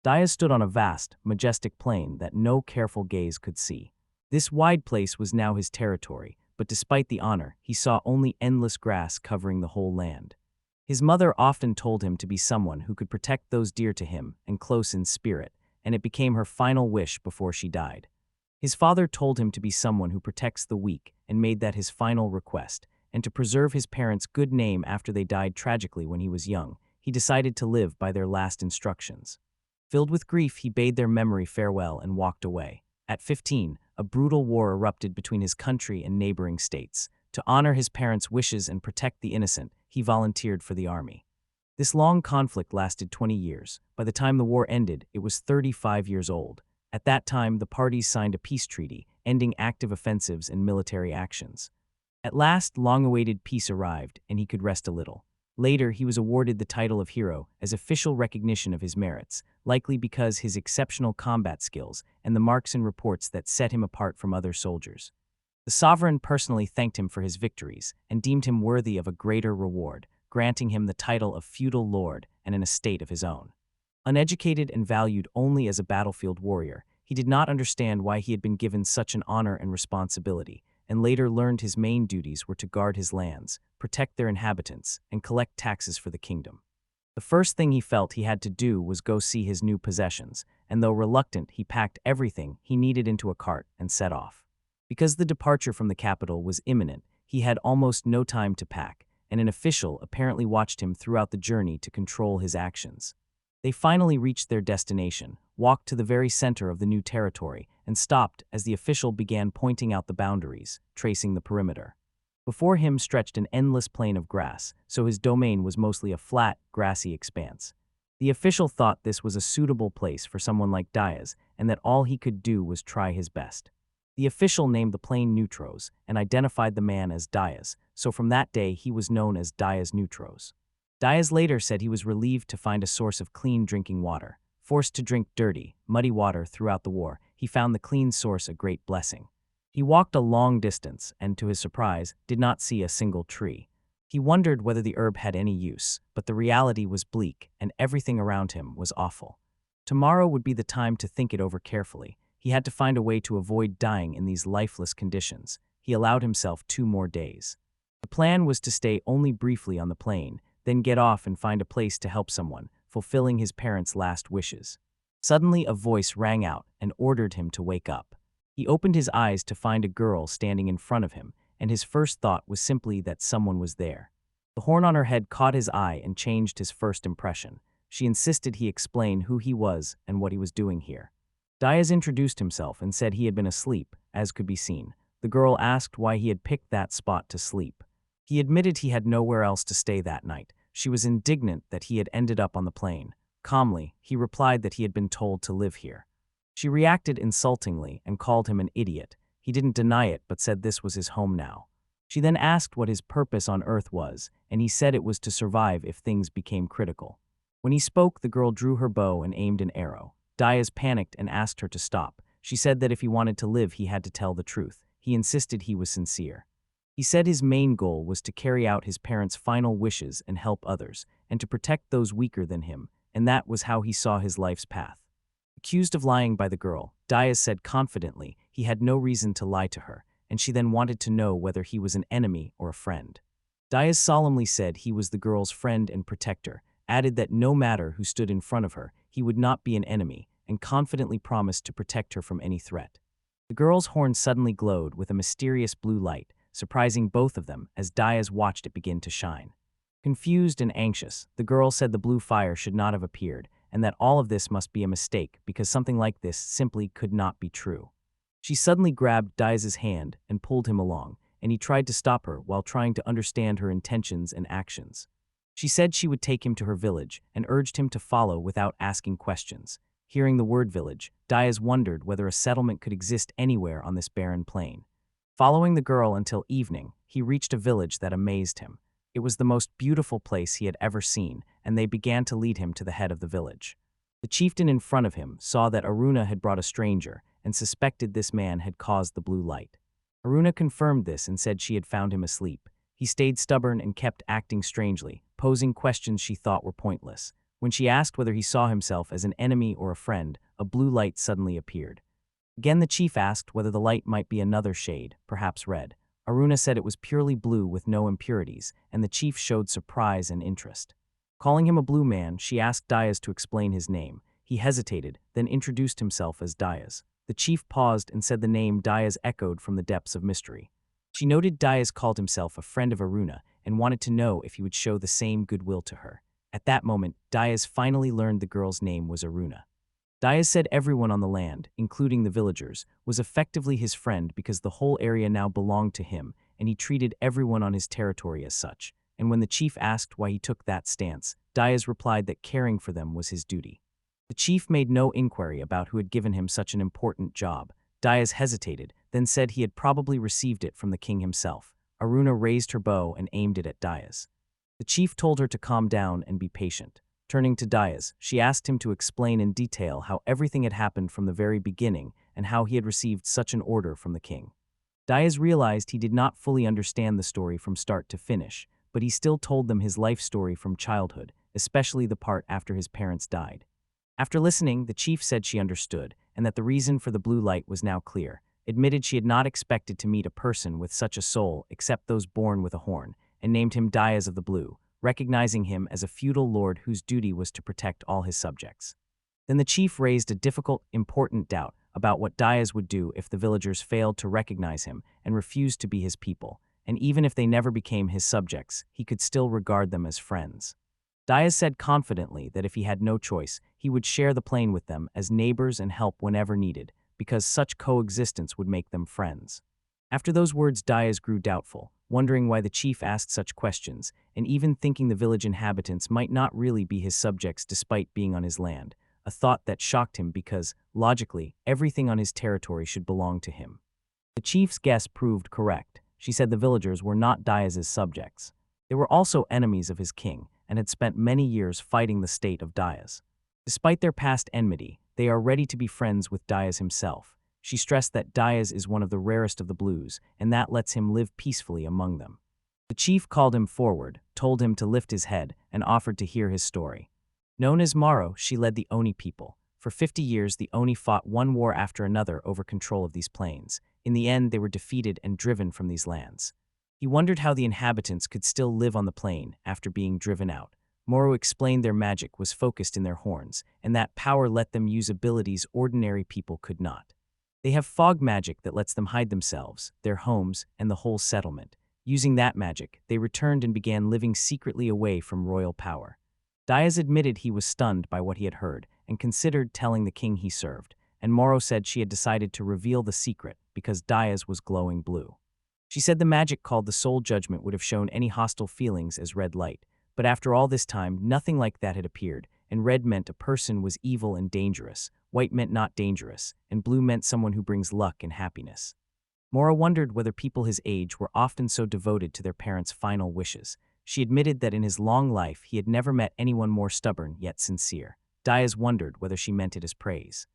Daya stood on a vast, majestic plain that no careful gaze could see. This wide place was now his territory, but despite the honor, he saw only endless grass covering the whole land. His mother often told him to be someone who could protect those dear to him and close in spirit, and it became her final wish before she died. His father told him to be someone who protects the weak and made that his final request, and to preserve his parents' good name after they died tragically when he was young, he decided to live by their last instructions. Filled with grief, he bade their memory farewell and walked away. At 15, a brutal war erupted between his country and neighboring states. To honor his parents' wishes and protect the innocent, he volunteered for the army. This long conflict lasted 20 years. By the time the war ended, it was 35 years old. At that time, the parties signed a peace treaty, ending active offensives and military actions. At last, long-awaited peace arrived, and he could rest a little. Later, he was awarded the title of hero as official recognition of his merits, likely because his exceptional combat skills and the marks and reports that set him apart from other soldiers. The sovereign personally thanked him for his victories and deemed him worthy of a greater reward, granting him the title of feudal lord and an estate of his own. Uneducated and valued only as a battlefield warrior, he did not understand why he had been given such an honor and responsibility, and later learned his main duties were to guard his lands, protect their inhabitants, and collect taxes for the kingdom. The first thing he felt he had to do was go see his new possessions, and though reluctant, he packed everything he needed into a cart and set off. Because the departure from the capital was imminent, he had almost no time to pack, and an official apparently watched him throughout the journey to control his actions. They finally reached their destination, walked to the very center of the new territory, and stopped as the official began pointing out the boundaries, tracing the perimeter. Before him stretched an endless plain of grass, so his domain was mostly a flat, grassy expanse. The official thought this was a suitable place for someone like Diaz, and that all he could do was try his best. The official named the plain Neutros and identified the man as Diaz, so from that day he was known as Diaz Neutros. Diaz later said he was relieved to find a source of clean drinking water. Forced to drink dirty, muddy water throughout the war, he found the clean source a great blessing. He walked a long distance and, to his surprise, did not see a single tree. He wondered whether the herb had any use, but the reality was bleak and everything around him was awful. Tomorrow would be the time to think it over carefully. He had to find a way to avoid dying in these lifeless conditions. He allowed himself 2 more days. The plan was to stay only briefly on the plain, then get off and find a place to help someone, fulfilling his parents' last wishes. Suddenly, a voice rang out and ordered him to wake up. He opened his eyes to find a girl standing in front of him, and his first thought was simply that someone was there. The horn on her head caught his eye and changed his first impression. She insisted he explain who he was and what he was doing here. Diaz introduced himself and said he had been asleep, as could be seen. The girl asked why he had picked that spot to sleep. He admitted he had nowhere else to stay that night. She was indignant that he had ended up on the plain. Calmly, he replied that he had been told to live here. She reacted insultingly and called him an idiot. He didn't deny it but said this was his home now. She then asked what his purpose on Earth was, and he said it was to survive if things became critical. When he spoke, the girl drew her bow and aimed an arrow. Diaz panicked and asked her to stop. She said that if he wanted to live, he had to tell the truth. He insisted he was sincere. He said his main goal was to carry out his parents' final wishes and help others, and to protect those weaker than him, and that was how he saw his life's path. Accused of lying by the girl, Diaz said confidently he had no reason to lie to her, and she then wanted to know whether he was an enemy or a friend. Diaz solemnly said he was the girl's friend and protector, added that no matter who stood in front of her, he would not be an enemy, and confidently promised to protect her from any threat. The girl's horn suddenly glowed with a mysterious blue light, surprising both of them as Diaz watched it begin to shine. Confused and anxious, the girl said the blue fire should not have appeared, and that all of this must be a mistake because something like this simply could not be true. She suddenly grabbed Diaz's hand and pulled him along, and he tried to stop her while trying to understand her intentions and actions. She said she would take him to her village and urged him to follow without asking questions. Hearing the word village, Diaz wondered whether a settlement could exist anywhere on this barren plain. Following the girl until evening, he reached a village that amazed him. It was the most beautiful place he had ever seen, and they began to lead him to the head of the village. The chieftain in front of him saw that Aruna had brought a stranger and suspected this man had caused the blue light. Aruna confirmed this and said she had found him asleep. He stayed stubborn and kept acting strangely, posing questions she thought were pointless. When she asked whether he saw himself as an enemy or a friend, a blue light suddenly appeared. Again the chief asked whether the light might be another shade, perhaps red. Aruna said it was purely blue with no impurities, and the chief showed surprise and interest. Calling him a blue man, she asked Dias to explain his name. He hesitated, then introduced himself as Dias. The chief paused and said the name Dias echoed from the depths of mystery. She noted Dias called himself a friend of Aruna and wanted to know if he would show the same goodwill to her. At that moment, Dias finally learned the girl's name was Aruna. Dias said everyone on the land, including the villagers, was effectively his friend because the whole area now belonged to him, and he treated everyone on his territory as such. And when the chief asked why he took that stance, Dias replied that caring for them was his duty. The chief made no inquiry about who had given him such an important job. Dias hesitated, then said he had probably received it from the king himself. Aruna raised her bow and aimed it at Dias. The chief told her to calm down and be patient. Turning to Dias, she asked him to explain in detail how everything had happened from the very beginning and how he had received such an order from the king. Dias realized he did not fully understand the story from start to finish, but he still told them his life story from childhood, especially the part after his parents died. After listening, the chief said she understood, and that the reason for the blue light was now clear, admitted she had not expected to meet a person with such a soul except those born with a horn, and named him Dias of the Blue, recognizing him as a feudal lord whose duty was to protect all his subjects. Then the chief raised a difficult, important doubt about what Dias would do if the villagers failed to recognize him and refused to be his people, and even if they never became his subjects, he could still regard them as friends. Dias said confidently that if he had no choice, he would share the plain with them as neighbors and help whenever needed, because such coexistence would make them friends. After those words, Dias grew doubtful, wondering why the chief asked such questions, and even thinking the village inhabitants might not really be his subjects despite being on his land, a thought that shocked him because, logically, everything on his territory should belong to him. The chief's guess proved correct. She said the villagers were not Dias's subjects. They were also enemies of his king, and had spent many years fighting the state of Dias. Despite their past enmity, they are ready to be friends with Dias himself. She stressed that Dias is one of the rarest of the blues, and that lets him live peacefully among them. The chief called him forward, told him to lift his head, and offered to hear his story. Known as Maro, she led the Oni people. For 50 years, the Oni fought one war after another over control of these plains. In the end, they were defeated and driven from these lands. He wondered how the inhabitants could still live on the plain after being driven out. Moro explained their magic was focused in their horns, and that power let them use abilities ordinary people could not. They have fog magic that lets them hide themselves, their homes, and the whole settlement. Using that magic, they returned and began living secretly away from royal power. Dias admitted he was stunned by what he had heard and considered telling the king he served, and Moro said she had decided to reveal the secret because Dias was glowing blue. She said the magic called the soul judgment would have shown any hostile feelings as red light, but after all this time, nothing like that had appeared, and red meant a person was evil and dangerous, white meant not dangerous, and blue meant someone who brings luck and happiness. Mora wondered whether people his age were often so devoted to their parents' final wishes. She admitted that in his long life he had never met anyone more stubborn yet sincere. Dias wondered whether she meant it as praise.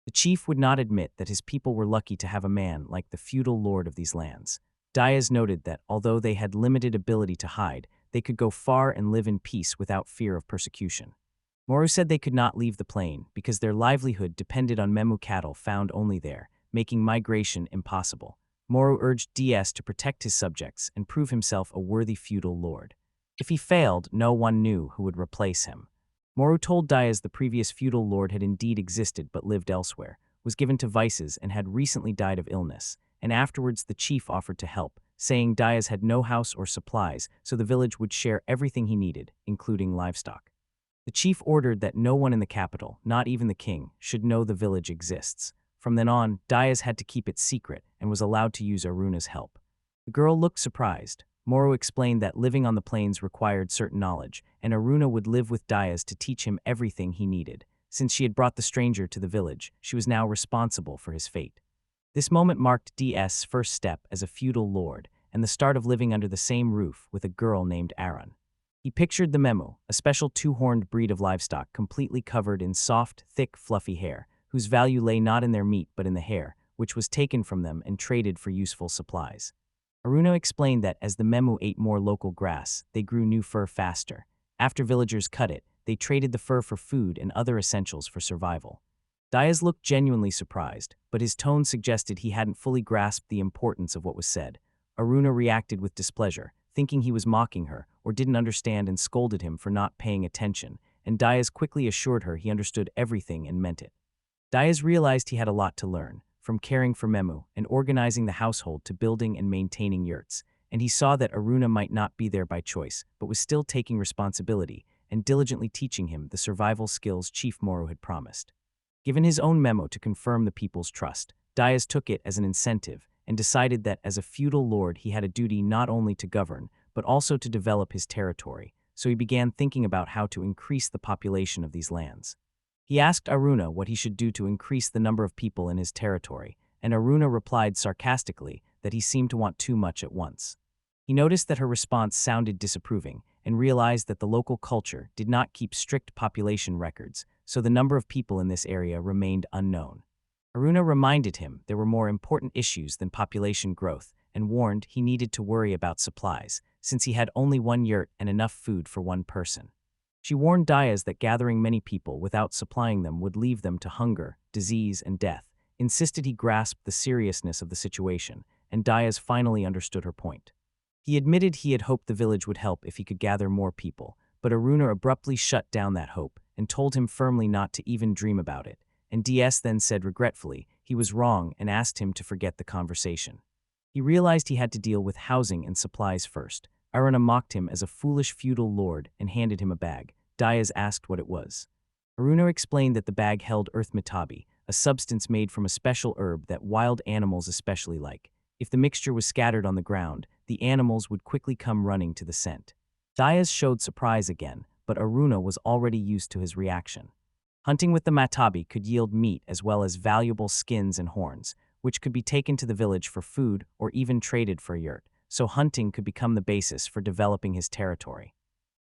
The chief would not admit that his people were lucky to have a man like the feudal lord of these lands. Dias noted that, although they had limited ability to hide, they could go far and live in peace without fear of persecution. Moru said they could not leave the plain because their livelihood depended on Memu cattle found only there, making migration impossible. Moru urged DS to protect his subjects and prove himself a worthy feudal lord. If he failed, no one knew who would replace him. Moru told Dias the previous feudal lord had indeed existed but lived elsewhere, was given to vices and had recently died of illness, and afterwards the chief offered to help, saying Dias had no house or supplies, so the village would share everything he needed, including livestock. The chief ordered that no one in the capital, not even the king, should know the village exists. From then on, Dias had to keep it secret and was allowed to use Aruna's help. The girl looked surprised. Moro explained that living on the plains required certain knowledge, and Aruna would live with Dias to teach him everything he needed. Since she had brought the stranger to the village, she was now responsible for his fate. This moment marked DS' first step as a feudal lord, and the start of living under the same roof with a girl named Aran. He pictured the Memu, a special two-horned breed of livestock completely covered in soft, thick, fluffy hair, whose value lay not in their meat but in the hair, which was taken from them and traded for useful supplies. Aruna explained that as the Memu ate more local grass, they grew new fur faster. After villagers cut it, they traded the fur for food and other essentials for survival. Diaz looked genuinely surprised, but his tone suggested he hadn't fully grasped the importance of what was said. Aruna reacted with displeasure, thinking he was mocking her or didn't understand, and scolded him for not paying attention, and Diaz quickly assured her he understood everything and meant it. Diaz realized he had a lot to learn, from caring for Memu and organizing the household to building and maintaining yurts, and he saw that Aruna might not be there by choice, but was still taking responsibility and diligently teaching him the survival skills Chief Moro had promised. Given his own memo to confirm the people's trust, Diaz took it as an incentive and decided that as a feudal lord he had a duty not only to govern, but also to develop his territory, so he began thinking about how to increase the population of these lands. He asked Aruna what he should do to increase the number of people in his territory, and Aruna replied sarcastically that he seemed to want too much at once. He noticed that her response sounded disapproving and realized that the local culture did not keep strict population records, so the number of people in this area remained unknown. Aruna reminded him there were more important issues than population growth and warned he needed to worry about supplies, since he had only one yurt and enough food for one person. She warned Diaz that gathering many people without supplying them would leave them to hunger, disease, and death, insisted he grasp the seriousness of the situation, and Diaz finally understood her point. He admitted he had hoped the village would help if he could gather more people, but Aruna abruptly shut down that hope and told him firmly not to even dream about it, and DS then said regretfully he was wrong and asked him to forget the conversation. He realized he had to deal with housing and supplies first. Aruna mocked him as a foolish feudal lord and handed him a bag. Diaz asked what it was. Aruna explained that the bag held earth matabi, a substance made from a special herb that wild animals especially like. If the mixture was scattered on the ground, the animals would quickly come running to the scent. Diaz showed surprise again, but Aruna was already used to his reaction. Hunting with the matabi could yield meat as well as valuable skins and horns, which could be taken to the village for food or even traded for a yurt, so hunting could become the basis for developing his territory.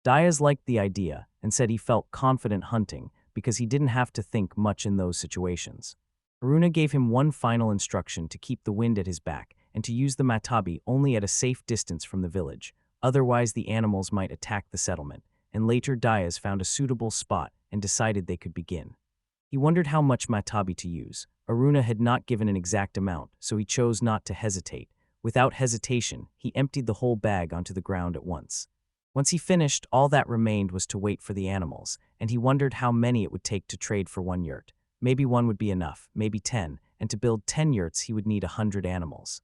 Diaz liked the idea and said he felt confident hunting because he didn't have to think much in those situations. Aruna gave him one final instruction to keep the wind at his back and to use the matabi only at a safe distance from the village, otherwise the animals might attack the settlement, and later Diaz found a suitable spot and decided they could begin. He wondered how much matabi to use. Aruna had not given an exact amount, so he chose not to hesitate. Without hesitation, he emptied the whole bag onto the ground at once. Once he finished, all that remained was to wait for the animals, and he wondered how many it would take to trade for one yurt. Maybe one would be enough, maybe 10, and to build 10 yurts he would need 100 animals.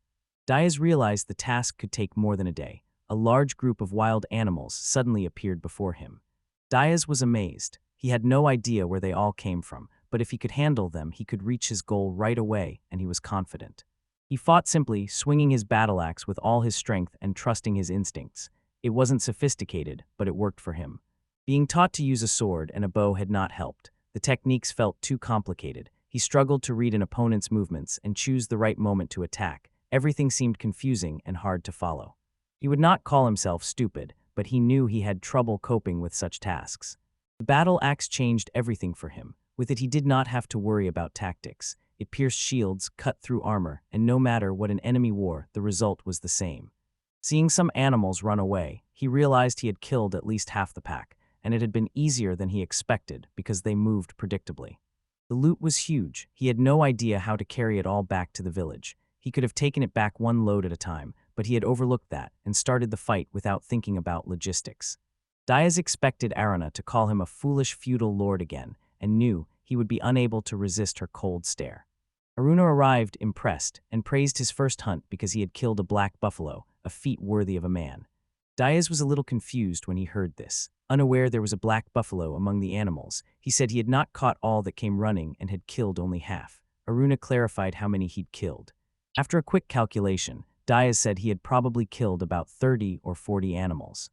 Diaz realized the task could take more than a day. A large group of wild animals suddenly appeared before him. Diaz was amazed. He had no idea where they all came from, but if he could handle them, he could reach his goal right away, and he was confident. He fought simply, swinging his battle axe with all his strength and trusting his instincts. It wasn't sophisticated, but it worked for him. Being taught to use a sword and a bow had not helped. The techniques felt too complicated. He struggled to read an opponent's movements and choose the right moment to attack. Everything seemed confusing and hard to follow. He would not call himself stupid, but he knew he had trouble coping with such tasks. The battle axe changed everything for him. With it he did not have to worry about tactics. It pierced shields, cut through armor, and no matter what an enemy wore, the result was the same. Seeing some animals run away, he realized he had killed at least half the pack, and it had been easier than he expected because they moved predictably. The loot was huge. He had no idea how to carry it all back to the village. He could have taken it back one load at a time, but he had overlooked that and started the fight without thinking about logistics. Diaz expected Aruna to call him a foolish feudal lord again, and knew he would be unable to resist her cold stare. Aruna arrived impressed and praised his first hunt because he had killed a black buffalo, a feat worthy of a man. Diaz was a little confused when he heard this. Unaware there was a black buffalo among the animals, he said he had not caught all that came running and had killed only half. Aruna clarified how many he'd killed. After a quick calculation, Diaz said he had probably killed about 30 or 40 animals.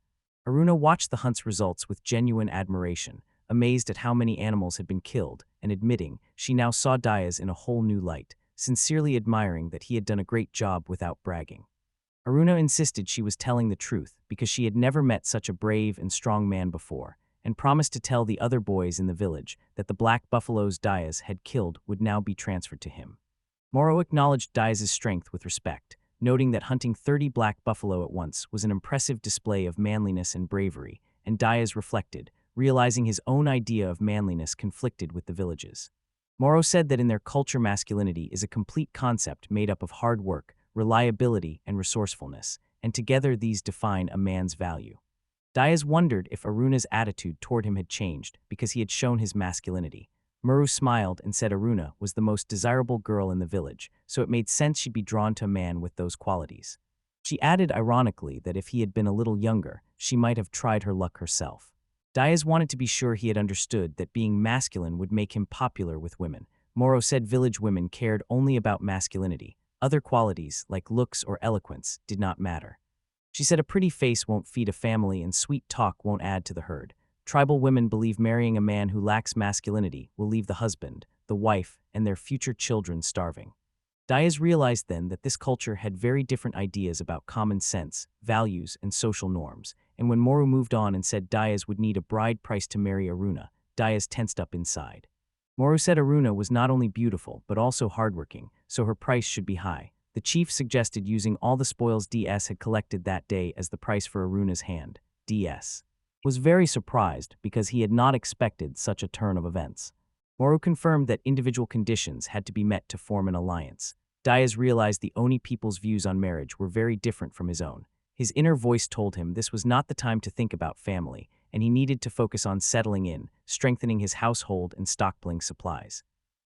Aruna watched the hunt's results with genuine admiration, amazed at how many animals had been killed, and admitting she now saw Diaz in a whole new light, sincerely admiring that he had done a great job without bragging. Aruna insisted she was telling the truth because she had never met such a brave and strong man before, and promised to tell the other boys in the village that the black buffaloes Diaz had killed would now be transferred to him. Moro acknowledged Diaz's strength with respect, noting that hunting 30 black buffalo at once was an impressive display of manliness and bravery, and Diaz reflected, realizing his own idea of manliness conflicted with the village's. Moro said that in their culture masculinity is a complete concept made up of hard work, reliability, and resourcefulness, and together these define a man's value. Diaz wondered if Aruna's attitude toward him had changed because he had shown his masculinity. Muru smiled and said Aruna was the most desirable girl in the village, so it made sense she'd be drawn to a man with those qualities. She added ironically that if he had been a little younger, she might have tried her luck herself. Diaz wanted to be sure he had understood that being masculine would make him popular with women. Moro said village women cared only about masculinity. Other qualities, like looks or eloquence, did not matter. She said a pretty face won't feed a family and sweet talk won't add to the herd. Tribal women believe marrying a man who lacks masculinity will leave the husband, the wife, and their future children starving. Diaz realized then that this culture had very different ideas about common sense, values, and social norms, and when Moru moved on and said Diaz would need a bride price to marry Aruna, Diaz tensed up inside. Moru said Aruna was not only beautiful but also hardworking, so her price should be high. The chief suggested using all the spoils DS had collected that day as the price for Aruna's hand. DS was very surprised because he had not expected such a turn of events. Moru confirmed that individual conditions had to be met to form an alliance. Diaz realized the Oni people's views on marriage were very different from his own. His inner voice told him this was not the time to think about family, and he needed to focus on settling in, strengthening his household, and stockpiling supplies.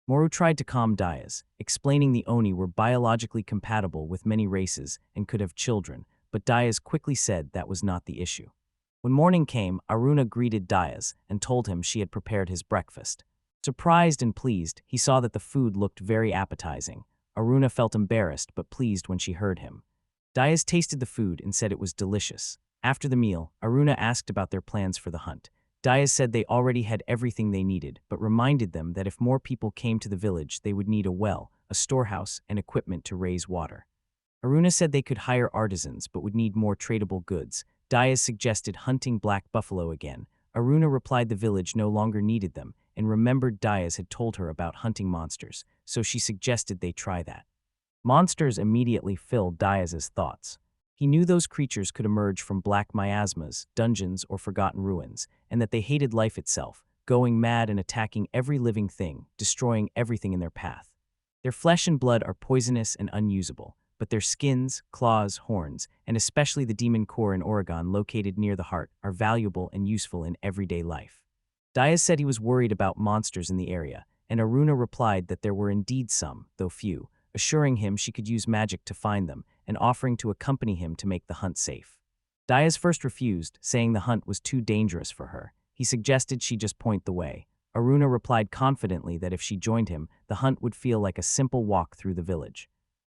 Moru tried to calm Diaz, explaining the Oni were biologically compatible with many races and could have children, but Diaz quickly said that was not the issue. When morning came, Aruna greeted Diaz and told him she had prepared his breakfast. Surprised and pleased, he saw that the food looked very appetizing. Aruna felt embarrassed but pleased when she heard him. Diaz tasted the food and said it was delicious. After the meal, Aruna asked about their plans for the hunt. Diaz said they already had everything they needed, but reminded them that if more people came to the village, they would need a well, a storehouse, and equipment to raise water. Aruna said they could hire artisans but would need more tradable goods. Diaz suggested hunting black buffalo again. Aruna replied the village no longer needed them, and remembered Diaz had told her about hunting monsters, so she suggested they try that. Monsters immediately filled Diaz's thoughts. He knew those creatures could emerge from black miasmas, dungeons, or forgotten ruins, and that they hated life itself, going mad and attacking every living thing, destroying everything in their path. Their flesh and blood are poisonous and unusable, but their skins, claws, horns, and especially the demon core in Oregon located near the heart are valuable and useful in everyday life. Diaz said he was worried about monsters in the area, and Aruna replied that there were indeed some, though few, assuring him she could use magic to find them and offering to accompany him to make the hunt safe. Diaz first refused, saying the hunt was too dangerous for her. He suggested she just point the way. Aruna replied confidently that if she joined him, the hunt would feel like a simple walk through the village.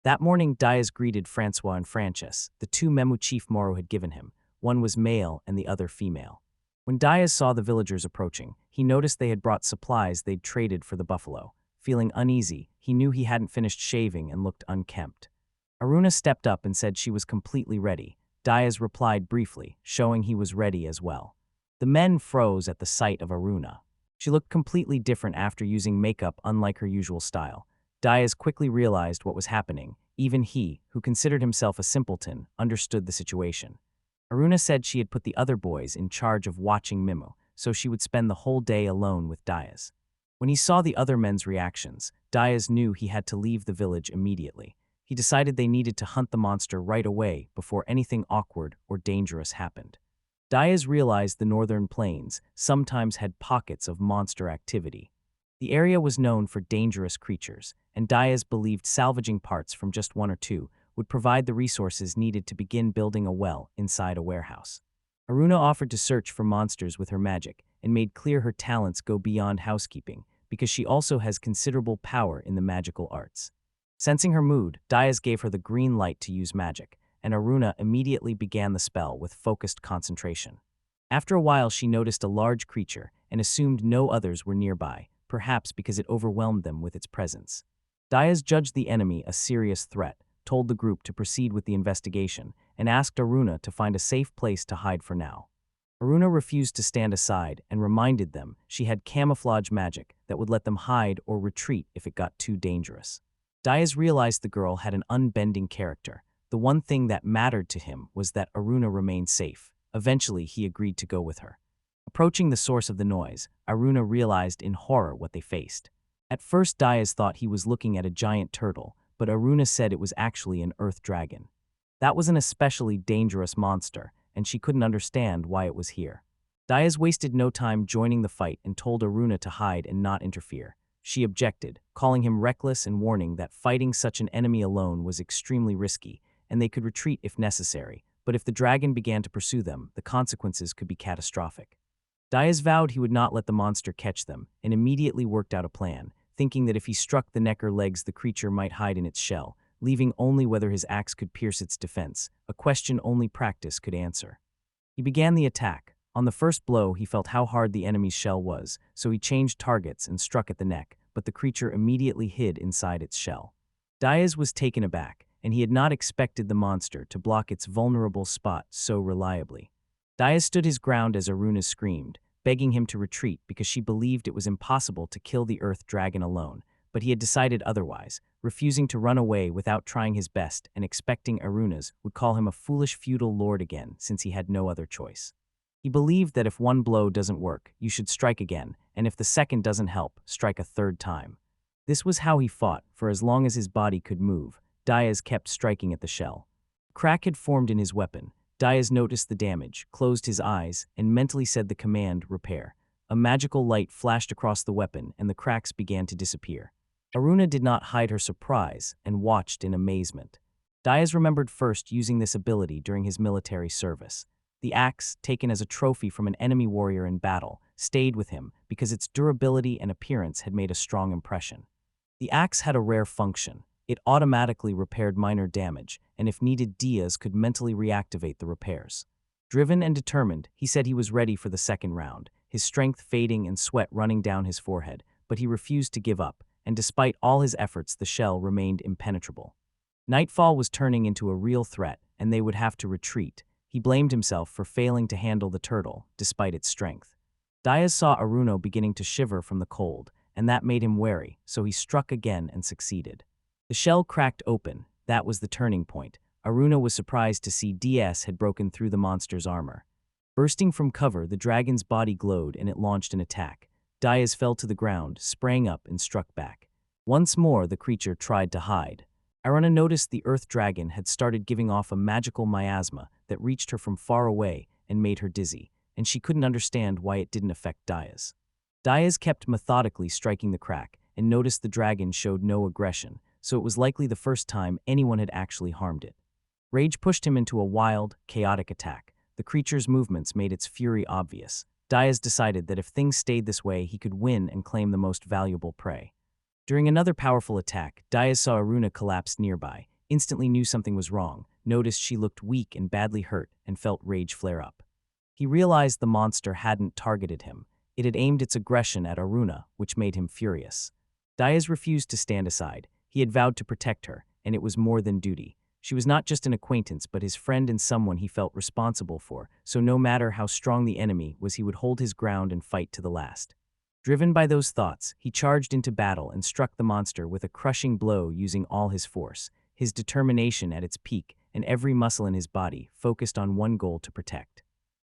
That morning, Diaz greeted Francois and Frances, the two Memu chief Moro had given him. One was male and the other female. When Diaz saw the villagers approaching, he noticed they had brought supplies they'd traded for the buffalo. Feeling uneasy, he knew he hadn't finished shaving and looked unkempt. Aruna stepped up and said she was completely ready. Diaz replied briefly, showing he was ready as well. The men froze at the sight of Aruna. She looked completely different after using makeup unlike her usual style. Diaz quickly realized what was happening. Even he, who considered himself a simpleton, understood the situation. Aruna said she had put the other boys in charge of watching Mimu, so she would spend the whole day alone with Diaz. When he saw the other men's reactions, Diaz knew he had to leave the village immediately. He decided they needed to hunt the monster right away before anything awkward or dangerous happened. Diaz realized the northern plains sometimes had pockets of monster activity. The area was known for dangerous creatures, and Diaz believed salvaging parts from just one or two would provide the resources needed to begin building a well inside a warehouse. Aruna offered to search for monsters with her magic and made clear her talents go beyond housekeeping because she also has considerable power in the magical arts. Sensing her mood, Diaz gave her the green light to use magic, and Aruna immediately began the spell with focused concentration. After a while, she noticed a large creature and assumed no others were nearby, perhaps because it overwhelmed them with its presence. Diaz judged the enemy a serious threat, told the group to proceed with the investigation, and asked Aruna to find a safe place to hide for now. Aruna refused to stand aside and reminded them she had camouflage magic that would let them hide or retreat if it got too dangerous. Diaz realized the girl had an unbending character. The one thing that mattered to him was that Aruna remained safe. Eventually, he agreed to go with her. Approaching the source of the noise, Aruna realized in horror what they faced. At first, Diaz thought he was looking at a giant turtle, but Aruna said it was actually an earth dragon. That was an especially dangerous monster, and she couldn't understand why it was here. Diaz wasted no time joining the fight and told Aruna to hide and not interfere. She objected, calling him reckless and warning that fighting such an enemy alone was extremely risky, and they could retreat if necessary, but if the dragon began to pursue them, the consequences could be catastrophic. Diaz vowed he would not let the monster catch them, and immediately worked out a plan, thinking that if he struck the neck or legs the creature might hide in its shell, leaving only whether his axe could pierce its defense, a question only practice could answer. He began the attack. On the first blow, he felt how hard the enemy's shell was, so he changed targets and struck at the neck, but the creature immediately hid inside its shell. Diaz was taken aback, and he had not expected the monster to block its vulnerable spot so reliably. Diaz stood his ground as Aruna screamed, begging him to retreat because she believed it was impossible to kill the earth dragon alone, but he had decided otherwise, refusing to run away without trying his best and expecting Aruna's would call him a foolish feudal lord again since he had no other choice. He believed that if one blow doesn't work, you should strike again, and if the second doesn't help, strike a third time. This was how he fought, for as long as his body could move, Diaz kept striking at the shell. A crack had formed in his weapon. Diaz noticed the damage, closed his eyes, and mentally said the command, repair. A magical light flashed across the weapon, and the cracks began to disappear. Aruna did not hide her surprise and watched in amazement. Diaz remembered first using this ability during his military service. The axe, taken as a trophy from an enemy warrior in battle, stayed with him because its durability and appearance had made a strong impression. The axe had a rare function. It automatically repaired minor damage, and if needed, Diaz could mentally reactivate the repairs. Driven and determined, he said he was ready for the second round, his strength fading and sweat running down his forehead, but he refused to give up, and despite all his efforts, the shell remained impenetrable. Nightfall was turning into a real threat, and they would have to retreat. He blamed himself for failing to handle the turtle, despite its strength. Diaz saw Aruna beginning to shiver from the cold, and that made him wary, so he struck again and succeeded. The shell cracked open. That was the turning point. Aruna was surprised to see Diaz had broken through the monster's armor. Bursting from cover, the dragon's body glowed and it launched an attack. Diaz fell to the ground, sprang up, and struck back. Once more, the creature tried to hide. Aruna noticed the earth dragon had started giving off a magical miasma that reached her from far away and made her dizzy, and she couldn't understand why it didn't affect Diaz. Diaz kept methodically striking the crack and noticed the dragon showed no aggression, so it was likely the first time anyone had actually harmed it. Rage pushed him into a wild, chaotic attack. The creature's movements made its fury obvious. Diaz decided that if things stayed this way, he could win and claim the most valuable prey. During another powerful attack, Diaz saw Aruna collapse nearby, instantly knew something was wrong, noticed she looked weak and badly hurt, and felt rage flare up. He realized the monster hadn't targeted him. It had aimed its aggression at Aruna, which made him furious. Diaz refused to stand aside. He had vowed to protect her, and it was more than duty. She was not just an acquaintance, but his friend and someone he felt responsible for, so no matter how strong the enemy was, he would hold his ground and fight to the last. Driven by those thoughts, he charged into battle and struck the monster with a crushing blow using all his force, his determination at its peak, and every muscle in his body focused on one goal: to protect.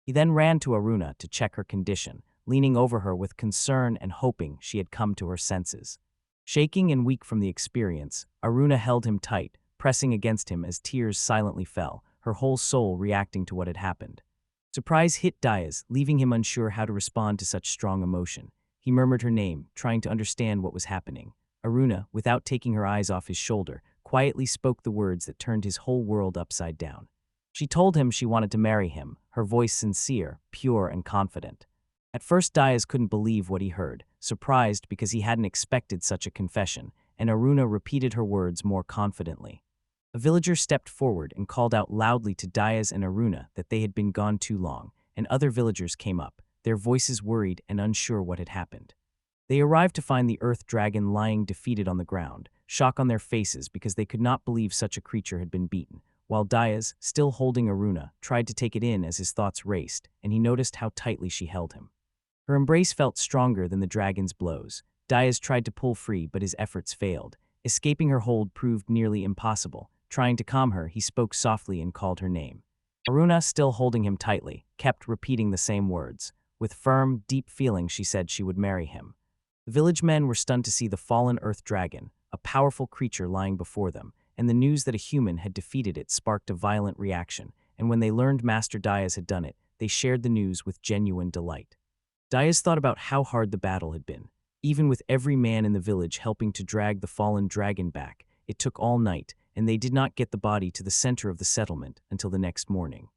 He then ran to Aruna to check her condition, leaning over her with concern and hoping she had come to her senses. Shaking and weak from the experience, Aruna held him tight, pressing against him as tears silently fell, her whole soul reacting to what had happened. Surprise hit Diaz, leaving him unsure how to respond to such strong emotion. He murmured her name, trying to understand what was happening. Aruna, without taking her eyes off his shoulder, quietly spoke the words that turned his whole world upside down. She told him she wanted to marry him, her voice sincere, pure, and confident. At first, Diaz couldn't believe what he heard, surprised because he hadn't expected such a confession, and Aruna repeated her words more confidently. A villager stepped forward and called out loudly to Diaz and Aruna that they had been gone too long, and other villagers came up, their voices worried and unsure what had happened. They arrived to find the earth dragon lying defeated on the ground, shock on their faces because they could not believe such a creature had been beaten, while Diaz, still holding Aruna, tried to take it in as his thoughts raced, and he noticed how tightly she held him. Her embrace felt stronger than the dragon's blows. Diaz tried to pull free, but his efforts failed. Escaping her hold proved nearly impossible. Trying to calm her, he spoke softly and called her name. Aruna, still holding him tightly, kept repeating the same words. With firm, deep feeling, she said she would marry him. The village men were stunned to see the fallen earth dragon, a powerful creature lying before them, and the news that a human had defeated it sparked a violent reaction, and when they learned Master Diaz had done it, they shared the news with genuine delight. Diaz thought about how hard the battle had been. Even with every man in the village helping to drag the fallen dragon back, it took all night, and they did not get the body to the center of the settlement until the next morning.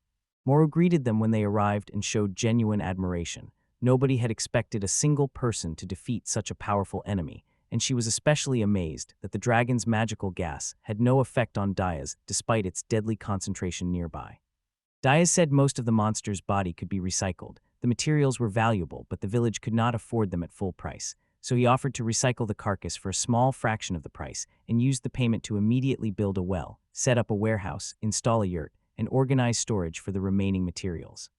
Moro greeted them when they arrived and showed genuine admiration. Nobody had expected a single person to defeat such a powerful enemy, and she was especially amazed that the dragon's magical gas had no effect on Diaz despite its deadly concentration nearby. Diaz said most of the monster's body could be recycled. The materials were valuable, but the village could not afford them at full price, so he offered to recycle the carcass for a small fraction of the price and used the payment to immediately build a well, set up a warehouse, install a yurt, and organize storage for the remaining materials.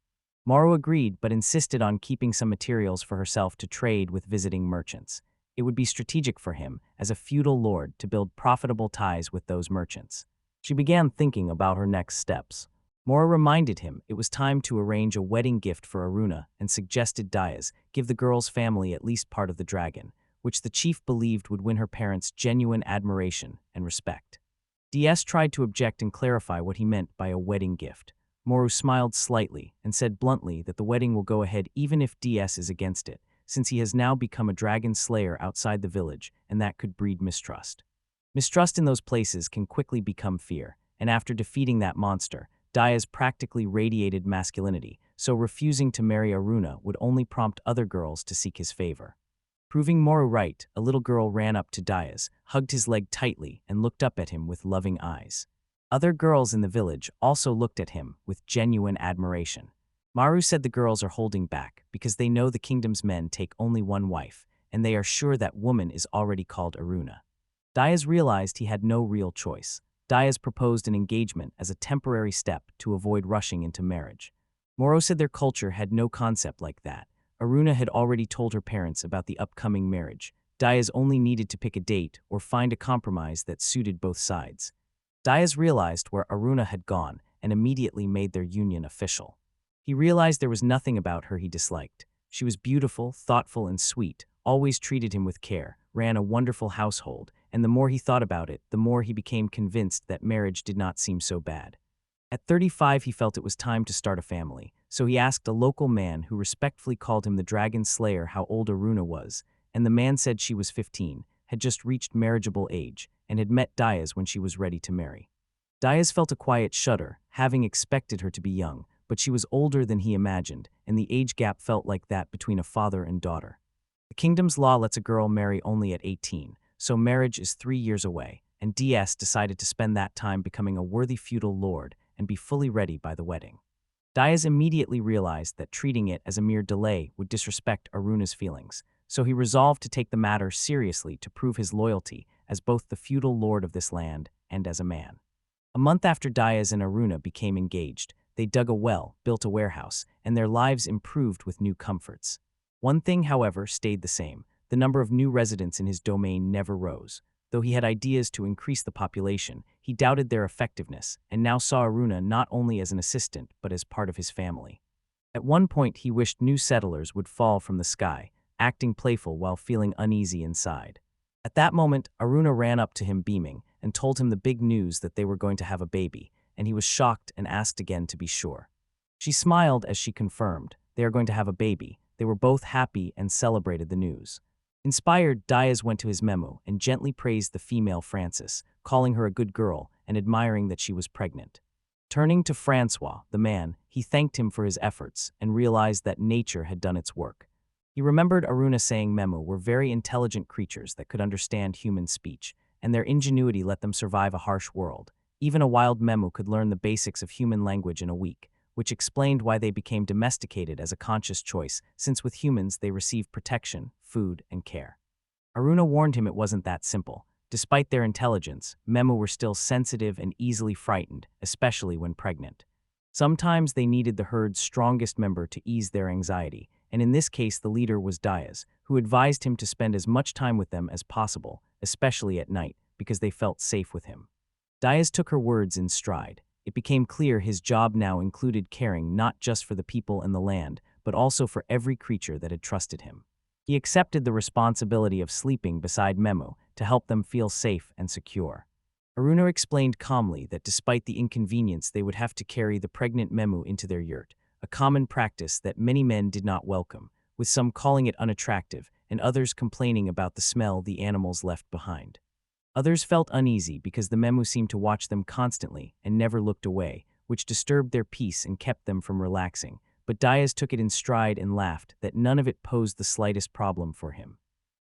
Moro agreed but insisted on keeping some materials for herself to trade with visiting merchants. It would be strategic for him, as a feudal lord, to build profitable ties with those merchants. She began thinking about her next steps. Moro reminded him it was time to arrange a wedding gift for Aruna and suggested Diaz give the girl's family at least part of the dragon, which the chief believed would win her parents' genuine admiration and respect. Diaz tried to object and clarify what he meant by a wedding gift. Moro smiled slightly and said bluntly that the wedding will go ahead even if Diaz is against it, since he has now become a dragon slayer outside the village, and that could breed mistrust. Mistrust in those places can quickly become fear, and after defeating that monster, Diaz practically radiated masculinity, so refusing to marry Aruna would only prompt other girls to seek his favor. Proving Moro right, a little girl ran up to Diaz, hugged his leg tightly, and looked up at him with loving eyes. Other girls in the village also looked at him with genuine admiration. Maru said the girls are holding back because they know the kingdom's men take only one wife, and they are sure that woman is already called Aruna. Diaz realized he had no real choice. Diaz proposed an engagement as a temporary step to avoid rushing into marriage. Moro said their culture had no concept like that. Aruna had already told her parents about the upcoming marriage. Diaz only needed to pick a date or find a compromise that suited both sides. Diaz realized where Aruna had gone and immediately made their union official. He realized there was nothing about her he disliked. She was beautiful, thoughtful, and sweet, always treated him with care, ran a wonderful household, and the more he thought about it, the more he became convinced that marriage did not seem so bad. At 35, he felt it was time to start a family, so he asked a local man who respectfully called him the Dragon Slayer how old Aruna was, and the man said she was 15, had just reached marriageable age, and had met Diaz when she was ready to marry. Diaz felt a quiet shudder, having expected her to be young, but she was older than he imagined, and the age gap felt like that between a father and daughter. The kingdom's law lets a girl marry only at 18, so marriage is 3 years away, and Diaz decided to spend that time becoming a worthy feudal lord and be fully ready by the wedding. Diaz immediately realized that treating it as a mere delay would disrespect Aruna's feelings, so he resolved to take the matter seriously to prove his loyalty as both the feudal lord of this land and as a man. A month after Diaz and Aruna became engaged, they dug a well, built a warehouse, and their lives improved with new comforts. One thing, however, stayed the same. The number of new residents in his domain never rose. Though he had ideas to increase the population, he doubted their effectiveness and now saw Aruna not only as an assistant but as part of his family. At one point, he wished new settlers would fall from the sky, acting playful while feeling uneasy inside. At that moment, Aruna ran up to him beaming and told him the big news that they were going to have a baby, and he was shocked and asked again to be sure. She smiled as she confirmed, they are going to have a baby. They were both happy and celebrated the news. Inspired, Diaz went to his memo and gently praised the female Frances, calling her a good girl and admiring that she was pregnant. Turning to Francois, the man, he thanked him for his efforts and realized that nature had done its work. He remembered Aruna saying Memo were very intelligent creatures that could understand human speech, and their ingenuity let them survive a harsh world. Even a wild Memo could learn the basics of human language in a week, which explained why they became domesticated as a conscious choice, since with humans they received protection, food, and care. Aruna warned him it wasn't that simple. Despite their intelligence, Memo were still sensitive and easily frightened, especially when pregnant. Sometimes they needed the herd's strongest member to ease their anxiety, and in this case the leader was Diaz, who advised him to spend as much time with them as possible, especially at night, because they felt safe with him. Diaz took her words in stride. It became clear his job now included caring not just for the people and the land, but also for every creature that had trusted him. He accepted the responsibility of sleeping beside Memu to help them feel safe and secure. Aruna explained calmly that despite the inconvenience, they would have to carry the pregnant Memu into their yurt, a common practice that many men did not welcome, with some calling it unattractive and others complaining about the smell the animals left behind. Others felt uneasy because the Memu seemed to watch them constantly and never looked away, which disturbed their peace and kept them from relaxing, but Diaz took it in stride and laughed that none of it posed the slightest problem for him.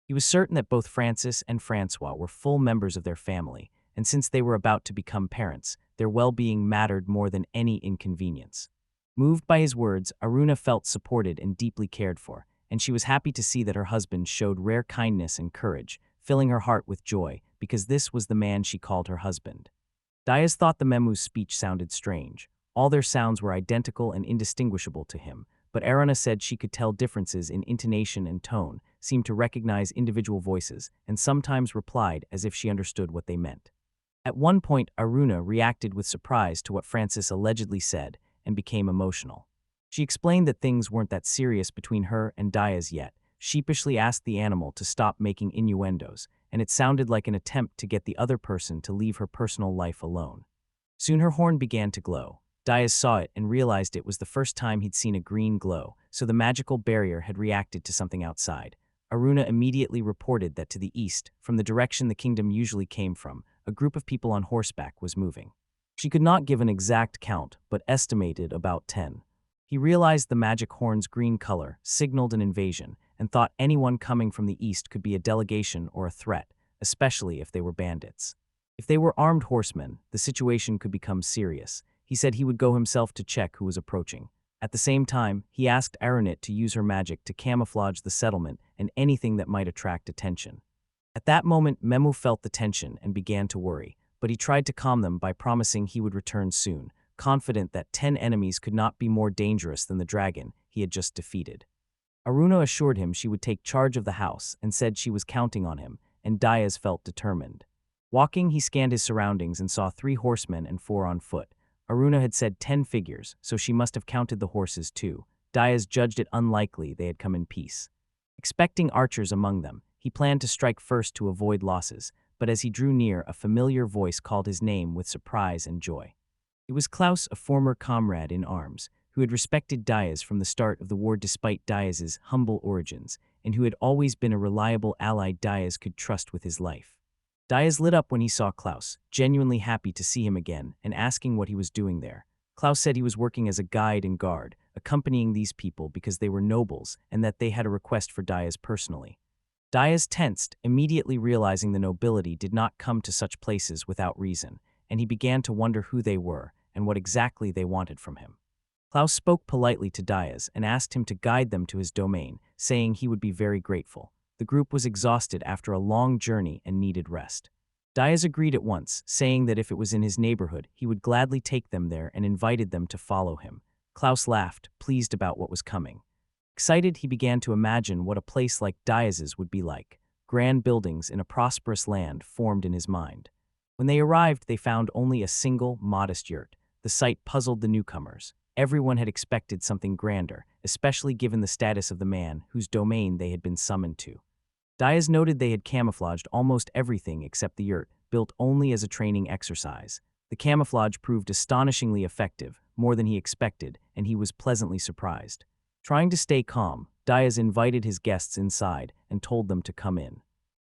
He was certain that both Francis and Francois were full members of their family, and since they were about to become parents, their well-being mattered more than any inconvenience. Moved by his words, Aruna felt supported and deeply cared for, and she was happy to see that her husband showed rare kindness and courage, filling her heart with joy, because this was the man she called her husband. Diaz thought the Memu's speech sounded strange. All their sounds were identical and indistinguishable to him, but Aruna said she could tell differences in intonation and tone, seemed to recognize individual voices, and sometimes replied as if she understood what they meant. At one point, Aruna reacted with surprise to what Francis allegedly said and became emotional. She explained that things weren't that serious between her and Diaz yet, sheepishly asked the animal to stop making innuendos, and it sounded like an attempt to get the other person to leave her personal life alone. Soon her horn began to glow. Diaz saw it and realized it was the first time he'd seen a green glow, so the magical barrier had reacted to something outside. Aruna immediately reported that to the east, from the direction the kingdom usually came from, a group of people on horseback was moving. She could not give an exact count, but estimated about 10. He realized the magic horn's green color signaled an invasion, and thought anyone coming from the east could be a delegation or a threat, especially if they were bandits. If they were armed horsemen, the situation could become serious. He said he would go himself to check who was approaching. At the same time, he asked Arunit to use her magic to camouflage the settlement and anything that might attract attention. At that moment, Memu felt the tension and began to worry, but he tried to calm them by promising he would return soon, confident that 10 enemies could not be more dangerous than the dragon he had just defeated. Aruna assured him she would take charge of the house and said she was counting on him, and Diaz felt determined. Walking, he scanned his surroundings and saw 3 horsemen and 4 on foot. Aruna had said 10 figures, so she must have counted the horses too. Diaz judged it unlikely they had come in peace. Expecting archers among them, he planned to strike first to avoid losses, but as he drew near, a familiar voice called his name with surprise and joy. It was Klaus, a former comrade in arms, who had respected Diaz from the start of the war despite Diaz's humble origins, and who had always been a reliable ally Diaz could trust with his life. Diaz lit up when he saw Klaus, genuinely happy to see him again, and asking what he was doing there. Klaus said he was working as a guide and guard, accompanying these people because they were nobles and that they had a request for Diaz personally. Diaz tensed, immediately realizing the nobility did not come to such places without reason, and he began to wonder who they were and what exactly they wanted from him. Klaus spoke politely to Diaz and asked him to guide them to his domain, saying he would be very grateful. The group was exhausted after a long journey and needed rest. Diaz agreed at once, saying that if it was in his neighborhood, he would gladly take them there and invited them to follow him. Klaus laughed, pleased about what was coming. Excited, he began to imagine what a place like Diaz's would be like. Grand buildings in a prosperous land formed in his mind. When they arrived, they found only a single, modest yurt. The sight puzzled the newcomers. Everyone had expected something grander, especially given the status of the man whose domain they had been summoned to. Diaz noted they had camouflaged almost everything except the yurt, built only as a training exercise. The camouflage proved astonishingly effective, more than he expected, and he was pleasantly surprised. Trying to stay calm, Diaz invited his guests inside and told them to come in.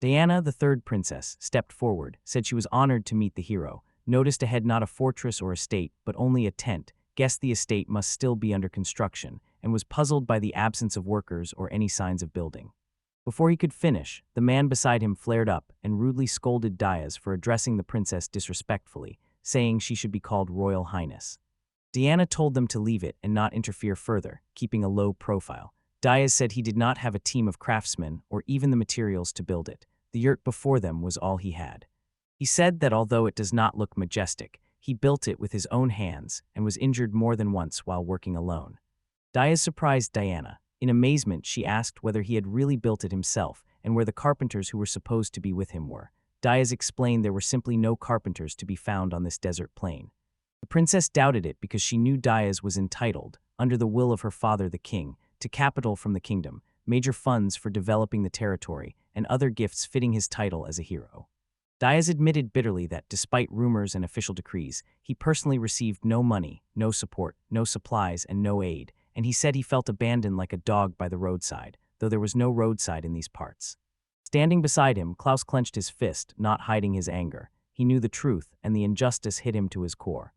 Diana, the third princess, stepped forward, said she was honored to meet the hero, noticed ahead not a fortress or estate, but only a tent, guessed the estate must still be under construction, and was puzzled by the absence of workers or any signs of building. Before he could finish, the man beside him flared up and rudely scolded Diaz for addressing the princess disrespectfully, saying she should be called Royal Highness. Diana told them to leave it and not interfere further, keeping a low profile. Diaz said he did not have a team of craftsmen or even the materials to build it. The yurt before them was all he had. He said that although it does not look majestic, he built it with his own hands and was injured more than once while working alone. Diaz surprised Diana. In amazement, she asked whether he had really built it himself and where the carpenters who were supposed to be with him were. Diaz explained there were simply no carpenters to be found on this desert plain. The princess doubted it because she knew Diaz was entitled, under the will of her father the king, to capital from the kingdom, major funds for developing the territory, and other gifts fitting his title as a hero. Diaz admitted bitterly that, despite rumors and official decrees, he personally received no money, no support, no supplies, and no aid, and he said he felt abandoned like a dog by the roadside, though there was no roadside in these parts. Standing beside him, Klaus clenched his fist, not hiding his anger. He knew the truth, and the injustice hit him to his core.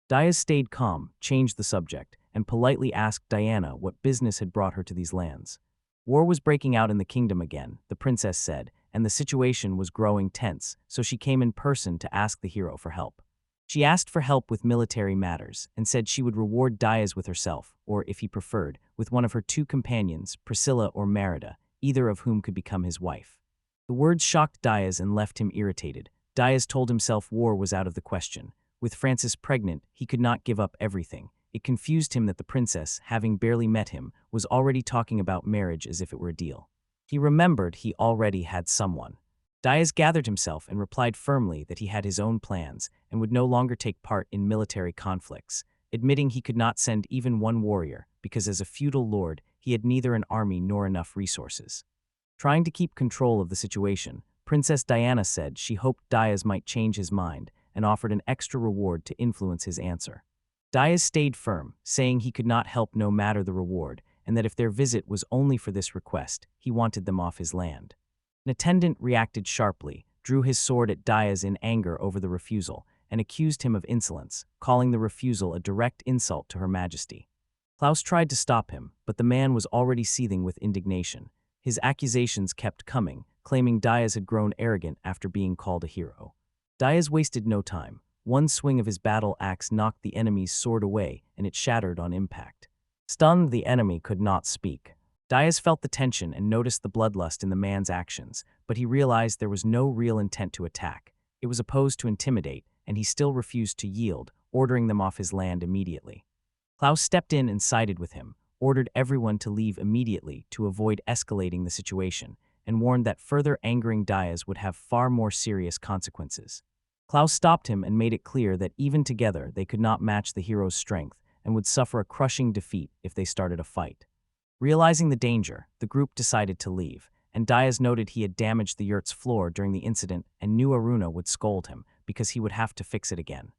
Diaz stayed calm, changed the subject, and politely asked Diana what business had brought her to these lands. War was breaking out in the kingdom again, the princess said, and the situation was growing tense, so she came in person to ask the hero for help. She asked for help with military matters and said she would reward Diaz with herself, or, if he preferred, with one of her two companions, Priscilla or Merida, either of whom could become his wife. The words shocked Diaz and left him irritated. Diaz told himself war was out of the question. With Frances pregnant, he could not give up everything. It confused him that the princess, having barely met him, was already talking about marriage as if it were a deal. He remembered he already had someone. Diaz gathered himself and replied firmly that he had his own plans and would no longer take part in military conflicts, admitting he could not send even one warrior because as a feudal lord, he had neither an army nor enough resources. Trying to keep control of the situation, Princess Diana said she hoped Diaz might change his mind and offered an extra reward to influence his answer. Diaz stayed firm, saying he could not help no matter the reward, and that if their visit was only for this request, he wanted them off his land. An attendant reacted sharply, drew his sword at Diaz in anger over the refusal, and accused him of insolence, calling the refusal a direct insult to Her Majesty. Klaus tried to stop him, but the man was already seething with indignation. His accusations kept coming, claiming Diaz had grown arrogant after being called a hero. Diaz wasted no time. One swing of his battle axe knocked the enemy's sword away, and it shattered on impact. Stunned, the enemy could not speak. Diaz felt the tension and noticed the bloodlust in the man's actions, but he realized there was no real intent to attack. It was opposed to intimidate, and he still refused to yield, ordering them off his land immediately. Klaus stepped in and sided with him, ordered everyone to leave immediately to avoid escalating the situation, and warned that further angering Diaz would have far more serious consequences. Klaus stopped him and made it clear that even together they could not match the hero's strength and would suffer a crushing defeat if they started a fight. Realizing the danger, the group decided to leave, and Diaz noted he had damaged the yurt's floor during the incident and knew Aruna would scold him because he would have to fix it again.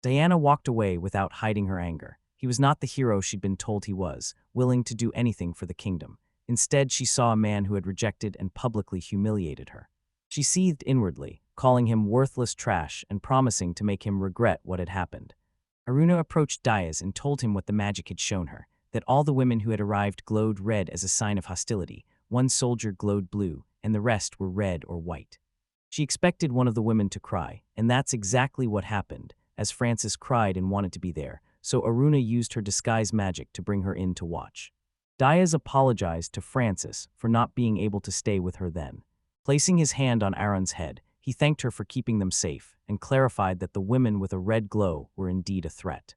Diana walked away without hiding her anger. He was not the hero she'd been told he was, willing to do anything for the kingdom. Instead, she saw a man who had rejected and publicly humiliated her. She seethed inwardly, calling him worthless trash and promising to make him regret what had happened. Aruna approached Diaz and told him what the magic had shown her, that all the women who had arrived glowed red as a sign of hostility, one soldier glowed blue, and the rest were red or white. She expected one of the women to cry, and that's exactly what happened, as Frances cried and wanted to be there, so Aruna used her disguise magic to bring her in to watch. Diaz apologized to Frances for not being able to stay with her then. Placing his hand on Aaron's head, he thanked her for keeping them safe and clarified that the women with a red glow were indeed a threat.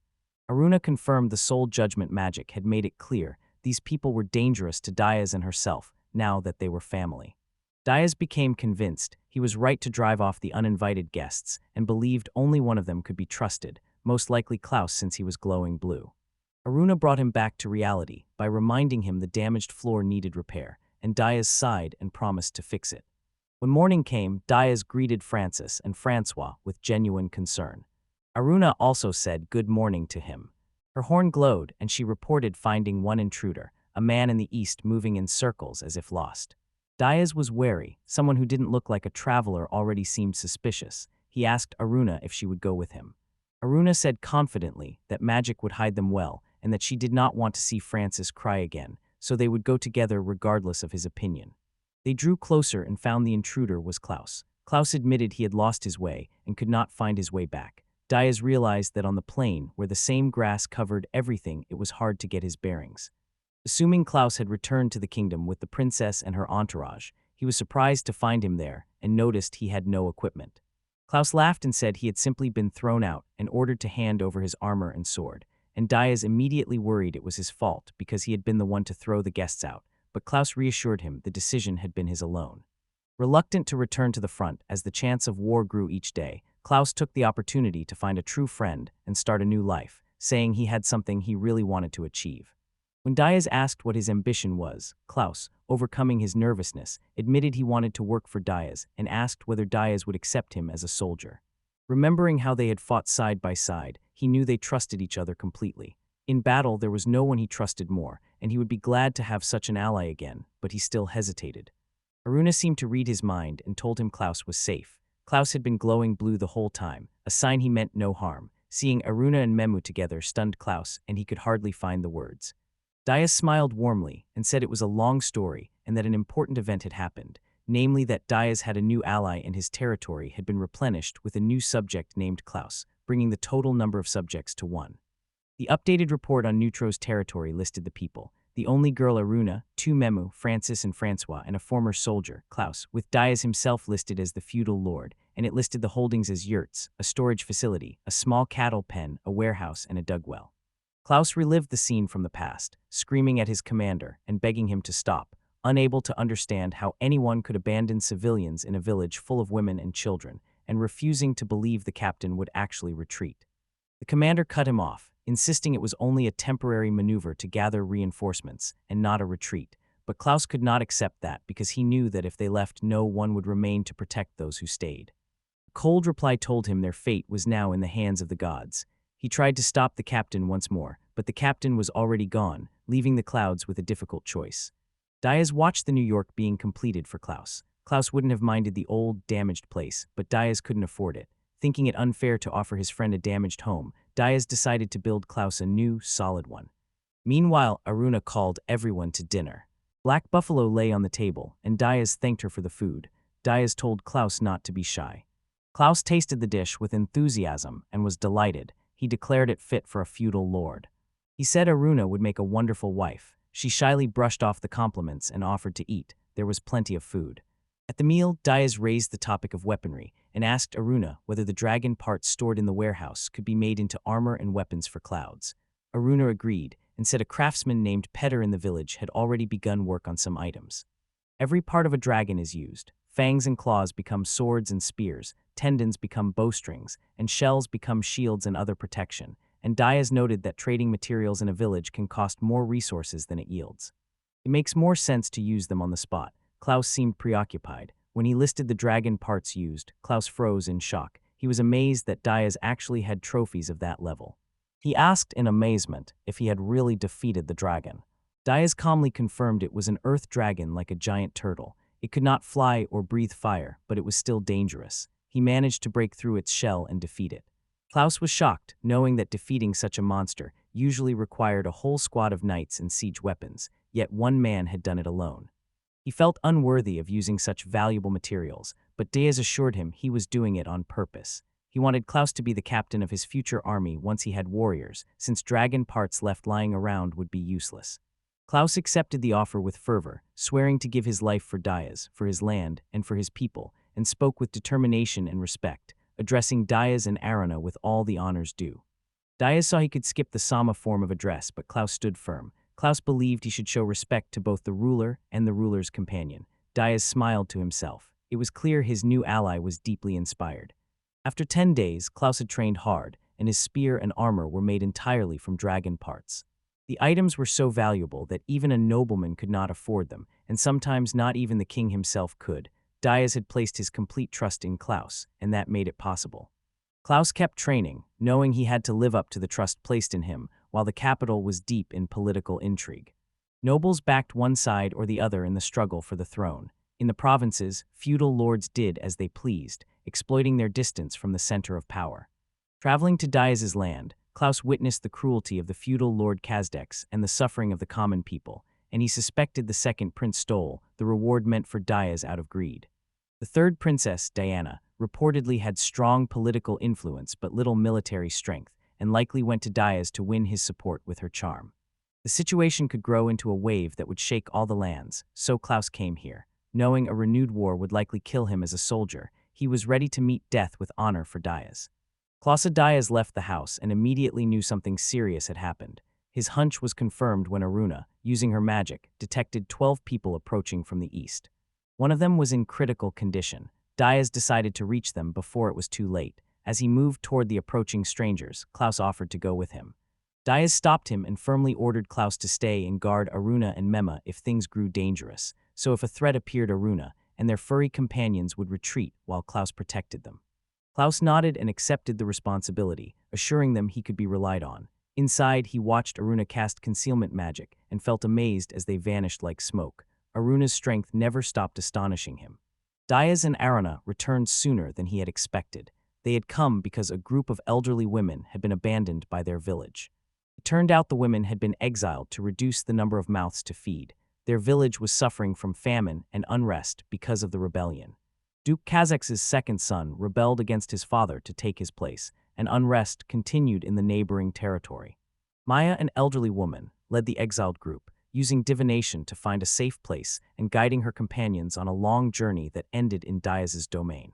Aruna confirmed the soul judgment magic had made it clear these people were dangerous to Diaz and herself now that they were family. Diaz became convinced he was right to drive off the uninvited guests and believed only one of them could be trusted, most likely Klaus since he was glowing blue. Aruna brought him back to reality by reminding him the damaged floor needed repair, and Diaz sighed and promised to fix it. When morning came, Diaz greeted Frances and Francois with genuine concern. Aruna also said good morning to him. Her horn glowed, and she reported finding one intruder, a man in the east moving in circles as if lost. Diaz was wary. Someone who didn't look like a traveler already seemed suspicious. He asked Aruna if she would go with him. Aruna said confidently that magic would hide them well and that she did not want to see Frances cry again, so they would go together regardless of his opinion. They drew closer and found the intruder was Klaus. Klaus admitted he had lost his way and could not find his way back. Diaz realized that on the plain, where the same grass covered everything, it was hard to get his bearings. Assuming Klaus had returned to the kingdom with the princess and her entourage, he was surprised to find him there and noticed he had no equipment. Klaus laughed and said he had simply been thrown out and ordered to hand over his armor and sword, and Diaz immediately worried it was his fault because he had been the one to throw the guests out, but Klaus reassured him the decision had been his alone. Reluctant to return to the front as the chance of war grew each day, Klaus took the opportunity to find a true friend and start a new life, saying he had something he really wanted to achieve. When Diaz asked what his ambition was, Klaus, overcoming his nervousness, admitted he wanted to work for Diaz and asked whether Diaz would accept him as a soldier. Remembering how they had fought side by side, he knew they trusted each other completely. In battle, there was no one he trusted more, and he would be glad to have such an ally again, but he still hesitated. Aruna seemed to read his mind and told him Klaus was safe. Klaus had been glowing blue the whole time, a sign he meant no harm. Seeing Aruna and Memu together stunned Klaus, and he could hardly find the words. Diaz smiled warmly and said it was a long story and that an important event had happened, namely that Diaz had a new ally and his territory had been replenished with a new subject named Klaus, bringing the total number of subjects to 1. The updated report on Neutro's territory listed the people: the only girl Aruna, 2 Memu, Francis and Francois, and a former soldier, Klaus, with Diaz himself listed as the feudal lord, and it listed the holdings as yurts, a storage facility, a small cattle pen, a warehouse, and a dug well. Klaus relived the scene from the past, screaming at his commander and begging him to stop, unable to understand how anyone could abandon civilians in a village full of women and children, and refusing to believe the captain would actually retreat. The commander cut him off, insisting it was only a temporary maneuver to gather reinforcements and not a retreat, but Klaus could not accept that because he knew that if they left, no one would remain to protect those who stayed. A cold reply told him their fate was now in the hands of the gods. He tried to stop the captain once more, but the captain was already gone, leaving the clouds with a difficult choice. Diaz watched the New York being completed for Klaus. Klaus wouldn't have minded the old, damaged place, but Diaz couldn't afford it. Thinking it unfair to offer his friend a damaged home, Diaz decided to build Klaus a new, solid one. Meanwhile, Aruna called everyone to dinner. Black buffalo lay on the table, and Diaz thanked her for the food. Diaz told Klaus not to be shy. Klaus tasted the dish with enthusiasm and was delighted. He declared it fit for a feudal lord. He said Aruna would make a wonderful wife. She shyly brushed off the compliments and offered to eat. There was plenty of food. At the meal, Diaz raised the topic of weaponry and asked Aruna whether the dragon parts stored in the warehouse could be made into armor and weapons for clouds. Aruna agreed and said a craftsman named Petter in the village had already begun work on some items. Every part of a dragon is used. Fangs and claws become swords and spears, tendons become bowstrings, and shells become shields and other protection, and Diaz noted that trading materials in a village can cost more resources than it yields. It makes more sense to use them on the spot. Klaus seemed preoccupied. When he listed the dragon parts used, Klaus froze in shock. He was amazed that Diaz actually had trophies of that level. He asked in amazement if he had really defeated the dragon. Diaz calmly confirmed it was an earth dragon like a giant turtle. It could not fly or breathe fire, but it was still dangerous. He managed to break through its shell and defeat it. Klaus was shocked, knowing that defeating such a monster usually required a whole squad of knights and siege weapons, yet one man had done it alone. He felt unworthy of using such valuable materials, but Diaz assured him he was doing it on purpose. He wanted Klaus to be the captain of his future army once he had warriors, since dragon parts left lying around would be useless. Klaus accepted the offer with fervor, swearing to give his life for Diaz, for his land, and for his people, and spoke with determination and respect, addressing Diaz and Aruna with all the honors due. Diaz saw he could skip the Sama form of address, but Klaus stood firm. Klaus believed he should show respect to both the ruler and the ruler's companion. Diaz smiled to himself. It was clear his new ally was deeply inspired. After 10 days, Klaus had trained hard, and his spear and armor were made entirely from dragon parts. The items were so valuable that even a nobleman could not afford them, and sometimes not even the king himself could. Diaz had placed his complete trust in Klaus, and that made it possible. Klaus kept training, knowing he had to live up to the trust placed in him, while the capital was deep in political intrigue. Nobles backed one side or the other in the struggle for the throne. In the provinces, feudal lords did as they pleased, exploiting their distance from the center of power. Traveling to Diaz's land, Klaus witnessed the cruelty of the feudal lord Kazdex and the suffering of the common people, and he suspected the second prince stole the reward meant for Diaz out of greed. The third princess, Diana, reportedly had strong political influence but little military strength, and likely went to Diaz to win his support with her charm. The situation could grow into a wave that would shake all the lands, so Klaus came here. Knowing a renewed war would likely kill him as a soldier, he was ready to meet death with honor for Diaz. Diaz left the house and immediately knew something serious had happened. His hunch was confirmed when Aruna, using her magic, detected 12 people approaching from the east. One of them was in critical condition. Diaz decided to reach them before it was too late. As he moved toward the approaching strangers, Klaus offered to go with him. Diaz stopped him and firmly ordered Klaus to stay and guard Aruna and Mema if things grew dangerous, so if a threat appeared Aruna and their furry companions would retreat while Klaus protected them. Klaus nodded and accepted the responsibility, assuring them he could be relied on. Inside, he watched Aruna cast concealment magic and felt amazed as they vanished like smoke. Aruna's strength never stopped astonishing him. Diaz and Aruna returned sooner than he had expected. They had come because a group of elderly women had been abandoned by their village. It turned out the women had been exiled to reduce the number of mouths to feed. Their village was suffering from famine and unrest because of the rebellion. Duke Kazak's second son rebelled against his father to take his place, and unrest continued in the neighboring territory. Maya, an elderly woman, led the exiled group, using divination to find a safe place and guiding her companions on a long journey that ended in Diaz's domain.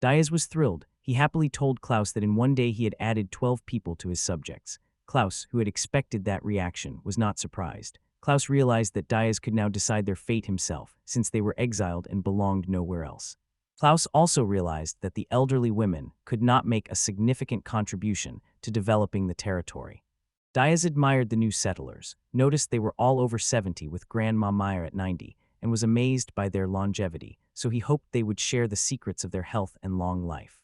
Diaz was thrilled. He happily told Klaus that in one day he had added 12 people to his subjects. Klaus, who had expected that reaction, was not surprised. Klaus realized that Diaz could now decide their fate himself, since they were exiled and belonged nowhere else. Klaus also realized that the elderly women could not make a significant contribution to developing the territory. Diaz admired the new settlers, noticed they were all over 70 with Grandma Meyer at 90, and was amazed by their longevity, so he hoped they would share the secrets of their health and long life.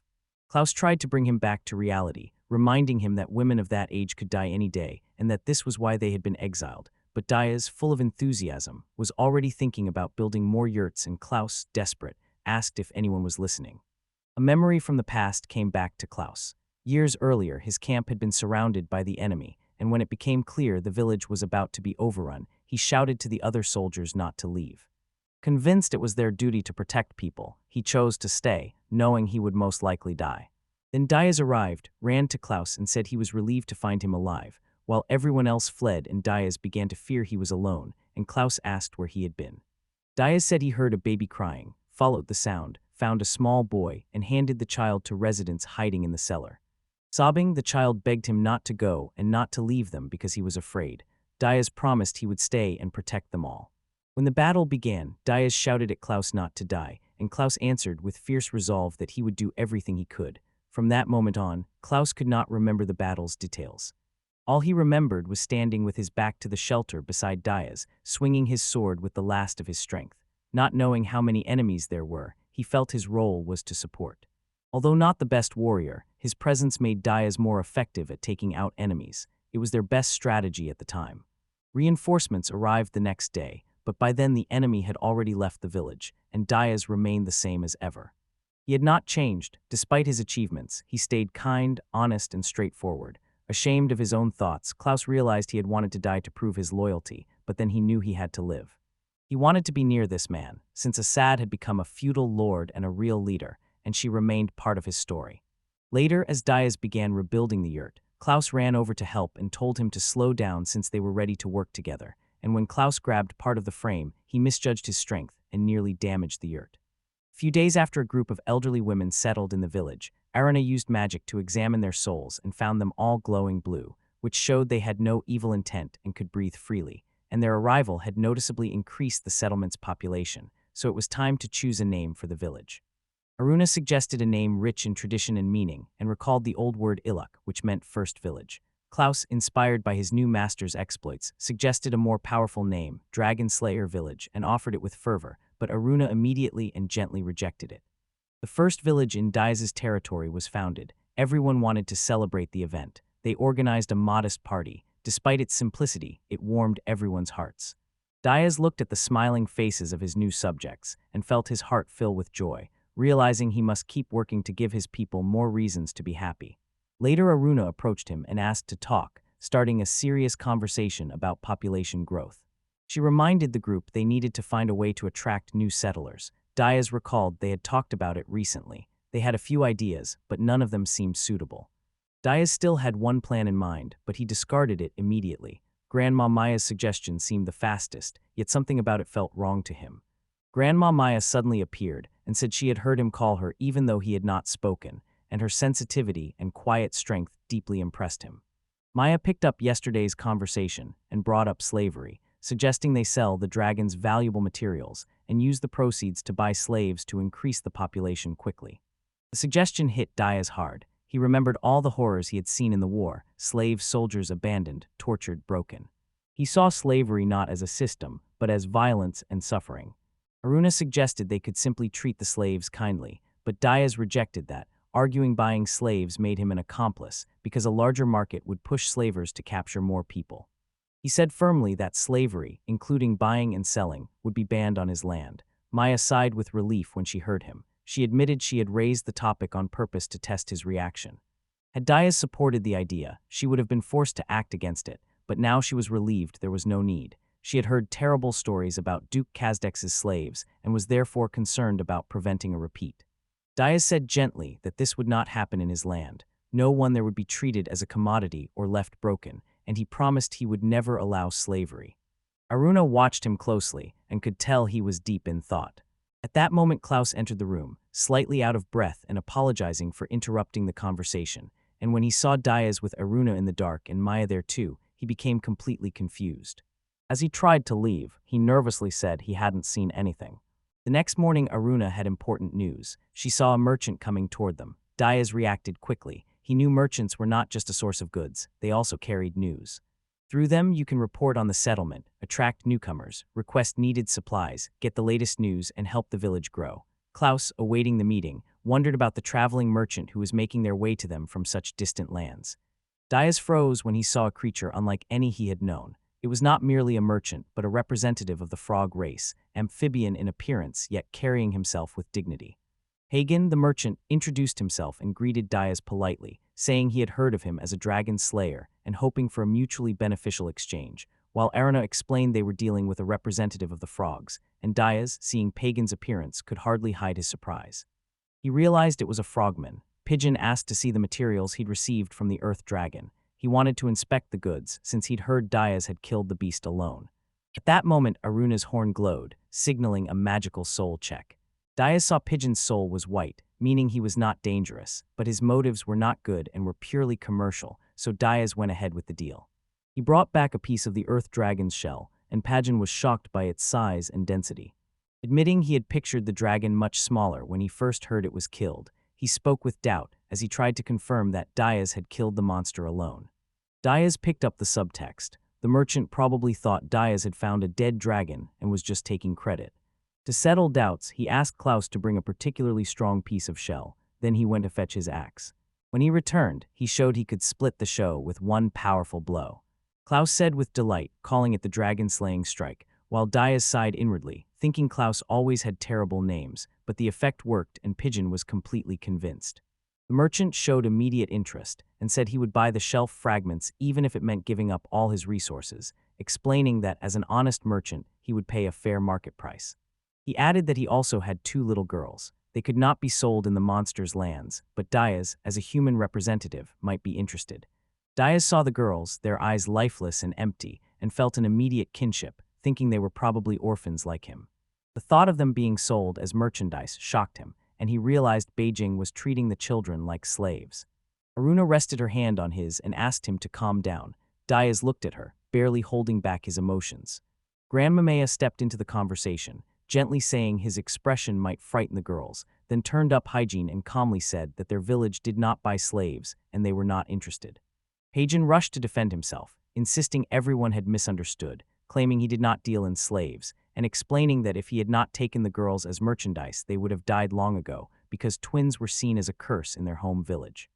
Klaus tried to bring him back to reality, reminding him that women of that age could die any day and that this was why they had been exiled. But Diaz, full of enthusiasm, was already thinking about building more yurts, and Klaus, desperate, asked if anyone was listening. A memory from the past came back to Klaus. Years earlier, his camp had been surrounded by the enemy, and when it became clear the village was about to be overrun, he shouted to the other soldiers not to leave. Convinced it was their duty to protect people, he chose to stay, knowing he would most likely die. Then Diaz arrived, ran to Klaus and said he was relieved to find him alive, while everyone else fled and Diaz began to fear he was alone, and Klaus asked where he had been. Diaz said he heard a baby crying, followed the sound, found a small boy, and handed the child to residents hiding in the cellar. Sobbing, the child begged him not to go and not to leave them because he was afraid. Diaz promised he would stay and protect them all. When the battle began, Diaz shouted at Klaus not to die, and Klaus answered with fierce resolve that he would do everything he could. From that moment on, Klaus could not remember the battle's details. All he remembered was standing with his back to the shelter beside Diaz, swinging his sword with the last of his strength. Not knowing how many enemies there were, he felt his role was to support. Although not the best warrior, his presence made Diaz more effective at taking out enemies. It was their best strategy at the time. Reinforcements arrived the next day, but by then the enemy had already left the village, and Diaz remained the same as ever. He had not changed. Despite his achievements, he stayed kind, honest, and straightforward. Ashamed of his own thoughts, Klaus realized he had wanted to die to prove his loyalty, but then he knew he had to live. He wanted to be near this man, since Assad had become a feudal lord and a real leader, and she remained part of his story. Later, as Diaz began rebuilding the yurt, Klaus ran over to help and told him to slow down since they were ready to work together, and when Klaus grabbed part of the frame, he misjudged his strength and nearly damaged the yurt. A few days after a group of elderly women settled in the village, Aruna used magic to examine their souls and found them all glowing blue, which showed they had no evil intent and could breathe freely, and their arrival had noticeably increased the settlement's population, so it was time to choose a name for the village. Aruna suggested a name rich in tradition and meaning, and recalled the old word Iluk, which meant first village. Klaus, inspired by his new master's exploits, suggested a more powerful name, Dragon Slayer Village, and offered it with fervor, but Aruna immediately and gently rejected it. The first village in Diaz's territory was founded. Everyone wanted to celebrate the event. They organized a modest party. Despite its simplicity, it warmed everyone's hearts. Diaz looked at the smiling faces of his new subjects and felt his heart fill with joy, realizing he must keep working to give his people more reasons to be happy. Later, Aruna approached him and asked to talk, starting a serious conversation about population growth. She reminded the group they needed to find a way to attract new settlers. Diaz recalled they had talked about it recently. They had a few ideas, but none of them seemed suitable. Diaz still had one plan in mind, but he discarded it immediately. Grandma Maya's suggestion seemed the fastest, yet something about it felt wrong to him. Grandma Maya suddenly appeared and said she had heard him call her even though he had not spoken, and her sensitivity and quiet strength deeply impressed him. Maya picked up yesterday's conversation and brought up slavery, suggesting they sell the dragon's valuable materials and use the proceeds to buy slaves to increase the population quickly. The suggestion hit Diaz hard. He He remembered all the horrors he had seen in the war: slaves, soldiers abandoned, tortured, broken. He saw slavery not as a system, but as violence and suffering. Aruna suggested they could simply treat the slaves kindly, but Diaz rejected that, arguing buying slaves made him an accomplice because a larger market would push slavers to capture more people. He said firmly that slavery, including buying and selling, would be banned on his land. Maya sighed with relief when she heard him. She admitted she had raised the topic on purpose to test his reaction. Had Diaz supported the idea, she would have been forced to act against it, but now she was relieved there was no need. She had heard terrible stories about Duke Kazdex's slaves and was therefore concerned about preventing a repeat. Diaz said gently that this would not happen in his land. No one there would be treated as a commodity or left broken, and he promised he would never allow slavery. Aruna watched him closely and could tell he was deep in thought. At that moment Klaus entered the room, slightly out of breath and apologizing for interrupting the conversation, and when he saw Diaz with Aruna in the dark and Maya there too, he became completely confused. As he tried to leave, he nervously said he hadn't seen anything. The next morning Aruna had important news. She saw a merchant coming toward them. Diaz reacted quickly. He knew merchants were not just a source of goods, they also carried news. Through them you can report on the settlement, attract newcomers, request needed supplies, get the latest news, and help the village grow. Klaus, awaiting the meeting, wondered about the traveling merchant who was making their way to them from such distant lands. Diaz froze when he saw a creature unlike any he had known. It was not merely a merchant, but a representative of the frog race, amphibian in appearance, yet carrying himself with dignity. Hagen, the merchant, introduced himself and greeted Diaz politely, saying he had heard of him as a dragon slayer and hoping for a mutually beneficial exchange, while Aruna explained they were dealing with a representative of the frogs, and Diaz, seeing Pagan's appearance, could hardly hide his surprise. He realized it was a frogman. Pigeon asked to see the materials he'd received from the earth dragon. He wanted to inspect the goods, since he'd heard Diaz had killed the beast alone. At that moment, Aruna's horn glowed, signaling a magical soul check. Diaz saw Pigeon's soul was white, meaning he was not dangerous, but his motives were not good and were purely commercial, so Diaz went ahead with the deal. He brought back a piece of the earth dragon's shell, and Pagan was shocked by its size and density. Admitting he had pictured the dragon much smaller when he first heard it was killed, he spoke with doubt as he tried to confirm that Diaz had killed the monster alone. Diaz picked up the subtext. The merchant probably thought Diaz had found a dead dragon and was just taking credit. To settle doubts, he asked Klaus to bring a particularly strong piece of shell. Then he went to fetch his axe. When he returned, he showed he could split the shell with one powerful blow. Klaus said with delight, calling it the dragon-slaying strike, while Diaz sighed inwardly, thinking Klaus always had terrible names, but the effect worked and Pigeon was completely convinced. The merchant showed immediate interest and said he would buy the shelf fragments even if it meant giving up all his resources, explaining that as an honest merchant, he would pay a fair market price. He added that he also had 2 little girls. They could not be sold in the monster's lands, but Diaz, as a human representative, might be interested. Diaz saw the girls, their eyes lifeless and empty, and felt an immediate kinship, thinking they were probably orphans like him. The thought of them being sold as merchandise shocked him, and he realized Beijing was treating the children like slaves. Aruna rested her hand on his and asked him to calm down. Diaz looked at her, barely holding back his emotions. Grandma Maya stepped into the conversation, gently saying his expression might frighten the girls, then turned up hygiene and calmly said that their village did not buy slaves and they were not interested. Pagan rushed to defend himself, insisting everyone had misunderstood, claiming he did not deal in slaves, and explaining that if he had not taken the girls as merchandise they would have died long ago because twins were seen as a curse in their home village.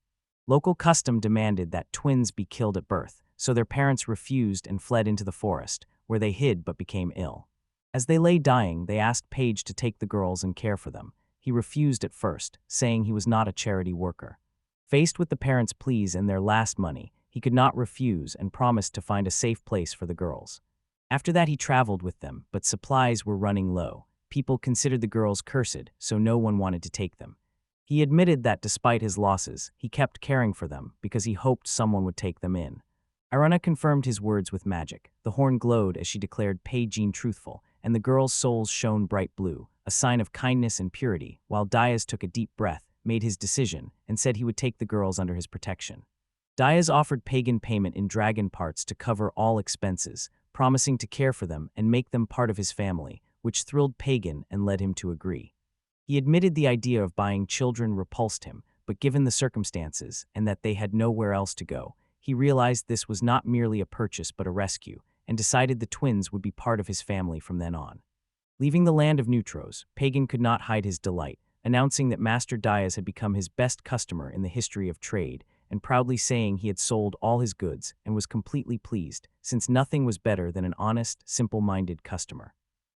Local custom demanded that twins be killed at birth, so their parents refused and fled into the forest, where they hid but became ill. As they lay dying, they asked Page to take the girls and care for them. He refused at first, saying he was not a charity worker. Faced with the parents' pleas and their last money, he could not refuse and promised to find a safe place for the girls. After that he traveled with them, but supplies were running low. People considered the girls cursed, so no one wanted to take them. He admitted that despite his losses, he kept caring for them because he hoped someone would take them in. Aruna confirmed his words with magic. The horn glowed as she declared Pei-Jean truthful, and the girls' souls shone bright blue, a sign of kindness and purity, while Diaz took a deep breath, made his decision, and said he would take the girls under his protection. Diaz offered Pagan payment in dragon parts to cover all expenses, promising to care for them and make them part of his family, which thrilled Pagan and led him to agree. He admitted the idea of buying children repulsed him, but given the circumstances and that they had nowhere else to go, he realized this was not merely a purchase but a rescue, and decided the twins would be part of his family from then on. Leaving the land of Neutros, Pagan could not hide his delight, announcing that Master Diaz had become his best customer in the history of trade, and proudly saying he had sold all his goods and was completely pleased, since nothing was better than an honest, simple-minded customer.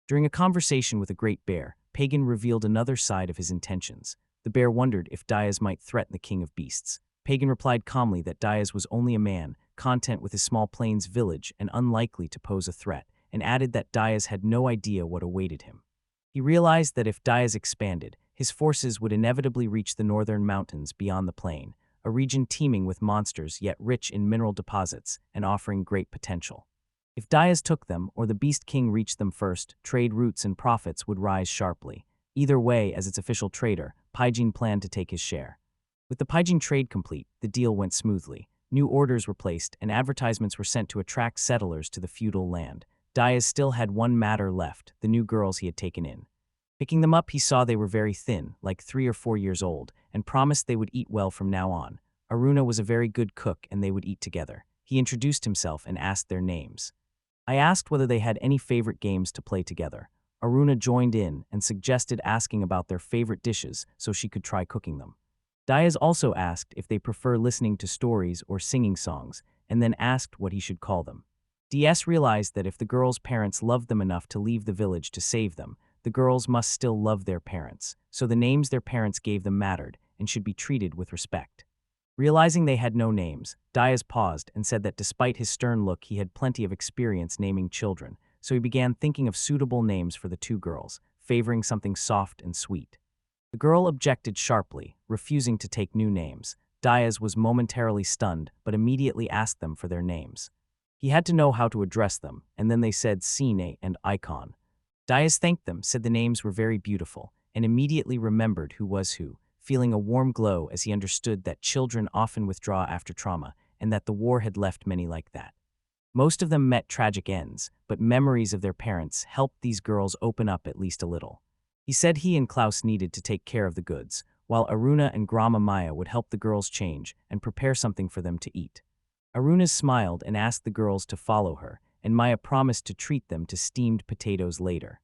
During a conversation with a great bear, Pagan revealed another side of his intentions. The bear wondered if Diaz might threaten the king of beasts. Pagan replied calmly that Diaz was only a man, content with his small plains village and unlikely to pose a threat, and added that Diaz had no idea what awaited him. He realized that if Diaz expanded, his forces would inevitably reach the northern mountains beyond the plain, a region teeming with monsters yet rich in mineral deposits and offering great potential. If Diaz took them or the Beast King reached them first, trade routes and profits would rise sharply. Either way, as its official trader, Pagan planned to take his share. With the Pagan trade complete, the deal went smoothly. New orders were placed and advertisements were sent to attract settlers to the feudal land. Diaz still had one matter left, the new girls he had taken in. Picking them up, he saw they were very thin, like 3 or 4 years old, and promised they would eat well from now on. Aruna was a very good cook and they would eat together. He introduced himself and asked their names. I asked whether they had any favorite games to play together. Aruna joined in and suggested asking about their favorite dishes so she could try cooking them. Diaz also asked if they prefer listening to stories or singing songs, and then asked what he should call them. DS realized that if the girls' parents loved them enough to leave the village to save them, the girls must still love their parents, so the names their parents gave them mattered and should be treated with respect. Realizing they had no names, Diaz paused and said that despite his stern look, he had plenty of experience naming children, so he began thinking of suitable names for the 2 girls, favoring something soft and sweet. The girl objected sharply, refusing to take new names. Diaz was momentarily stunned, but immediately asked them for their names. He had to know how to address them, and then they said Sine and Icon. Diaz thanked them, said the names were very beautiful, and immediately remembered who was who, feeling a warm glow as he understood that children often withdraw after trauma, and that the war had left many like that. Most of them met tragic ends, but memories of their parents helped these girls open up at least a little. He said he and Klaus needed to take care of the goods, while Aruna and Grandma Maya would help the girls change and prepare something for them to eat. Aruna smiled and asked the girls to follow her, and Maya promised to treat them to steamed potatoes later.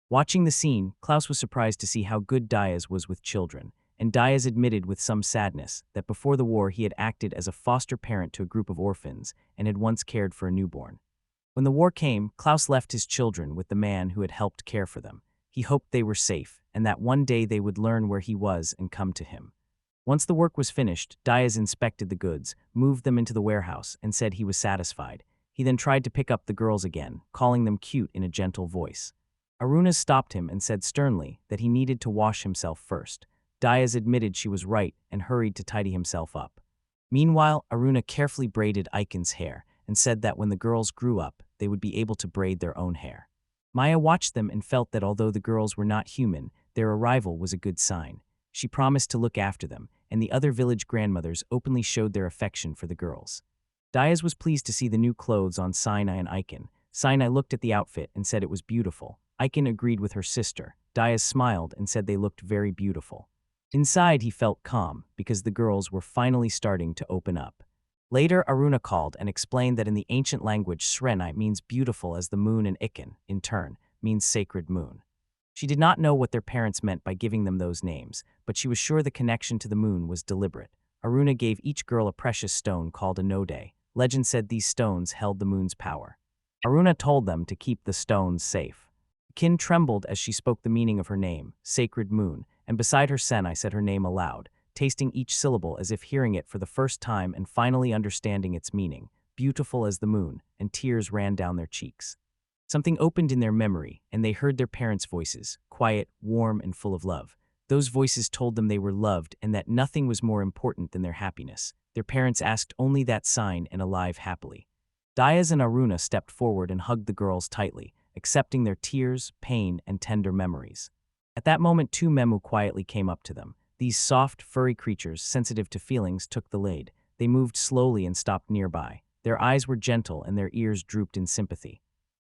Watching the scene, Klaus was surprised to see how good Diaz was with children, and Diaz admitted with some sadness that before the war he had acted as a foster parent to a group of orphans and had once cared for a newborn. When the war came, Klaus left his children with the man who had helped care for them. He hoped they were safe, and that one day they would learn where he was and come to him. Once the work was finished, Diaz inspected the goods, moved them into the warehouse, and said he was satisfied. He then tried to pick up the girls again, calling them cute in a gentle voice. Aruna stopped him and said sternly that he needed to wash himself first. Diaz admitted she was right and hurried to tidy himself up. Meanwhile, Aruna carefully braided Icon's hair and said that when the girls grew up, they would be able to braid their own hair. Maya watched them and felt that although the girls were not human, their arrival was a good sign. She promised to look after them, and the other village grandmothers openly showed their affection for the girls. Diaz was pleased to see the new clothes on Sinai and Icon. Sinai looked at the outfit and said it was beautiful. Icon agreed with her sister. Diaz smiled and said they looked very beautiful. Inside, he felt calm because the girls were finally starting to open up. Later, Aruna called and explained that in the ancient language, Srenai means beautiful as the moon, and Icon, in turn, means sacred moon. She did not know what their parents meant by giving them those names, but she was sure the connection to the moon was deliberate. Aruna gave each girl a precious stone called a node. Legend said these stones held the moon's power. Aruna told them to keep the stones safe. Kin trembled as she spoke the meaning of her name, Sacred Moon, and beside her Senai said her name aloud, tasting each syllable as if hearing it for the first time and finally understanding its meaning, beautiful as the moon, and tears ran down their cheeks. Something opened in their memory, and they heard their parents' voices, quiet, warm, and full of love. Those voices told them they were loved and that nothing was more important than their happiness. Their parents asked only that sign and alive happily. Diaz and Aruna stepped forward and hugged the girls tightly, accepting their tears, pain, and tender memories. At that moment, 2 Memu quietly came up to them. These soft, furry creatures, sensitive to feelings, took the lead. They moved slowly and stopped nearby. Their eyes were gentle and their ears drooped in sympathy.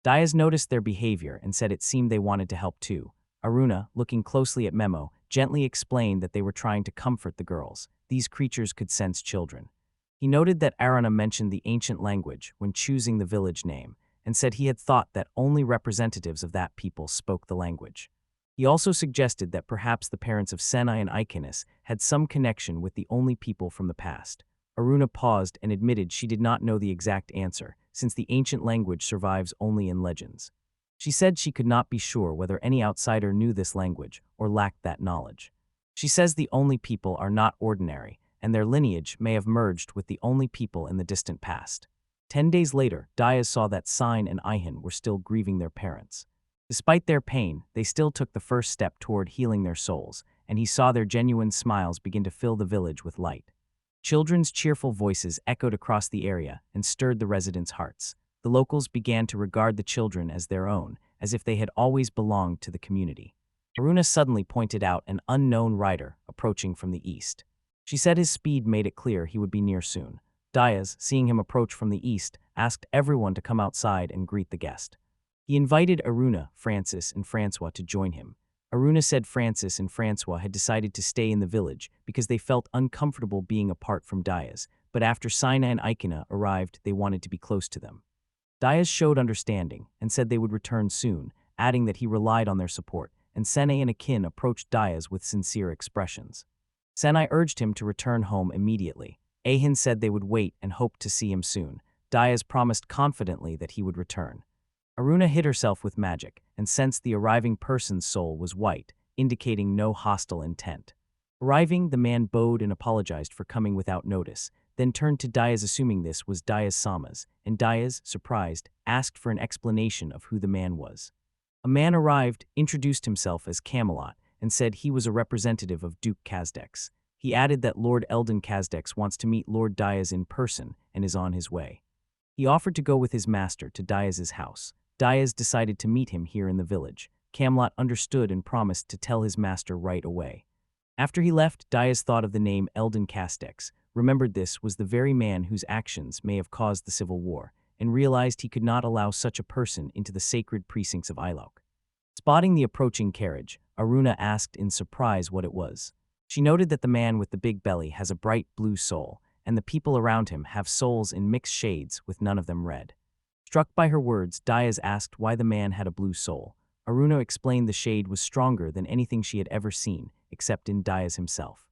Diaz noticed their behavior and said it seemed they wanted to help too. Aruna, looking closely at Memo, gently explained that they were trying to comfort the girls. these creatures could sense children. He noted that Aruna mentioned the ancient language when choosing the village name, and said he had thought that only representatives of that people spoke the language. He also suggested that perhaps the parents of Senai and Iconis had some connection with the only people from the past. Aruna paused and admitted she did not know the exact answer, since the ancient language survives only in legends. She said she could not be sure whether any outsider knew this language or lacked that knowledge. She says the only people are not ordinary, and their lineage may have merged with the only people in the distant past. 10 days later, Diaz saw that Sine and Ihan were still grieving their parents. Despite their pain, they still took the first step toward healing their souls, and he saw their genuine smiles begin to fill the village with light. Children's cheerful voices echoed across the area and stirred the residents' hearts. The locals began to regard the children as their own, as if they had always belonged to the community. Aruna suddenly pointed out an unknown rider approaching from the east. She said his speed made it clear he would be near soon. Diaz, seeing him approach from the east, asked everyone to come outside and greet the guest. He invited Aruna, Francis, and Francois to join him. Aruna said Francis and Francois had decided to stay in the village because they felt uncomfortable being apart from Diaz, but after Sina and Ikena arrived, they wanted to be close to them. Diaz showed understanding and said they would return soon, adding that he relied on their support, and Sene and Akin approached Diaz with sincere expressions. Senai urged him to return home immediately. Ahin said they would wait and hoped to see him soon. Diaz promised confidently that he would return. Aruna hid herself with magic and sensed the arriving person's soul was white, indicating no hostile intent. Arriving, the man bowed and apologized for coming without notice, then turned to Diaz assuming this was Diaz Samas, and Diaz, surprised, asked for an explanation of who the man was. A man arrived, introduced himself as Camelot, and said he was a representative of Duke Kazdex. He added that Lord Eldon Kazdex wants to meet Lord Diaz in person and is on his way. He offered to go with his master to Diaz's house. Diaz decided to meet him here in the village. Camelot understood and promised to tell his master right away. After he left, Diaz thought of the name Eldon Kazdex, remembered this was the very man whose actions may have caused the civil war, and realized he could not allow such a person into the sacred precincts of Ilauk. Spotting the approaching carriage, Aruna asked in surprise what it was. She noted that the man with the big belly has a bright blue soul, and the people around him have souls in mixed shades with none of them red. Struck by her words, Diaz asked why the man had a blue soul. Aruna explained the shade was stronger than anything she had ever seen, except in Diaz himself.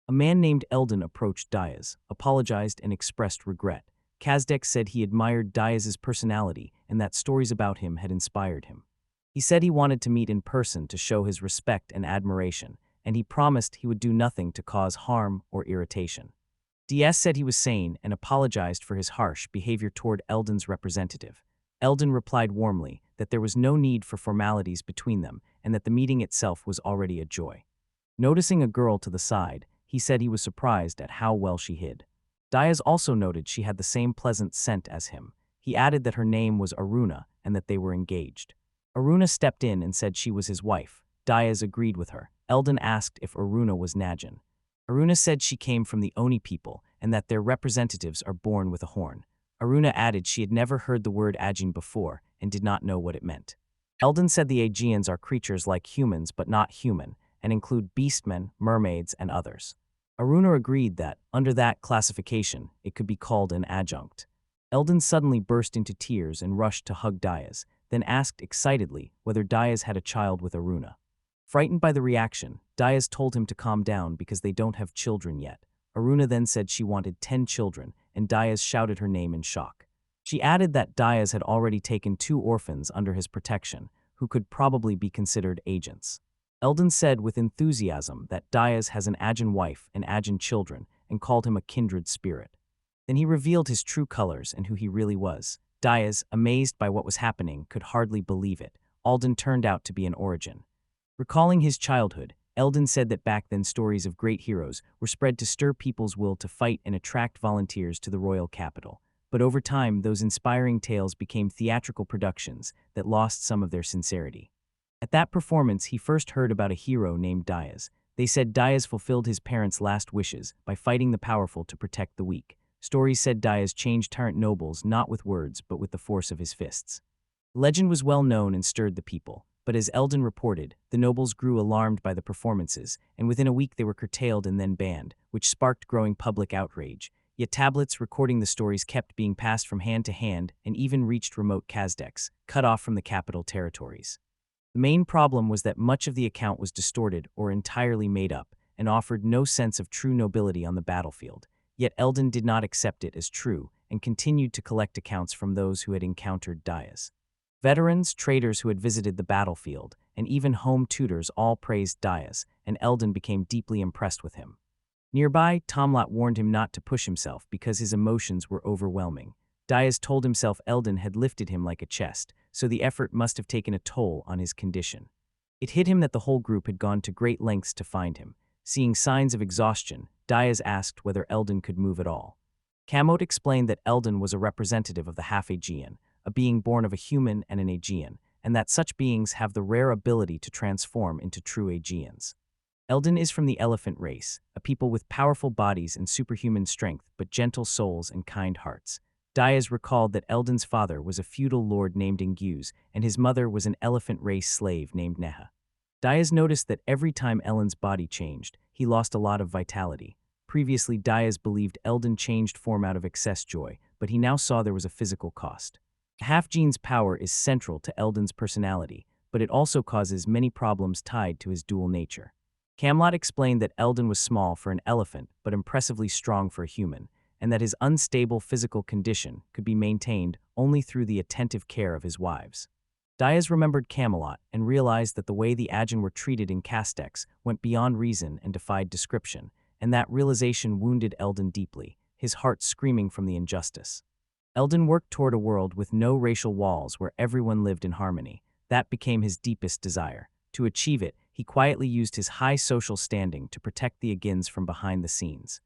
A man named Eldon approached Diaz, apologized and expressed regret. Kazdex said he admired Diaz's personality and that stories about him had inspired him. He said he wanted to meet in person to show his respect and admiration, and he promised he would do nothing to cause harm or irritation. Diaz said he was sane and apologized for his harsh behavior toward Eldon's representative. Eldon replied warmly that there was no need for formalities between them and that the meeting itself was already a joy. Noticing a girl to the side, he said he was surprised at how well she hid. Diaz also noted she had the same pleasant scent as him. He added that her name was Aruna and that they were engaged. Aruna stepped in and said she was his wife. Diaz agreed with her. Eldon asked if Aruna was Najin. Aruna said she came from the Oni people and that their representatives are born with a horn. Aruna added she had never heard the word Ajin before and did not know what it meant. Eldon said the Aegeans are creatures like humans but not human and include beastmen, mermaids, and others. Aruna agreed that, under that classification, it could be called an adjunct. Eldon suddenly burst into tears and rushed to hug Diaz, then asked excitedly whether Diaz had a child with Aruna. Frightened by the reaction, Diaz told him to calm down because they don't have children yet. Aruna then said she wanted 10 children, and Diaz shouted her name in shock. She added that Diaz had already taken 2 orphans under his protection, who could probably be considered agents. Eldon said with enthusiasm that Diaz has an Ajin wife and Ajin children, and called him a kindred spirit. Then he revealed his true colors and who he really was. Diaz, amazed by what was happening, could hardly believe it. Alden turned out to be an origin. Recalling his childhood, Eldon said that back then stories of great heroes were spread to stir people's will to fight and attract volunteers to the royal capital. But over time, those inspiring tales became theatrical productions that lost some of their sincerity. At that performance, he first heard about a hero named Diaz. They said Diaz fulfilled his parents' last wishes by fighting the powerful to protect the weak. Stories said Diaz changed tyrant nobles not with words but with the force of his fists. The legend was well known and stirred the people. But But as Eldon reported, the nobles grew alarmed by the performances, and within a week they were curtailed and then banned, which sparked growing public outrage. Yet tablets recording the stories kept being passed from hand to hand and even reached remote Kazdeks, cut off from the capital territories. The main problem was that much of the account was distorted or entirely made up and offered no sense of true nobility on the battlefield. Yet Eldon did not accept it as true and continued to collect accounts from those who had encountered Dias. Veterans, traders who had visited the battlefield, and even home tutors all praised Dias, and Eldon became deeply impressed with him. Nearby, Tomlot warned him not to push himself because his emotions were overwhelming. Dias told himself Eldon had lifted him like a chest, so the effort must have taken a toll on his condition. It hit him that the whole group had gone to great lengths to find him. Seeing signs of exhaustion, Dias asked whether Eldon could move at all. Kamot explained that Eldon was a representative of the half-Aegean, a being born of a human and an Aegean, and that such beings have the rare ability to transform into true Aegeans. Eldon is from the elephant race, a people with powerful bodies and superhuman strength but gentle souls and kind hearts. Dias recalled that Eldon's father was a feudal lord named Inguse, and his mother was an elephant race slave named Neha. Dias noticed that every time Eldon's body changed, he lost a lot of vitality. Previously, Dias believed Eldon changed form out of excess joy, but he now saw there was a physical cost. Half-Gene's power is central to Eldon's personality, but it also causes many problems tied to his dual nature. Camelot explained that Eldon was small for an elephant but impressively strong for a human, and that his unstable physical condition could be maintained only through the attentive care of his wives. Dias remembered Camelot and realized that the way the Aegean were treated in Castex went beyond reason and defied description, and that realization wounded Eldon deeply, his heart screaming from the injustice. Eldon worked toward a world with no racial walls where everyone lived in harmony. That became his deepest desire. To achieve it, he quietly used his high social standing to protect the Aegeans from behind the scenes.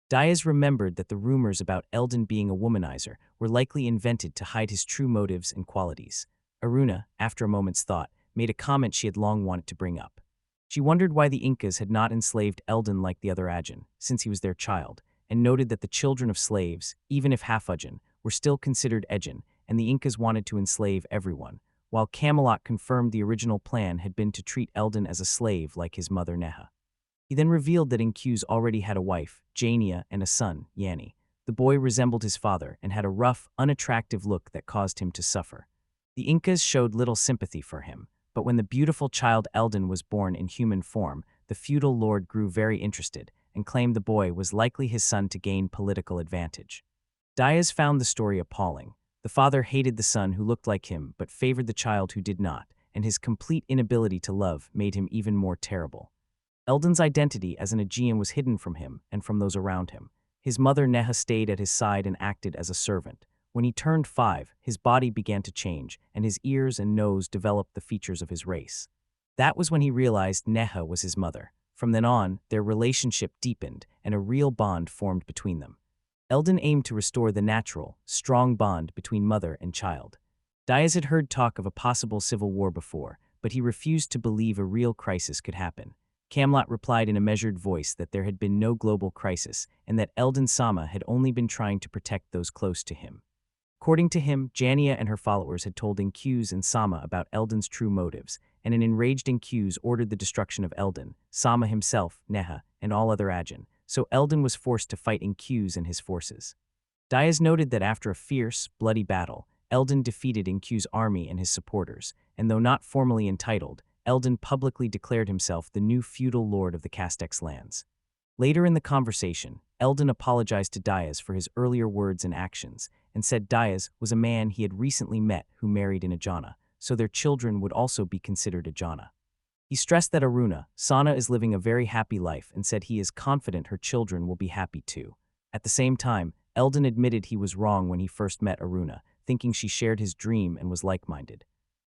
Dias remembered that the rumors about Eldon being a womanizer were likely invented to hide his true motives and qualities. Aruna, after a moment's thought, made a comment she had long wanted to bring up. She wondered why the Incas had not enslaved Eldon like the other Aegean, since he was their child, and noted that the children of slaves, even if half-Aegean, were still considered Aegean, and the Incas wanted to enslave everyone, while Camelot confirmed the original plan had been to treat Eldon as a slave like his mother Neha. He then revealed that Incuse already had a wife, Jania, and a son, Yanni. The boy resembled his father and had a rough, unattractive look that caused him to suffer. The Incas showed little sympathy for him, but when the beautiful child Eldon was born in human form, the feudal lord grew very interested and claimed the boy was likely his son to gain political advantage. Dias found the story appalling. The father hated the son who looked like him but favored the child who did not, and his complete inability to love made him even more terrible. Eldon's identity as an Aegean was hidden from him and from those around him. His mother Neha stayed at his side and acted as a servant. When he turned 5, his body began to change, and his ears and nose developed the features of his race. That was when he realized Neha was his mother. From then on, their relationship deepened, and a real bond formed between them. Eldon aimed to restore the natural, strong bond between mother and child. Dias had heard talk of a possible civil war before, but he refused to believe a real crisis could happen. Camelot replied in a measured voice that there had been no global crisis, and that Eldon Sama had only been trying to protect those close to him. According to him, Jania and her followers had told Incuse and Sama about Eldon's true motives, and an enraged Incuse ordered the destruction of Eldon, Sama himself, Neha, and all other Aegean, so Eldon was forced to fight Incuse and his forces. Dias noted that after a fierce, bloody battle, Eldon defeated Incuse's army and his supporters, and though not formally entitled, Eldon publicly declared himself the new feudal lord of the Castex lands. Later in the conversation, Eldon apologized to Dias for his earlier words and actions, and said Dias was a man he had recently met who married an Aegiana, so their children would also be considered Aegiana. He stressed that Aruna, Sana, is living a very happy life and said he is confident her children will be happy too. At the same time, Eldon admitted he was wrong when he first met Aruna, thinking she shared his dream and was like-minded.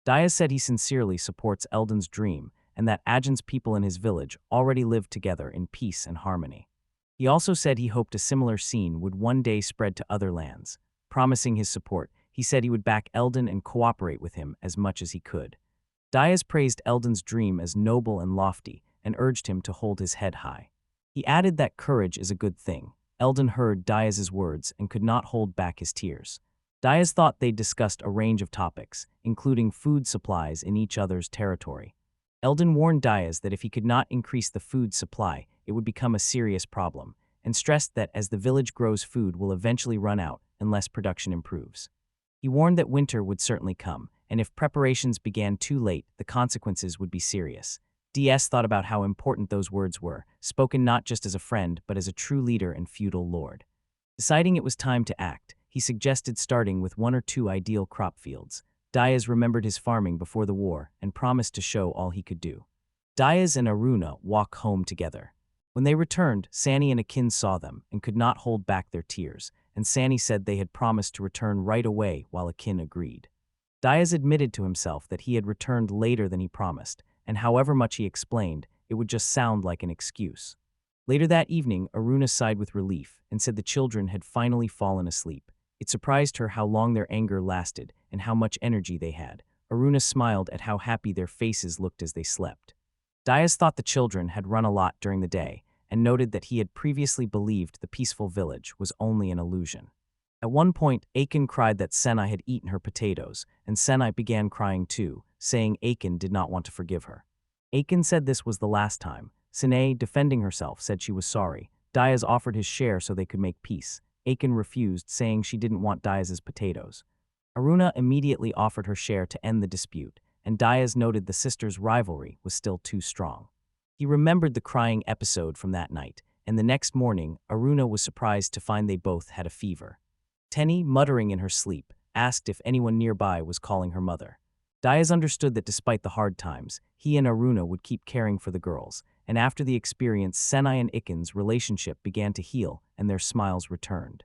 Dias said he sincerely supports Eldon's dream and that Aegean's people in his village already lived together in peace and harmony. He also said he hoped a similar scene would one day spread to other lands. Promising his support, he said he would back Eldon and cooperate with him as much as he could. Dias praised Eldon's dream as noble and lofty and urged him to hold his head high. He added that courage is a good thing. Eldon heard Dias's words and could not hold back his tears. Diaz thought they'd discussed a range of topics, including food supplies in each other's territory. Eldon warned Diaz that if he could not increase the food supply, it would become a serious problem, and stressed that as the village grows, food will eventually run out unless production improves. He warned that winter would certainly come, and if preparations began too late, the consequences would be serious. DS thought about how important those words were, spoken not just as a friend but as a true leader and feudal lord. Deciding it was time to act, he suggested starting with 1 or 2 ideal crop fields. Diaz remembered his farming before the war and promised to show all he could do. Diaz and Aruna walk home together. When they returned, Sani and Akin saw them and could not hold back their tears, and Sani said they had promised to return right away while Akin agreed. Diaz admitted to himself that he had returned later than he promised, and however much he explained, it would just sound like an excuse. Later that evening, Aruna sighed with relief and said the children had finally fallen asleep. It surprised her how long their anger lasted and how much energy they had. Aruna smiled at how happy their faces looked as they slept. Diaz thought the children had run a lot during the day and noted that he had previously believed the peaceful village was only an illusion. At one point, Akin cried that Senai had eaten her potatoes, and Senai began crying too, saying Akin did not want to forgive her. Akin said this was the last time. Senai, defending herself, said she was sorry. Diaz offered his share so they could make peace. Akin refused, saying she didn't want Diaz's potatoes. Aruna immediately offered her share to end the dispute, and Diaz noted the sisters' rivalry was still too strong. He remembered the crying episode from that night, and the next morning, Aruna was surprised to find they both had a fever. Tenny, muttering in her sleep, asked if anyone nearby was calling her mother. Diaz understood that despite the hard times, he and Aruna would keep caring for the girls, and after the experience, Senai and Ikin's relationship began to heal and their smiles returned.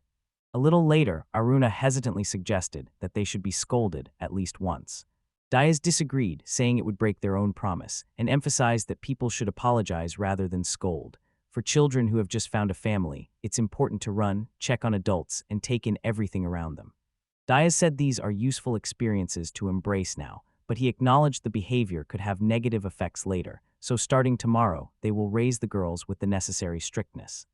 A little later, Aruna hesitantly suggested that they should be scolded at least once. Diaz disagreed, saying it would break their own promise, and emphasized that people should apologize rather than scold. For children who have just found a family, it's important to run, check on adults, and take in everything around them. Diaz said these are useful experiences to embrace now, but he acknowledged the behavior could have negative effects later, so starting tomorrow, they will raise the girls with the necessary strictness.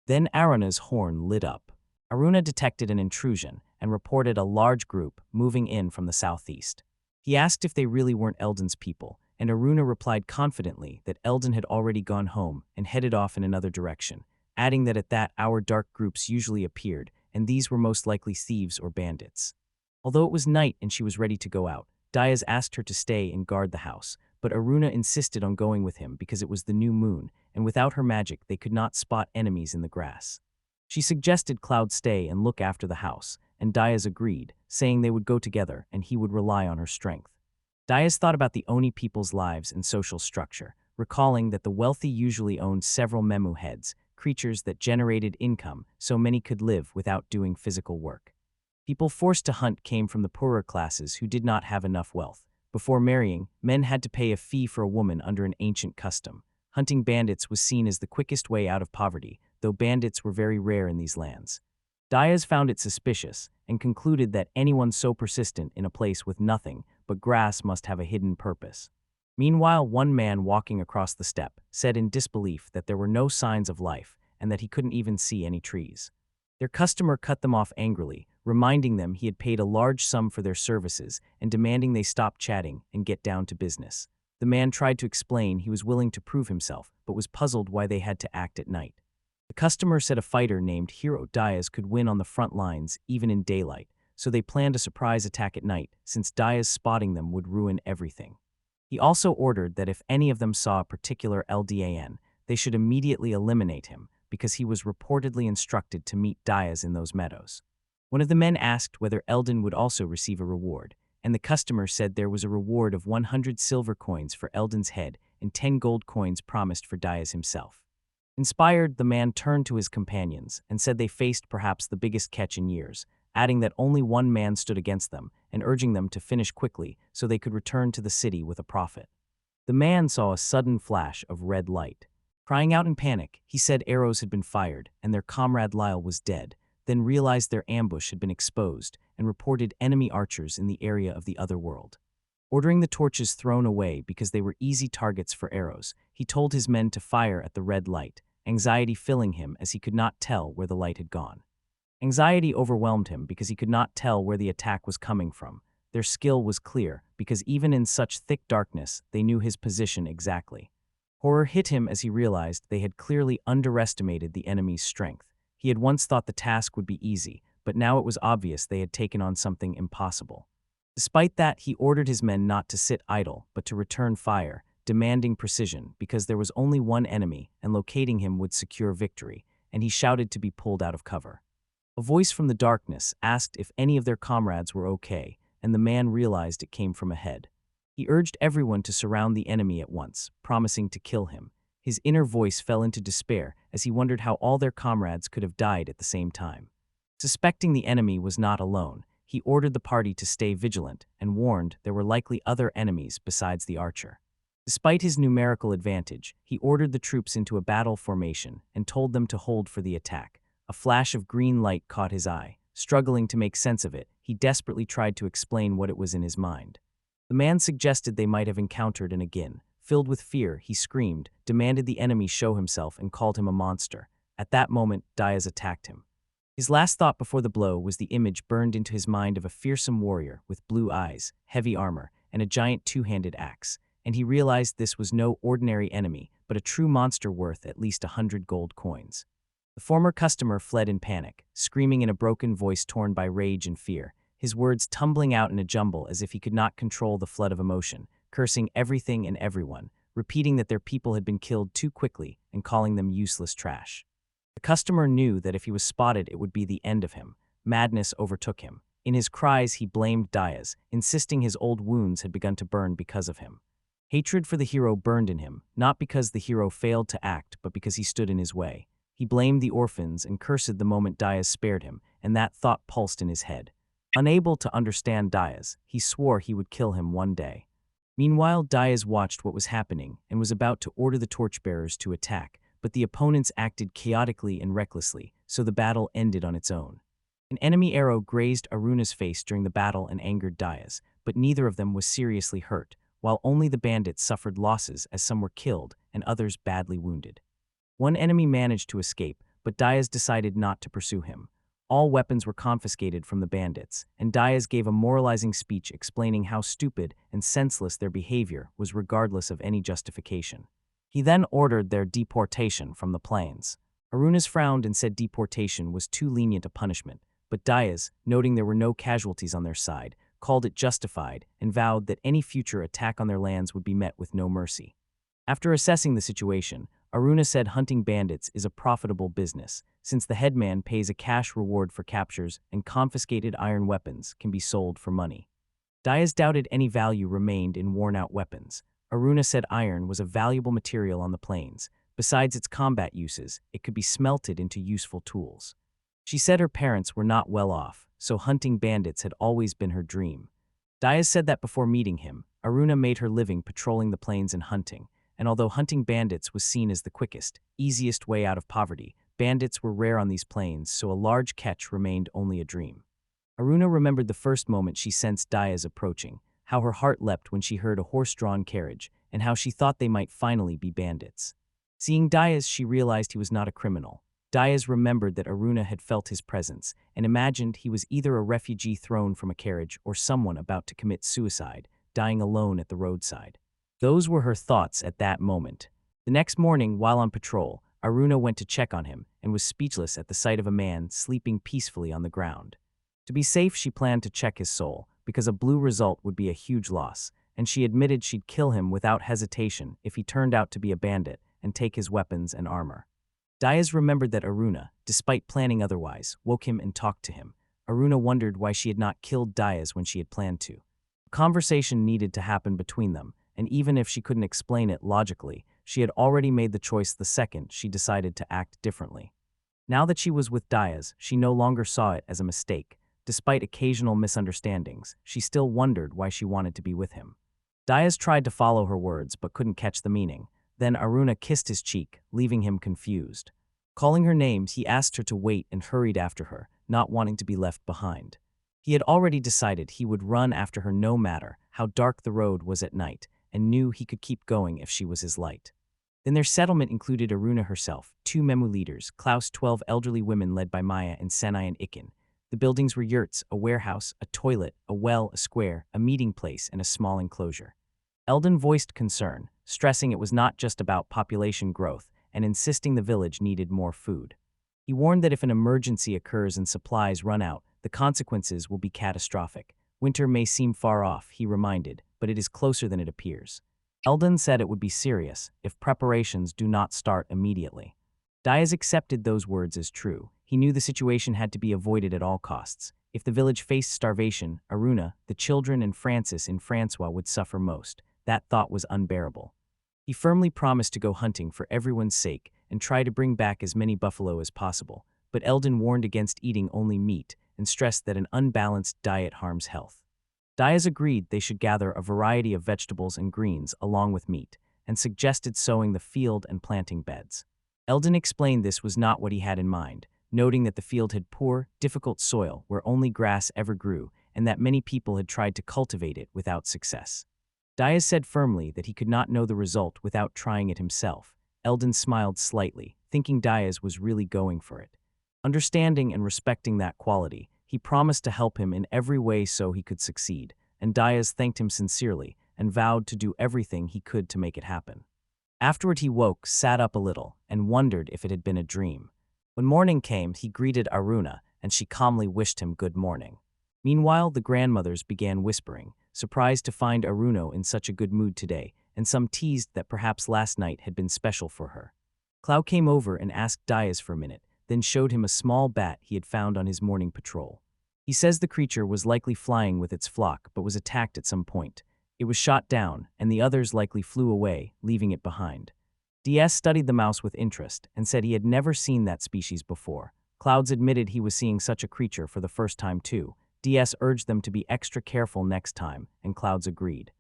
Then Aruna's horn lit up. Aruna detected an intrusion and reported a large group moving in from the southeast. He asked if they really weren't Eldon's people, and Aruna replied confidently that Eldon had already gone home and headed off in another direction, adding that at that hour dark groups usually appeared, and these were most likely thieves or bandits. Although it was night and she was ready to go out, Diaz asked her to stay and guard the house, but Aruna insisted on going with him because it was the new moon, and without her magic they could not spot enemies in the grass. She suggested Cloud stay and look after the house, and Diaz agreed, saying they would go together and he would rely on her strength. Diaz thought about the Oni people's lives and social structure, recalling that the wealthy usually owned several Memu heads, creatures that generated income so many could live without doing physical work. People forced to hunt came from the poorer classes who did not have enough wealth. Before marrying, men had to pay a fee for a woman under an ancient custom. Hunting bandits was seen as the quickest way out of poverty, though bandits were very rare in these lands. Diaz found it suspicious and concluded that anyone so persistent in a place with nothing but grass must have a hidden purpose. Meanwhile, one man walking across the steppe said in disbelief that there were no signs of life and that he couldn't even see any trees. Their customer cut them off angrily, reminding them he had paid a large sum for their services and demanding they stop chatting and get down to business. The man tried to explain he was willing to prove himself, but was puzzled why they had to act at night. The customer said a fighter named Hero Diaz could win on the front lines even in daylight, so they planned a surprise attack at night since Diaz spotting them would ruin everything. He also ordered that if any of them saw a particular LDAN, they should immediately eliminate him because he was reportedly instructed to meet Diaz in those meadows. One of the men asked whether Eldon would also receive a reward, and the customer said there was a reward of 100 silver coins for Eldon's head and 10 gold coins promised for Diaz himself. Inspired, the man turned to his companions and said they faced perhaps the biggest catch in years, adding that only one man stood against them and urging them to finish quickly so they could return to the city with a profit. The man saw a sudden flash of red light. Crying out in panic, he said arrows had been fired and their comrade Lyle was dead, then realized their ambush had been exposed and reported enemy archers in the area of the other world. Ordering the torches thrown away because they were easy targets for arrows, he told his men to fire at the red light, anxiety filling him as he could not tell where the light had gone. Anxiety overwhelmed him because he could not tell where the attack was coming from. Their skill was clear, because even in such thick darkness, they knew his position exactly. Horror hit him as he realized they had clearly underestimated the enemy's strength. He had once thought the task would be easy, but now it was obvious they had taken on something impossible. Despite that, he ordered his men not to sit idle, but to return fire, demanding precision, because there was only one enemy, and locating him would secure victory, and he shouted to be pulled out of cover. A voice from the darkness asked if any of their comrades were okay, and the man realized it came from ahead. He urged everyone to surround the enemy at once, promising to kill him. His inner voice fell into despair as he wondered how all their comrades could have died at the same time. Suspecting the enemy was not alone, he ordered the party to stay vigilant and warned there were likely other enemies besides the archer. Despite his numerical advantage, he ordered the troops into a battle formation and told them to hold for the attack. A flash of green light caught his eye. Struggling to make sense of it, he desperately tried to explain what it was in his mind. The man suggested they might have encountered an Agin. Filled with fear, he screamed, demanded the enemy show himself, and called him a monster. At that moment, Diaz attacked him. His last thought before the blow was the image burned into his mind of a fearsome warrior with blue eyes, heavy armor, and a giant two-handed axe, and he realized this was no ordinary enemy, but a true monster worth at least 100 gold coins. The former customer fled in panic, screaming in a broken voice torn by rage and fear, his words tumbling out in a jumble as if he could not control the flood of emotion, cursing everything and everyone, repeating that their people had been killed too quickly and calling them useless trash. The customer knew that if he was spotted, it would be the end of him. Madness overtook him. In his cries, he blamed Diaz, insisting his old wounds had begun to burn because of him. Hatred for the hero burned in him, not because the hero failed to act, but because he stood in his way. He blamed the orphans and cursed the moment Diaz spared him, and that thought pulsed in his head. Unable to understand Diaz, he swore he would kill him one day. Meanwhile, Diaz watched what was happening and was about to order the torchbearers to attack, but the opponents acted chaotically and recklessly, so the battle ended on its own. An enemy arrow grazed Aruna's face during the battle and angered Diaz, but neither of them was seriously hurt, while only the bandits suffered losses as some were killed and others badly wounded. One enemy managed to escape, but Diaz decided not to pursue him. All weapons were confiscated from the bandits, and Diaz gave a moralizing speech explaining how stupid and senseless their behavior was regardless of any justification. He then ordered their deportation from the plains. Arunas frowned and said deportation was too lenient a punishment, but Diaz, noting there were no casualties on their side, called it justified and vowed that any future attack on their lands would be met with no mercy. After assessing the situation, Aruna said hunting bandits is a profitable business, since the headman pays a cash reward for captures and confiscated iron weapons can be sold for money. Diaz doubted any value remained in worn-out weapons. Aruna said iron was a valuable material on the plains. Besides its combat uses, it could be smelted into useful tools. She said her parents were not well off, so hunting bandits had always been her dream. Diaz said that before meeting him, Aruna made her living patrolling the plains and hunting, and although hunting bandits was seen as the quickest, easiest way out of poverty, bandits were rare on these plains, so a large catch remained only a dream. Aruna remembered the first moment she sensed Diaz approaching, how her heart leapt when she heard a horse-drawn carriage, and how she thought they might finally be bandits. Seeing Diaz, she realized he was not a criminal. Diaz remembered that Aruna had felt his presence, and imagined he was either a refugee thrown from a carriage or someone about to commit suicide, dying alone at the roadside. Those were her thoughts at that moment. The next morning, while on patrol, Aruna went to check on him and was speechless at the sight of a man sleeping peacefully on the ground. To be safe, she planned to check his soul, because a blue result would be a huge loss, and she admitted she'd kill him without hesitation if he turned out to be a bandit and take his weapons and armor. Diaz remembered that Aruna, despite planning otherwise, woke him and talked to him. Aruna wondered why she had not killed Diaz when she had planned to. A conversation needed to happen between them, and even if she couldn't explain it logically, she had already made the choice the second she decided to act differently. Now that she was with Diaz, she no longer saw it as a mistake. Despite occasional misunderstandings, she still wondered why she wanted to be with him. Diaz tried to follow her words but couldn't catch the meaning. Then Aruna kissed his cheek, leaving him confused. Calling her names, he asked her to wait and hurried after her, not wanting to be left behind. He had already decided he would run after her no matter how dark the road was at night, and knew he could keep going if she was his light. Then their settlement included Aruna herself, two Memu leaders, Klaus, 12 elderly women led by Maya, and Senai and Ikin. The buildings were yurts, a warehouse, a toilet, a well, a square, a meeting place, and a small enclosure. Eldon voiced concern, stressing it was not just about population growth, and insisting the village needed more food. He warned that if an emergency occurs and supplies run out, the consequences will be catastrophic. Winter may seem far off, he reminded, but it is closer than it appears. Eldon said it would be serious if preparations do not start immediately. Diaz accepted those words as true. He knew the situation had to be avoided at all costs. If the village faced starvation, Aruna, the children, and Francis in Francois would suffer most. That thought was unbearable. He firmly promised to go hunting for everyone's sake and try to bring back as many buffalo as possible, but Eldon warned against eating only meat and stressed that an unbalanced diet harms health. Diaz agreed they should gather a variety of vegetables and greens along with meat, and suggested sowing the field and planting beds. Eldon explained this was not what he had in mind, noting that the field had poor, difficult soil where only grass ever grew, and that many people had tried to cultivate it without success. Diaz said firmly that he could not know the result without trying it himself. Eldon smiled slightly, thinking Diaz was really going for it. Understanding and respecting that quality, he promised to help him in every way so he could succeed, and Diaz thanked him sincerely and vowed to do everything he could to make it happen. Afterward he woke, sat up a little, and wondered if it had been a dream. When morning came, he greeted Aruna, and she calmly wished him good morning. Meanwhile, the grandmothers began whispering, surprised to find Aruna in such a good mood today, and some teased that perhaps last night had been special for her. Clau came over and asked Diaz for a minute, then showed him a small bat he had found on his morning patrol. He says the creature was likely flying with its flock but was attacked at some point. It was shot down, and the others likely flew away, leaving it behind. DS studied the mouse with interest and said he had never seen that species before. Clouds admitted he was seeing such a creature for the first time too. DS urged them to be extra careful next time, and Clouds agreed.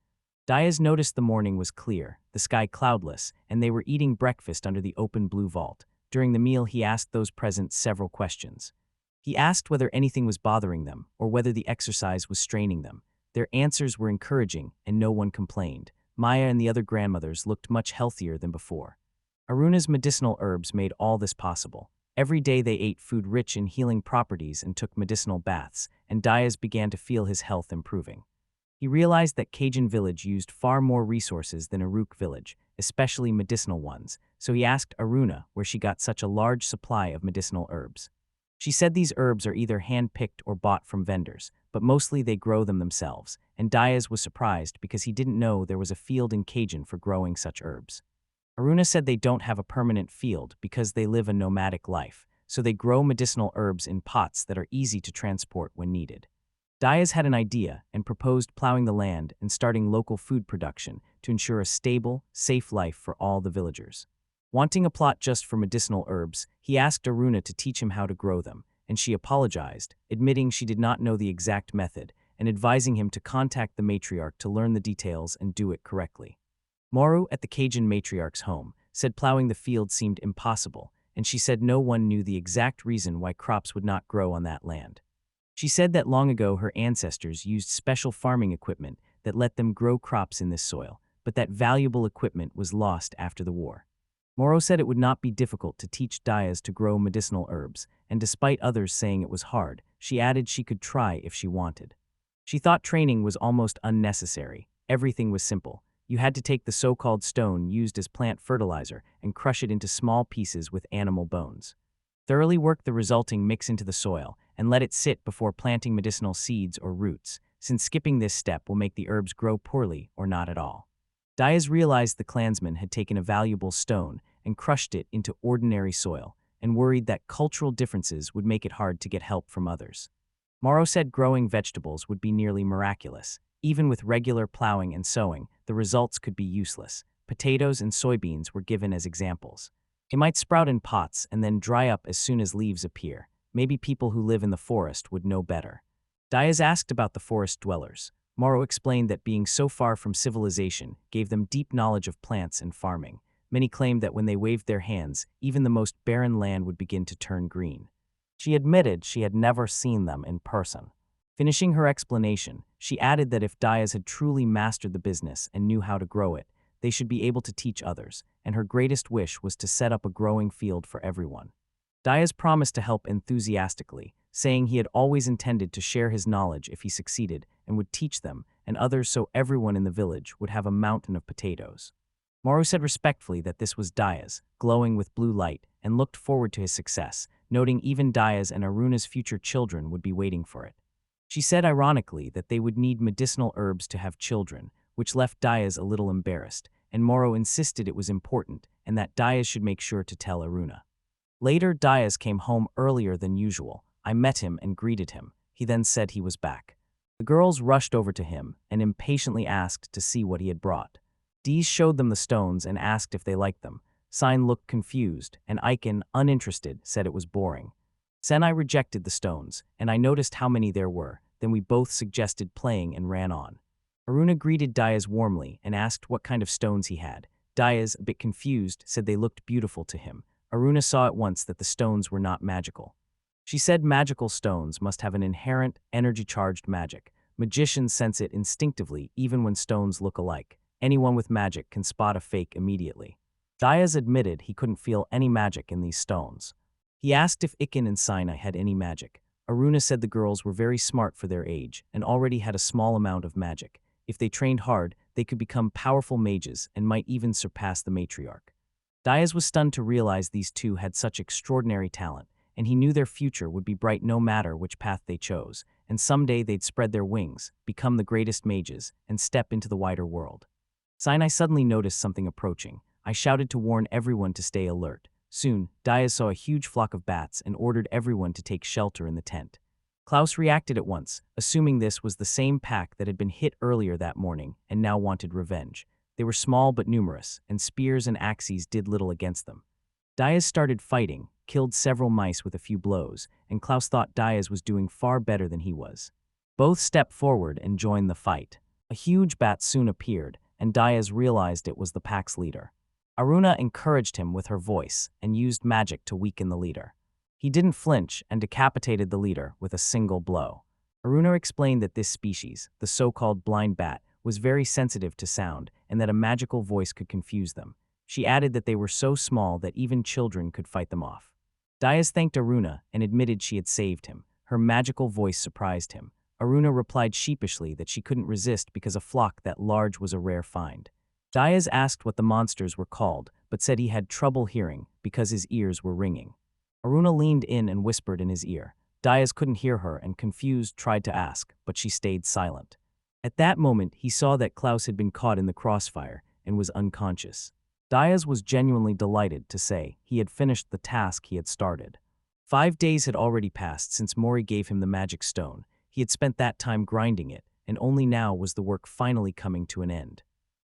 Diaz noticed the morning was clear, the sky cloudless, and they were eating breakfast under the open blue vault. During the meal, he asked those present several questions. He asked whether anything was bothering them or whether the exercise was straining them. Their answers were encouraging, and no one complained. Maya and the other grandmothers looked much healthier than before. Aruna's medicinal herbs made all this possible. Every day they ate food rich in healing properties and took medicinal baths, and Diaz began to feel his health improving. He realized that Cajun village used far more resources than Uruk village, especially medicinal ones, so he asked Aruna where she got such a large supply of medicinal herbs. She said these herbs are either hand-picked or bought from vendors, but mostly they grow them themselves, and Diaz was surprised because he didn't know there was a field in Cajun for growing such herbs. Aruna said they don't have a permanent field because they live a nomadic life, so they grow medicinal herbs in pots that are easy to transport when needed. Diaz had an idea and proposed plowing the land and starting local food production to ensure a stable, safe life for all the villagers. Wanting a plot just for medicinal herbs, he asked Aruna to teach him how to grow them, and she apologized, admitting she did not know the exact method and advising him to contact the matriarch to learn the details and do it correctly. Moru, at the Cajun matriarch's home, said plowing the field seemed impossible, and she said no one knew the exact reason why crops would not grow on that land. She said that long ago her ancestors used special farming equipment that let them grow crops in this soil, but that valuable equipment was lost after the war. Moro said it would not be difficult to teach Diaz to grow medicinal herbs, and despite others saying it was hard, she added she could try if she wanted. She thought training was almost unnecessary. Everything was simple. You had to take the so-called stone used as plant fertilizer and crush it into small pieces with animal bones. Thoroughly work the resulting mix into the soil and let it sit before planting medicinal seeds or roots, since skipping this step will make the herbs grow poorly or not at all. Diaz realized the clansman had taken a valuable stone and crushed it into ordinary soil, and worried that cultural differences would make it hard to get help from others. Morrow said growing vegetables would be nearly miraculous. Even with regular plowing and sowing, the results could be useless. Potatoes and soybeans were given as examples. They might sprout in pots and then dry up as soon as leaves appear. Maybe people who live in the forest would know better. Diaz asked about the forest dwellers. Morrow explained that being so far from civilization gave them deep knowledge of plants and farming. Many claimed that when they waved their hands, even the most barren land would begin to turn green. She admitted she had never seen them in person. Finishing her explanation, she added that if Diaz had truly mastered the business and knew how to grow it, they should be able to teach others, and her greatest wish was to set up a growing field for everyone. Diaz promised to help enthusiastically, saying he had always intended to share his knowledge if he succeeded and would teach them and others so everyone in the village would have a mountain of potatoes. Moro said respectfully that this was Diaz, glowing with blue light, and looked forward to his success, noting even Diaz and Aruna's future children would be waiting for it. She said ironically that they would need medicinal herbs to have children, which left Diaz a little embarrassed, and Moro insisted it was important and that Diaz should make sure to tell Aruna. Later, Diaz came home earlier than usual. I met him and greeted him. He then said he was back. The girls rushed over to him and impatiently asked to see what he had brought. Dees showed them the stones and asked if they liked them. Sign looked confused, and Aiken, uninterested, said it was boring. Senai rejected the stones, and I noticed how many there were. Then we both suggested playing and ran on. Aruna greeted Diaz warmly and asked what kind of stones he had. Diaz, a bit confused, said they looked beautiful to him. Aruna saw at once that the stones were not magical. She said magical stones must have an inherent, energy-charged magic. Magicians sense it instinctively even when stones look alike. Anyone with magic can spot a fake immediately. Diaz admitted he couldn't feel any magic in these stones. He asked if Iken and Sinai had any magic. Aruna said the girls were very smart for their age and already had a small amount of magic. If they trained hard, they could become powerful mages and might even surpass the matriarch. Diaz was stunned to realize these two had such extraordinary talent, and he knew their future would be bright no matter which path they chose, and someday they'd spread their wings, become the greatest mages, and step into the wider world. Sinai suddenly noticed something approaching. I shouted to warn everyone to stay alert. Soon, Diaz saw a huge flock of bats and ordered everyone to take shelter in the tent. Klaus reacted at once, assuming this was the same pack that had been hit earlier that morning and now wanted revenge. They were small but numerous, and spears and axes did little against them. Diaz started fighting, killed several mice with a few blows, and Klaus thought Diaz was doing far better than he was. Both stepped forward and joined the fight. A huge bat soon appeared, and Diaz realized it was the pack's leader. Aruna encouraged him with her voice and used magic to weaken the leader. He didn't flinch and decapitated the leader with a single blow. Aruna explained that this species, the so-called blind bat, was very sensitive to sound and that a magical voice could confuse them. She added that they were so small that even children could fight them off. Diaz thanked Aruna and admitted she had saved him. Her magical voice surprised him. Aruna replied sheepishly that she couldn't resist because a flock that large was a rare find. Diaz asked what the monsters were called, but said he had trouble hearing because his ears were ringing. Aruna leaned in and whispered in his ear. Diaz couldn't hear her and, confused, tried to ask, but she stayed silent. At that moment, he saw that Klaus had been caught in the crossfire and was unconscious. Diaz was genuinely delighted to say he had finished the task he had started. 5 days had already passed since Mori gave him the magic stone. He had spent that time grinding it, and only now was the work finally coming to an end.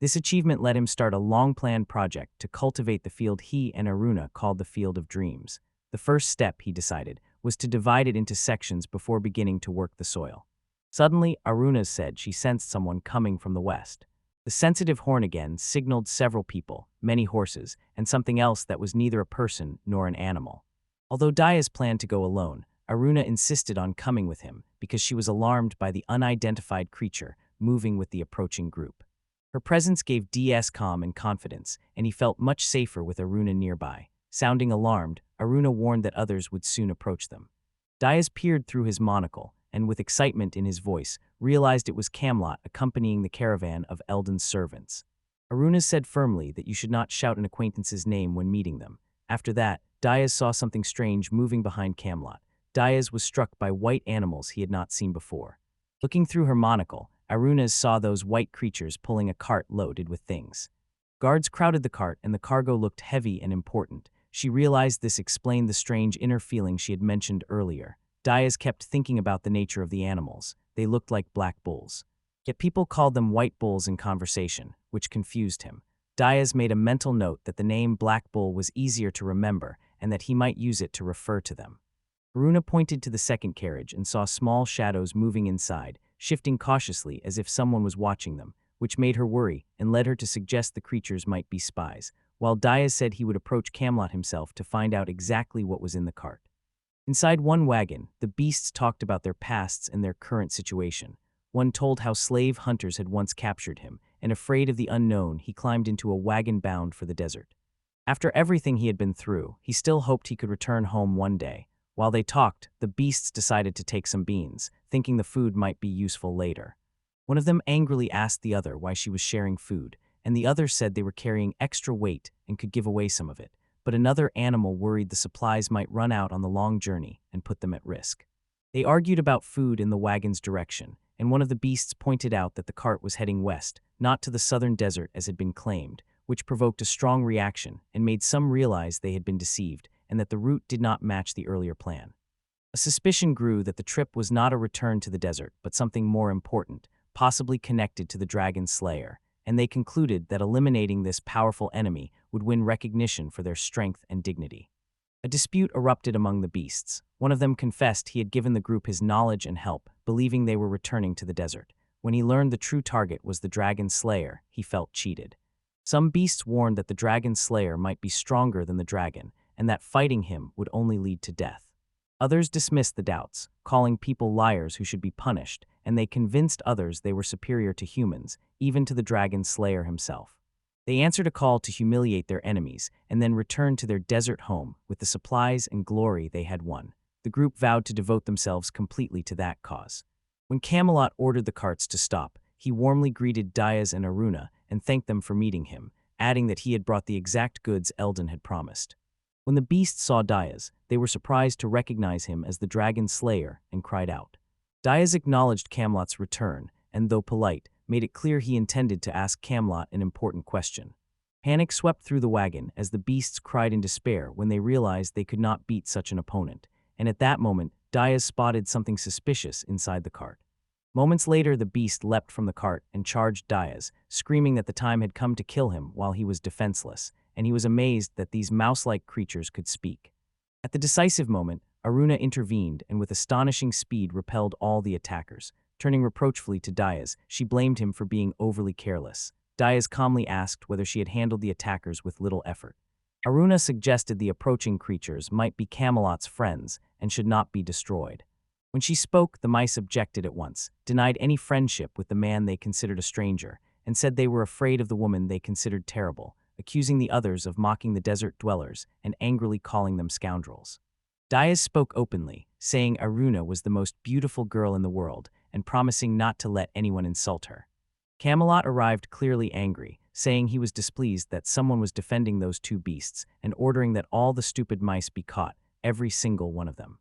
This achievement let him start a long-planned project to cultivate the field he and Aruna called the Field of Dreams. The first step, he decided, was to divide it into sections before beginning to work the soil. Suddenly, Aruna said she sensed someone coming from the west. The sensitive horn again signaled several people, many horses, and something else that was neither a person nor an animal. Although Diaz planned to go alone, Aruna insisted on coming with him because she was alarmed by the unidentified creature moving with the approaching group. Her presence gave DS calm and confidence, and he felt much safer with Aruna nearby. Sounding alarmed, Aruna warned that others would soon approach them. Diaz peered through his monocle, and with excitement in his voice, realized it was Camelot accompanying the caravan of Eldon's servants. Aruna said firmly that you should not shout an acquaintance's name when meeting them. After that, Diaz saw something strange moving behind Camelot. Diaz was struck by white animals he had not seen before. Looking through her monocle, Aruna saw those white creatures pulling a cart loaded with things. Guards crowded the cart and the cargo looked heavy and important. She realized this explained the strange inner feeling she had mentioned earlier. Diaz kept thinking about the nature of the animals. They looked like black bulls. Yet people called them white bulls in conversation, which confused him. Diaz made a mental note that the name Black Bull was easier to remember and that he might use it to refer to them. Aruna pointed to the second carriage and saw small shadows moving inside, shifting cautiously as if someone was watching them, which made her worry and led her to suggest the creatures might be spies, while Diaz said he would approach Camelot himself to find out exactly what was in the cart. Inside one wagon, the beasts talked about their pasts and their current situation. One told how slave hunters had once captured him, and afraid of the unknown, he climbed into a wagon bound for the desert. After everything he had been through, he still hoped he could return home one day. While they talked, the beasts decided to take some beans, thinking the food might be useful later. One of them angrily asked the other why she was sharing food, and the other said they were carrying extra weight and could give away some of it. But another animal worried the supplies might run out on the long journey and put them at risk. They argued about food in the wagon's direction, and one of the beasts pointed out that the cart was heading west, not to the southern desert as had been claimed, which provoked a strong reaction and made some realize they had been deceived and that the route did not match the earlier plan. A suspicion grew that the trip was not a return to the desert, but something more important, possibly connected to the dragon slayer, and they concluded that eliminating this powerful enemy would win recognition for their strength and dignity. A dispute erupted among the beasts. One of them confessed he had given the group his knowledge and help, believing they were returning to the desert. When he learned the true target was the dragon slayer, he felt cheated. Some beasts warned that the dragon slayer might be stronger than the dragon, and that fighting him would only lead to death. Others dismissed the doubts, calling people liars who should be punished, and they convinced others they were superior to humans, even to the dragon slayer himself. They answered a call to humiliate their enemies and then returned to their desert home with the supplies and glory they had won. The group vowed to devote themselves completely to that cause. When Camelot ordered the carts to stop, he warmly greeted Diaz and Aruna and thanked them for meeting him, adding that he had brought the exact goods Eldon had promised. When the beasts saw Diaz, they were surprised to recognize him as the dragon slayer and cried out. Diaz acknowledged Camelot's return and, though polite, made it clear he intended to ask Camelot an important question. Panic swept through the wagon as the beasts cried in despair when they realized they could not beat such an opponent, and at that moment, Diaz spotted something suspicious inside the cart. Moments later, the beast leapt from the cart and charged Diaz, screaming that the time had come to kill him while he was defenseless, and he was amazed that these mouse-like creatures could speak. At the decisive moment, Aruna intervened and with astonishing speed repelled all the attackers. Turning reproachfully to Diaz, she blamed him for being overly careless. Diaz calmly asked whether she had handled the attackers with little effort. Aruna suggested the approaching creatures might be Camelot's friends and should not be destroyed. When she spoke, the mice objected at once, denied any friendship with the man they considered a stranger, and said they were afraid of the woman they considered terrible, accusing the others of mocking the desert dwellers and angrily calling them scoundrels. Diaz spoke openly, saying Aruna was the most beautiful girl in the world and promising not to let anyone insult her. Camelot arrived clearly angry, saying he was displeased that someone was defending those two beasts and ordering that all the stupid mice be caught, every single one of them.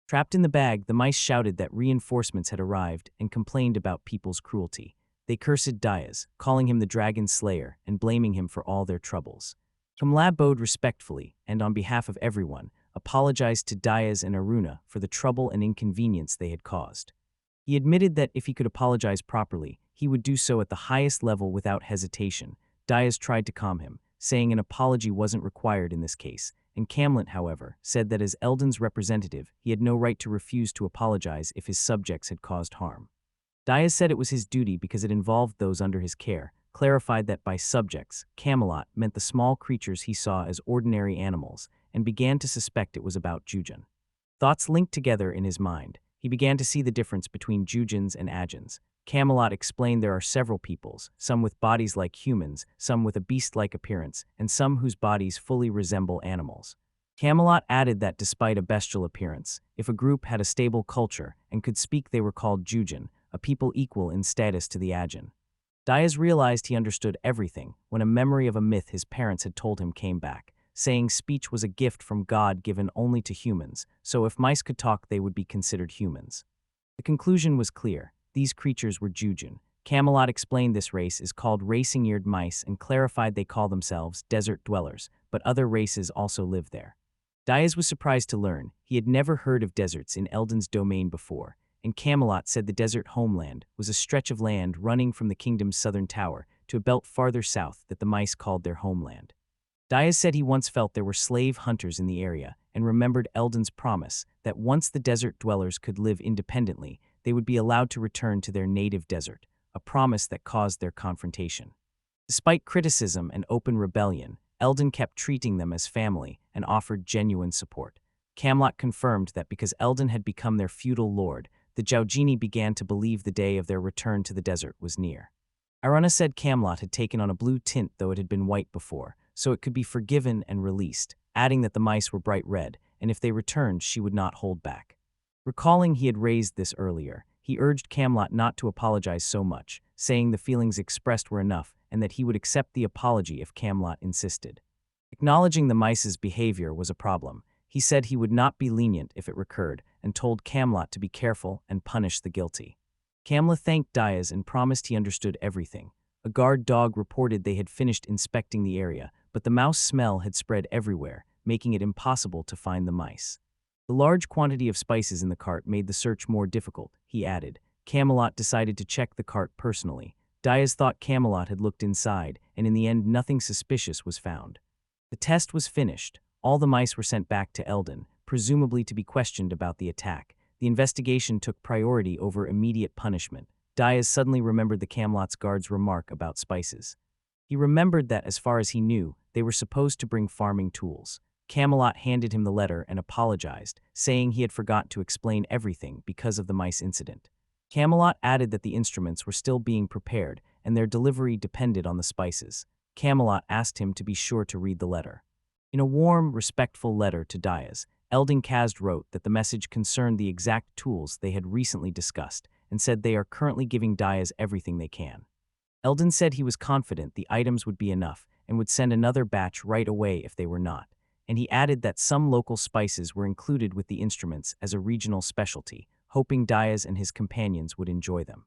Trapped in the bag, the mice shouted that reinforcements had arrived and complained about people's cruelty. They cursed Diaz, calling him the dragon slayer and blaming him for all their troubles. Camelot bowed respectfully and, on behalf of everyone, apologized to Diaz and Aruna for the trouble and inconvenience they had caused. He admitted that if he could apologize properly, he would do so at the highest level without hesitation. Diaz tried to calm him, saying an apology wasn't required in this case, and Camelot, however, said that as Eldon's representative, he had no right to refuse to apologize if his subjects had caused harm. Diaz said it was his duty because it involved those under his care, clarified that by subjects, Camelot meant the small creatures he saw as ordinary animals, and began to suspect it was about Jujun. Thoughts linked together in his mind. He began to see the difference between Jujuns and Ajuns. Camelot explained there are several peoples, some with bodies like humans, some with a beast-like appearance, and some whose bodies fully resemble animals. Camelot added that despite a bestial appearance, if a group had a stable culture and could speak, they were called Jujun, a people equal in status to the Ajun. Diaz realized he understood everything when a memory of a myth his parents had told him came back, saying speech was a gift from God given only to humans, so if mice could talk they would be considered humans. The conclusion was clear. These creatures were Jujun. Camelot explained this race is called racing-eared mice and clarified they call themselves desert dwellers, but other races also live there. Diaz was surprised to learn he had never heard of deserts in Eldon's domain before, and Camelot said the desert homeland was a stretch of land running from the kingdom's southern tower to a belt farther south that the mice called their homeland. Diaz said he once felt there were slave hunters in the area and remembered Eldon's promise that once the desert dwellers could live independently, they would be allowed to return to their native desert, a promise that caused their confrontation. Despite criticism and open rebellion, Eldon kept treating them as family and offered genuine support. Camelot confirmed that because Eldon had become their feudal lord, the Jaugini began to believe the day of their return to the desert was near. Iruna said Camelot had taken on a blue tint though it had been white before, so it could be forgiven and released, adding that the mice were bright red, and if they returned she would not hold back. Recalling he had raised this earlier, he urged Camelot not to apologize so much, saying the feelings expressed were enough and that he would accept the apology if Camelot insisted. Acknowledging the mice's behavior was a problem, he said he would not be lenient if it recurred and told Camelot to be careful and punish the guilty. Camelot thanked Diaz and promised he understood everything. A guard dog reported they had finished inspecting the area, but the mouse smell had spread everywhere, making it impossible to find the mice. The large quantity of spices in the cart made the search more difficult, he added. Camelot decided to check the cart personally. Diaz thought Camelot had looked inside, and in the end nothing suspicious was found. The test was finished. All the mice were sent back to Eldon, presumably to be questioned about the attack. The investigation took priority over immediate punishment. Diaz suddenly remembered the Camelot's guard's remark about spices. He remembered that, as far as he knew, they were supposed to bring farming tools. Camelot handed him the letter and apologized, saying he had forgot to explain everything because of the mice incident. Camelot added that the instruments were still being prepared and their delivery depended on the spices. Camelot asked him to be sure to read the letter. In a warm, respectful letter to Diaz, Eldon Kazd wrote that the message concerned the exact tools they had recently discussed and said they are currently giving Diaz everything they can. Eldon said he was confident the items would be enough and would send another batch right away if they were not, and he added that some local spices were included with the instruments as a regional specialty, hoping Diaz and his companions would enjoy them.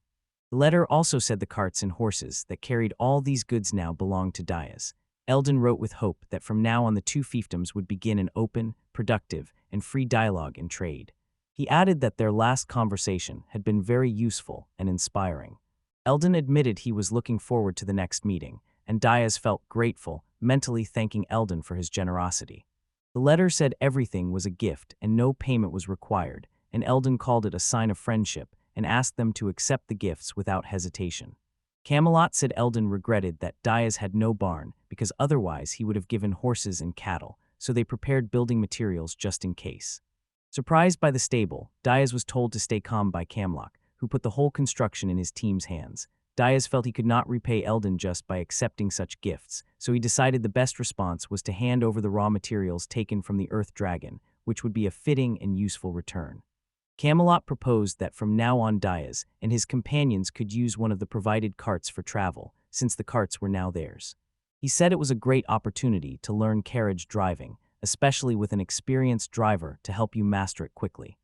The letter also said the carts and horses that carried all these goods now belonged to Diaz. Eldon wrote with hope that from now on the two fiefdoms would begin an open, productive, and free dialogue in trade. He added that their last conversation had been very useful and inspiring. Eldon admitted he was looking forward to the next meeting, and Diaz felt grateful, mentally thanking Eldon for his generosity. The letter said everything was a gift and no payment was required, and Eldon called it a sign of friendship and asked them to accept the gifts without hesitation. Camelot said Eldon regretted that Diaz had no barn because otherwise he would have given horses and cattle, so they prepared building materials just in case. Surprised by the stable, Diaz was told to stay calm by Camelot, who put the whole construction in his team's hands. Diaz felt he could not repay Eldon just by accepting such gifts, so he decided the best response was to hand over the raw materials taken from the Earth Dragon, which would be a fitting and useful return. Camelot proposed that from now on Diaz and his companions could use one of the provided carts for travel, since the carts were now theirs. He said it was a great opportunity to learn carriage driving, especially with an experienced driver to help you master it quickly.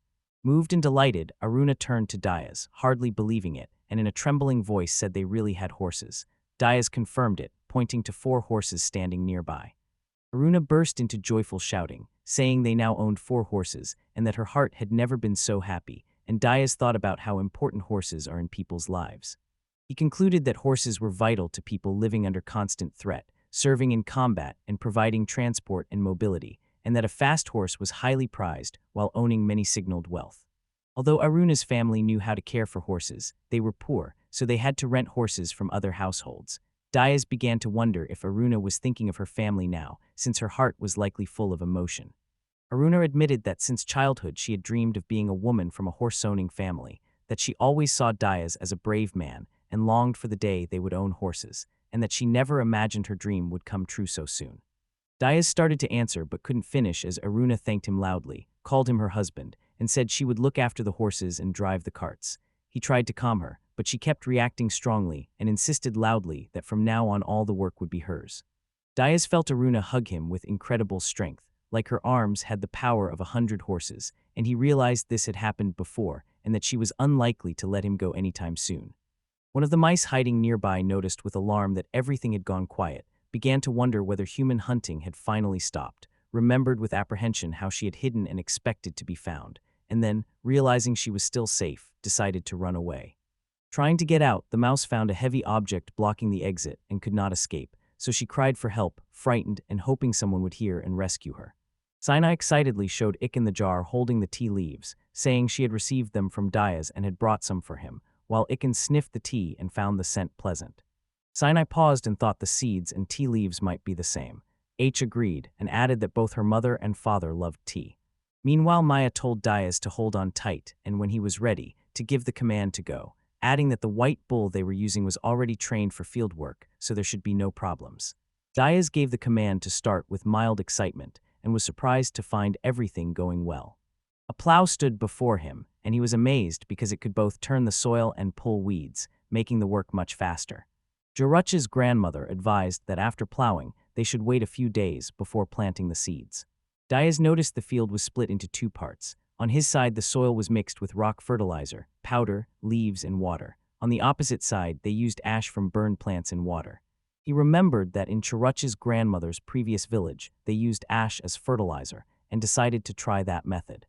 Moved and delighted, Iruna turned to Diaz, hardly believing it, and in a trembling voice said they really had horses. Diaz confirmed it, pointing to 4 horses standing nearby. Iruna burst into joyful shouting, saying they now owned 4 horses and that her heart had never been so happy, and Diaz thought about how important horses are in people's lives. He concluded that horses were vital to people living under constant threat, serving in combat and providing transport and mobility, and that a fast horse was highly prized while owning many signaled wealth. Although Aruna's family knew how to care for horses, they were poor, so they had to rent horses from other households. Diaz began to wonder if Iruna was thinking of her family now, since her heart was likely full of emotion. Iruna admitted that since childhood she had dreamed of being a woman from a horse-owning family, that she always saw Diaz as a brave man and longed for the day they would own horses, and that she never imagined her dream would come true so soon. Diaz started to answer but couldn't finish as Iruna thanked him loudly, called him her husband, and said she would look after the horses and drive the carts. He tried to calm her, but she kept reacting strongly and insisted loudly that from now on all the work would be hers. Diaz felt Iruna hug him with incredible strength, like her arms had the power of 100 horses, and he realized this had happened before and that she was unlikely to let him go anytime soon. One of the mice hiding nearby noticed with alarm that everything had gone quiet, began to wonder whether human hunting had finally stopped, remembered with apprehension how she had hidden and expected to be found, and then, realizing she was still safe, decided to run away. Trying to get out, the mouse found a heavy object blocking the exit and could not escape, so she cried for help, frightened and hoping someone would hear and rescue her. Sinai excitedly showed Iken the jar holding the tea leaves, saying she had received them from Diaz and had brought some for him, while Iken sniffed the tea and found the scent pleasant. Sinai paused and thought the seeds and tea leaves might be the same. H agreed and added that both her mother and father loved tea. Meanwhile, Maya told Diaz to hold on tight and when he was ready, to give the command to go. adding that the white bull they were using was already trained for field work, so there should be no problems. Diaz gave the command to start with mild excitement and was surprised to find everything going well. A plow stood before him, and he was amazed because it could both turn the soil and pull weeds, making the work much faster. Richest's grandmother advised that after plowing, they should wait a few days before planting the seeds. Diaz noticed the field was split into two parts. On his side, the soil was mixed with rock fertilizer, powder, leaves, and water. On the opposite side, they used ash from burned plants and water. He remembered that in Richest's grandmother's previous village, they used ash as fertilizer, and decided to try that method.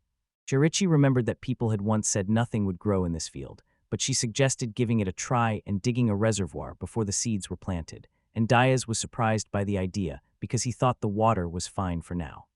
Richest remembered that people had once said nothing would grow in this field, but she suggested giving it a try and digging a reservoir before the seeds were planted, and Diaz was surprised by the idea because he thought the water was fine for now.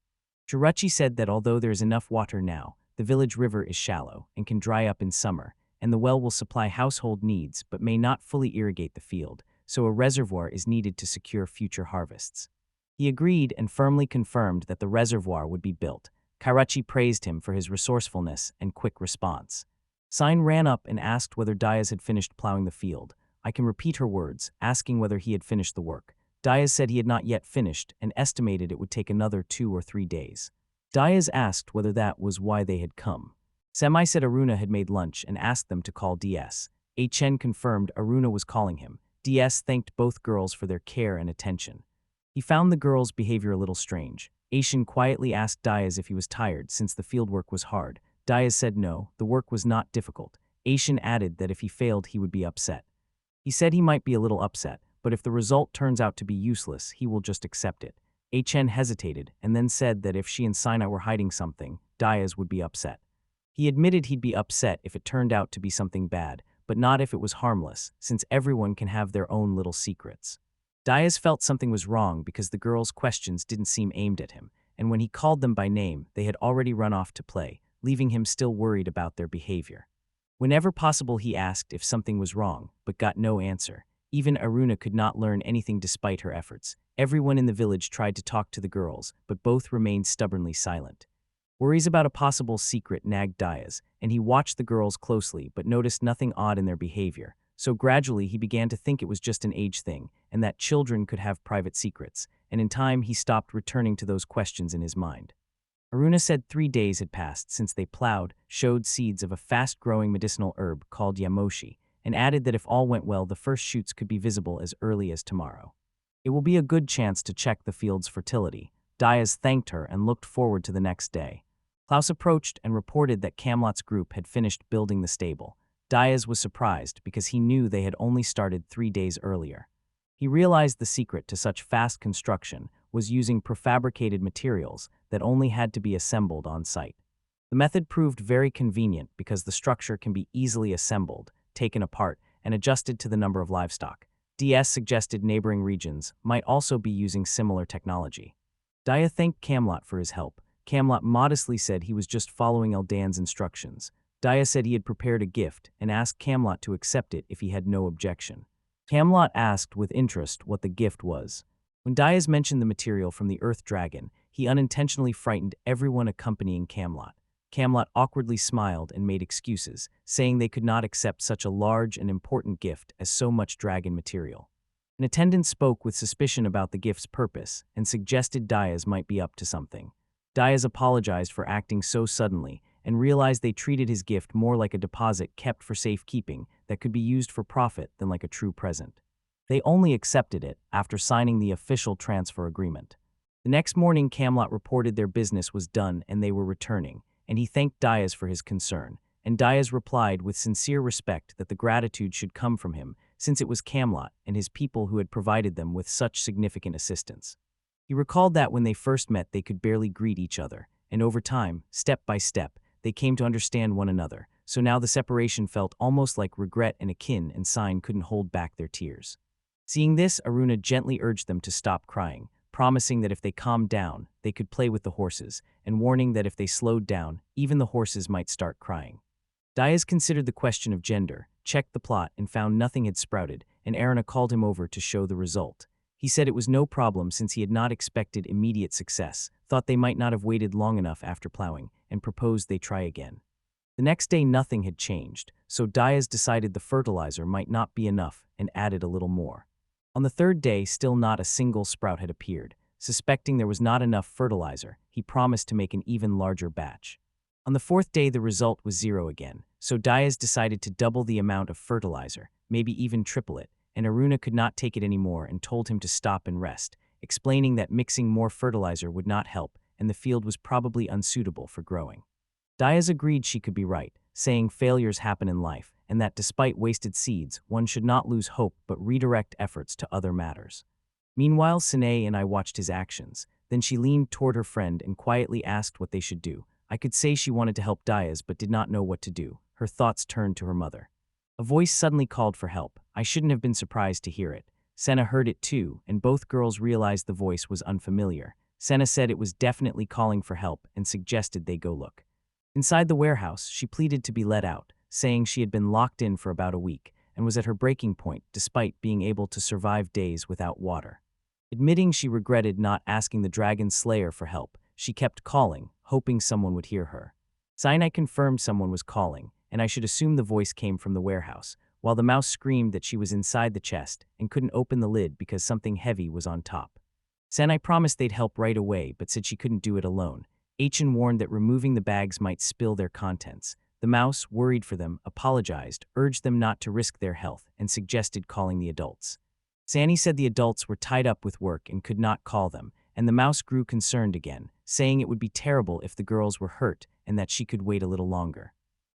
Richest said that although there is enough water now, the village river is shallow and can dry up in summer, and the well will supply household needs but may not fully irrigate the field, so a reservoir is needed to secure future harvests. He agreed and firmly confirmed that the reservoir would be built. Richest praised him for his resourcefulness and quick response. Sine ran up and asked whether Diaz had finished plowing the field. I can repeat her words, asking whether he had finished the work. Diaz said he had not yet finished and estimated it would take another 2 or 3 days. Diaz asked whether that was why they had come. Semi said Aruna had made lunch and asked them to call DS. Chen confirmed Aruna was calling him. DS thanked both girls for their care and attention. He found the girls' behavior a little strange. Chen quietly asked Diaz if he was tired since the fieldwork was hard. Diaz said no, the work was not difficult. Chen added that if he failed he would be upset. He said he might be a little upset, but if the result turns out to be useless, he will just accept it. Chen hesitated and then said that if she and Sina were hiding something, Diaz would be upset. He admitted he'd be upset if it turned out to be something bad, but not if it was harmless, since everyone can have their own little secrets. Diaz felt something was wrong because the girls' questions didn't seem aimed at him, and when he called them by name, they had already run off to play, leaving him still worried about their behavior. Whenever possible, he asked if something was wrong, but got no answer. Even Aruna could not learn anything despite her efforts. Everyone in the village tried to talk to the girls, but both remained stubbornly silent. Worries about a possible secret nagged Diaz, and he watched the girls closely but noticed nothing odd in their behavior. So gradually he began to think it was just an age thing, and that children could have private secrets, and in time he stopped returning to those questions in his mind. Aruna said 3 days had passed since they plowed, showed seeds of a fast-growing medicinal herb called yamoshi, and added that if all went well the first shoots could be visible as early as tomorrow. It will be a good chance to check the field's fertility. Diaz thanked her and looked forward to the next day. Klaus approached and reported that Camelot's group had finished building the stable. Diaz was surprised because he knew they had only started 3 days earlier. He realized the secret to such fast construction was using prefabricated materials that only had to be assembled on site. The method proved very convenient because the structure can be easily assembled, taken apart, and adjusted to the number of livestock. DS suggested neighboring regions might also be using similar technology. Dia thanked Camelot for his help. Camelot modestly said he was just following Eldan's instructions. Dia said he had prepared a gift and asked Camelot to accept it if he had no objection. Camelot asked with interest what the gift was. When Diaz mentioned the material from the Earth Dragon, he unintentionally frightened everyone accompanying Camelot. Camelot awkwardly smiled and made excuses, saying they could not accept such a large and important gift as so much dragon material. An attendant spoke with suspicion about the gift's purpose and suggested Diaz might be up to something. Diaz apologized for acting so suddenly and realized they treated his gift more like a deposit kept for safekeeping that could be used for profit than like a true present. They only accepted it after signing the official transfer agreement. The next morning, Camelot reported their business was done and they were returning, and he thanked Diaz for his concern, and Diaz replied with sincere respect that the gratitude should come from him, since it was Camelot and his people who had provided them with such significant assistance. He recalled that when they first met they could barely greet each other, and over time, step by step, they came to understand one another, so now the separation felt almost like regret and akin, and Sine couldn't hold back their tears. Seeing this, Aruna gently urged them to stop crying, promising that if they calmed down, they could play with the horses, and warning that if they slowed down, even the horses might start crying. Diaz considered the question of gender, checked the plot, and found nothing had sprouted, and Aruna called him over to show the result. He said it was no problem since he had not expected immediate success, thought they might not have waited long enough after plowing, and proposed they try again. The next day nothing had changed, so Diaz decided the fertilizer might not be enough and added a little more. On the third day, still not a single sprout had appeared. Suspecting there was not enough fertilizer, he promised to make an even larger batch. On the fourth day, the result was zero again, so Diaz decided to double the amount of fertilizer, maybe even triple it, and Aruna could not take it anymore and told him to stop and rest, explaining that mixing more fertilizer would not help and the field was probably unsuitable for growing. Diaz agreed she could be right, saying failures happen in life and that despite wasted seeds, one should not lose hope but redirect efforts to other matters. Meanwhile, Sine and I watched his actions. Then she leaned toward her friend and quietly asked what they should do. I could say she wanted to help Diaz but did not know what to do. Her thoughts turned to her mother. A voice suddenly called for help. I shouldn't have been surprised to hear it. Senna heard it too, and both girls realized the voice was unfamiliar. Senna said it was definitely calling for help and suggested they go look. Inside the warehouse, she pleaded to be let out, saying she had been locked in for about a week and was at her breaking point despite being able to survive days without water. Admitting she regretted not asking the Dragon Slayer for help, she kept calling, hoping someone would hear her. Sinai confirmed someone was calling, and I should assume the voice came from the warehouse, while the mouse screamed that she was inside the chest and couldn't open the lid because something heavy was on top. Senai promised they'd help right away but said she couldn't do it alone. Achin warned that removing the bags might spill their contents. The mouse, worried for them, apologized, urged them not to risk their health, and suggested calling the adults. Sani said the adults were tied up with work and could not call them, and the mouse grew concerned again, saying it would be terrible if the girls were hurt and that she could wait a little longer.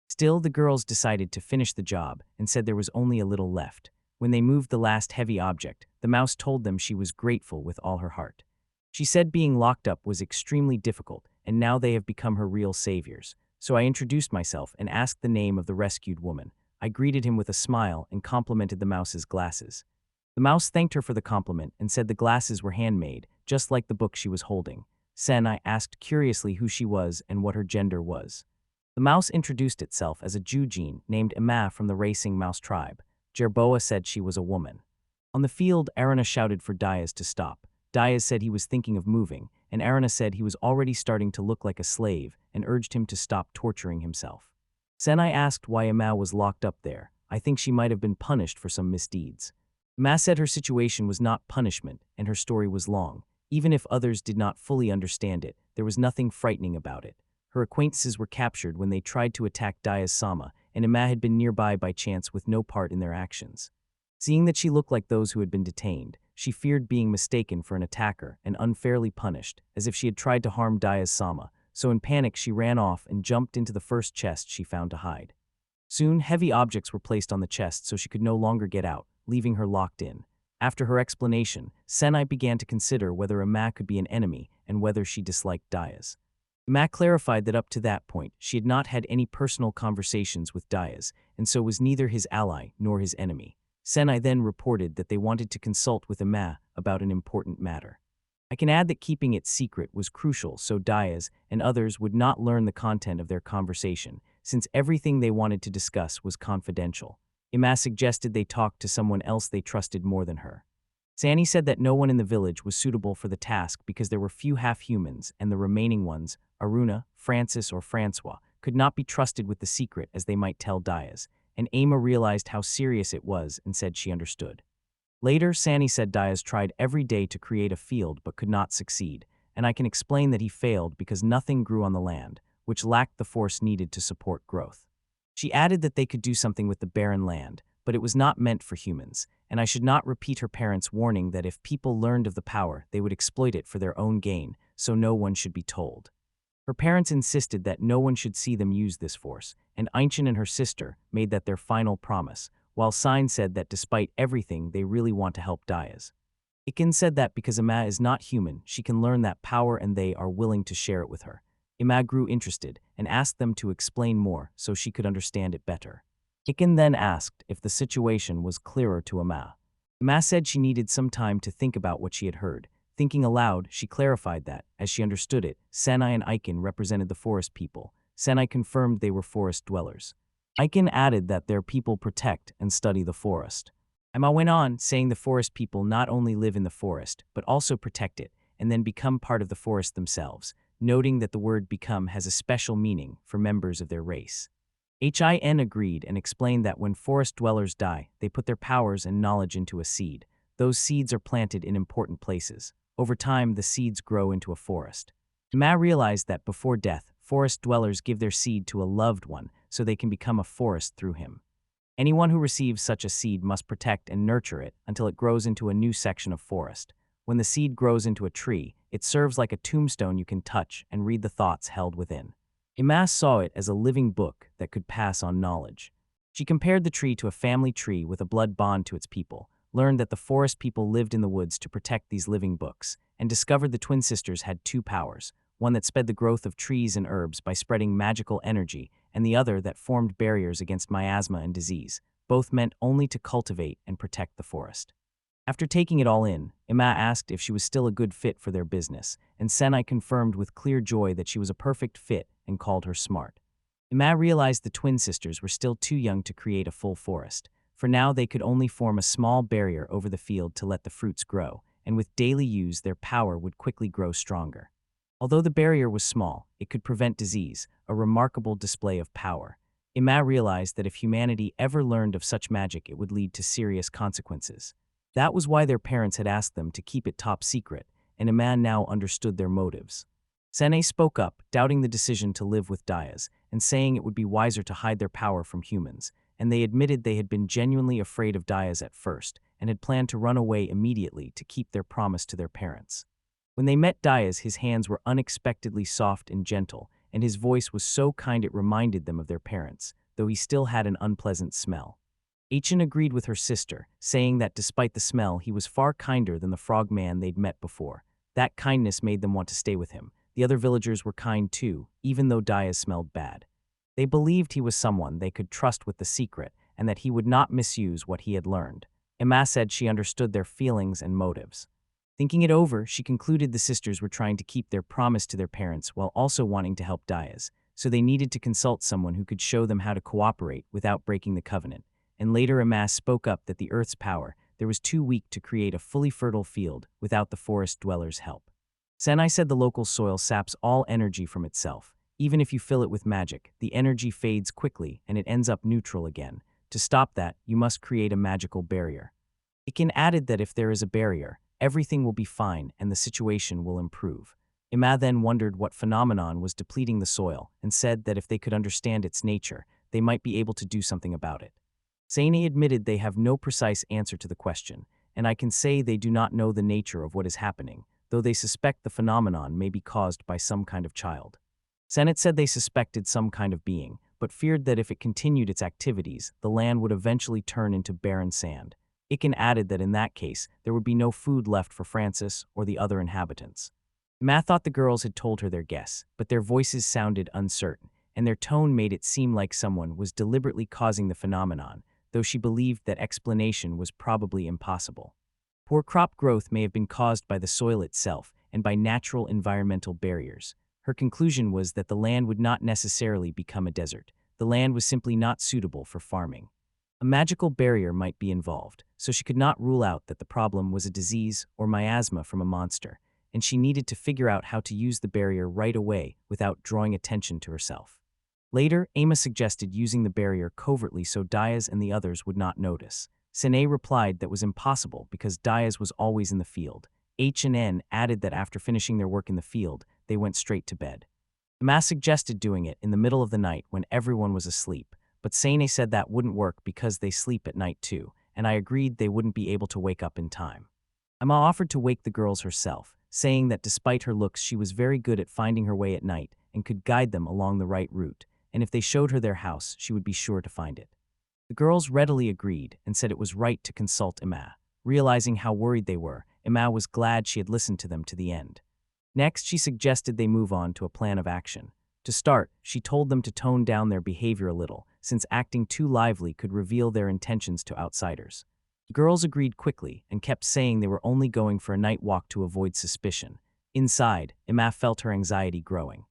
Still, the girls decided to finish the job and said there was only a little left. When they moved the last heavy object, the mouse told them she was grateful with all her heart. She said being locked up was extremely difficult, and now they have become her real saviors. So I introduced myself and asked the name of the rescued woman. I greeted him with a smile and complimented the mouse's glasses. The mouse thanked her for the compliment and said the glasses were handmade, just like the book she was holding. I asked curiously who she was and what her gender was. The mouse introduced itself as a Jujin named Ima from the racing mouse tribe. Jerboa said she was a woman. On the field, Arana shouted for Diaz to stop. Diaz said he was thinking of moving, and Arana said he was already starting to look like a slave and urged him to stop torturing himself. Senai asked why Ima was locked up there. I think she might have been punished for some misdeeds. Ima said her situation was not punishment and her story was long. Even if others did not fully understand it, there was nothing frightening about it. Her acquaintances were captured when they tried to attack Diaz-sama, and Ima had been nearby by chance with no part in their actions. Seeing that she looked like those who had been detained, she feared being mistaken for an attacker and unfairly punished, as if she had tried to harm Diaz-sama, so in panic she ran off and jumped into the first chest she found to hide. Soon, heavy objects were placed on the chest so she could no longer get out, leaving her locked in. After her explanation, Senai began to consider whether Ima could be an enemy and whether she disliked Diaz. Ima clarified that up to that point, she had not had any personal conversations with Diaz, and so was neither his ally nor his enemy. Senai then reported that they wanted to consult with Ima about an important matter. I can add that keeping it secret was crucial so Diaz and others would not learn the content of their conversation, since everything they wanted to discuss was confidential. Ima suggested they talk to someone else they trusted more than her. Sani said that no one in the village was suitable for the task because there were few half-humans and the remaining ones, Aruna, Francis, or Francois, could not be trusted with the secret as they might tell Diaz, and Ama realized how serious it was and said she understood. Later, Sani said Diaz tried every day to create a field but could not succeed, and I can explain that he failed because nothing grew on the land, which lacked the force needed to support growth. She added that they could do something with the barren land, but it was not meant for humans, and I should not repeat her parents' warning that if people learned of the power, they would exploit it for their own gain, so no one should be told. Her parents insisted that no one should see them use this force, and Ainchin and her sister made that their final promise, while Sign said that despite everything, they really want to help Diaz. Ikin said that because Ima is not human, she can learn that power and they are willing to share it with her. Ima grew interested and asked them to explain more so she could understand it better. Ikin then asked if the situation was clearer to Ima. Ima said she needed some time to think about what she had heard. Thinking aloud, she clarified that, as she understood it, Senai and Ikin represented the forest people. Senai confirmed they were forest dwellers. Ikin added that their people protect and study the forest. Ima went on, saying the forest people not only live in the forest, but also protect it, and then become part of the forest themselves, noting that the word become has a special meaning for members of their race. Hin agreed and explained that when forest dwellers die, they put their powers and knowledge into a seed. Those seeds are planted in important places. Over time, the seeds grow into a forest. Ma realized that before death, forest dwellers give their seed to a loved one so they can become a forest through him. Anyone who receives such a seed must protect and nurture it until it grows into a new section of forest. When the seed grows into a tree, it serves like a tombstone you can touch and read the thoughts held within. Imas saw it as a living book that could pass on knowledge. She compared the tree to a family tree with a blood bond to its people, learned that the forest people lived in the woods to protect these living books, and discovered the twin sisters had two powers, one that sped the growth of trees and herbs by spreading magical energy, and the other that formed barriers against miasma and disease, both meant only to cultivate and protect the forest. After taking it all in, Ima asked if she was still a good fit for their business, and Senai confirmed with clear joy that she was a perfect fit and called her smart. Ima realized the twin sisters were still too young to create a full forest. For now, they could only form a small barrier over the field to let the fruits grow, and with daily use, their power would quickly grow stronger. Although the barrier was small, it could prevent disease, a remarkable display of power. Ima realized that if humanity ever learned of such magic, it would lead to serious consequences. That was why their parents had asked them to keep it top secret, and Ima now understood their motives. Sene spoke up, doubting the decision to live with Dayas, and saying it would be wiser to hide their power from humans, and they admitted they had been genuinely afraid of Dayas at first, and had planned to run away immediately to keep their promise to their parents. When they met Dayas, his hands were unexpectedly soft and gentle, and his voice was so kind it reminded them of their parents, though he still had an unpleasant smell. Achin agreed with her sister, saying that despite the smell, he was far kinder than the frog man they'd met before. That kindness made them want to stay with him. The other villagers were kind too, even though Dayas smelled bad. They believed he was someone they could trust with the secret, and that he would not misuse what he had learned. Ima said she understood their feelings and motives. Thinking it over, she concluded the sisters were trying to keep their promise to their parents while also wanting to help Dayas, so they needed to consult someone who could show them how to cooperate without breaking the covenant. And later Ima spoke up that the earth's power, there was too weak to create a fully fertile field without the forest dwellers' help. Senai said the local soil saps all energy from itself. Even if you fill it with magic, the energy fades quickly and it ends up neutral again. To stop that, you must create a magical barrier. Ikin added that if there is a barrier, everything will be fine and the situation will improve. Ima then wondered what phenomenon was depleting the soil and said that if they could understand its nature, they might be able to do something about it. Saini admitted they have no precise answer to the question, and I can say they do not know the nature of what is happening, though they suspect the phenomenon may be caused by some kind of child. Senate said they suspected some kind of being, but feared that if it continued its activities, the land would eventually turn into barren sand. Ikin added that in that case, there would be no food left for Francis or the other inhabitants. Ma thought the girls had told her their guess, but their voices sounded uncertain, and their tone made it seem like someone was deliberately causing the phenomenon, though she believed that explanation was probably impossible. Poor crop growth may have been caused by the soil itself and by natural environmental barriers. Her conclusion was that the land would not necessarily become a desert. The land was simply not suitable for farming. A magical barrier might be involved, so she could not rule out that the problem was a disease or miasma from a monster, and she needed to figure out how to use the barrier right away without drawing attention to herself. Later, Ama suggested using the barrier covertly so Dayas and the others would not notice. Sine replied that was impossible because Dayas was always in the field. H&N added that after finishing their work in the field, they went straight to bed. Ama suggested doing it in the middle of the night when everyone was asleep, but Sane said that wouldn't work because they sleep at night too, and I agreed they wouldn't be able to wake up in time. Ama offered to wake the girls herself, saying that despite her looks she was very good at finding her way at night and could guide them along the right route, and if they showed her their house, she would be sure to find it. The girls readily agreed and said it was right to consult Ima. Realizing how worried they were, Ima was glad she had listened to them to the end. Next, she suggested they move on to a plan of action. To start, she told them to tone down their behavior a little, since acting too lively could reveal their intentions to outsiders. The girls agreed quickly and kept saying they were only going for a night walk to avoid suspicion. Inside, Ima felt her anxiety growing.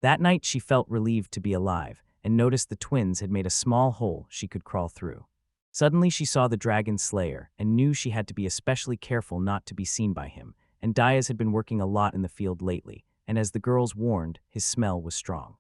That night she felt relieved to be alive and noticed the twins had made a small hole she could crawl through. Suddenly she saw the dragon slayer and knew she had to be especially careful not to be seen by him, and Dayas had been working a lot in the field lately, and as the girls warned, his smell was strong.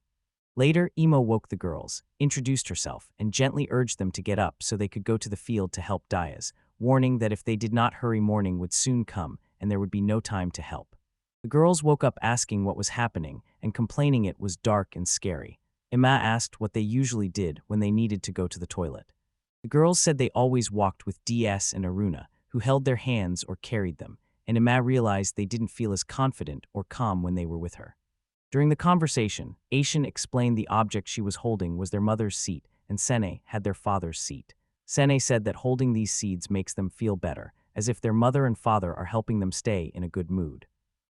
Later, Imo woke the girls, introduced herself, and gently urged them to get up so they could go to the field to help Diaz, warning that if they did not hurry, morning would soon come and there would be no time to help. The girls woke up asking what was happening and complaining it was dark and scary. Ima asked what they usually did when they needed to go to the toilet. The girls said they always walked with DS and Aruna, who held their hands or carried them, and Ima realized they didn't feel as confident or calm when they were with her. During the conversation, Aishin explained the object she was holding was their mother's seat and Sene had their father's seat. Sene said that holding these seeds makes them feel better, as if their mother and father are helping them stay in a good mood.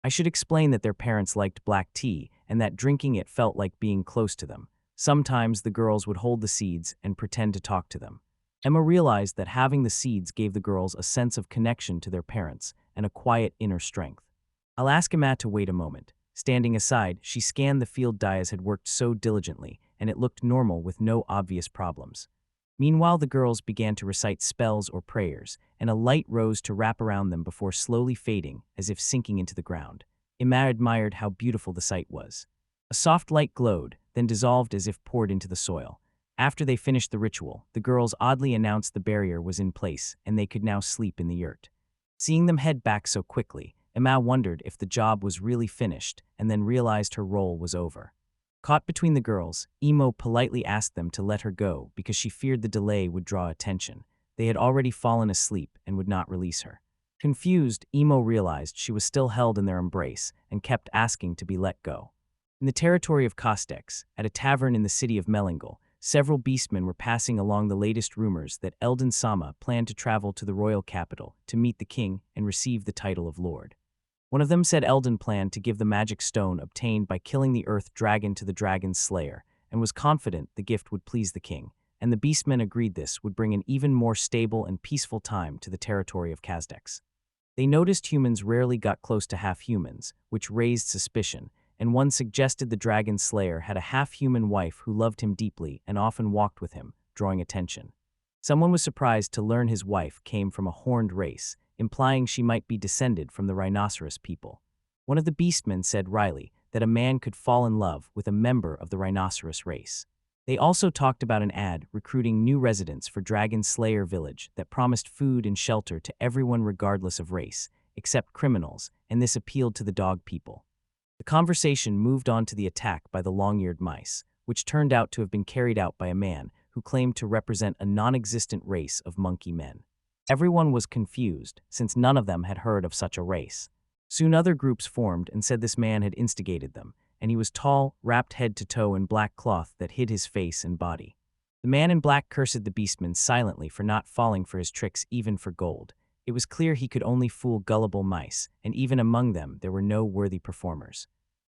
I should explain that their parents liked black tea and that drinking it felt like being close to them. Sometimes the girls would hold the seeds and pretend to talk to them. Emma realized that having the seeds gave the girls a sense of connection to their parents and a quiet inner strength. I'll ask Emma to wait a moment. Standing aside, she scanned the field Diaz had worked so diligently, and it looked normal with no obvious problems. Meanwhile, the girls began to recite spells or prayers, and a light rose to wrap around them before slowly fading, as if sinking into the ground. Ima admired how beautiful the sight was. A soft light glowed, then dissolved as if poured into the soil. After they finished the ritual, the girls oddly announced the barrier was in place, and they could now sleep in the yurt. Seeing them head back so quickly, Ima wondered if the job was really finished, and then realized her role was over. Caught between the girls, Imo politely asked them to let her go because she feared the delay would draw attention. They had already fallen asleep and would not release her. Confused, Imo realized she was still held in their embrace and kept asking to be let go. In the territory of Castex, at a tavern in the city of Mellingal, several beastmen were passing along the latest rumors that Eldon Sama planned to travel to the royal capital to meet the king and receive the title of lord. One of them said Eldon planned to give the magic stone obtained by killing the earth dragon to the dragon's slayer, and was confident the gift would please the king, and the beastmen agreed this would bring an even more stable and peaceful time to the territory of Kazdex. They noticed humans rarely got close to half-humans, which raised suspicion, and one suggested the dragon slayer had a half-human wife who loved him deeply and often walked with him, drawing attention. Someone was surprised to learn his wife came from a horned race, implying she might be descended from the rhinoceros people. One of the beastmen said wryly that a man could fall in love with a member of the rhinoceros race. They also talked about an ad recruiting new residents for Dragon Slayer Village that promised food and shelter to everyone regardless of race, except criminals, and this appealed to the dog people. The conversation moved on to the attack by the long-eared mice, which turned out to have been carried out by a man who claimed to represent a non-existent race of monkey men. Everyone was confused, since none of them had heard of such a race. Soon other groups formed and said this man had instigated them, and he was tall, wrapped head to toe in black cloth that hid his face and body. The man in black cursed the beastmen silently for not falling for his tricks even for gold. It was clear he could only fool gullible mice, and even among them there were no worthy performers.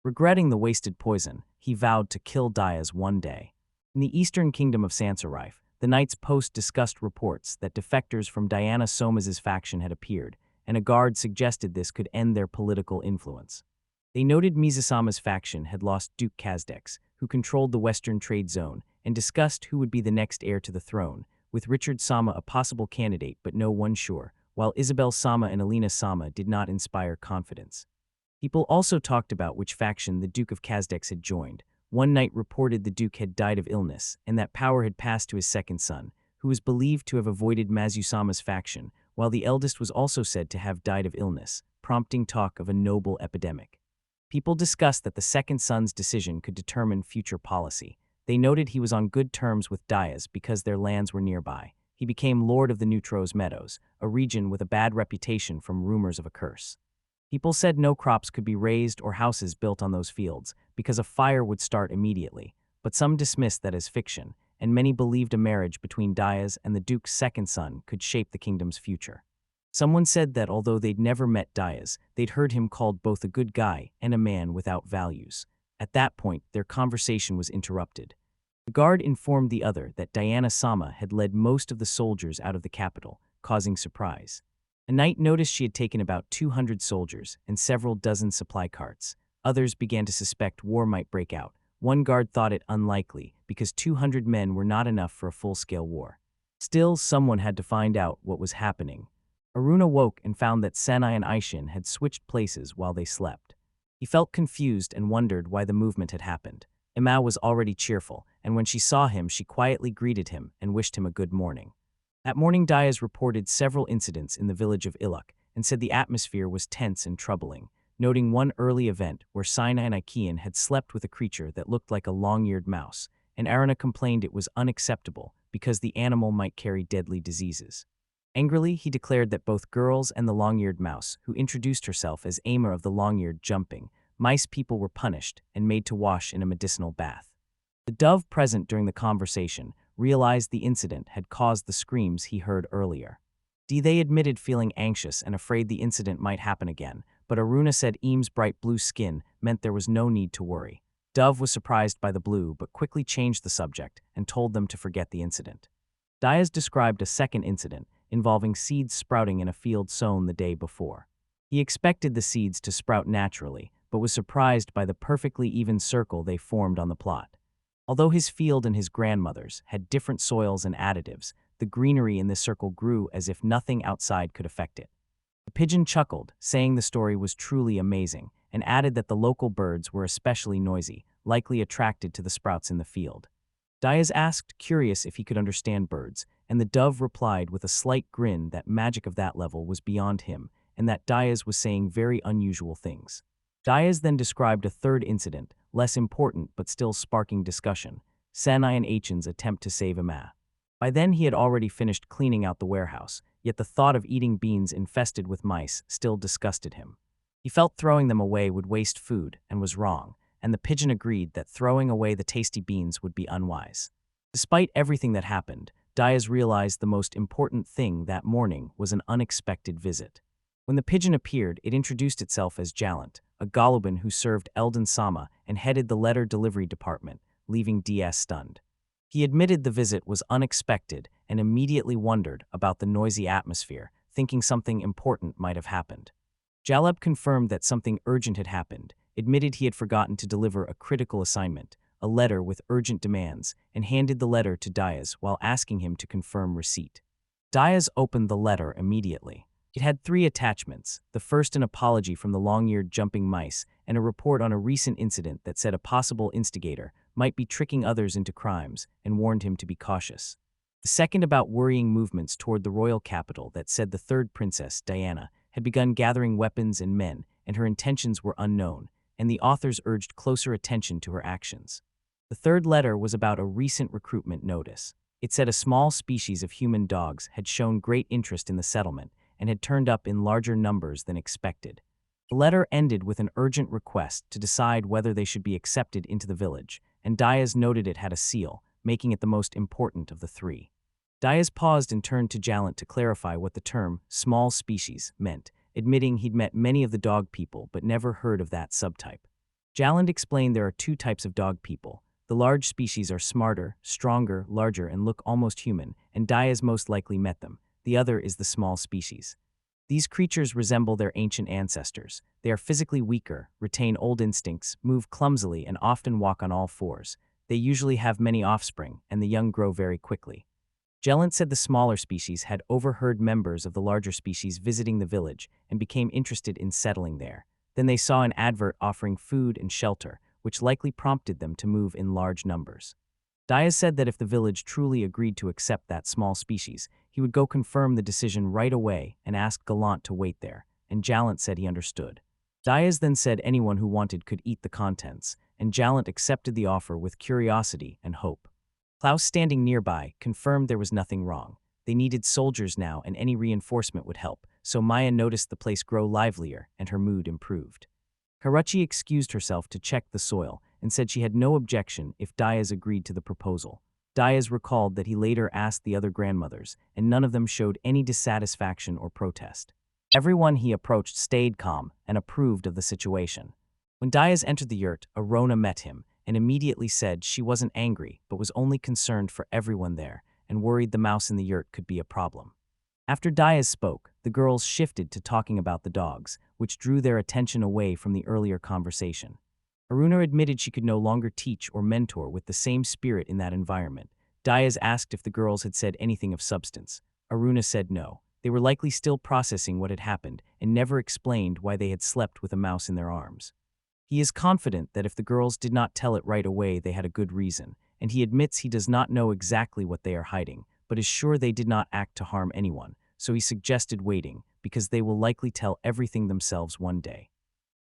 Regretting the wasted poison, he vowed to kill Diaz one day. In the eastern kingdom of Sansarife, the Knight's Post discussed reports that defectors from Diana Somas's faction had appeared, and a guard suggested this could end their political influence. They noted Mizusama's faction had lost Duke Kazdex, who controlled the western trade zone, and discussed who would be the next heir to the throne, with Richard Sama a possible candidate but no one sure, while Isabel Sama and Alina Sama did not inspire confidence. People also talked about which faction the Duke of Kazdex had joined. One knight reported the Duke had died of illness, and that power had passed to his second son, who was believed to have avoided Mazusama's faction, while the eldest was also said to have died of illness, prompting talk of a noble epidemic. People discussed that the second son's decision could determine future policy. They noted he was on good terms with Diaz because their lands were nearby. He became Lord of the Neutros Meadows, a region with a bad reputation from rumors of a curse. People said no crops could be raised or houses built on those fields because a fire would start immediately, but some dismissed that as fiction, and many believed a marriage between Diaz and the Duke's second son could shape the kingdom's future. Someone said that although they'd never met Diaz, they'd heard him called both a good guy and a man without values. At that point, their conversation was interrupted. The guard informed the other that Diana Sama had led most of the soldiers out of the capital, causing surprise. A knight noticed she had taken about 200 soldiers and several dozen supply carts. Others began to suspect war might break out. One guard thought it unlikely because 200 men were not enough for a full-scale war. Still, someone had to find out what was happening. Aruna woke and found that Sanai and Aishin had switched places while they slept. He felt confused and wondered why the movement had happened. Emma was already cheerful, and when she saw him, she quietly greeted him and wished him a good morning. That morning, Diaz reported several incidents in the village of Iluk and said the atmosphere was tense and troubling, noting one early event where Sina and Ikean had slept with a creature that looked like a long-eared mouse, and Arana complained it was unacceptable because the animal might carry deadly diseases. Angrily, he declared that both girls and the long-eared mouse, who introduced herself as Aimer of the long-eared jumping, mice people were punished and made to wash in a medicinal bath. The dove present during the conversation realized the incident had caused the screams he heard earlier. They admitted feeling anxious and afraid the incident might happen again, but Aruna said Eames' bright blue skin meant there was no need to worry. Dove was surprised by the blue but quickly changed the subject and told them to forget the incident. Diaz described a second incident involving seeds sprouting in a field sown the day before. He expected the seeds to sprout naturally, but was surprised by the perfectly even circle they formed on the plot. Although his field and his grandmother's had different soils and additives, the greenery in this circle grew as if nothing outside could affect it. The pigeon chuckled, saying the story was truly amazing, and added that the local birds were especially noisy, likely attracted to the sprouts in the field. Diaz asked, curious if he could understand birds, and the dove replied with a slight grin that magic of that level was beyond him, and that Diaz was saying very unusual things. Diaz then described a third incident, less important but still sparking discussion: Sanai and Achen's attempt to save Emma. By then he had already finished cleaning out the warehouse, yet the thought of eating beans infested with mice still disgusted him. He felt throwing them away would waste food and was wrong, and the pigeon agreed that throwing away the tasty beans would be unwise. Despite everything that happened, Diaz realized the most important thing that morning was an unexpected visit. When the pigeon appeared, it introduced itself as Jalant, a Goluban who served Eldon Sama and headed the letter delivery department, leaving Diaz stunned. He admitted the visit was unexpected and immediately wondered about the noisy atmosphere, thinking something important might have happened. Jaleb confirmed that something urgent had happened, admitted he had forgotten to deliver a critical assignment, a letter with urgent demands, and handed the letter to Diaz while asking him to confirm receipt. Diaz opened the letter immediately. It had 3 attachments, the first an apology from the long-eared jumping mice and a report on a recent incident that said a possible instigator might be tricking others into crimes and warned him to be cautious. The second about worrying movements toward the royal capital that said the third princess, Diana, had begun gathering weapons and men, and her intentions were unknown, and the authors urged closer attention to her actions. The third letter was about a recent recruitment notice. It said a small species of human dogs had shown great interest in the settlement and had turned up in larger numbers than expected. The letter ended with an urgent request to decide whether they should be accepted into the village, and Diaz noted it had a seal, making it the most important of the 3. Diaz paused and turned to Jalant to clarify what the term small species meant, admitting he'd met many of the dog people but never heard of that subtype. Jalant explained there are 2 types of dog people. The large species are smarter, stronger, larger, and look almost human, and Diaz most likely met them. The other is the small species. These creatures resemble their ancient ancestors. They are physically weaker, retain old instincts, move clumsily, and often walk on all 4s. They usually have many offspring, and the young grow very quickly. Jellant said the smaller species had overheard members of the larger species visiting the village and became interested in settling there. Then they saw an advert offering food and shelter, which likely prompted them to move in large numbers. Diaz said that if the village truly agreed to accept that small species, he would go confirm the decision right away and ask Gallant to wait there, and Jallant said he understood. Diaz then said anyone who wanted could eat the contents, and Jallant accepted the offer with curiosity and hope. Klaus, standing nearby, confirmed there was nothing wrong. They needed soldiers now, and any reinforcement would help, so Maya noticed the place grow livelier, and her mood improved. Karachi excused herself to check the soil and said she had no objection if Diaz agreed to the proposal. Diaz recalled that he later asked the other grandmothers, and none of them showed any dissatisfaction or protest. Everyone he approached stayed calm and approved of the situation. When Diaz entered the yurt, Arona met him and immediately said she wasn't angry but was only concerned for everyone there and worried the mouse in the yurt could be a problem. After Diaz spoke, the girls shifted to talking about the dogs, which drew their attention away from the earlier conversation. Aruna admitted she could no longer teach or mentor with the same spirit in that environment. Diaz asked if the girls had said anything of substance. Aruna said no. They were likely still processing what had happened and never explained why they had slept with a mouse in their arms. He is confident that if the girls did not tell it right away, they had a good reason, and he admits he does not know exactly what they are hiding, but is sure they did not act to harm anyone, so he suggested waiting, because they will likely tell everything themselves one day.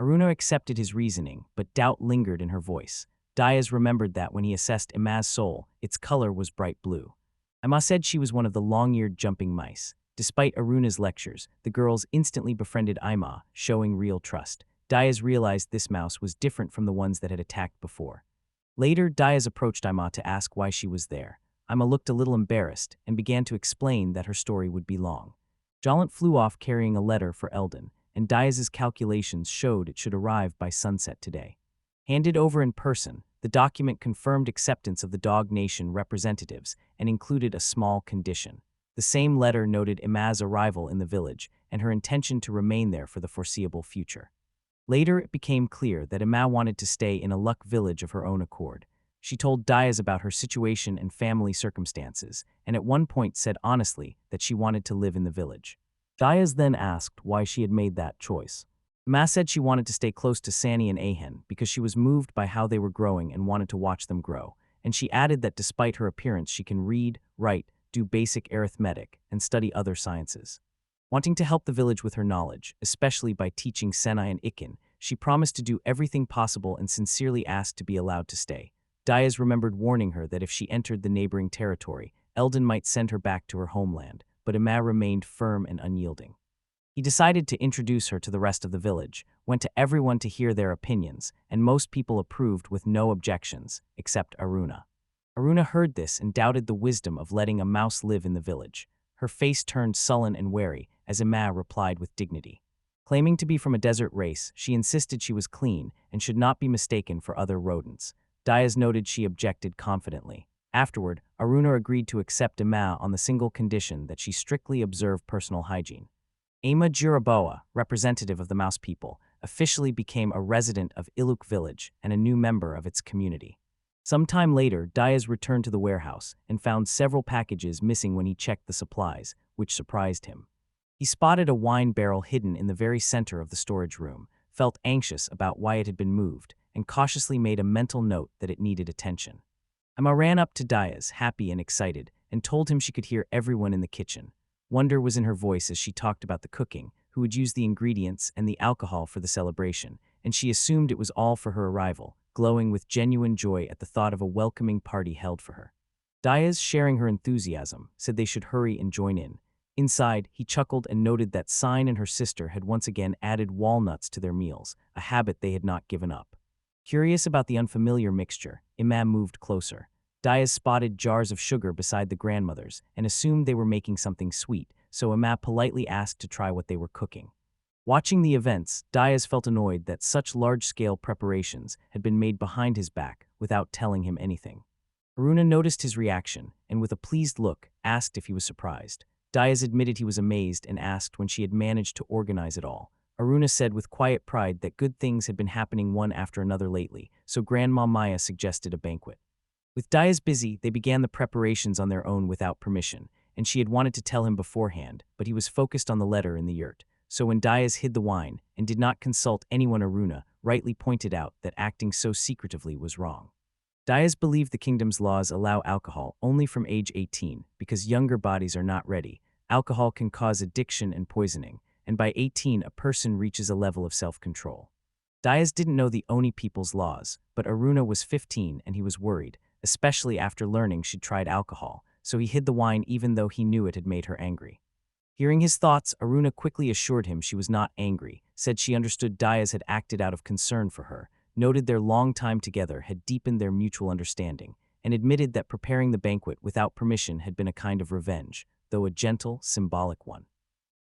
Aruna accepted his reasoning, but doubt lingered in her voice. Diaz remembered that when he assessed Ima's soul, its color was bright blue. Ima said she was one of the long-eared jumping mice. Despite Aruna's lectures, the girls instantly befriended Ima, showing real trust. Diaz realized this mouse was different from the ones that had attacked before. Later, Diaz approached Ima to ask why she was there. Ima looked a little embarrassed and began to explain that her story would be long. Jallant flew off carrying a letter for Eldon, and Diaz's calculations showed it should arrive by sunset today. Handed over in person, the document confirmed acceptance of the Dog Nation representatives and included a small condition. The same letter noted Ima's arrival in the village and her intention to remain there for the foreseeable future. Later, it became clear that Ima wanted to stay in a luck village of her own accord. She told Diaz about her situation and family circumstances, and at one point said honestly that she wanted to live in the village. Diaz then asked why she had made that choice. Ima said she wanted to stay close to Sani and Ahen because she was moved by how they were growing and wanted to watch them grow, and she added that despite her appearance she can read, write, do basic arithmetic, and study other sciences. Wanting to help the village with her knowledge, especially by teaching Senai and Ikin, she promised to do everything possible and sincerely asked to be allowed to stay. Diaz remembered warning her that if she entered the neighboring territory, Eldon might send her back to her homeland, but Ima remained firm and unyielding. He decided to introduce her to the rest of the village, went to everyone to hear their opinions, and most people approved with no objections, except Aruna. Aruna heard this and doubted the wisdom of letting a mouse live in the village. Her face turned sullen and wary as Ima replied with dignity. Claiming to be from a desert race, she insisted she was clean and should not be mistaken for other rodents. Diaz noted she objected confidently. Afterward, Aruna agreed to accept Ima on the single condition that she strictly observe personal hygiene. Ama Jiraboa, representative of the Mouse people, officially became a resident of Iluk village and a new member of its community. Sometime later, Diaz returned to the warehouse and found several packages missing when he checked the supplies, which surprised him. He spotted a wine barrel hidden in the very center of the storage room, felt anxious about why it had been moved, and cautiously made a mental note that it needed attention. Emma ran up to Diaz, happy and excited, and told him she could hear everyone in the kitchen. Wonder was in her voice as she talked about the cooking, who would use the ingredients and the alcohol for the celebration, and she assumed it was all for her arrival, glowing with genuine joy at the thought of a welcoming party held for her. Diaz, sharing her enthusiasm, said they should hurry and join in. Inside, he chuckled and noted that Sine and her sister had once again added walnuts to their meals, a habit they had not given up. Curious about the unfamiliar mixture, Imam moved closer. Diaz spotted jars of sugar beside the grandmothers and assumed they were making something sweet, so Imam politely asked to try what they were cooking. Watching the events, Diaz felt annoyed that such large-scale preparations had been made behind his back without telling him anything. Aruna noticed his reaction and, with a pleased look, asked if he was surprised. Diaz admitted he was amazed and asked when she had managed to organize it all. Aruna said with quiet pride that good things had been happening one after another lately, so Grandma Maya suggested a banquet. With Diaz busy, they began the preparations on their own without permission, and she had wanted to tell him beforehand, but he was focused on the letter in the yurt. So when Diaz hid the wine and did not consult anyone, Aruna rightly pointed out that acting so secretively was wrong. Diaz believed the kingdom's laws allow alcohol only from age 18 because younger bodies are not ready. Alcohol can cause addiction and poisoning, and by 18 a person reaches a level of self-control. Diaz didn't know the Oni people's laws, but Aruna was 15 and he was worried, especially after learning she'd tried alcohol, so he hid the wine even though he knew it had made her angry. Hearing his thoughts, Aruna quickly assured him she was not angry, said she understood Diaz had acted out of concern for her, noted their long time together had deepened their mutual understanding, and admitted that preparing the banquet without permission had been a kind of revenge, though a gentle, symbolic one.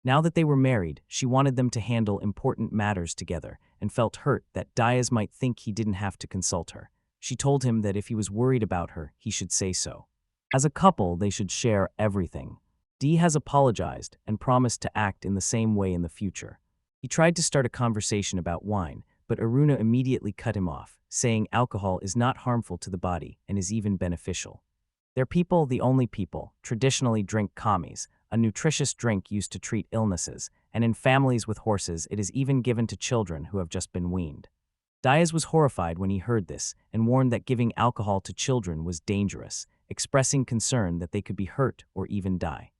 Now that they were married, she wanted them to handle important matters together, and felt hurt that Diaz might think he didn't have to consult her. She told him that if he was worried about her, he should say so. As a couple, they should share everything. Dee has apologized and promised to act in the same way in the future. He tried to start a conversation about wine, but Aruna immediately cut him off, saying alcohol is not harmful to the body and is even beneficial. Their people, the only people, traditionally drink kamis, a nutritious drink used to treat illnesses, and in families with horses it is even given to children who have just been weaned. Diaz was horrified when he heard this and warned that giving alcohol to children was dangerous, expressing concern that they could be hurt or even die.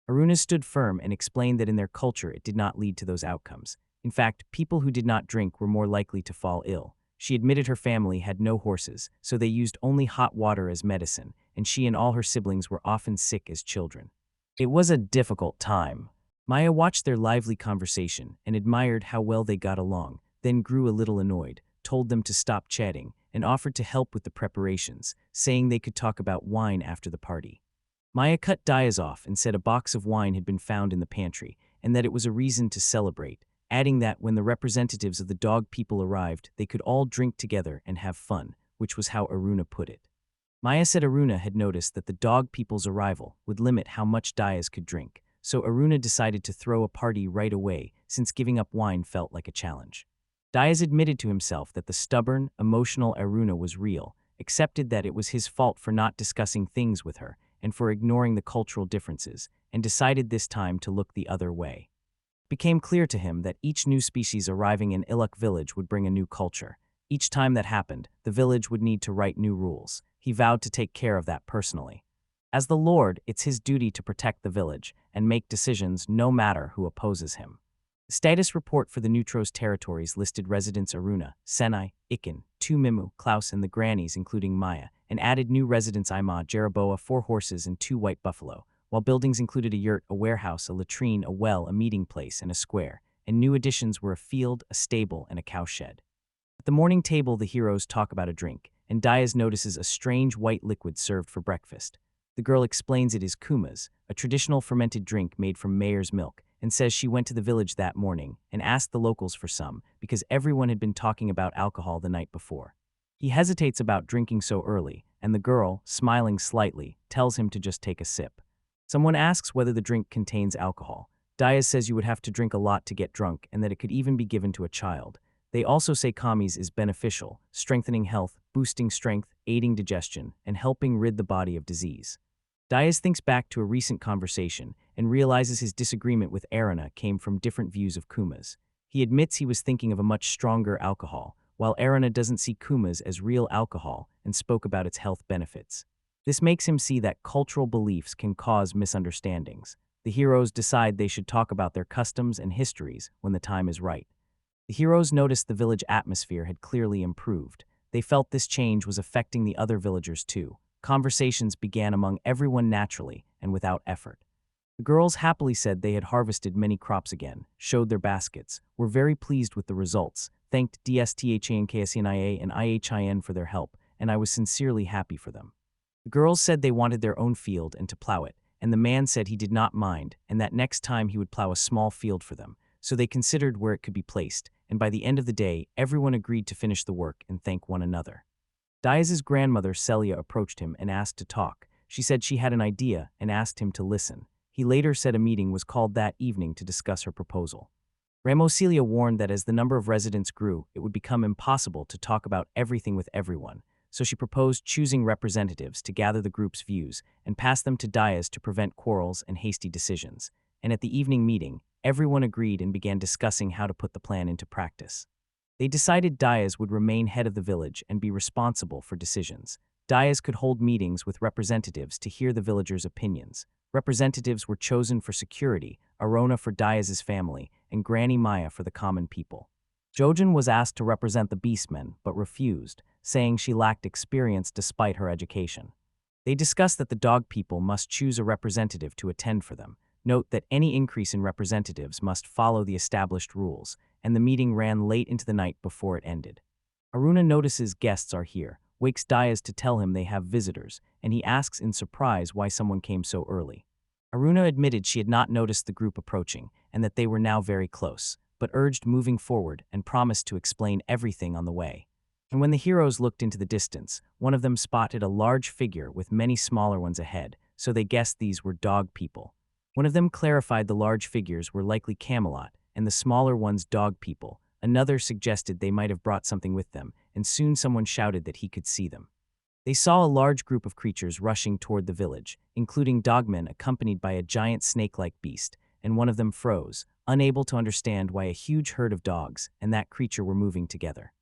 Aruna stood firm and explained that in their culture it did not lead to those outcomes. In fact, people who did not drink were more likely to fall ill. She admitted her family had no horses, so they used only hot water as medicine, and she and all her siblings were often sick as children. It was a difficult time. Maya watched their lively conversation and admired how well they got along, then grew a little annoyed, told them to stop chatting, and offered to help with the preparations, saying they could talk about wine after the party. Maya cut Diaz off and said a box of wine had been found in the pantry, and that it was a reason to celebrate, adding that when the representatives of the dog people arrived, they could all drink together and have fun, which was how Aruna put it. Maya said Aruna had noticed that the dog people's arrival would limit how much Diaz could drink, so Aruna decided to throw a party right away since giving up wine felt like a challenge. Diaz admitted to himself that the stubborn, emotional Aruna was real, accepted that it was his fault for not discussing things with her and for ignoring the cultural differences, and decided this time to look the other way. It became clear to him that each new species arriving in Iluk village would bring a new culture. Each time that happened, the village would need to write new rules. He vowed to take care of that personally. As the Lord, it's his duty to protect the village and make decisions no matter who opposes him. The status report for the Neutros territories listed residents Aruna, Senai, Ikin, Mimu, Klaus, and the grannies including Maya, and added new residents Ima, Jeroboa, 4 horses, and 2 white buffalo, while buildings included a yurt, a warehouse, a latrine, a well, a meeting place, and a square, and new additions were a field, a stable, and a cowshed. At the morning table, the heroes talk about a drink, and Diaz notices a strange white liquid served for breakfast. The girl explains it is kumas, a traditional fermented drink made from mare's milk, and says she went to the village that morning and asked the locals for some because everyone had been talking about alcohol the night before. He hesitates about drinking so early, and the girl, smiling slightly, tells him to just take a sip. Someone asks whether the drink contains alcohol. Diaz says you would have to drink a lot to get drunk and that it could even be given to a child. They also say kamis is beneficial, strengthening health, boosting strength, aiding digestion, and helping rid the body of disease. Diaz thinks back to a recent conversation and realizes his disagreement with Aruna came from different views of kumas. He admits he was thinking of a much stronger alcohol, while Aruna doesn't see kumas as real alcohol and spoke about its health benefits. This makes him see that cultural beliefs can cause misunderstandings. The heroes decide they should talk about their customs and histories when the time is right. The heroes noticed the village atmosphere had clearly improved. They felt this change was affecting the other villagers too. Conversations began among everyone naturally and without effort. The girls happily said they had harvested many crops again, showed their baskets, were very pleased with the results, thanked DSTHANKSNIA and IHIN for their help, and I was sincerely happy for them. The girls said they wanted their own field and to plow it, and the man said he did not mind and that next time he would plow a small field for them, so they considered where it could be placed, and by the end of the day, everyone agreed to finish the work and thank one another. Diaz's grandmother Celia approached him and asked to talk. She said she had an idea and asked him to listen. He later said a meeting was called that evening to discuss her proposal. Ramocelia warned that as the number of residents grew, it would become impossible to talk about everything with everyone, so she proposed choosing representatives to gather the group's views and pass them to Diaz to prevent quarrels and hasty decisions. And at the evening meeting, everyone agreed and began discussing how to put the plan into practice. They decided Diaz would remain head of the village and be responsible for decisions. Diaz could hold meetings with representatives to hear the villagers' opinions. Representatives were chosen for security, Aruna for Diaz's family, and Granny Maya for the common people. Jojen was asked to represent the beastmen, but refused, saying she lacked experience despite her education. They discussed that the dog people must choose a representative to attend for them. Note that any increase in representatives must follow the established rules, and the meeting ran late into the night before it ended. Aruna notices guests are here, wakes Diaz to tell him they have visitors, and he asks in surprise why someone came so early. Aruna admitted she had not noticed the group approaching, and that they were now very close, but urged moving forward and promised to explain everything on the way. And when the heroes looked into the distance, one of them spotted a large figure with many smaller ones ahead, so they guessed these were dog people. One of them clarified the large figures were likely Camelot, and the smaller ones dog people. Another suggested they might have brought something with them, and soon someone shouted that he could see them. They saw a large group of creatures rushing toward the village, including dogmen accompanied by a giant snake-like beast, and one of them froze, unable to understand why a huge herd of dogs and that creature were moving together.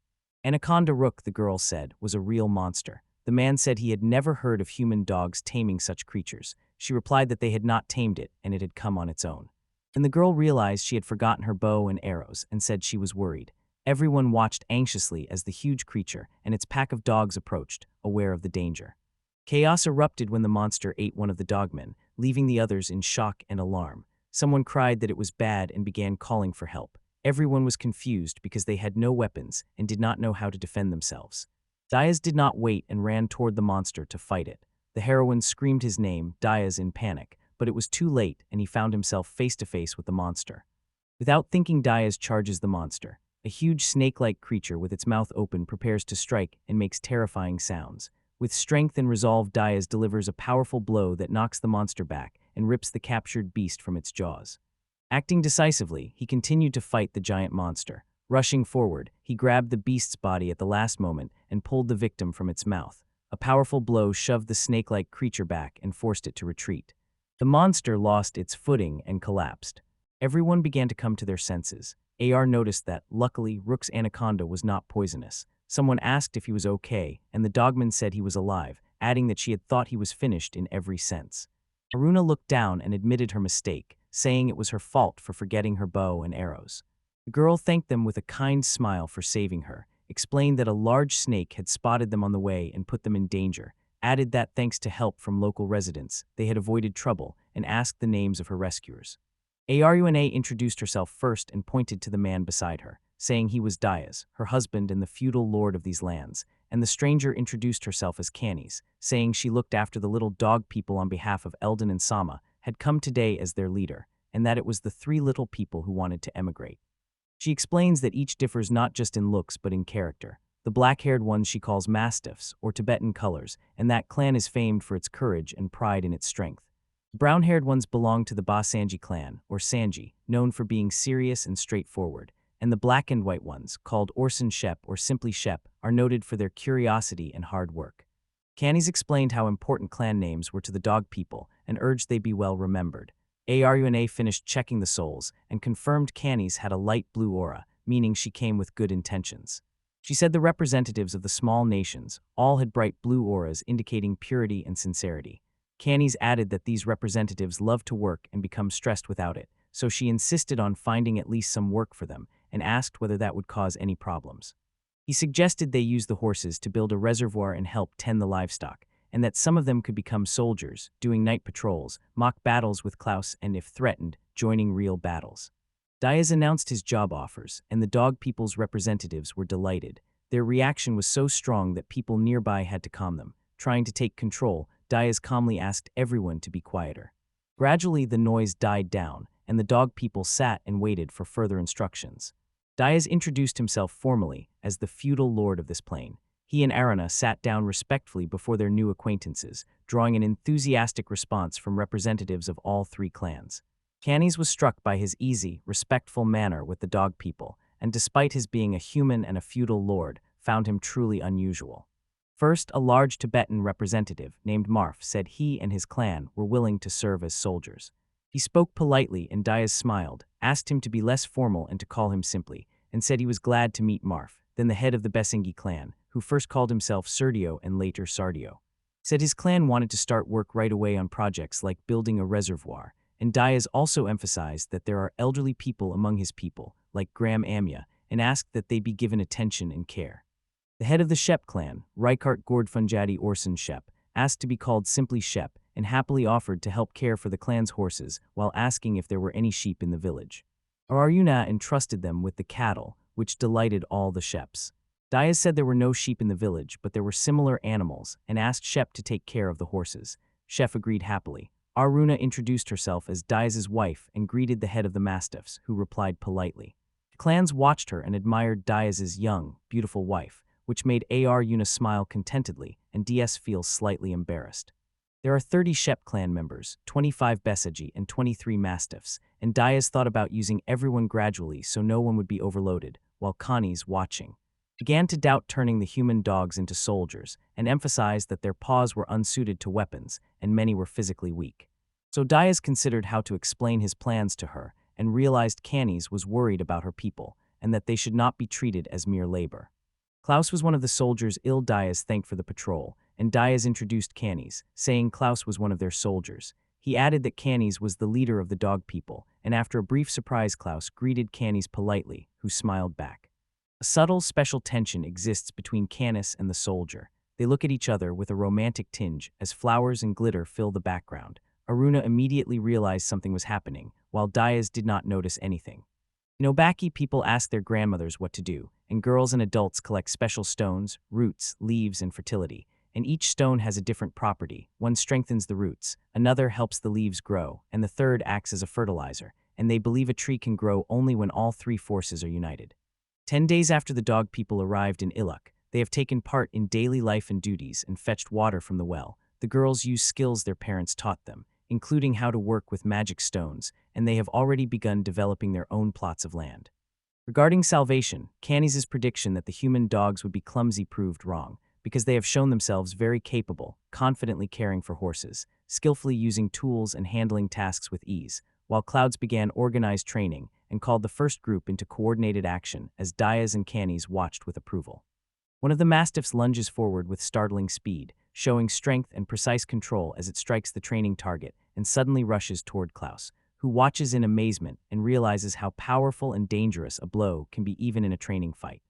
Anaconda Rook, the girl said, was a real monster. The man said he had never heard of human dogs taming such creatures. She replied that they had not tamed it and it had come on its own. And the girl realized she had forgotten her bow and arrows and said she was worried. Everyone watched anxiously as the huge creature and its pack of dogs approached, aware of the danger. Chaos erupted when the monster ate one of the dogmen, leaving the others in shock and alarm. Someone cried that it was bad and began calling for help. Everyone was confused because they had no weapons and did not know how to defend themselves. Diaz did not wait and ran toward the monster to fight it. The heroine screamed his name, Diaz, in panic, but it was too late and he found himself face to face with the monster. Without thinking, Diaz charges the monster. A huge snake-like creature with its mouth open prepares to strike and makes terrifying sounds. With strength and resolve, Diaz delivers a powerful blow that knocks the monster back and rips the captured beast from its jaws. Acting decisively, he continued to fight the giant monster. Rushing forward, he grabbed the beast's body at the last moment and pulled the victim from its mouth. A powerful blow shoved the snake-like creature back and forced it to retreat. The monster lost its footing and collapsed. Everyone began to come to their senses. AR noticed that, luckily, Rook's anaconda was not poisonous. Someone asked if he was okay, and the dogman said he was alive, adding that she had thought he was finished in every sense. Aruna looked down and admitted her mistake, saying it was her fault for forgetting her bow and arrows. The girl thanked them with a kind smile for saving her, explained that a large snake had spotted them on the way and put them in danger, added that thanks to help from local residents, they had avoided trouble, and asked the names of her rescuers. Aruna introduced herself first and pointed to the man beside her, saying he was Diaz, her husband and the feudal lord of these lands, and the stranger introduced herself as Canis, saying she looked after the little dog people on behalf of Eldon and Sama, had come today as their leader, and that it was the three little people who wanted to emigrate. She explains that each differs not just in looks but in character. The black-haired ones she calls mastiffs, or Tibetan colors, and that clan is famed for its courage and pride in its strength. The brown-haired ones belong to the Basanji clan, or Sanji, known for being serious and straightforward, and the black and white ones, called Orson Shep or simply Shep, are noted for their curiosity and hard work. Canis explained how important clan names were to the dog people and urged they be well remembered. Aruna finished checking the souls and confirmed Canis had a light blue aura, meaning she came with good intentions. She said the representatives of the small nations all had bright blue auras indicating purity and sincerity. Canis added that these representatives love to work and become stressed without it, so she insisted on finding at least some work for them and asked whether that would cause any problems. He suggested they use the horses to build a reservoir and help tend the livestock, and that some of them could become soldiers, doing night patrols, mock battles with Klaus, and if threatened, joining real battles. Diaz announced his job offers, and the dog people's representatives were delighted. Their reaction was so strong that people nearby had to calm them. Trying to take control, Diaz calmly asked everyone to be quieter. Gradually, the noise died down, and the dog people sat and waited for further instructions. Diaz introduced himself formally as the feudal lord of this plain. He and Aruna sat down respectfully before their new acquaintances, drawing an enthusiastic response from representatives of all three clans. Canis was struck by his easy, respectful manner with the dog people, and despite his being a human and a feudal lord, found him truly unusual. First, a large Tibetan representative named Marf said he and his clan were willing to serve as soldiers. He spoke politely and Diaz smiled, asked him to be less formal and to call him simply, and said he was glad to meet Marf, then the head of the Basengi clan, who first called himself Serdio and later Sardio. Said his clan wanted to start work right away on projects like building a reservoir, and Diaz also emphasized that there are elderly people among his people, like Graham Amya, and asked that they be given attention and care. The head of the Shep clan, Rykart Gordfunjadi Orson Shep, asked to be called simply Shep and happily offered to help care for the clan's horses while asking if there were any sheep in the village. Aruna entrusted them with the cattle, which delighted all the Sheps. Diaz said there were no sheep in the village, but there were similar animals, and asked Shep to take care of the horses. Shep agreed happily. Aruna introduced herself as Diaz's wife and greeted the head of the mastiffs, who replied politely. The clans watched her and admired Diaz's young, beautiful wife, which made Aruna smile contentedly and DS feel slightly embarrassed. There are 30 Shep clan members, 25 Besaji, and 23 mastiffs, and Diaz thought about using everyone gradually so no one would be overloaded, while Canis, watching, began to doubt turning the human dogs into soldiers and emphasized that their paws were unsuited to weapons and many were physically weak. So Diaz considered how to explain his plans to her and realized Canis was worried about her people and that they should not be treated as mere labor. Klaus was one of the soldiers Diaz thanked for the patrol, and Diaz introduced Canis, saying Klaus was one of their soldiers. He added that Canis was the leader of the dog people, and after a brief surprise Klaus greeted Canis politely, who smiled back. A subtle, special tension exists between Canis and the soldier. They look at each other with a romantic tinge as flowers and glitter fill the background. Aruna immediately realized something was happening, while Diaz did not notice anything. In Obaki, people ask their grandmothers what to do, and girls and adults collect special stones, roots, leaves, and fertility. And each stone has a different property. One strengthens the roots, another helps the leaves grow, and the third acts as a fertilizer. And they believe a tree can grow only when all three forces are united. 10 days after the dog people arrived in Iluk, they have taken part in daily life and duties and fetched water from the well. The girls use skills their parents taught them, including how to work with magic stones, and they have already begun developing their own plots of land. Regarding salvation, Canis' prediction that the human dogs would be clumsy proved wrong, because they have shown themselves very capable, confidently caring for horses, skillfully using tools and handling tasks with ease, while Clouds began organized training and called the first group into coordinated action as Diaz and Canis watched with approval. One of the mastiffs lunges forward with startling speed, showing strength and precise control as it strikes the training target and suddenly rushes toward Klaus, who watches in amazement and realizes how powerful and dangerous a blow can be even in a training fight.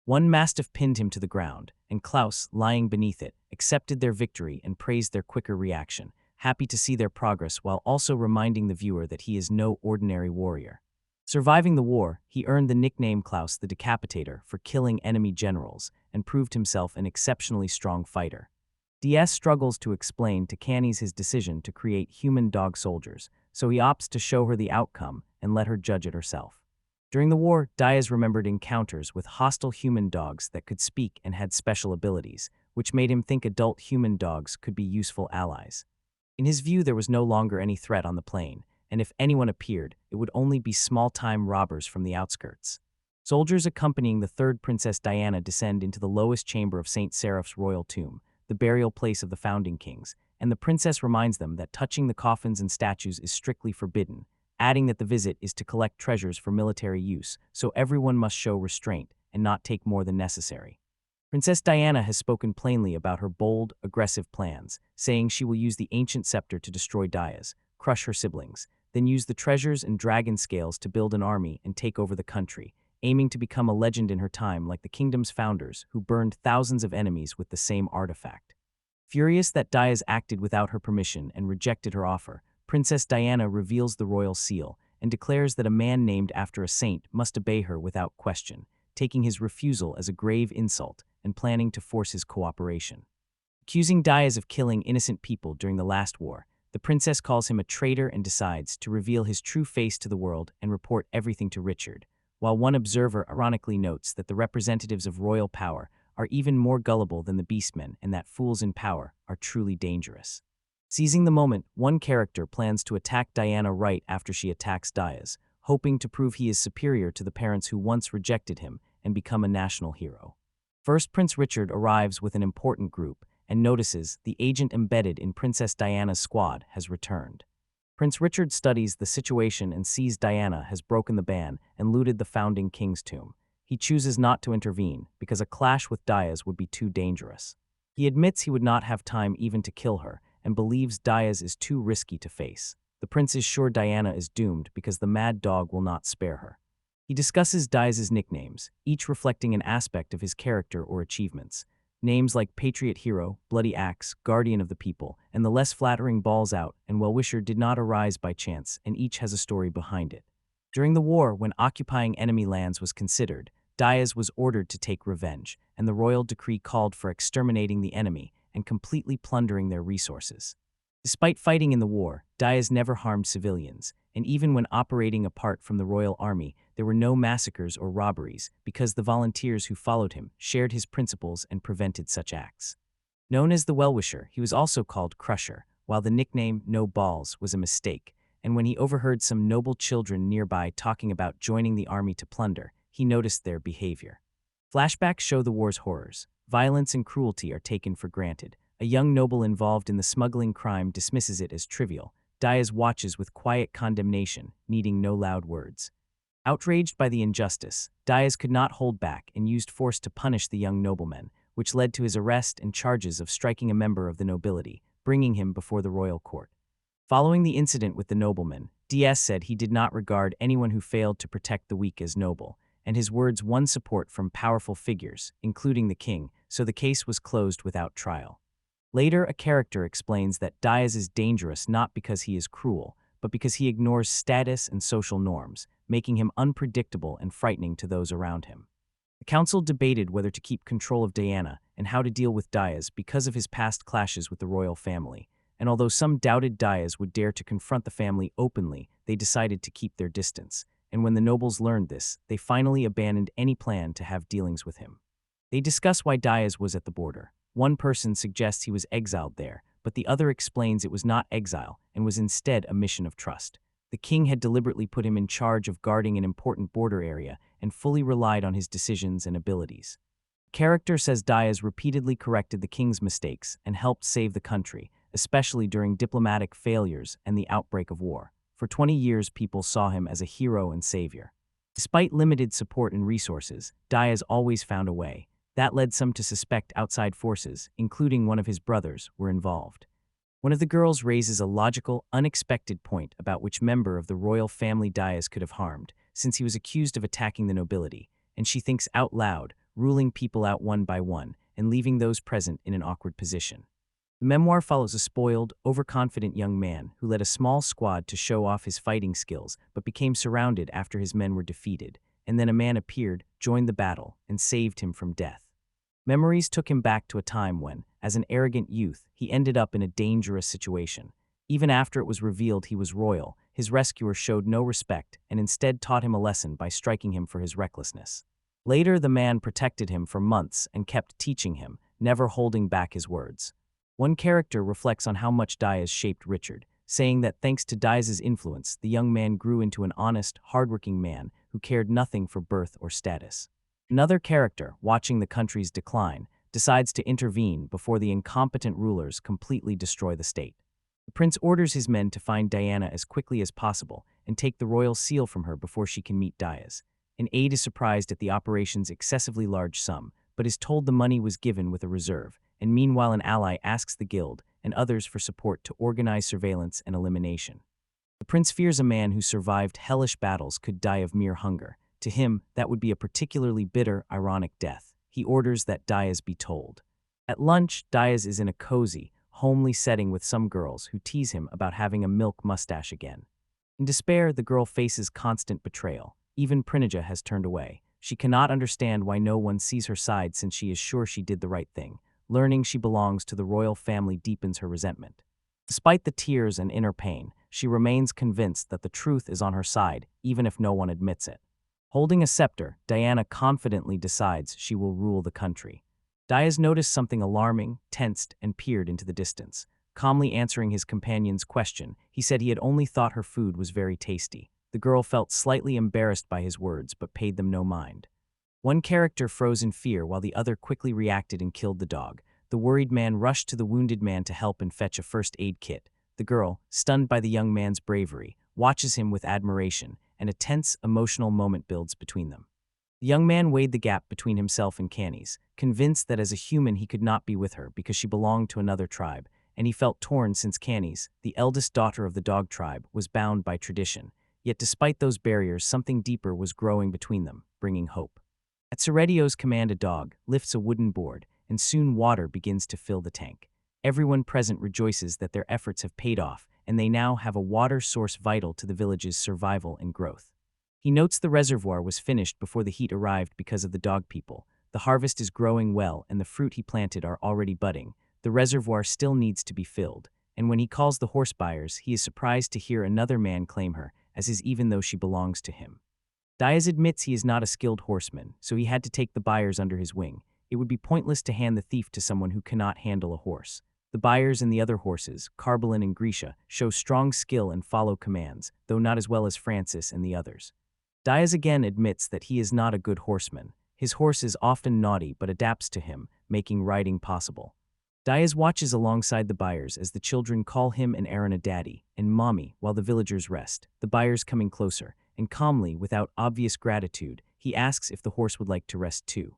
One mastiff pinned him to the ground, and Klaus, lying beneath it, accepted their victory and praised their quicker reaction, happy to see their progress while also reminding the viewer that he is no ordinary warrior. Surviving the war, he earned the nickname Klaus the Decapitator for killing enemy generals and proved himself an exceptionally strong fighter. DS struggles to explain to Canis his decision to create human dog soldiers, so he opts to show her the outcome and let her judge it herself. During the war, Diaz remembered encounters with hostile human dogs that could speak and had special abilities, which made him think adult human dogs could be useful allies. In his view, there was no longer any threat on the plain, and if anyone appeared, it would only be small-time robbers from the outskirts. Soldiers accompanying the third Princess Diana descend into the lowest chamber of St. Seraph's royal tomb, the burial place of the founding kings, and the princess reminds them that touching the coffins and statues is strictly forbidden, adding that the visit is to collect treasures for military use, so everyone must show restraint and not take more than necessary. Princess Diana has spoken plainly about her bold, aggressive plans, saying she will use the ancient scepter to destroy Diaz, crush her siblings, then use the treasures and dragon scales to build an army and take over the country, aiming to become a legend in her time like the kingdom's founders who burned thousands of enemies with the same artifact. Furious that Diaz acted without her permission and rejected her offer, Princess Diana reveals the royal seal and declares that a man named after a saint must obey her without question, taking his refusal as a grave insult and planning to force his cooperation. Accusing Diaz of killing innocent people during the last war, the princess calls him a traitor and decides to reveal his true face to the world and report everything to Richard, while one observer ironically notes that the representatives of royal power are even more gullible than the beastmen and that fools in power are truly dangerous. Seizing the moment, one character plans to attack Diana right after she attacks Diaz, hoping to prove he is superior to the parents who once rejected him and become a national hero. First, Prince Richard arrives with an important group and notices the agent embedded in Princess Diana's squad has returned. Prince Richard studies the situation and sees Diana has broken the ban and looted the founding king's tomb. He chooses not to intervene because a clash with Diaz would be too dangerous. He admits he would not have time even to kill her and believes Diaz is too risky to face. The prince is sure Diana is doomed because the mad dog will not spare her. He discusses Diaz's nicknames, each reflecting an aspect of his character or achievements. Names like Patriot Hero, Bloody Axe, Guardian of the People, and the less flattering Balls Out and Well-Wisher did not arise by chance, and each has a story behind it. During the war, when occupying enemy lands was considered, Diaz was ordered to take revenge, and the royal decree called for exterminating the enemy and completely plundering their resources. Despite fighting in the war, Diaz never harmed civilians, and even when operating apart from the royal army, there were no massacres or robberies because the volunteers who followed him shared his principles and prevented such acts. Known as the Well-Wisher, he was also called Crusher, while the nickname No Balls was a mistake, and when he overheard some noble children nearby talking about joining the army to plunder, he noticed their behavior. Flashbacks show the war's horrors. Violence and cruelty are taken for granted. A young noble involved in the smuggling crime dismisses it as trivial. Diaz watches with quiet condemnation, needing no loud words. Outraged by the injustice, Diaz could not hold back and used force to punish the young nobleman, which led to his arrest and charges of striking a member of the nobility, bringing him before the royal court. Following the incident with the nobleman, Diaz said he did not regard anyone who failed to protect the weak as noble, and his words won support from powerful figures, including the king, so the case was closed without trial. Later, a character explains that Diaz is dangerous not because he is cruel, but because he ignores status and social norms, making him unpredictable and frightening to those around him. The council debated whether to keep control of Diana and how to deal with Diaz because of his past clashes with the royal family, and although some doubted Diaz would dare to confront the family openly, they decided to keep their distance, and when the nobles learned this, they finally abandoned any plan to have dealings with him. They discuss why Diaz was at the border. One person suggests he was exiled there, but the other explains it was not exile and was instead a mission of trust. The king had deliberately put him in charge of guarding an important border area and fully relied on his decisions and abilities. The character says Diaz repeatedly corrected the king's mistakes and helped save the country, especially during diplomatic failures and the outbreak of war. For 20 years, people saw him as a hero and savior. Despite limited support and resources, Diaz always found a way. That led some to suspect outside forces, including one of his brothers, were involved. One of the girls raises a logical, unexpected point about which member of the royal family Diaz could have harmed, since he was accused of attacking the nobility, and she thinks out loud, ruling people out one by one and leaving those present in an awkward position. The memoir follows a spoiled, overconfident young man who led a small squad to show off his fighting skills but became surrounded after his men were defeated, and then a man appeared, joined the battle, and saved him from death. Memories took him back to a time when, as an arrogant youth, he ended up in a dangerous situation. Even after it was revealed he was royal, his rescuer showed no respect and instead taught him a lesson by striking him for his recklessness. Later, the man protected him for months and kept teaching him, never holding back his words. One character reflects on how much Diaz shaped Richard, saying that thanks to Diaz's influence, the young man grew into an honest, hardworking man who cared nothing for birth or status. Another character, watching the country's decline, decides to intervene before the incompetent rulers completely destroy the state. The prince orders his men to find Diana as quickly as possible and take the royal seal from her before she can meet Diaz. An aide is surprised at the operation's excessively large sum, but is told the money was given with a reserve, and meanwhile an ally asks the guild and others for support to organize surveillance and elimination. The prince fears a man who survived hellish battles could die of mere hunger. To him, that would be a particularly bitter, ironic death. He orders that Diaz be told. At lunch, Diaz is in a cozy, homely setting with some girls who tease him about having a milk mustache again. In despair, the girl faces constant betrayal. Even Prinija has turned away. She cannot understand why no one sees her side since she is sure she did the right thing. Learning she belongs to the royal family deepens her resentment. Despite the tears and inner pain, she remains convinced that the truth is on her side, even if no one admits it. Holding a scepter, Diana confidently decides she will rule the country. Diaz noticed something alarming, tensed, and peered into the distance. Calmly answering his companion's question, he said he had only thought her food was very tasty. The girl felt slightly embarrassed by his words, but paid them no mind. One character froze in fear while the other quickly reacted and killed the dog. The worried man rushed to the wounded man to help and fetch a first aid kit. The girl, stunned by the young man's bravery, watches him with admiration, and a tense, emotional moment builds between them. The young man weighed the gap between himself and Canny's, convinced that as a human he could not be with her because she belonged to another tribe, and he felt torn since Canny's, the eldest daughter of the dog tribe, was bound by tradition. Yet despite those barriers, something deeper was growing between them, bringing hope. At Soretio's command, a dog lifts a wooden board, and soon water begins to fill the tank. Everyone present rejoices that their efforts have paid off, and they now have a water source vital to the village's survival and growth. He notes the reservoir was finished before the heat arrived because of the dog people. The harvest is growing well, and the fruit he planted are already budding. The reservoir still needs to be filled, and when he calls the horse buyers, he is surprised to hear another man claim her as his even though she belongs to him. Diaz admits he is not a skilled horseman, so he had to take the buyers under his wing. It would be pointless to hand the thief to someone who cannot handle a horse. The buyers and the other horses, Carbolin and Grisha, show strong skill and follow commands, though not as well as Francis and the others. Diaz again admits that he is not a good horseman. His horse is often naughty but adapts to him, making riding possible. Diaz watches alongside the buyers as the children call him and Aaron a daddy and mommy while the villagers rest, the buyers coming closer, and calmly, without obvious gratitude, he asks if the horse would like to rest too.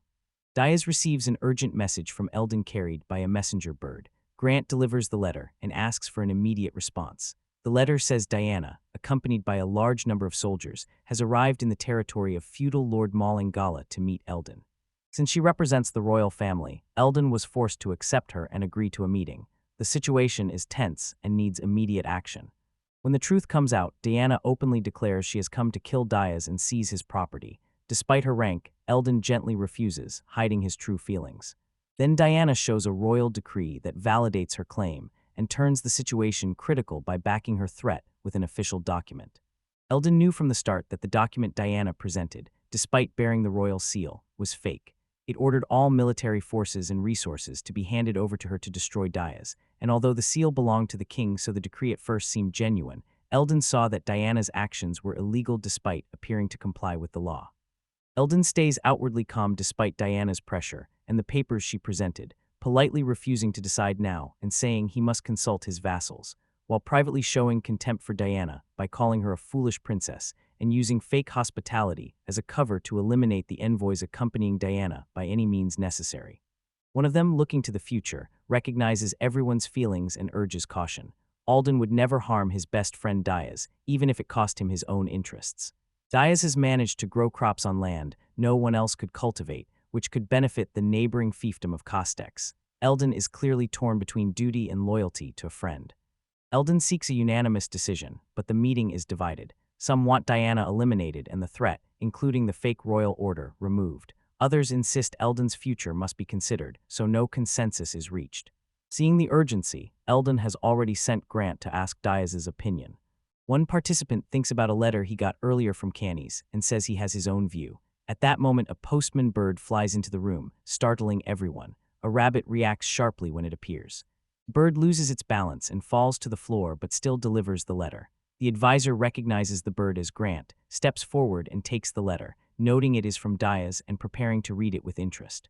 Diaz receives an urgent message from Eldon carried by a messenger bird. Grant delivers the letter and asks for an immediate response. The letter says Diana, accompanied by a large number of soldiers, has arrived in the territory of feudal Lord Malangala to meet Eldon. Since she represents the royal family, Eldon was forced to accept her and agree to a meeting. The situation is tense and needs immediate action. When the truth comes out, Diana openly declares she has come to kill Diaz and seize his property. Despite her rank, Eldon gently refuses, hiding his true feelings. Then Diana shows a royal decree that validates her claim and turns the situation critical by backing her threat with an official document. Eldon knew from the start that the document Diana presented, despite bearing the royal seal, was fake. It ordered all military forces and resources to be handed over to her to destroy Diaz, and although the seal belonged to the king so the decree at first seemed genuine, Eldon saw that Diana's actions were illegal despite appearing to comply with the law. Eldon stays outwardly calm despite Diana's pressure and the papers she presented, politely refusing to decide now and saying he must consult his vassals, while privately showing contempt for Diana by calling her a foolish princess and using fake hospitality as a cover to eliminate the envoys accompanying Diana by any means necessary. One of them, looking to the future, recognizes everyone's feelings and urges caution. Eldon would never harm his best friend Diaz, even if it cost him his own interests. Diaz has managed to grow crops on land no one else could cultivate, which could benefit the neighboring fiefdom of Castex. Eldon is clearly torn between duty and loyalty to a friend. Eldon seeks a unanimous decision, but the meeting is divided. Some want Diana eliminated and the threat, including the fake royal order, removed. Others insist Eldon's future must be considered, so no consensus is reached. Seeing the urgency, Eldon has already sent Grant to ask Diaz's opinion. One participant thinks about a letter he got earlier from Canis and says he has his own view. At that moment, a postman bird flies into the room, startling everyone. A rabbit reacts sharply when it appears. The bird loses its balance and falls to the floor but still delivers the letter. The advisor recognizes the bird as Grant, steps forward and takes the letter, noting it is from Diaz and preparing to read it with interest.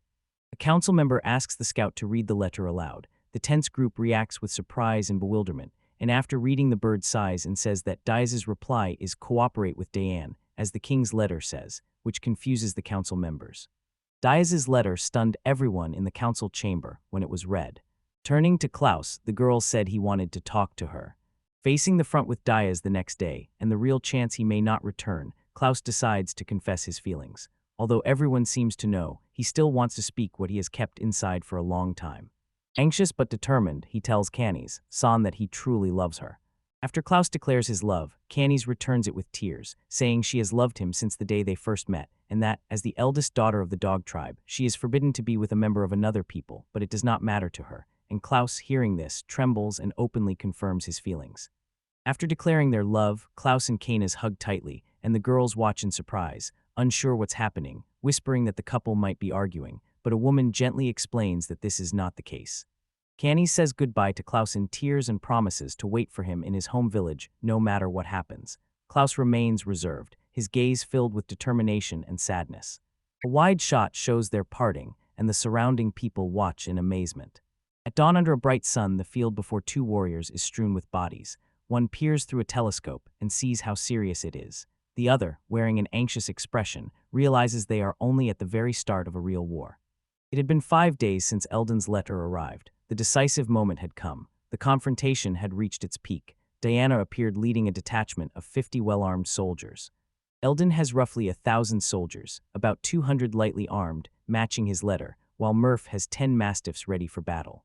A council member asks the scout to read the letter aloud. The tense group reacts with surprise and bewilderment, and after reading the bird sighs and says that Diaz's reply is cooperate with Diane, as the king's letter says, which confuses the council members. Diaz's letter stunned everyone in the council chamber when it was read. Turning to Klaus, the girl said he wanted to talk to her. Facing the front with Diaz the next day, and the real chance he may not return, Klaus decides to confess his feelings. Although everyone seems to know, he still wants to speak what he has kept inside for a long time. Anxious but determined, he tells Canis, San, that he truly loves her. After Klaus declares his love, Canis returns it with tears, saying she has loved him since the day they first met, and that, as the eldest daughter of the dog tribe, she is forbidden to be with a member of another people, but it does not matter to her. And Klaus, hearing this, trembles and openly confirms his feelings. After declaring their love, Klaus and Canis hug tightly, and the girls watch in surprise, unsure what's happening, whispering that the couple might be arguing, but a woman gently explains that this is not the case. Canis says goodbye to Klaus in tears and promises to wait for him in his home village no matter what happens. Klaus remains reserved, his gaze filled with determination and sadness. A wide shot shows their parting, and the surrounding people watch in amazement. At dawn, under a bright sun, the field before two warriors is strewn with bodies. One peers through a telescope and sees how serious it is. The other, wearing an anxious expression, realizes they are only at the very start of a real war. It had been 5 days since Eldon's letter arrived. The decisive moment had come. The confrontation had reached its peak. Diana appeared leading a detachment of 50 well-armed soldiers. Eldon has roughly 1,000 soldiers, about 200 lightly armed, matching his letter, while Murph has 10 mastiffs ready for battle.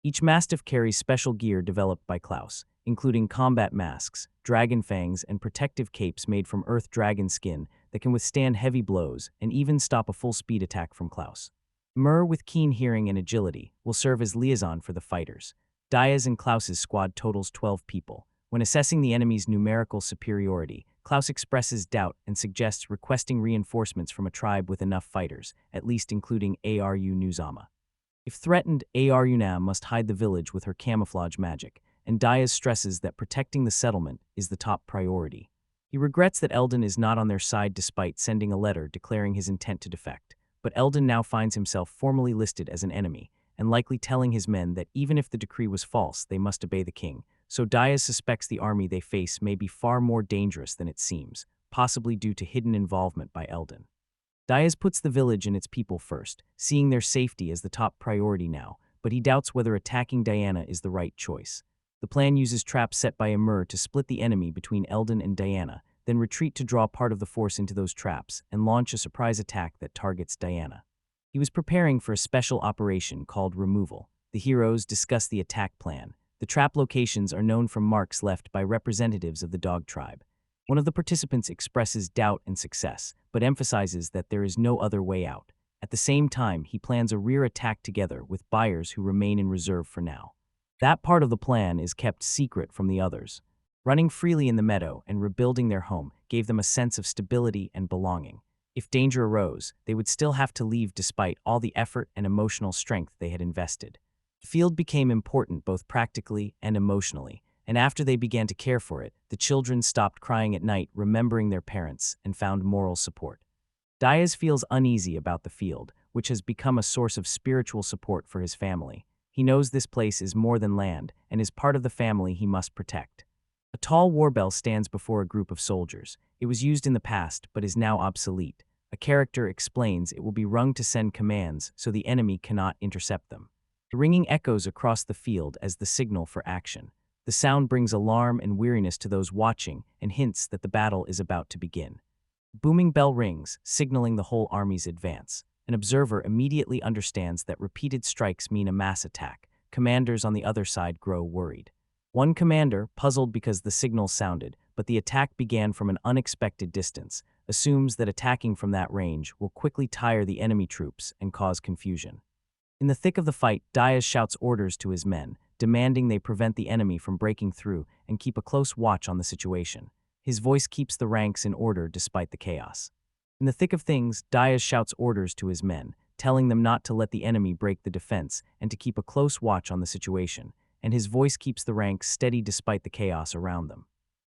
Each mastiff carries special gear developed by Klaus, including combat masks, dragon fangs, and protective capes made from earth dragon skin that can withstand heavy blows and even stop a full-speed attack from Klaus. Mur, with keen hearing and agility, will serve as liaison for the fighters. Diaz and Klaus's squad totals 12 people. When assessing the enemy's numerical superiority, Klaus expresses doubt and suggests requesting reinforcements from a tribe with enough fighters, at least including Aru Nuzama. If threatened, Aruna must hide the village with her camouflage magic, and Diaz stresses that protecting the settlement is the top priority. He regrets that Eldon is not on their side despite sending a letter declaring his intent to defect. But Eldon now finds himself formally listed as an enemy, and likely telling his men that even if the decree was false, they must obey the king, so Diaz suspects the army they face may be far more dangerous than it seems, possibly due to hidden involvement by Eldon. Diaz puts the village and its people first, seeing their safety as the top priority now, but he doubts whether attacking Diana is the right choice. The plan uses traps set by Amur to split the enemy between Eldon and Diana, then retreat to draw part of the force into those traps and launch a surprise attack that targets Diana. He was preparing for a special operation called Removal. The heroes discuss the attack plan. The trap locations are known from marks left by representatives of the dog tribe. One of the participants expresses doubt and success, but emphasizes that there is no other way out. At the same time, he plans a rear attack together with buyers who remain in reserve for now. That part of the plan is kept secret from the others. Running freely in the meadow and rebuilding their home gave them a sense of stability and belonging. If danger arose, they would still have to leave despite all the effort and emotional strength they had invested. The field became important both practically and emotionally, and after they began to care for it, the children stopped crying at night, remembering their parents, and found moral support. Diaz feels uneasy about the field, which has become a source of spiritual support for his family. He knows this place is more than land and is part of the family he must protect. A tall war bell stands before a group of soldiers. It was used in the past, but is now obsolete. A character explains it will be rung to send commands so the enemy cannot intercept them. The ringing echoes across the field as the signal for action. The sound brings alarm and weariness to those watching and hints that the battle is about to begin. The booming bell rings, signaling the whole army's advance. An observer immediately understands that repeated strikes mean a mass attack. Commanders on the other side grow worried. One commander, puzzled because the signal sounded, but the attack began from an unexpected distance, assumes that attacking from that range will quickly tire the enemy troops and cause confusion. In the thick of the fight, Diaz shouts orders to his men, demanding they prevent the enemy from breaking through and keep a close watch on the situation. His voice keeps the ranks in order despite the chaos. In the thick of things, Diaz shouts orders to his men, telling them not to let the enemy break the defense and to keep a close watch on the situation, and his voice keeps the ranks steady despite the chaos around them.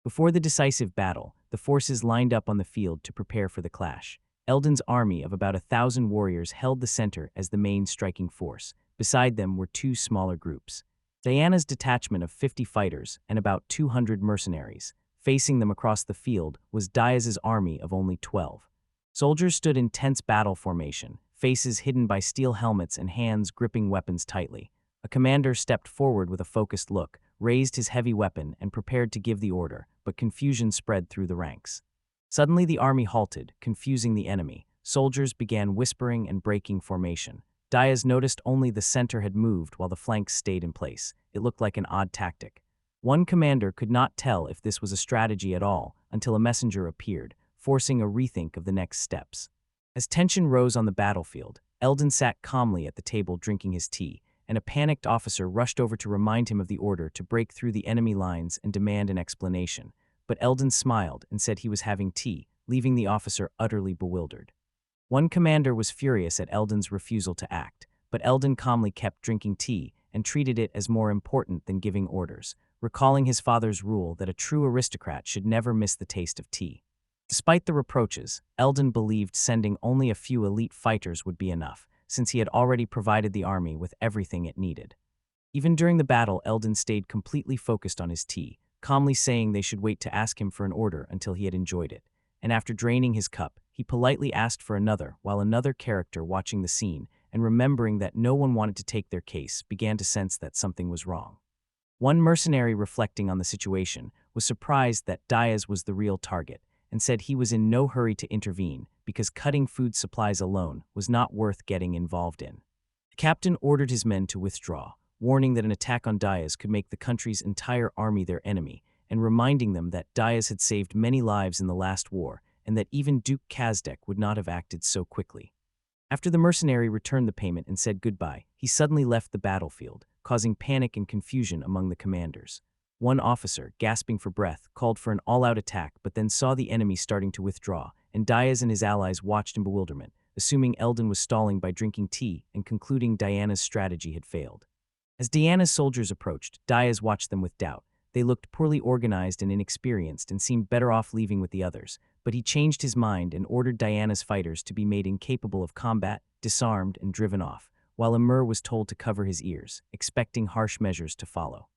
Before the decisive battle, the forces lined up on the field to prepare for the clash. Eldon's army of about 1,000 warriors held the center as the main striking force. Beside them were two smaller groups. Diana's detachment of 50 fighters and about 200 mercenaries. Facing them across the field was Diaz's army of only 12. Soldiers stood in tense battle formation, faces hidden by steel helmets and hands gripping weapons tightly. A commander stepped forward with a focused look, raised his heavy weapon and prepared to give the order, but confusion spread through the ranks. Suddenly the army halted, confusing the enemy. Soldiers began whispering and breaking formation. Diaz noticed only the center had moved while the flanks stayed in place. It looked like an odd tactic. One commander could not tell if this was a strategy at all until a messenger appeared, forcing a rethink of the next steps. As tension rose on the battlefield, Eldon sat calmly at the table drinking his tea, and a panicked officer rushed over to remind him of the order to break through the enemy lines and demand an explanation. But Eldon smiled and said he was having tea, leaving the officer utterly bewildered. One commander was furious at Eldon's refusal to act, but Eldon calmly kept drinking tea and treated it as more important than giving orders, recalling his father's rule that a true aristocrat should never miss the taste of tea. Despite the reproaches, Eldon believed sending only a few elite fighters would be enough, since he had already provided the army with everything it needed. Even during the battle, Eldon stayed completely focused on his tea, calmly saying they should wait to ask him for an order until he had enjoyed it. And after draining his cup, he politely asked for another, while another character watching the scene and remembering that no one wanted to take their case began to sense that something was wrong. One mercenary reflecting on the situation was surprised that Diaz was the real target and said he was in no hurry to intervene because cutting food supplies alone was not worth getting involved in. The captain ordered his men to withdraw, warning that an attack on Diaz could make the country's entire army their enemy, and reminding them that Diaz had saved many lives in the last war and that even Duke Kazdek would not have acted so quickly. After the mercenary returned the payment and said goodbye, he suddenly left the battlefield, causing panic and confusion among the commanders. One officer, gasping for breath, called for an all-out attack but then saw the enemy starting to withdraw, and Diaz and his allies watched in bewilderment, assuming Eldon was stalling by drinking tea and concluding Diana's strategy had failed. As Diana's soldiers approached, Diaz watched them with doubt. They looked poorly organized and inexperienced and seemed better off leaving with the others, but he changed his mind and ordered Diana's fighters to be made incapable of combat, disarmed, and driven off, while Amur was told to cover his ears, expecting harsh measures to follow.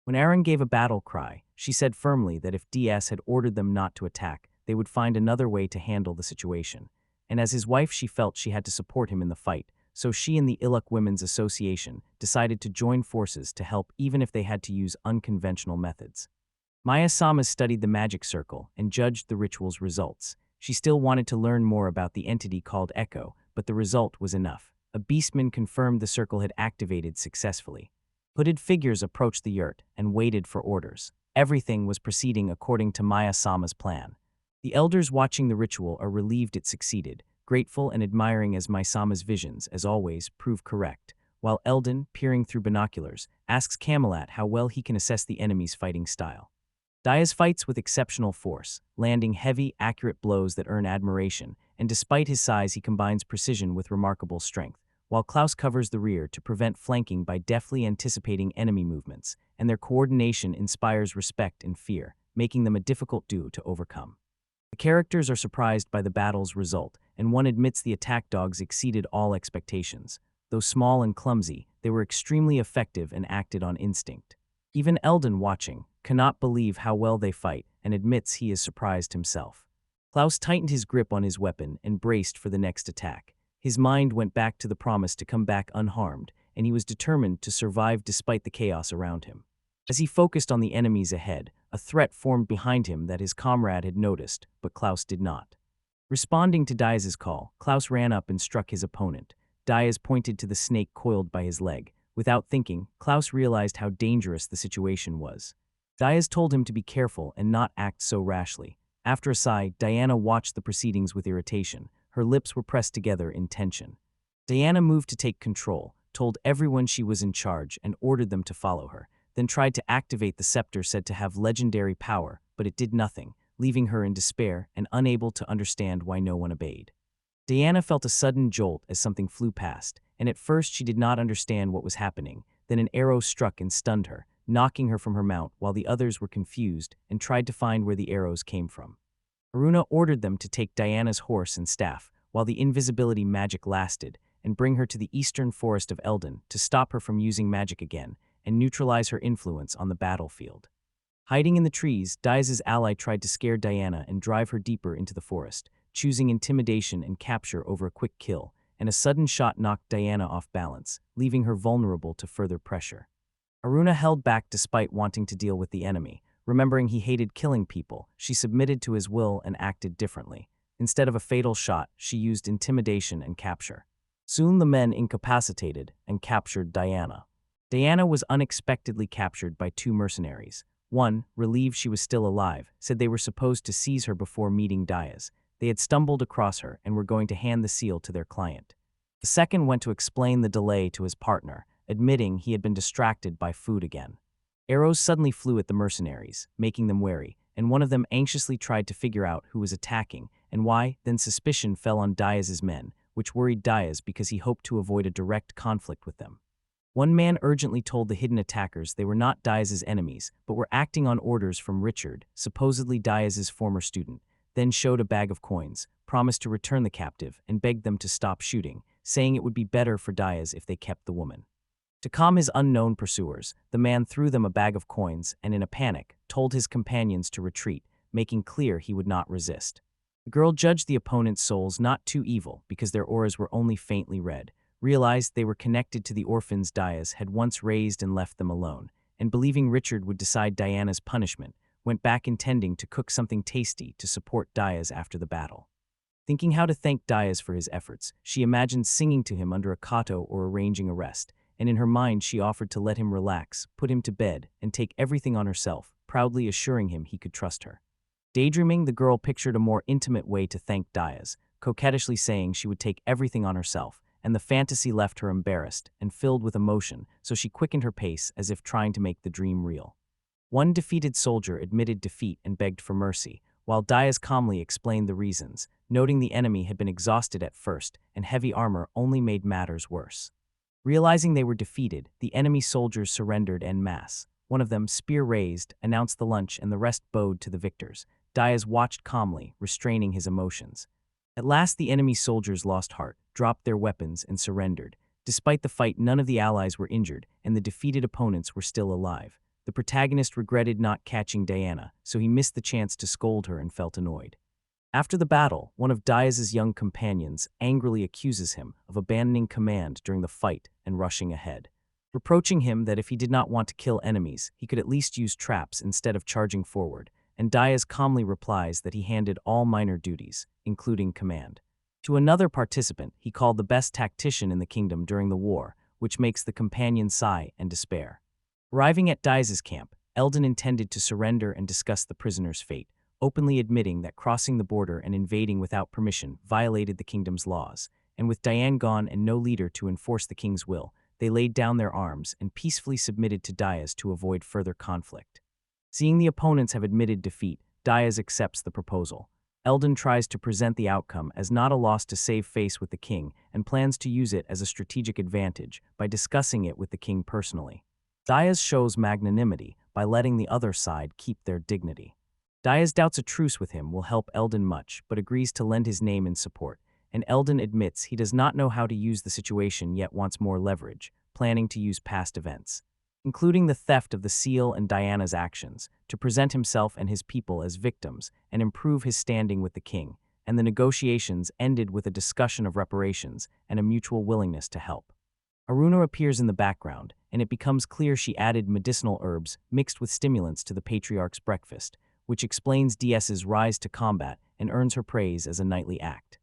When Aaron gave a battle cry, she said firmly that if DS had ordered them not to attack, they would find another way to handle the situation. And as his wife, she felt she had to support him in the fight, so she and the Iluk Women's Association decided to join forces to help even if they had to use unconventional methods. Maya Sama studied the magic circle and judged the ritual's results. She still wanted to learn more about the entity called Echo, but the result was enough. A beastman confirmed the circle had activated successfully. Hooded figures approached the yurt and waited for orders. Everything was proceeding according to Maya Sama's plan. The elders watching the ritual are relieved it succeeded, grateful and admiring as Maya Sama's visions, as always, prove correct, while Eldon, peering through binoculars, asks Camelot how well he can assess the enemy's fighting style. Diaz fights with exceptional force, landing heavy, accurate blows that earn admiration, and despite his size he combines precision with remarkable strength, while Klaus covers the rear to prevent flanking by deftly anticipating enemy movements, and their coordination inspires respect and fear, making them a difficult duo to overcome. The characters are surprised by the battle's result, and one admits the attack dogs exceeded all expectations. Though small and clumsy, they were extremely effective and acted on instinct. Even Eldon, watching, cannot believe how well they fight and admits he is surprised himself. Klaus tightened his grip on his weapon and braced for the next attack. His mind went back to the promise to come back unharmed, and he was determined to survive despite the chaos around him. As he focused on the enemies ahead, a threat formed behind him that his comrade had noticed, but Klaus did not. Responding to Diaz's call, Klaus ran up and struck his opponent. Diaz pointed to the snake coiled by his leg. Without thinking, Klaus realized how dangerous the situation was. Diaz told him to be careful and not act so rashly. After a sigh, Diana watched the proceedings with irritation. Her lips were pressed together in tension. Diana moved to take control, told everyone she was in charge, and ordered them to follow her, then tried to activate the scepter said to have legendary power, but it did nothing, leaving her in despair and unable to understand why no one obeyed. Diana felt a sudden jolt as something flew past, and at first she did not understand what was happening. Then an arrow struck and stunned her, knocking her from her mount while the others were confused and tried to find where the arrows came from. Aruna ordered them to take Diana's horse and staff, while the invisibility magic lasted, and bring her to the eastern forest of Eldon to stop her from using magic again and neutralize her influence on the battlefield. Hiding in the trees, Diaz's ally tried to scare Diana and drive her deeper into the forest, choosing intimidation and capture over a quick kill, and a sudden shot knocked Diana off balance, leaving her vulnerable to further pressure. Aruna held back despite wanting to deal with the enemy. Remembering he hated killing people, she submitted to his will and acted differently. Instead of a fatal shot, she used intimidation and capture. Soon the men incapacitated and captured Diana. Diana was unexpectedly captured by two mercenaries. One, relieved she was still alive, said they were supposed to seize her before meeting Diaz. They had stumbled across her and were going to hand the seal to their client. The second went to explain the delay to his partner, admitting he had been distracted by food again. Arrows suddenly flew at the mercenaries, making them wary, and one of them anxiously tried to figure out who was attacking and why. Then suspicion fell on Diaz's men, which worried Diaz because he hoped to avoid a direct conflict with them. One man urgently told the hidden attackers they were not Diaz's enemies, but were acting on orders from Richard, supposedly Diaz's former student, then showed a bag of coins, promised to return the captive, and begged them to stop shooting, saying it would be better for Diaz if they kept the woman. To calm his unknown pursuers, the man threw them a bag of coins and, in a panic, told his companions to retreat, making clear he would not resist. The girl judged the opponent's souls not too evil because their auras were only faintly red, realized they were connected to the orphans Diaz had once raised and left them alone, and believing Richard would decide Diana's punishment, went back intending to cook something tasty to support Diaz after the battle. Thinking how to thank Diaz for his efforts, she imagined singing to him under a kato or arranging a rest, and in her mind she offered to let him relax, put him to bed, and take everything on herself, proudly assuring him he could trust her. Daydreaming, the girl pictured a more intimate way to thank Diaz, coquettishly saying she would take everything on herself, and the fantasy left her embarrassed and filled with emotion, so she quickened her pace as if trying to make the dream real. One defeated soldier admitted defeat and begged for mercy, while Diaz calmly explained the reasons, noting the enemy had been exhausted at first and heavy armor only made matters worse. Realizing they were defeated, the enemy soldiers surrendered en masse. One of them, spear raised, announced the lunch and the rest bowed to the victors. Diaz watched calmly, restraining his emotions. At last the enemy soldiers lost heart, dropped their weapons, and surrendered. Despite the fight, none of the allies were injured, and the defeated opponents were still alive. The protagonist regretted not catching Diana, so he missed the chance to scold her and felt annoyed. After the battle, one of Diaz's young companions angrily accuses him of abandoning command during the fight and rushing ahead, reproaching him that if he did not want to kill enemies, he could at least use traps instead of charging forward, and Diaz calmly replies that he handled all minor duties, including command. To another participant, he called the best tactician in the kingdom during the war, which makes the companion sigh and despair. Arriving at Diaz's camp, Eldon intended to surrender and discuss the prisoner's fate, openly admitting that crossing the border and invading without permission violated the kingdom's laws, and with Diane gone and no leader to enforce the king's will, they laid down their arms and peacefully submitted to Diaz to avoid further conflict. Seeing the opponents have admitted defeat, Diaz accepts the proposal. Eldon tries to present the outcome as not a loss to save face with the king and plans to use it as a strategic advantage by discussing it with the king personally. Diaz shows magnanimity by letting the other side keep their dignity. Diaz doubts a truce with him will help Eldon much, but agrees to lend his name in support, and Eldon admits he does not know how to use the situation yet wants more leverage, planning to use past events, including the theft of the seal and Diana's actions, to present himself and his people as victims and improve his standing with the king, and the negotiations ended with a discussion of reparations and a mutual willingness to help. Aruna appears in the background, and it becomes clear she added medicinal herbs mixed with stimulants to the patriarch's breakfast, which explains Diaz's rise to combat and earns her praise as a knightly act.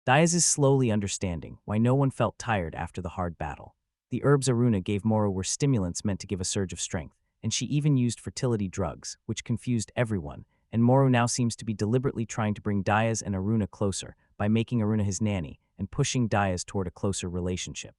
Diaz is slowly understanding why no one felt tired after the hard battle. The herbs Aruna gave Moro were stimulants meant to give a surge of strength, and she even used fertility drugs, which confused everyone, and Moro now seems to be deliberately trying to bring Diaz and Aruna closer by making Aruna his nanny and pushing Diaz toward a closer relationship.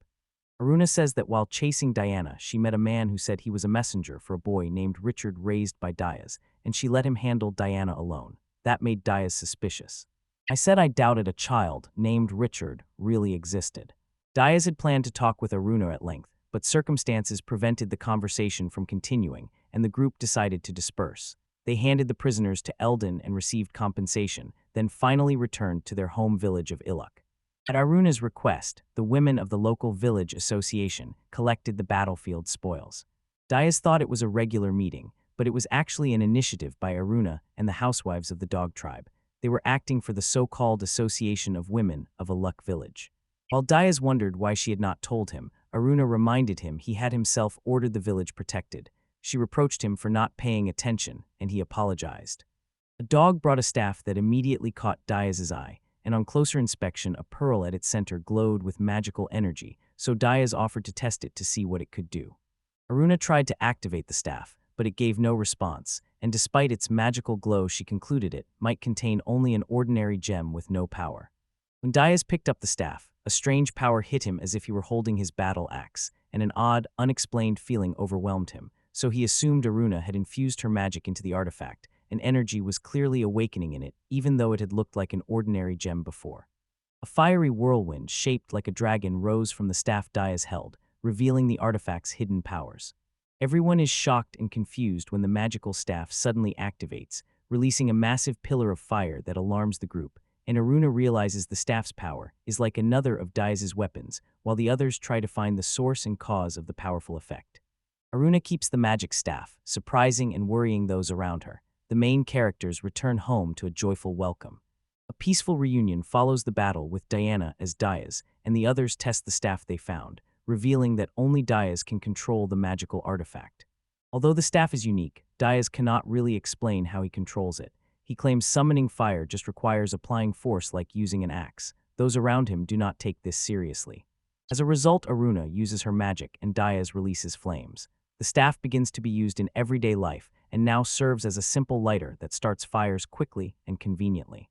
Aruna says that while chasing Diana, she met a man who said he was a messenger for a boy named Richard raised by Diaz, and she let him handle Diana alone. That made Diaz suspicious. I said I doubted a child named Richard really existed. Diaz had planned to talk with Aruna at length, but circumstances prevented the conversation from continuing, and the group decided to disperse. They handed the prisoners to Eldon and received compensation, then finally returned to their home village of Iluk. At Aruna's request, the women of the local village association collected the battlefield spoils. Diaz thought it was a regular meeting, but it was actually an initiative by Aruna and the housewives of the dog tribe. They were acting for the so-called Association of Women of Iluk village. While Diaz wondered why she had not told him, Aruna reminded him he had himself ordered the village protected. She reproached him for not paying attention, and he apologized. A dog brought a staff that immediately caught Diaz's eye, and on closer inspection a pearl at its center glowed with magical energy, so Diaz offered to test it to see what it could do. Aruna tried to activate the staff, but it gave no response, and despite its magical glow she concluded it might contain only an ordinary gem with no power. When Diaz picked up the staff, a strange power hit him as if he were holding his battle axe, and an odd, unexplained feeling overwhelmed him, so he assumed Aruna had infused her magic into the artifact, and energy was clearly awakening in it, even though it had looked like an ordinary gem before. A fiery whirlwind shaped like a dragon rose from the staff Diaz held, revealing the artifact's hidden powers. Everyone is shocked and confused when the magical staff suddenly activates, releasing a massive pillar of fire that alarms the group, and Aruna realizes the staff's power is like another of Diaz's weapons, while the others try to find the source and cause of the powerful effect. Aruna keeps the magic staff, surprising and worrying those around her. The main characters return home to a joyful welcome. A peaceful reunion follows the battle with Diana as Diaz, and the others test the staff they found, revealing that only Diaz can control the magical artifact. Although the staff is unique, Diaz cannot really explain how he controls it. He claims summoning fire just requires applying force like using an axe. Those around him do not take this seriously. As a result, Aruna uses her magic and Diaz releases flames. The staff begins to be used in everyday life and now serves as a simple lighter that starts fires quickly and conveniently.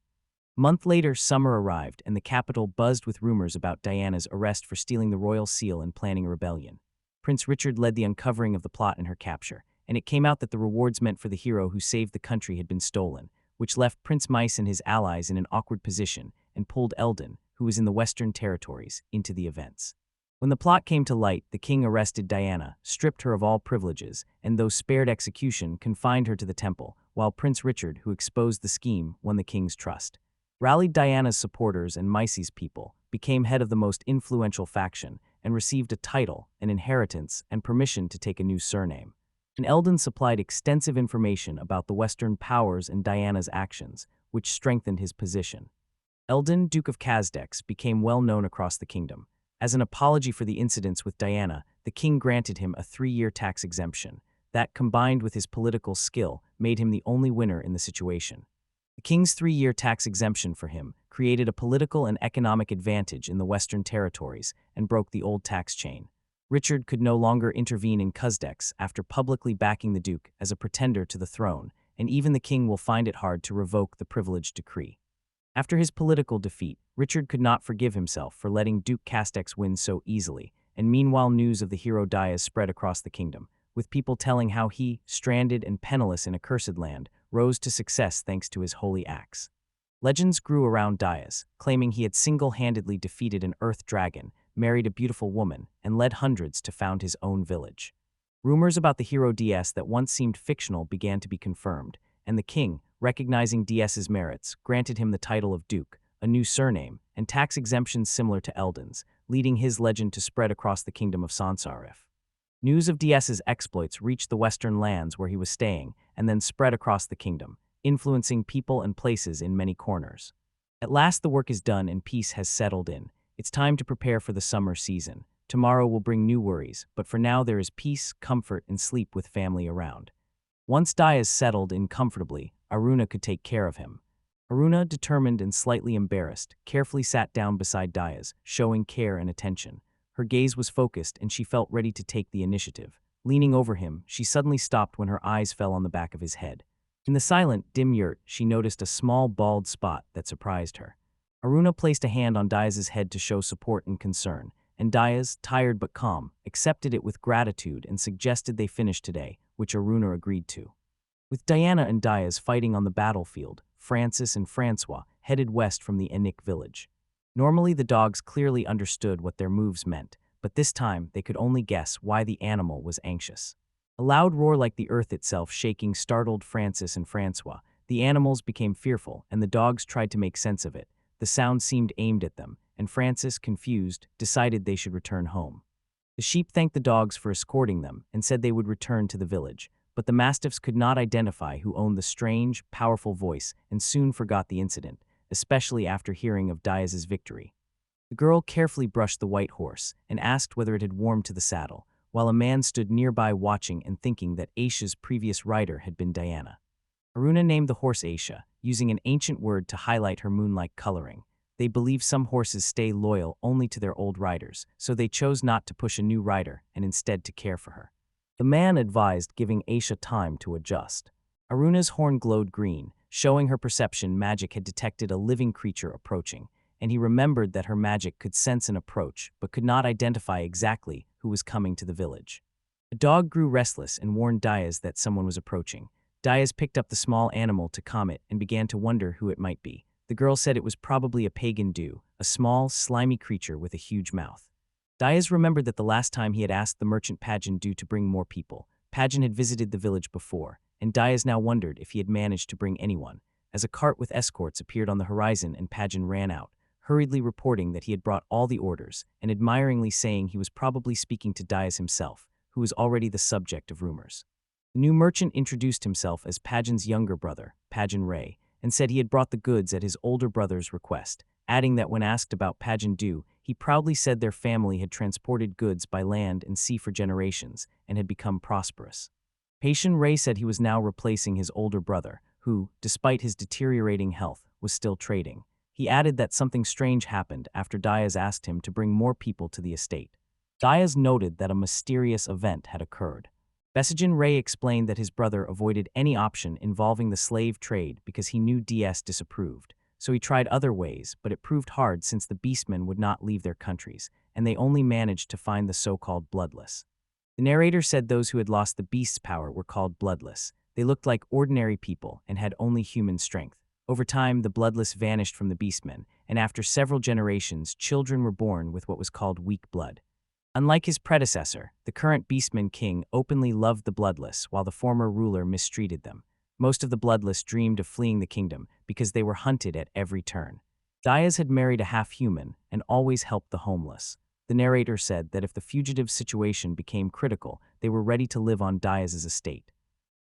A month later, summer arrived and the capital buzzed with rumors about Diana's arrest for stealing the royal seal and planning a rebellion. Prince Richard led the uncovering of the plot and her capture, and it came out that the rewards meant for the hero who saved the country had been stolen, which left Prince Mice and his allies in an awkward position and pulled Eldon, who was in the Western Territories, into the events. When the plot came to light, the king arrested Diana, stripped her of all privileges, and though spared execution, confined her to the temple, while Prince Richard, who exposed the scheme, won the king's trust. Rallied Diana's supporters and Mice's people, became head of the most influential faction, and received a title, an inheritance, and permission to take a new surname. and Eldon supplied extensive information about the Western powers and Diana's actions, which strengthened his position. Eldon, Duke of Kazdex, became well known across the kingdom. As an apology for the incidents with Diana, the king granted him a 3-year tax exemption. That, combined with his political skill, made him the only winner in the situation. The king's 3-year tax exemption for him created a political and economic advantage in the Western territories and broke the old tax chain. Richard could no longer intervene in Kazdex after publicly backing the duke as a pretender to the throne, and even the king will find it hard to revoke the privileged decree. After his political defeat, Richard could not forgive himself for letting Duke Castex win so easily, and meanwhile news of the hero Diaz spread across the kingdom, with people telling how he, stranded and penniless in a cursed land, rose to success thanks to his holy acts. Legends grew around Diaz, claiming he had single-handedly defeated an earth dragon, married a beautiful woman, and led hundreds to found his own village. Rumors about the hero Diaz that once seemed fictional began to be confirmed, and the king, recognizing Diaz's merits, granted him the title of Duke, a new surname, and tax exemptions similar to Eldon's, leading his legend to spread across the kingdom of Sansarif. News of Diaz's exploits reached the western lands where he was staying, and then spread across the kingdom, influencing people and places in many corners. At last the work is done and peace has settled in. It's time to prepare for the summer season. Tomorrow will bring new worries, but for now there is peace, comfort, and sleep with family around. Once Diaz settled in comfortably, Aruna could take care of him. Aruna, determined and slightly embarrassed, carefully sat down beside Diaz, showing care and attention. Her gaze was focused and she felt ready to take the initiative. Leaning over him, she suddenly stopped when her eyes fell on the back of his head. In the silent, dim yurt, she noticed a small bald spot that surprised her. Aruna placed a hand on Diaz's head to show support and concern, and Diaz, tired but calm, accepted it with gratitude and suggested they finish today, which Aruna agreed to. With Diana and Diaz fighting on the battlefield, Francis and Francois headed west from the Enik village. Normally the dogs clearly understood what their moves meant, but this time they could only guess why the animal was anxious. A loud roar like the earth itself shaking startled Francis and Francois. The animals became fearful, and the dogs tried to make sense of it. The sound seemed aimed at them, and Francis, confused, decided they should return home. The sheep thanked the dogs for escorting them and said they would return to the village, but the mastiffs could not identify who owned the strange, powerful voice and soon forgot the incident, especially after hearing of Diaz's victory. The girl carefully brushed the white horse and asked whether it had warmed to the saddle, while a man stood nearby watching and thinking that Aisha's previous rider had been Diana. Aruna named the horse Aisha, using an ancient word to highlight her moon-like coloring. They believe some horses stay loyal only to their old riders, so they chose not to push a new rider and instead to care for her. The man advised giving Aisha time to adjust. Aruna's horn glowed green, showing her perception magic had detected a living creature approaching, and he remembered that her magic could sense an approach but could not identify exactly who was coming to the village. The dog grew restless and warned Diaz that someone was approaching. Diaz picked up the small animal to calm it and began to wonder who it might be. The girl said it was probably a pagan dew, a small, slimy creature with a huge mouth. Diaz remembered that the last time he had asked the merchant Pagan Dew to bring more people, Pagan had visited the village before, and Diaz now wondered if he had managed to bring anyone, as a cart with escorts appeared on the horizon and Pagan ran out, hurriedly reporting that he had brought all the orders, and admiringly saying he was probably speaking to Diaz himself, who was already the subject of rumors. The new merchant introduced himself as Pagan's younger brother, Pagan Ray, and said he had brought the goods at his older brother's request, adding that when asked about Pagan Dew, he proudly said their family had transported goods by land and sea for generations and had become prosperous. Pagan Ray said he was now replacing his older brother, who, despite his deteriorating health, was still trading. He added that something strange happened after Diaz asked him to bring more people to the estate. Diaz noted that a mysterious event had occurred. Pagan Ray explained that his brother avoided any option involving the slave trade because he knew DS disapproved, so he tried other ways, but it proved hard since the beastmen would not leave their countries, and they only managed to find the so-called bloodless. The narrator said those who had lost the beast's power were called bloodless. They looked like ordinary people and had only human strength. Over time, the bloodless vanished from the beastmen, and after several generations, children were born with what was called weak blood. Unlike his predecessor, the current beastman king openly loved the bloodless while the former ruler mistreated them. Most of the bloodless dreamed of fleeing the kingdom because they were hunted at every turn. Diaz had married a half-human and always helped the homeless. The narrator said that if the fugitive's situation became critical, they were ready to live on Diaz's estate.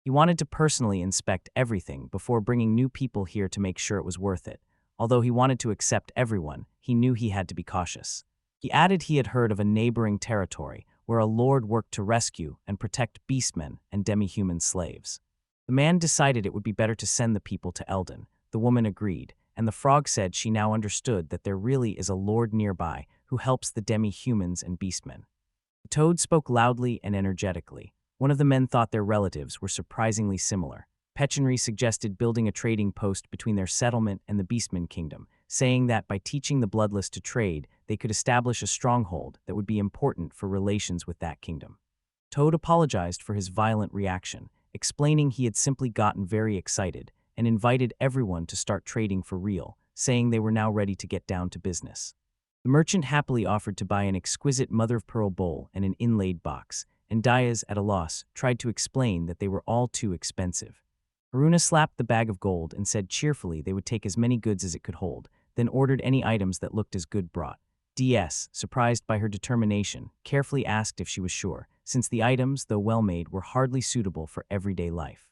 He wanted to personally inspect everything before bringing new people here to make sure it was worth it. Although he wanted to accept everyone, he knew he had to be cautious. He added he had heard of a neighboring territory where a lord worked to rescue and protect beastmen and demi-human slaves. The man decided it would be better to send the people to Eldon. The woman agreed, and the frog said she now understood that there really is a lord nearby who helps the demi-humans and beastmen. The toad spoke loudly and energetically. One of the men thought their relatives were surprisingly similar. Petchenry suggested building a trading post between their settlement and the Beastman Kingdom, saying that by teaching the Bloodless to trade, they could establish a stronghold that would be important for relations with that kingdom. Toad apologized for his violent reaction, explaining he had simply gotten very excited and invited everyone to start trading for real, saying they were now ready to get down to business. The merchant happily offered to buy an exquisite mother-of-pearl bowl and an inlaid box, and Diaz, at a loss, tried to explain that they were all too expensive. Aruna slapped the bag of gold and said cheerfully they would take as many goods as it could hold, then ordered any items that looked as good brought. DS, surprised by her determination, carefully asked if she was sure, since the items, though well-made, were hardly suitable for everyday life.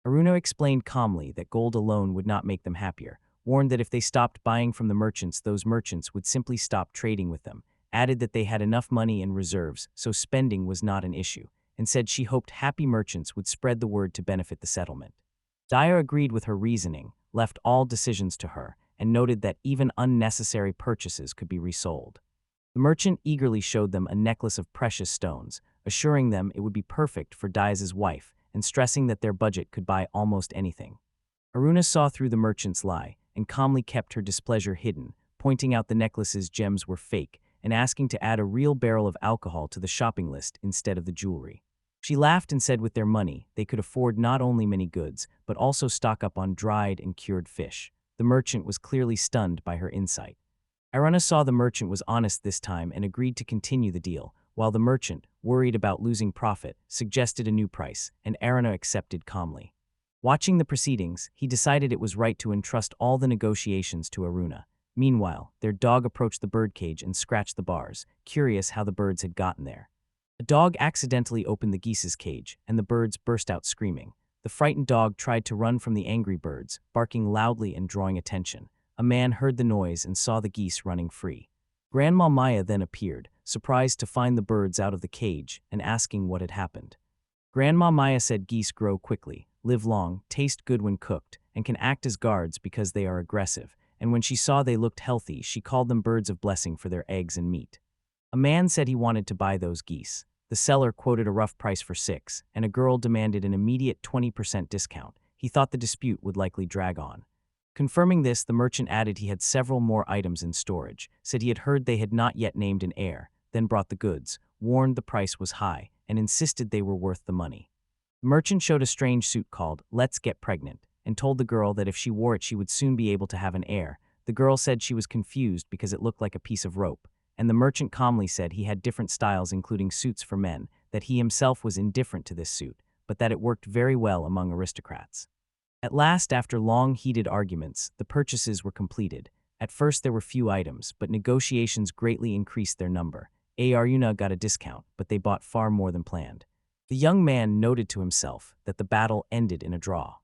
Aruna explained calmly that gold alone would not make them happier, warned that if they stopped buying from the merchants, those merchants would simply stop trading with them, added that they had enough money in reserves, so spending was not an issue, and said she hoped happy merchants would spread the word to benefit the settlement. Daya agreed with her reasoning, left all decisions to her, and noted that even unnecessary purchases could be resold. The merchant eagerly showed them a necklace of precious stones, assuring them it would be perfect for Diaz's wife, and stressing that their budget could buy almost anything. Aruna saw through the merchant's lie, and calmly kept her displeasure hidden, pointing out the necklace's gems were fake, and asking to add a real barrel of alcohol to the shopping list instead of the jewelry. She laughed and said with their money, they could afford not only many goods, but also stock up on dried and cured fish. The merchant was clearly stunned by her insight. Aruna saw the merchant was honest this time and agreed to continue the deal, while the merchant, worried about losing profit, suggested a new price, and Aruna accepted calmly. Watching the proceedings, he decided it was right to entrust all the negotiations to Aruna. Meanwhile, their dog approached the birdcage and scratched the bars, curious how the birds had gotten there. A dog accidentally opened the geese's cage, and the birds burst out screaming. The frightened dog tried to run from the angry birds, barking loudly and drawing attention. A man heard the noise and saw the geese running free. Grandma Maya then appeared, surprised to find the birds out of the cage and asking what had happened. Grandma Maya said geese grow quickly, live long, taste good when cooked, and can act as guards because they are aggressive, and when she saw they looked healthy, she called them birds of blessing for their eggs and meat. A man said he wanted to buy those geese. The seller quoted a rough price for 6, and a girl demanded an immediate 20% discount. He thought the dispute would likely drag on. Confirming this, the merchant added he had several more items in storage, said he had heard they had not yet named an heir, then brought the goods, warned the price was high, and insisted they were worth the money. The merchant showed a strange suit called Let's Get Pregnant, and told the girl that if she wore it she would soon be able to have an heir. The girl said she was confused because it looked like a piece of rope, and the merchant calmly said he had different styles including suits for men, that he himself was indifferent to this suit, but that it worked very well among aristocrats. At last, after long heated arguments, the purchases were completed. At first there were few items, but negotiations greatly increased their number. Aruna got a discount, but they bought far more than planned. The young man noted to himself that the battle ended in a draw.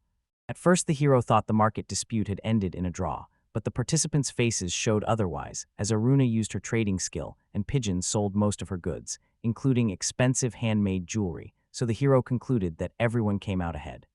At first the hero thought the market dispute had ended in a draw, but the participants' faces showed otherwise, as Aruna used her trading skill, and Pigeon sold most of her goods, including expensive handmade jewelry, so the hero concluded that everyone came out ahead.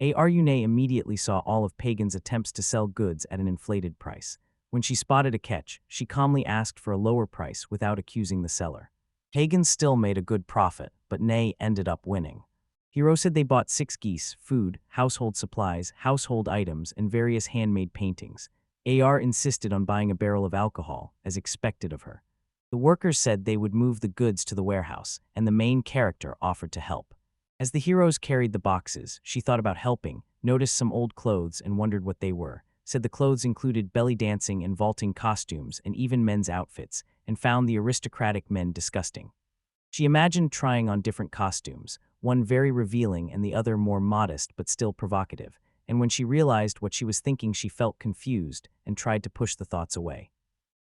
Aruna immediately saw all of Pagan's attempts to sell goods at an inflated price. When she spotted a catch, she calmly asked for a lower price without accusing the seller. Pagan still made a good profit, but Nay ended up winning. Hero said they bought 6 geese, food, household supplies, household items, and various handmade paintings. AR insisted on buying a barrel of alcohol, as expected of her. The workers said they would move the goods to the warehouse, and the main character offered to help. As the heroes carried the boxes, she thought about helping, noticed some old clothes and wondered what they were, said the clothes included belly dancing and vaulting costumes and even men's outfits, and found the aristocratic men disgusting. She imagined trying on different costumes, one very revealing and the other more modest but still provocative, and when she realized what she was thinking she felt confused and tried to push the thoughts away.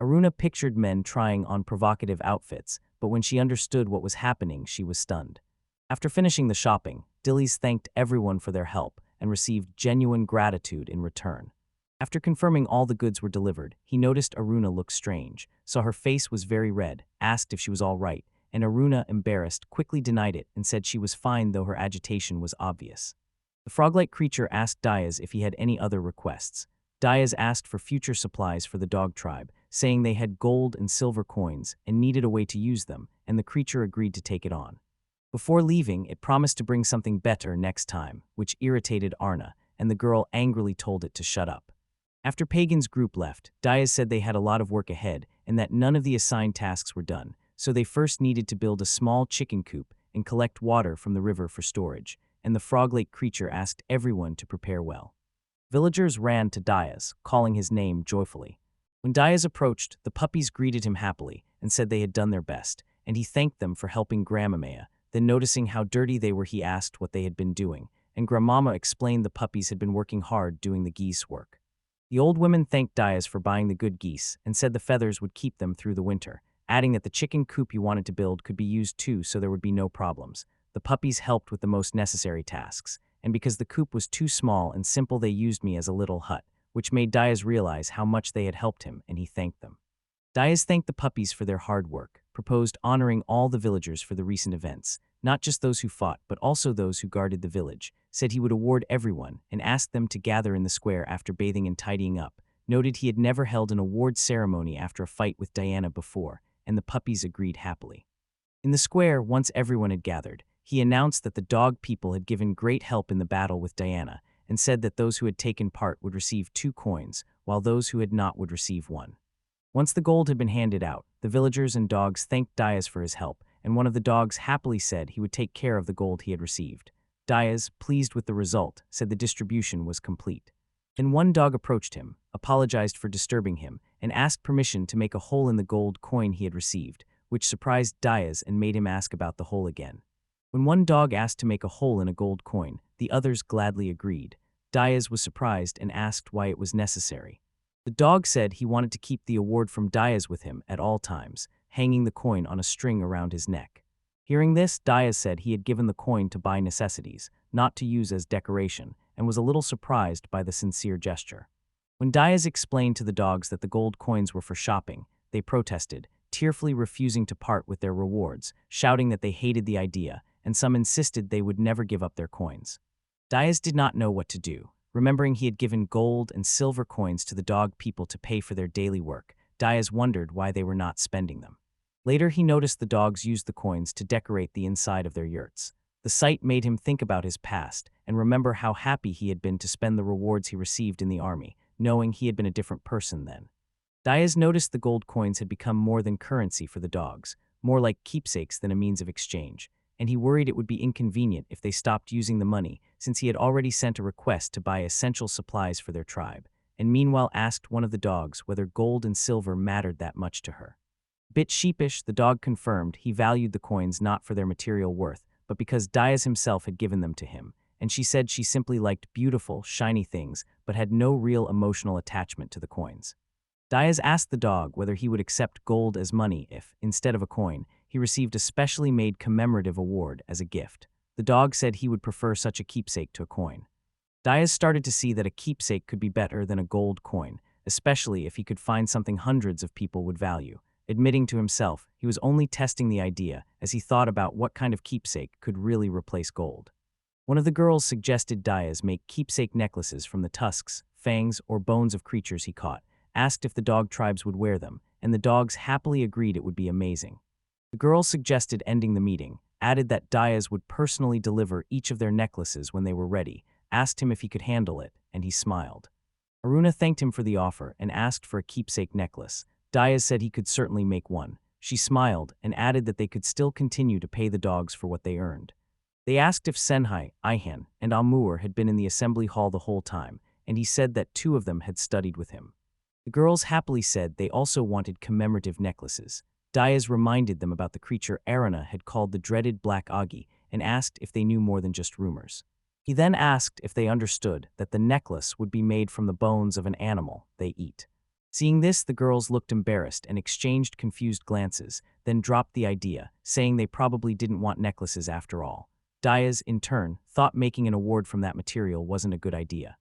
Aruna pictured men trying on provocative outfits, but when she understood what was happening, she was stunned. After finishing the shopping, Dilys thanked everyone for their help and received genuine gratitude in return. After confirming all the goods were delivered, he noticed Aruna looked strange, saw her face was very red, asked if she was all right, and Aruna, embarrassed, quickly denied it and said she was fine though her agitation was obvious. The frog-like creature asked Diaz if he had any other requests. Diaz asked for future supplies for the dog tribe, saying they had gold and silver coins and needed a way to use them, and the creature agreed to take it on. Before leaving, it promised to bring something better next time, which irritated Arna, and the girl angrily told it to shut up. After Pagan's group left, Diaz said they had a lot of work ahead and that none of the assigned tasks were done, so they first needed to build a small chicken coop and collect water from the river for storage, and the frog-like creature asked everyone to prepare well. Villagers ran to Diaz, calling his name joyfully. When Diaz approached, the puppies greeted him happily and said they had done their best, and he thanked them for helping Grandmamma. Then noticing how dirty they were, he asked what they had been doing, and Grandmamma explained the puppies had been working hard doing the geese work. The old women thanked Diaz for buying the good geese and said the feathers would keep them through the winter, adding that the chicken coop he wanted to build could be used too so there would be no problems. The puppies helped with the most necessary tasks, and because the coop was too small and simple they used me as a little hut, which made Diaz realize how much they had helped him, and he thanked them. Diaz thanked the puppies for their hard work, proposed honoring all the villagers for the recent events, not just those who fought but also those who guarded the village, said he would award everyone, and asked them to gather in the square after bathing and tidying up, noted he had never held an award ceremony after a fight with Diana before, and the puppies agreed happily. In the square, once everyone had gathered, he announced that the dog people had given great help in the battle with Diana, and said that those who had taken part would receive 2 coins, while those who had not would receive 1. Once the gold had been handed out, the villagers and dogs thanked Diaz for his help, and one of the dogs happily said he would take care of the gold he had received. Diaz, pleased with the result, said the distribution was complete. Then one dog approached him, apologized for disturbing him, and asked permission to make a hole in the gold coin he had received, which surprised Diaz and made him ask about the hole again. When one dog asked to make a hole in a gold coin, the others gladly agreed. Diaz was surprised and asked why it was necessary. The dog said he wanted to keep the award from Diaz with him at all times, hanging the coin on a string around his neck. Hearing this, Diaz said he had given the coin to buy necessities, not to use as decoration, and was a little surprised by the sincere gesture. When Diaz explained to the dogs that the gold coins were for shopping, they protested, tearfully refusing to part with their rewards, shouting that they hated the idea, and some insisted they would never give up their coins. Diaz did not know what to do. Remembering he had given gold and silver coins to the dog people to pay for their daily work, Diaz wondered why they were not spending them. Later, he noticed the dogs used the coins to decorate the inside of their yurts. The sight made him think about his past and remember how happy he had been to spend the rewards he received in the army, knowing he had been a different person then. Diaz noticed the gold coins had become more than currency for the dogs, more like keepsakes than a means of exchange, and he worried it would be inconvenient if they stopped using the money since he had already sent a request to buy essential supplies for their tribe, and meanwhile asked one of the dogs whether gold and silver mattered that much to her. A bit sheepish, the dog confirmed he valued the coins not for their material worth, but because Diaz himself had given them to him, and she said she simply liked beautiful, shiny things but had no real emotional attachment to the coins. Diaz asked the dog whether he would accept gold as money if, instead of a coin, he received a specially made commemorative award as a gift. The dog said he would prefer such a keepsake to a coin. Diaz started to see that a keepsake could be better than a gold coin, especially if he could find something hundreds of people would value. Admitting to himself, he was only testing the idea as he thought about what kind of keepsake could really replace gold. One of the girls suggested Diaz make keepsake necklaces from the tusks, fangs, or bones of creatures he caught, asked if the dog tribes would wear them, and the dogs happily agreed it would be amazing. The girls suggested ending the meeting, added that Diaz would personally deliver each of their necklaces when they were ready, asked him if he could handle it, and he smiled. Aruna thanked him for the offer and asked for a keepsake necklace. Diaz said he could certainly make one. She smiled and added that they could still continue to pay the dogs for what they earned. They asked if Senhai, Ihan, and Amur had been in the assembly hall the whole time, and he said that 2 of them had studied with him. The girls happily said they also wanted commemorative necklaces. Diaz reminded them about the creature Aruna had called the dreaded Black Agi and asked if they knew more than just rumors. He then asked if they understood that the necklace would be made from the bones of an animal they eat. Seeing this, the girls looked embarrassed and exchanged confused glances, then dropped the idea, saying they probably didn't want necklaces after all. Diaz, in turn, thought making an award from that material wasn't a good idea.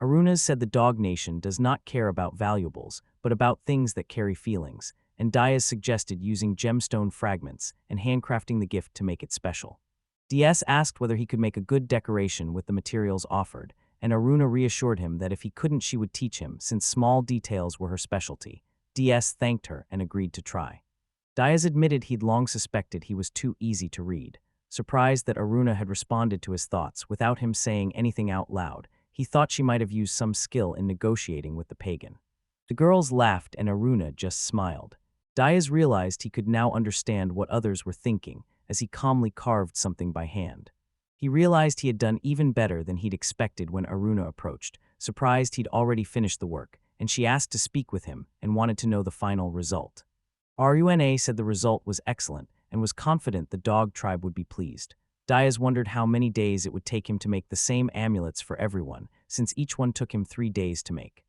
Aruna said the Dog Nation does not care about valuables, but about things that carry feelings, and Diaz suggested using gemstone fragments and handcrafting the gift to make it special. DS asked whether he could make a good decoration with the materials offered, and Aruna reassured him that if he couldn't, she would teach him, since small details were her specialty. DS thanked her and agreed to try. Diaz admitted he'd long suspected he was too easy to read. Surprised that Aruna had responded to his thoughts without him saying anything out loud, he thought she might have used some skill in negotiating with the pagan. The girls laughed and Aruna just smiled. Diaz realized he could now understand what others were thinking as he calmly carved something by hand. He realized he had done even better than he'd expected when Aruna approached, surprised he'd already finished the work, and she asked to speak with him and wanted to know the final result. Runa said the result was excellent and was confident the dog tribe would be pleased. Diaz wondered how many days it would take him to make the same amulets for everyone, since each one took him 3 days to make.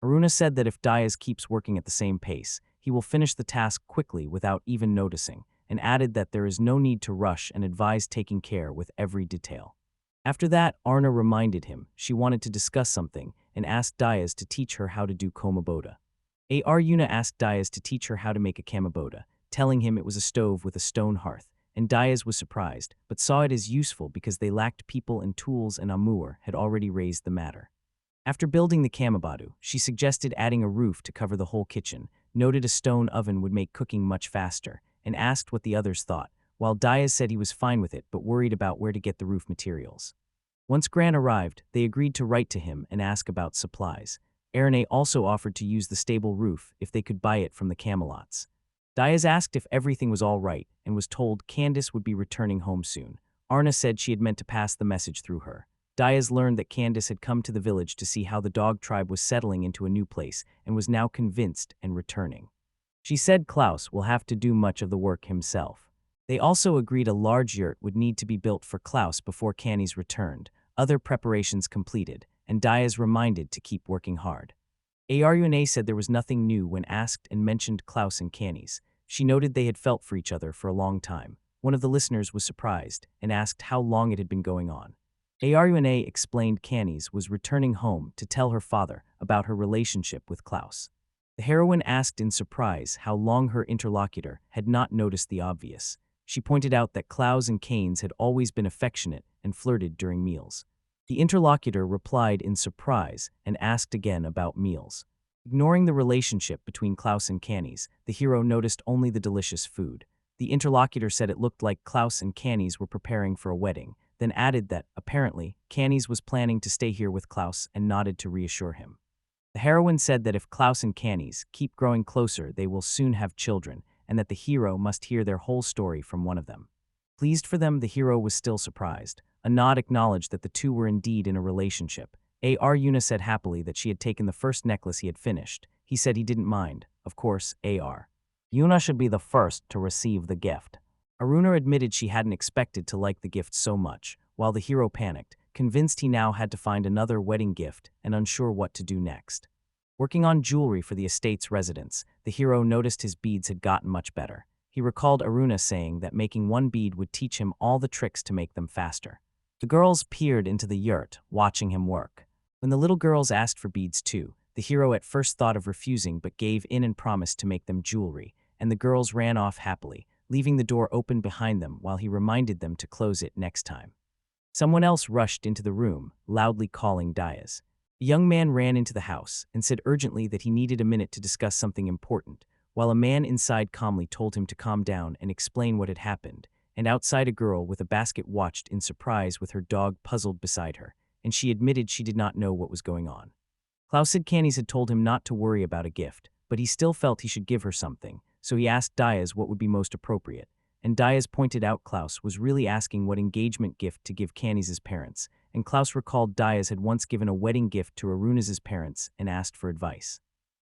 Aruna said that if Diaz keeps working at the same pace, he will finish the task quickly without even noticing, and added that there is no need to rush and advised taking care with every detail. After that, Arna reminded him she wanted to discuss something and asked Diaz to teach her how to do komaboda. Aruna asked Diaz to teach her how to make a kamaboda, telling him it was a stove with a stone hearth, and Diaz was surprised, but saw it as useful because they lacked people and tools, and Amur had already raised the matter. After building the kamabadu, she suggested adding a roof to cover the whole kitchen, noted a stone oven would make cooking much faster, and asked what the others thought, while Diaz said he was fine with it but worried about where to get the roof materials. Once Gran arrived, they agreed to write to him and ask about supplies. Arne also offered to use the stable roof if they could buy it from the Camelots. Diaz asked if everything was all right and was told Candace would be returning home soon. Arna said she had meant to pass the message through her. Diaz learned that Candace had come to the village to see how the dog tribe was settling into a new place and was now convinced and returning. She said Klaus will have to do much of the work himself. They also agreed a large yurt would need to be built for Klaus before Cannies returned, other preparations completed, and Diaz reminded to keep working hard. Aruna said there was nothing new when asked and mentioned Klaus and Cannies. She noted they had felt for each other for a long time. One of the listeners was surprised and asked how long it had been going on. Aruna explained Cannies was returning home to tell her father about her relationship with Klaus. The heroine asked in surprise how long her interlocutor had not noticed the obvious. She pointed out that Klaus and Canes had always been affectionate and flirted during meals. The interlocutor replied in surprise and asked again about meals. Ignoring the relationship between Klaus and Cannies, the hero noticed only the delicious food. The interlocutor said it looked like Klaus and Cannies were preparing for a wedding, then added that, apparently, Cannies was planning to stay here with Klaus and nodded to reassure him. The heroine said that if Klaus and Cannies keep growing closer, they will soon have children, and that the hero must hear their whole story from one of them. Pleased for them, the hero was still surprised. A nod acknowledged that the two were indeed in a relationship. Aruna said happily that she had taken the first necklace he had finished. He said he didn't mind. Of course, Yuna should be the first to receive the gift. Aruna admitted she hadn't expected to like the gift so much, while the hero panicked, convinced he now had to find another wedding gift and unsure what to do next. Working on jewelry for the estate's residents, the hero noticed his beads had gotten much better. He recalled Aruna saying that making one bead would teach him all the tricks to make them faster. The girls peered into the yurt, watching him work. When the little girls asked for beads too, the hero at first thought of refusing but gave in and promised to make them jewelry, and the girls ran off happily, leaving the door open behind them while he reminded them to close it next time. Someone else rushed into the room, loudly calling Diaz. A young man ran into the house and said urgently that he needed a minute to discuss something important, while a man inside calmly told him to calm down and explain what had happened, and outside a girl with a basket watched in surprise with her dog puzzled beside her, and she admitted she did not know what was going on. Klaus said Cannies had told him not to worry about a gift, but he still felt he should give her something, so he asked Diaz what would be most appropriate, and Diaz pointed out Klaus was really asking what engagement gift to give Cannies' parents, and Klaus recalled Diaz had once given a wedding gift to Aruna's parents and asked for advice.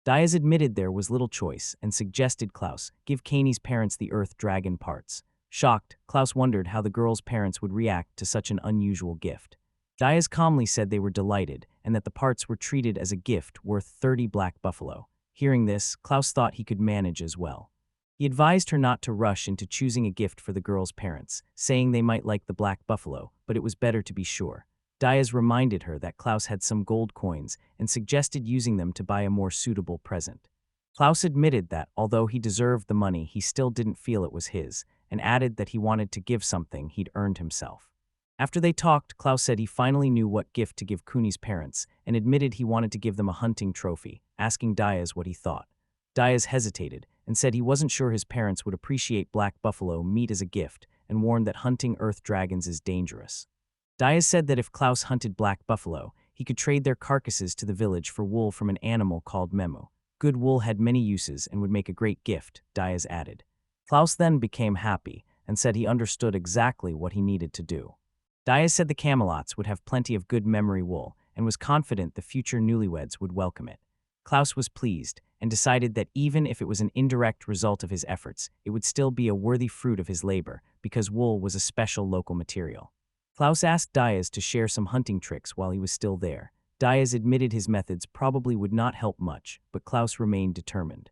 Diaz admitted there was little choice and suggested Klaus give Cannies' parents the earth dragon parts. Shocked, Klaus wondered how the girls' parents would react to such an unusual gift. Diaz calmly said they were delighted and that the parts were treated as a gift worth 30 black buffalo. Hearing this, Klaus thought he could manage as well. He advised her not to rush into choosing a gift for the girl's parents, saying they might like the black buffalo, but it was better to be sure. Diaz reminded her that Klaus had some gold coins and suggested using them to buy a more suitable present. Klaus admitted that, although he deserved the money, he still didn't feel it was his, and added that he wanted to give something he'd earned himself. After they talked, Klaus said he finally knew what gift to give Cooney's parents and admitted he wanted to give them a hunting trophy, asking Diaz what he thought. Diaz hesitated and said he wasn't sure his parents would appreciate black buffalo meat as a gift and warned that hunting earth dragons is dangerous. Diaz said that if Klaus hunted black buffalo, he could trade their carcasses to the village for wool from an animal called Memo. Good wool had many uses and would make a great gift, Diaz added. Klaus then became happy and said he understood exactly what he needed to do. Diaz said the Camelots would have plenty of good memory wool and was confident the future newlyweds would welcome it. Klaus was pleased and decided that even if it was an indirect result of his efforts, it would still be a worthy fruit of his labor because wool was a special local material. Klaus asked Diaz to share some hunting tricks while he was still there. Diaz admitted his methods probably would not help much, but Klaus remained determined.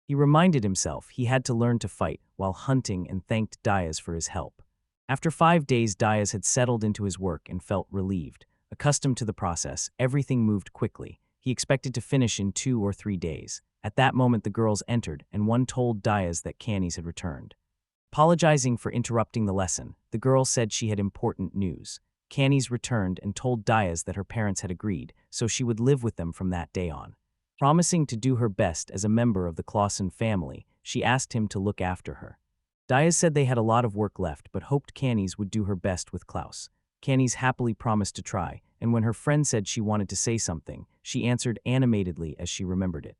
He reminded himself he had to learn to fight while hunting and thanked Diaz for his help. After 5 days, Diaz had settled into his work and felt relieved. Accustomed to the process, everything moved quickly. He expected to finish in 2 or 3 days. At that moment, the girls entered, and one told Diaz that Canis had returned. Apologizing for interrupting the lesson, the girl said she had important news. Canis returned and told Diaz that her parents had agreed, so she would live with them from that day on. Promising to do her best as a member of the Clausen family, she asked him to look after her. Diaz said they had a lot of work left but hoped Canis would do her best with Klaus. Canis happily promised to try, and when her friend said she wanted to say something, she answered animatedly as she remembered it.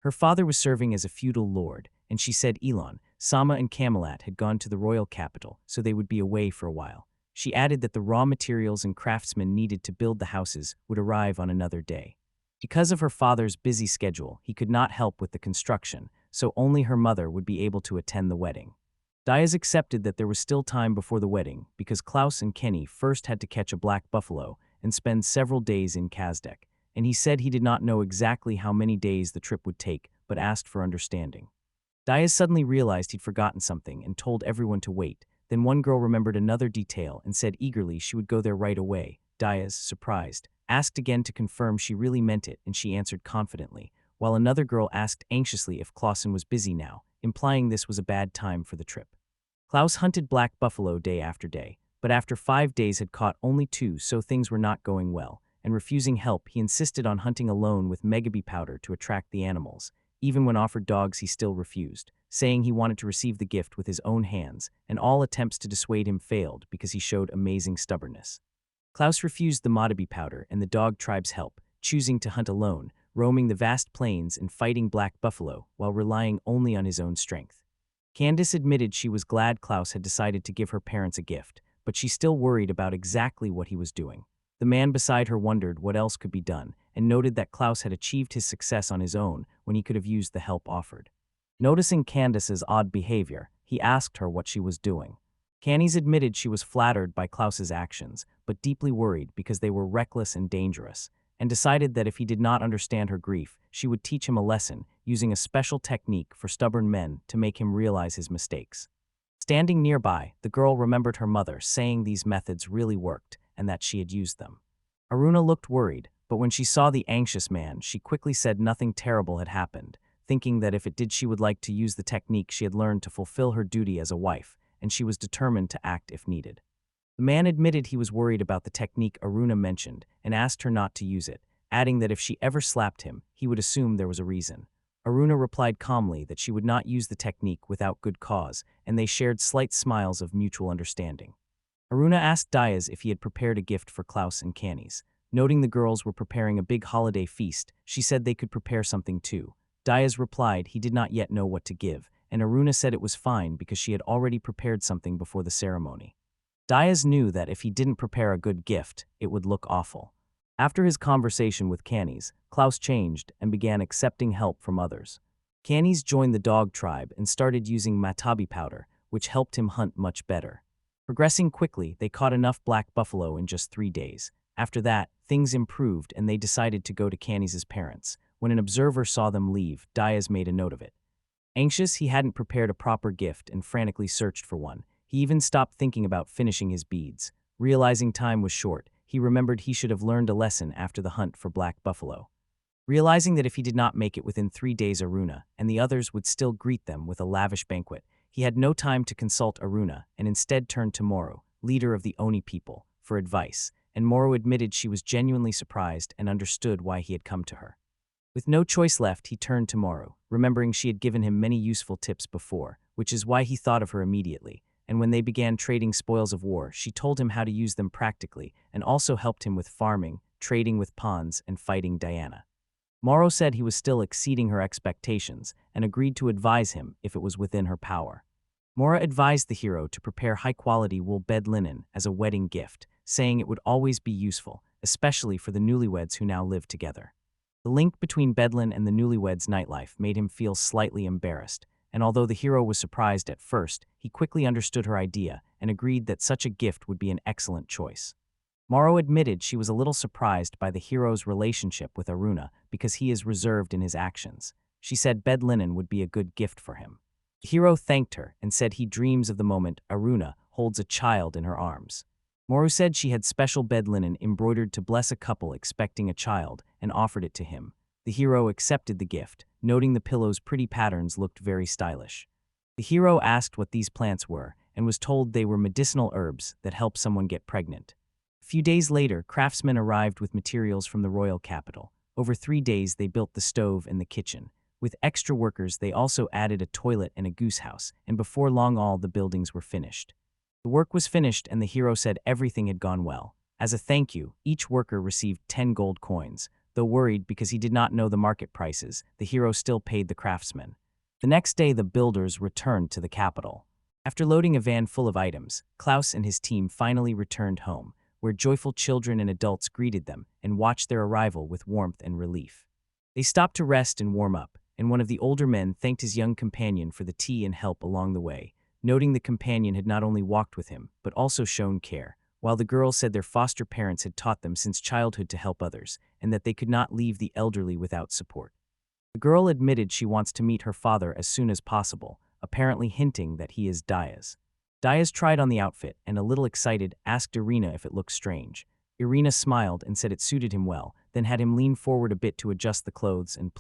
Her father was serving as a feudal lord, and she said Elon, Sama and Camelot had gone to the royal capital, so they would be away for a while. She added that the raw materials and craftsmen needed to build the houses would arrive on another day. Because of her father's busy schedule, he could not help with the construction, so only her mother would be able to attend the wedding. Diaz accepted that there was still time before the wedding because Klaus and Kenny first had to catch a black buffalo and spend several days in Kazdek, and he said he did not know exactly how many days the trip would take, but asked for understanding. Diaz suddenly realized he'd forgotten something and told everyone to wait. Then one girl remembered another detail and said eagerly she would go there right away. Diaz, surprised, asked again to confirm she really meant it, and she answered confidently, while another girl asked anxiously if Clausen was busy now, implying this was a bad time for the trip. Klaus hunted black buffalo day after day, but after 5 days had caught only 2, so things were not going well, and refusing help, he insisted on hunting alone with megaby powder to attract the animals. Even when offered dogs, he still refused, saying he wanted to receive the gift with his own hands, and all attempts to dissuade him failed because he showed amazing stubbornness. Klaus refused the motivational powder and the dog tribe's help, choosing to hunt alone, roaming the vast plains and fighting black buffalo while relying only on his own strength. Candace admitted she was glad Klaus had decided to give her parents a gift, but she still worried about exactly what he was doing. The man beside her wondered what else could be done and noted that Klaus had achieved his success on his own when he could have used the help offered. Noticing Candace's odd behavior, he asked her what she was doing. Candace admitted she was flattered by Klaus's actions, but deeply worried because they were reckless and dangerous, and decided that if he did not understand her grief, she would teach him a lesson using a special technique for stubborn men to make him realize his mistakes. Standing nearby, the girl remembered her mother saying these methods really worked and that she had used them. Aruna looked worried, but when she saw the anxious man, she quickly said nothing terrible had happened, thinking that if it did she would like to use the technique she had learned to fulfill her duty as a wife, and she was determined to act if needed. The man admitted he was worried about the technique Aruna mentioned and asked her not to use it, adding that if she ever slapped him, he would assume there was a reason. Aruna replied calmly that she would not use the technique without good cause, and they shared slight smiles of mutual understanding. Aruna asked Diaz if he had prepared a gift for Klaus and Cannies. Noting the girls were preparing a big holiday feast, she said they could prepare something too. Diaz replied he did not yet know what to give, and Aruna said it was fine because she had already prepared something before the ceremony. Diaz knew that if he didn't prepare a good gift, it would look awful. After his conversation with Cannies, Klaus changed and began accepting help from others. Cannies joined the dog tribe and started using matabi powder, which helped him hunt much better. Progressing quickly, they caught enough black buffalo in just 3 days. After that, things improved and they decided to go to Cannies' parents, When an observer saw them leave, Diaz made a note of it. Anxious, he hadn't prepared a proper gift and frantically searched for one. He even stopped thinking about finishing his beads. Realizing time was short, he remembered he should have learned a lesson after the hunt for black buffalo. Realizing that if he did not make it within 3 days, Aruna and the others would still greet them with a lavish banquet, he had no time to consult Aruna and instead turned to Moro, leader of the Oni people, for advice, and Moro admitted she was genuinely surprised and understood why he had come to her. With no choice left, he turned to Moro, remembering she had given him many useful tips before, which is why he thought of her immediately, and when they began trading spoils of war, she told him how to use them practically and also helped him with farming, trading with pawns, and fighting Diana. Moro said he was still exceeding her expectations and agreed to advise him if it was within her power. Mora advised the hero to prepare high-quality wool bed linen as a wedding gift, saying it would always be useful, especially for the newlyweds who now lived together. The link between Bedlin and the newlyweds' nightlife made him feel slightly embarrassed, and although the hero was surprised at first, he quickly understood her idea and agreed that such a gift would be an excellent choice. Moro admitted she was a little surprised by the hero's relationship with Aruna because he is reserved in his actions. She said bed linen would be a good gift for him. The hero thanked her and said he dreams of the moment Aruna holds a child in her arms. Moro said she had special bed linen embroidered to bless a couple expecting a child and offered it to him. The hero accepted the gift, noting the pillow's pretty patterns looked very stylish. The hero asked what these plants were and was told they were medicinal herbs that help someone get pregnant. A few days later, craftsmen arrived with materials from the royal capital. Over 3 days, they built the stove and the kitchen. With extra workers, they also added a toilet and a goose house, and before long all the buildings were finished. The work was finished and the hero said everything had gone well. As a thank you, each worker received 10 gold coins. Though worried because he did not know the market prices, the hero still paid the craftsmen. The next day, the builders returned to the capital. After loading a van full of items, Klaus and his team finally returned home, where joyful children and adults greeted them and watched their arrival with warmth and relief. They stopped to rest and warm up, and one of the older men thanked his young companion for the tea and help along the way, noting the companion had not only walked with him, but also shown care, while the girls said their foster parents had taught them since childhood to help others, and that they could not leave the elderly without support. The girl admitted she wants to meet her father as soon as possible, apparently hinting that he is Diaz. Diaz tried on the outfit and, a little excited, asked Irina if it looked strange. Irina smiled and said it suited him well, then had him lean forward a bit to adjust the clothes and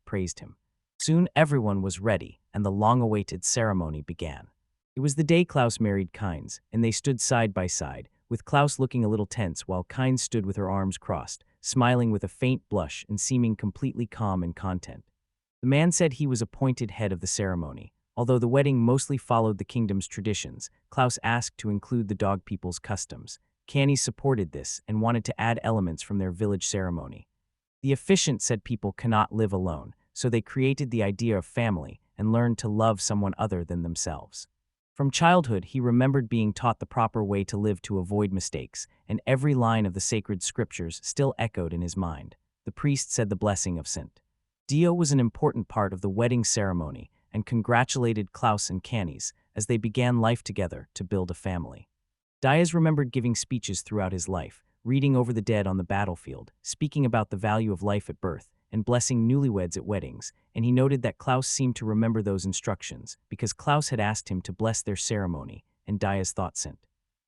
praised him. Soon everyone was ready, and the long-awaited ceremony began. It was the day Klaus married Kynes, and they stood side by side, with Klaus looking a little tense while Kynes stood with her arms crossed, smiling with a faint blush and seeming completely calm and content. The man said he was appointed head of the ceremony. Although the wedding mostly followed the kingdom's traditions, Klaus asked to include the dog people's customs. Cannies supported this and wanted to add elements from their village ceremony. The officiant said people cannot live alone, so they created the idea of family and learned to love someone other than themselves. From childhood, he remembered being taught the proper way to live to avoid mistakes, and every line of the sacred scriptures still echoed in his mind. The priest said the blessing of St. Dio was an important part of the wedding ceremony, and congratulated Klaus and Cannies as they began life together to build a family. Diaz remembered giving speeches throughout his life, reading over the dead on the battlefield, speaking about the value of life at birth, and blessing newlyweds at weddings, and he noted that Klaus seemed to remember those instructions because Klaus had asked him to bless their ceremony, and Diaz thought St.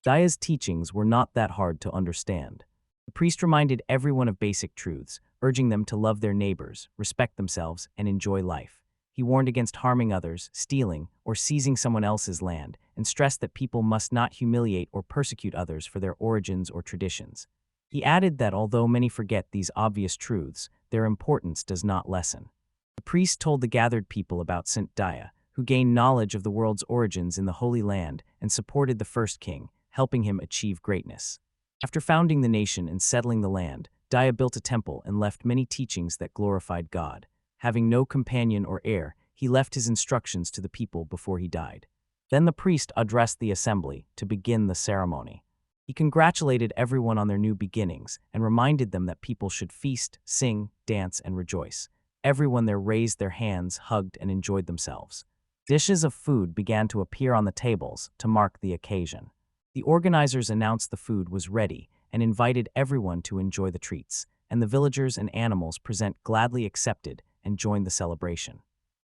Diaz's teachings were not that hard to understand. The priest reminded everyone of basic truths, urging them to love their neighbors, respect themselves, and enjoy life. He warned against harming others, stealing, or seizing someone else's land, and stressed that people must not humiliate or persecute others for their origins or traditions. He added that although many forget these obvious truths, their importance does not lessen. The priest told the gathered people about St. Dia, who gained knowledge of the world's origins in the Holy Land and supported the first king, helping him achieve greatness. After founding the nation and settling the land, Dia built a temple and left many teachings that glorified God. Having no companion or heir, he left his instructions to the people before he died. Then the priest addressed the assembly to begin the ceremony. He congratulated everyone on their new beginnings and reminded them that people should feast, sing, dance, and rejoice. Everyone there raised their hands, hugged, and enjoyed themselves. Dishes of food began to appear on the tables to mark the occasion. The organizers announced the food was ready and invited everyone to enjoy the treats, and the villagers and animals present gladly accepted and joined the celebration.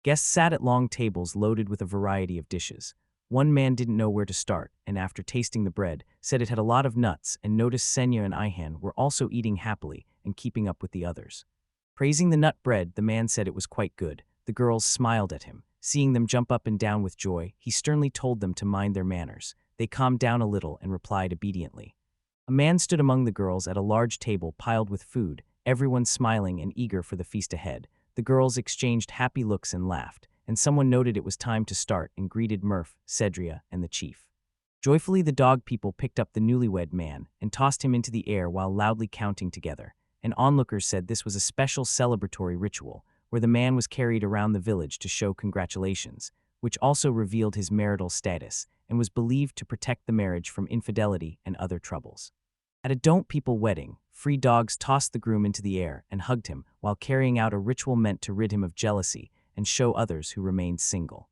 Guests sat at long tables loaded with a variety of dishes. One man didn't know where to start, and after tasting the bread, said it had a lot of nuts and noticed Senya and Ihan were also eating happily and keeping up with the others. Praising the nut bread, the man said it was quite good. The girls smiled at him. Seeing them jump up and down with joy, he sternly told them to mind their manners. They calmed down a little and replied obediently. A man stood among the girls at a large table piled with food, everyone smiling and eager for the feast ahead. The girls exchanged happy looks and laughed, and someone noted it was time to start and greeted Murph, Cedria, and the chief. Joyfully the dog people picked up the newlywed man and tossed him into the air while loudly counting together, and onlookers said this was a special celebratory ritual, where the man was carried around the village to show congratulations, which also revealed his marital status and was believed to protect the marriage from infidelity and other troubles. At a Don't People wedding, free dogs tossed the groom into the air and hugged him while carrying out a ritual meant to rid him of jealousy and show others who remained single.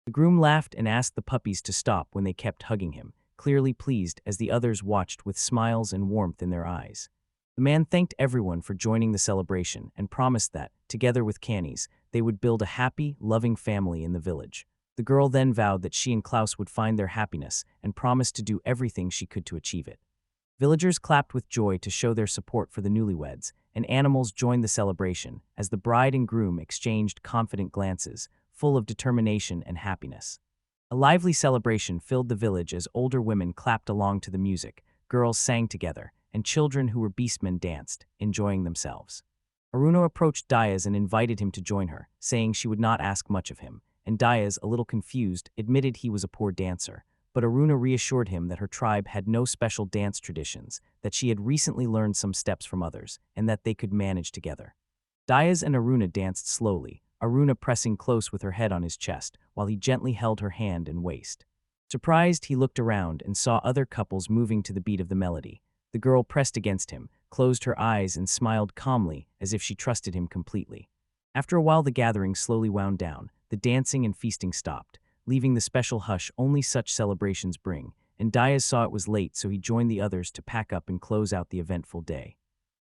The groom laughed and asked the puppies to stop when they kept hugging him, clearly pleased as the others watched with smiles and warmth in their eyes. The man thanked everyone for joining the celebration and promised that, together with Cannies, they would build a happy, loving family in the village. The girl then vowed that she and Klaus would find their happiness and promised to do everything she could to achieve it. Villagers clapped with joy to show their support for the newlyweds, and animals joined the celebration as the bride and groom exchanged confident glances, full of determination and happiness. A lively celebration filled the village as older women clapped along to the music, girls sang together, and children who were beastmen danced, enjoying themselves. Aruna approached Diaz and invited him to join her, saying she would not ask much of him, and Diaz, a little confused, admitted he was a poor dancer. But Aruna reassured him that her tribe had no special dance traditions, that she had recently learned some steps from others, and that they could manage together. Diaz and Aruna danced slowly, Aruna pressing close with her head on his chest, while he gently held her hand and waist. Surprised, he looked around and saw other couples moving to the beat of the melody. The girl pressed against him, closed her eyes and smiled calmly as if she trusted him completely. After a while the gathering slowly wound down, the dancing and feasting stopped, leaving the special hush only such celebrations bring, and Diaz saw it was late so he joined the others to pack up and close out the eventful day.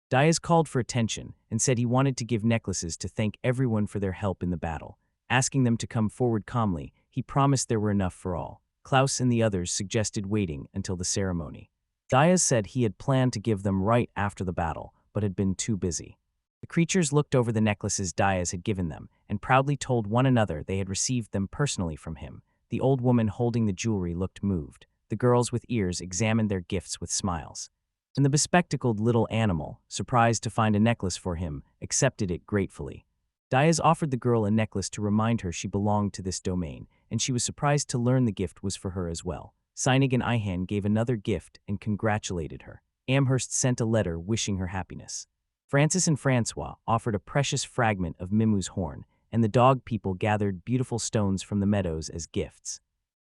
Diaz called for attention and said he wanted to give necklaces to thank everyone for their help in the battle. Asking them to come forward calmly, he promised there were enough for all. Klaus and the others suggested waiting until the ceremony. Diaz said he had planned to give them right after the battle, but had been too busy. The creatures looked over the necklaces Diaz had given them and proudly told one another they had received them personally from him. The old woman holding the jewelry looked moved. The girls with ears examined their gifts with smiles. And the bespectacled little animal, surprised to find a necklace for him, accepted it gratefully. Diaz offered the girl a necklace to remind her she belonged to this domain, and she was surprised to learn the gift was for her as well. Seinig and Ihan gave another gift and congratulated her. Amherst sent a letter wishing her happiness. Francis and Francois offered a precious fragment of Mimu's horn, and the dog people gathered beautiful stones from the meadows as gifts.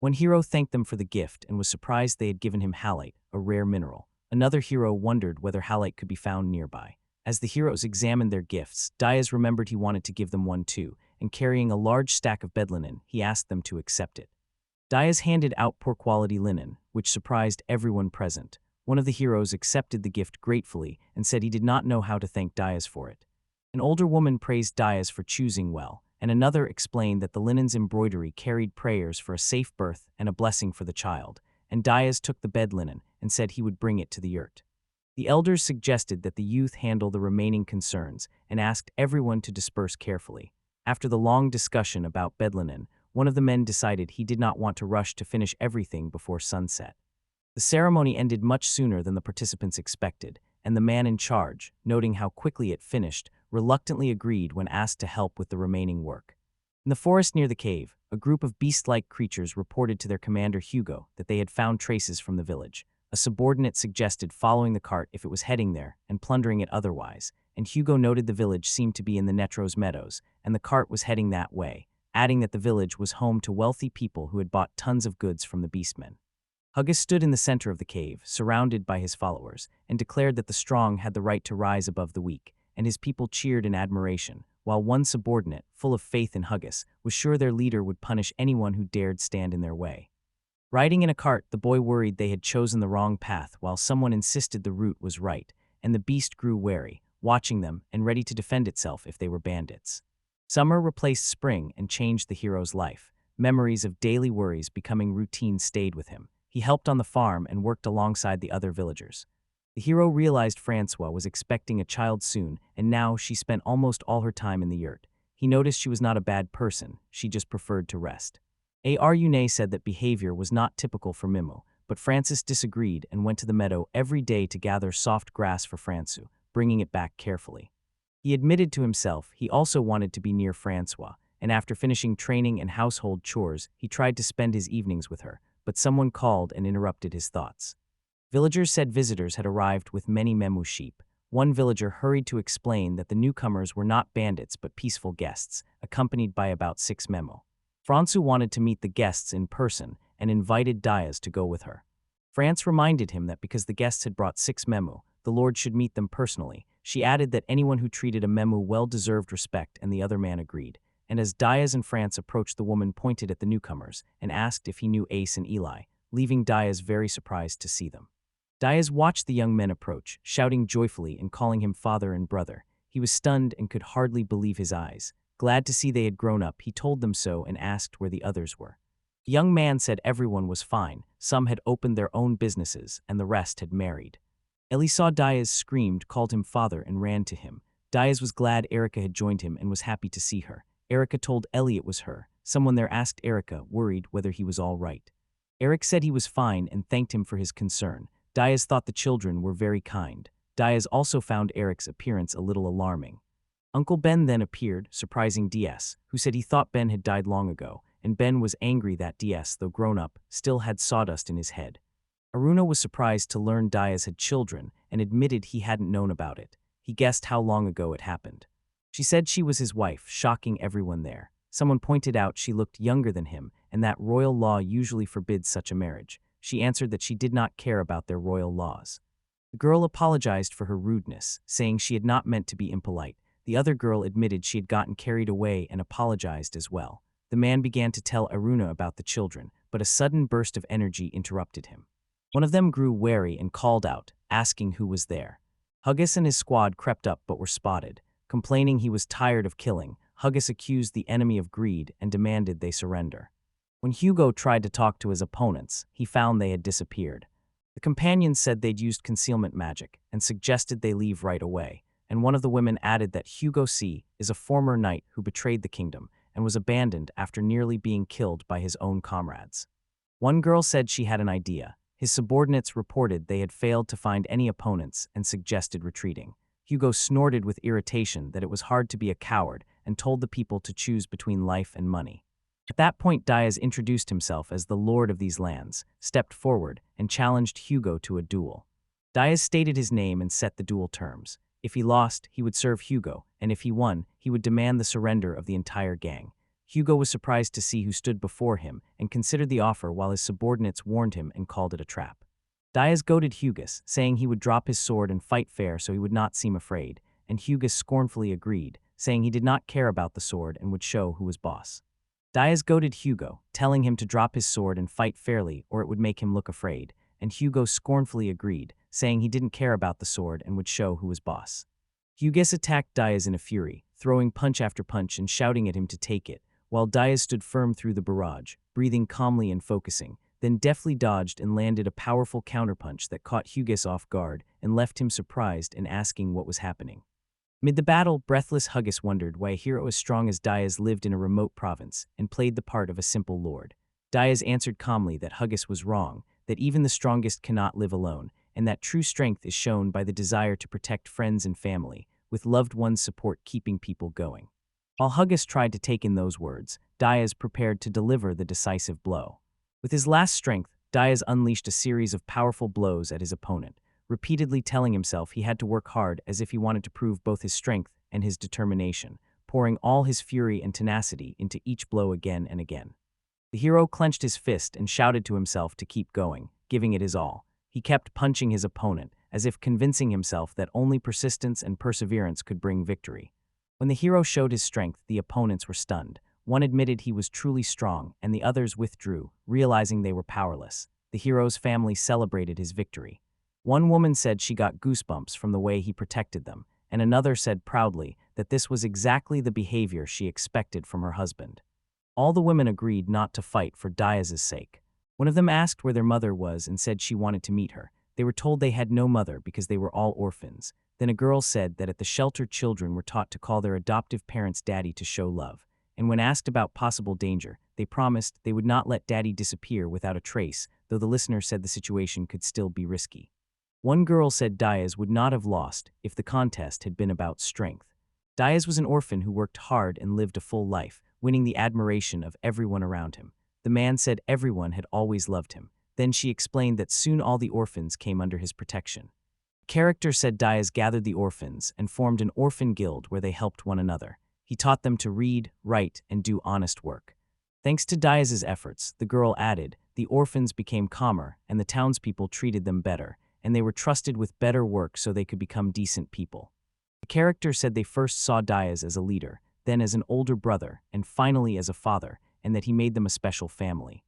One hero thanked them for the gift and was surprised they had given him halite, a rare mineral. Another hero wondered whether halite could be found nearby. As the heroes examined their gifts, Diaz remembered he wanted to give them one too, and carrying a large stack of bed linen, he asked them to accept it. Diaz handed out poor-quality linen, which surprised everyone present. One of the heroes accepted the gift gratefully and said he did not know how to thank Diaz for it. An older woman praised Diaz for choosing well, and another explained that the linen's embroidery carried prayers for a safe birth and a blessing for the child, and Diaz took the bed linen and said he would bring it to the yurt. The elders suggested that the youth handle the remaining concerns and asked everyone to disperse carefully. After the long discussion about bed linen, one of the men decided he did not want to rush to finish everything before sunset. The ceremony ended much sooner than the participants expected, and the man in charge, noting how quickly it finished, reluctantly agreed when asked to help with the remaining work. In the forest near the cave, a group of beast-like creatures reported to their commander Hugo that they had found traces from the village. A subordinate suggested following the cart if it was heading there and plundering it otherwise, and Hugo noted the village seemed to be in the Netros meadows, and the cart was heading that way, adding that the village was home to wealthy people who had bought tons of goods from the beastmen. Huggis stood in the center of the cave, surrounded by his followers, and declared that the strong had the right to rise above the weak, and his people cheered in admiration, while one subordinate, full of faith in Huggis, was sure their leader would punish anyone who dared stand in their way. Riding in a cart, the boy worried they had chosen the wrong path while someone insisted the route was right, and the beast grew wary, watching them and ready to defend itself if they were bandits. Summer replaced spring and changed the hero's life. Memories of daily worries becoming routine stayed with him. He helped on the farm and worked alongside the other villagers. The hero realized Francois was expecting a child soon, and now she spent almost all her time in the yurt. He noticed she was not a bad person, she just preferred to rest. Arune said that behavior was not typical for Mimo, but Francis disagreed and went to the meadow every day to gather soft grass for Francois, bringing it back carefully. He admitted to himself he also wanted to be near Francois, and after finishing training and household chores, he tried to spend his evenings with her, but someone called and interrupted his thoughts. Villagers said visitors had arrived with many Memu sheep. One villager hurried to explain that the newcomers were not bandits but peaceful guests, accompanied by about 6 Memu. Francois wanted to meet the guests in person and invited Diaz to go with her. France reminded him that because the guests had brought 6 Memu, the Lord should meet them personally. She added that anyone who treated a Memu well deserved respect, and the other man agreed. And as Diaz and France approached, the woman pointed at the newcomers and asked if he knew Ace and Eli, leaving Diaz very surprised to see them. Diaz watched the young men approach, shouting joyfully and calling him father and brother. He was stunned and could hardly believe his eyes. Glad to see they had grown up, he told them so and asked where the others were. The young man said everyone was fine, some had opened their own businesses, and the rest had married. Ellie saw Diaz, screamed, called him father, and ran to him. Diaz was glad Erica had joined him and was happy to see her. Erica told Ellie it was her. Someone there asked Erica, worried, whether he was all right. Eric said he was fine and thanked him for his concern. Diaz thought the children were very kind. Diaz also found Eric's appearance a little alarming. Uncle Ben then appeared, surprising DS, who said he thought Ben had died long ago, and Ben was angry that DS, though grown up, still had sawdust in his head. Aruna was surprised to learn Diaz had children and admitted he hadn't known about it. He guessed how long ago it happened. She said she was his wife, shocking everyone there. Someone pointed out she looked younger than him and that royal law usually forbids such a marriage. She answered that she did not care about their royal laws. The girl apologized for her rudeness, saying she had not meant to be impolite. The other girl admitted she had gotten carried away and apologized as well. The man began to tell Aruna about the children, but a sudden burst of energy interrupted him. One of them grew wary and called out, asking who was there. Huggis and his squad crept up but were spotted. Complaining he was tired of killing, Huggis accused the enemy of greed and demanded they surrender. When Hugo tried to talk to his opponents, he found they had disappeared. The companions said they'd used concealment magic and suggested they leave right away, and one of the women added that Hugo C. is a former knight who betrayed the kingdom and was abandoned after nearly being killed by his own comrades. One girl said she had an idea. His subordinates reported they had failed to find any opponents and suggested retreating. Hugo snorted with irritation that it was hard to be a coward and told the people to choose between life and money. At that point, Diaz introduced himself as the lord of these lands, stepped forward, and challenged Hugo to a duel. Diaz stated his name and set the duel terms. If he lost, he would serve Hugo, and if he won, he would demand the surrender of the entire gang. Hugo was surprised to see who stood before him and considered the offer while his subordinates warned him and called it a trap. Diaz goaded Hugus, saying he would drop his sword and fight fair so he would not seem afraid, and Hugus scornfully agreed, saying he did not care about the sword and would show who was boss. Diaz goaded Hugo, telling him to drop his sword and fight fairly or it would make him look afraid, and Hugo scornfully agreed, saying he didn't care about the sword and would show who was boss. Hugus attacked Diaz in a fury, throwing punch after punch and shouting at him to take it, while Diaz stood firm through the barrage, breathing calmly and focusing, then deftly dodged and landed a powerful counterpunch that caught Hugus off guard and left him surprised and asking what was happening. Mid the battle, breathless Hugus wondered why a hero as strong as Diaz lived in a remote province and played the part of a simple lord. Diaz answered calmly that Hugus was wrong, that even the strongest cannot live alone, and that true strength is shown by the desire to protect friends and family, with loved ones' support keeping people going. While Hugus tried to take in those words, Diaz prepared to deliver the decisive blow. With his last strength, Diaz unleashed a series of powerful blows at his opponent, repeatedly telling himself he had to work hard as if he wanted to prove both his strength and his determination, pouring all his fury and tenacity into each blow again and again. The hero clenched his fist and shouted to himself to keep going, giving it his all. He kept punching his opponent, as if convincing himself that only persistence and perseverance could bring victory. When the hero showed his strength, the opponents were stunned. One admitted he was truly strong, and the others withdrew, realizing they were powerless. The hero's family celebrated his victory. One woman said she got goosebumps from the way he protected them, and another said proudly that this was exactly the behavior she expected from her husband. All the women agreed not to fight for Diaz's sake. One of them asked where their mother was and said she wanted to meet her. They were told they had no mother because they were all orphans. Then a girl said that at the shelter children were taught to call their adoptive parents daddy to show love. And when asked about possible danger, they promised they would not let daddy disappear without a trace, though the listener said the situation could still be risky. One girl said Diaz would not have lost if the contest had been about strength. Diaz was an orphan who worked hard and lived a full life, winning the admiration of everyone around him. The man said everyone had always loved him. Then she explained that soon all the orphans came under his protection. The character said Diaz gathered the orphans and formed an orphan guild where they helped one another. He taught them to read, write, and do honest work. Thanks to Diaz's efforts, the girl added, the orphans became calmer and the townspeople treated them better, and they were trusted with better work so they could become decent people. The character said they first saw Diaz as a leader, then as an older brother, and finally as a father, and that he made them a special family.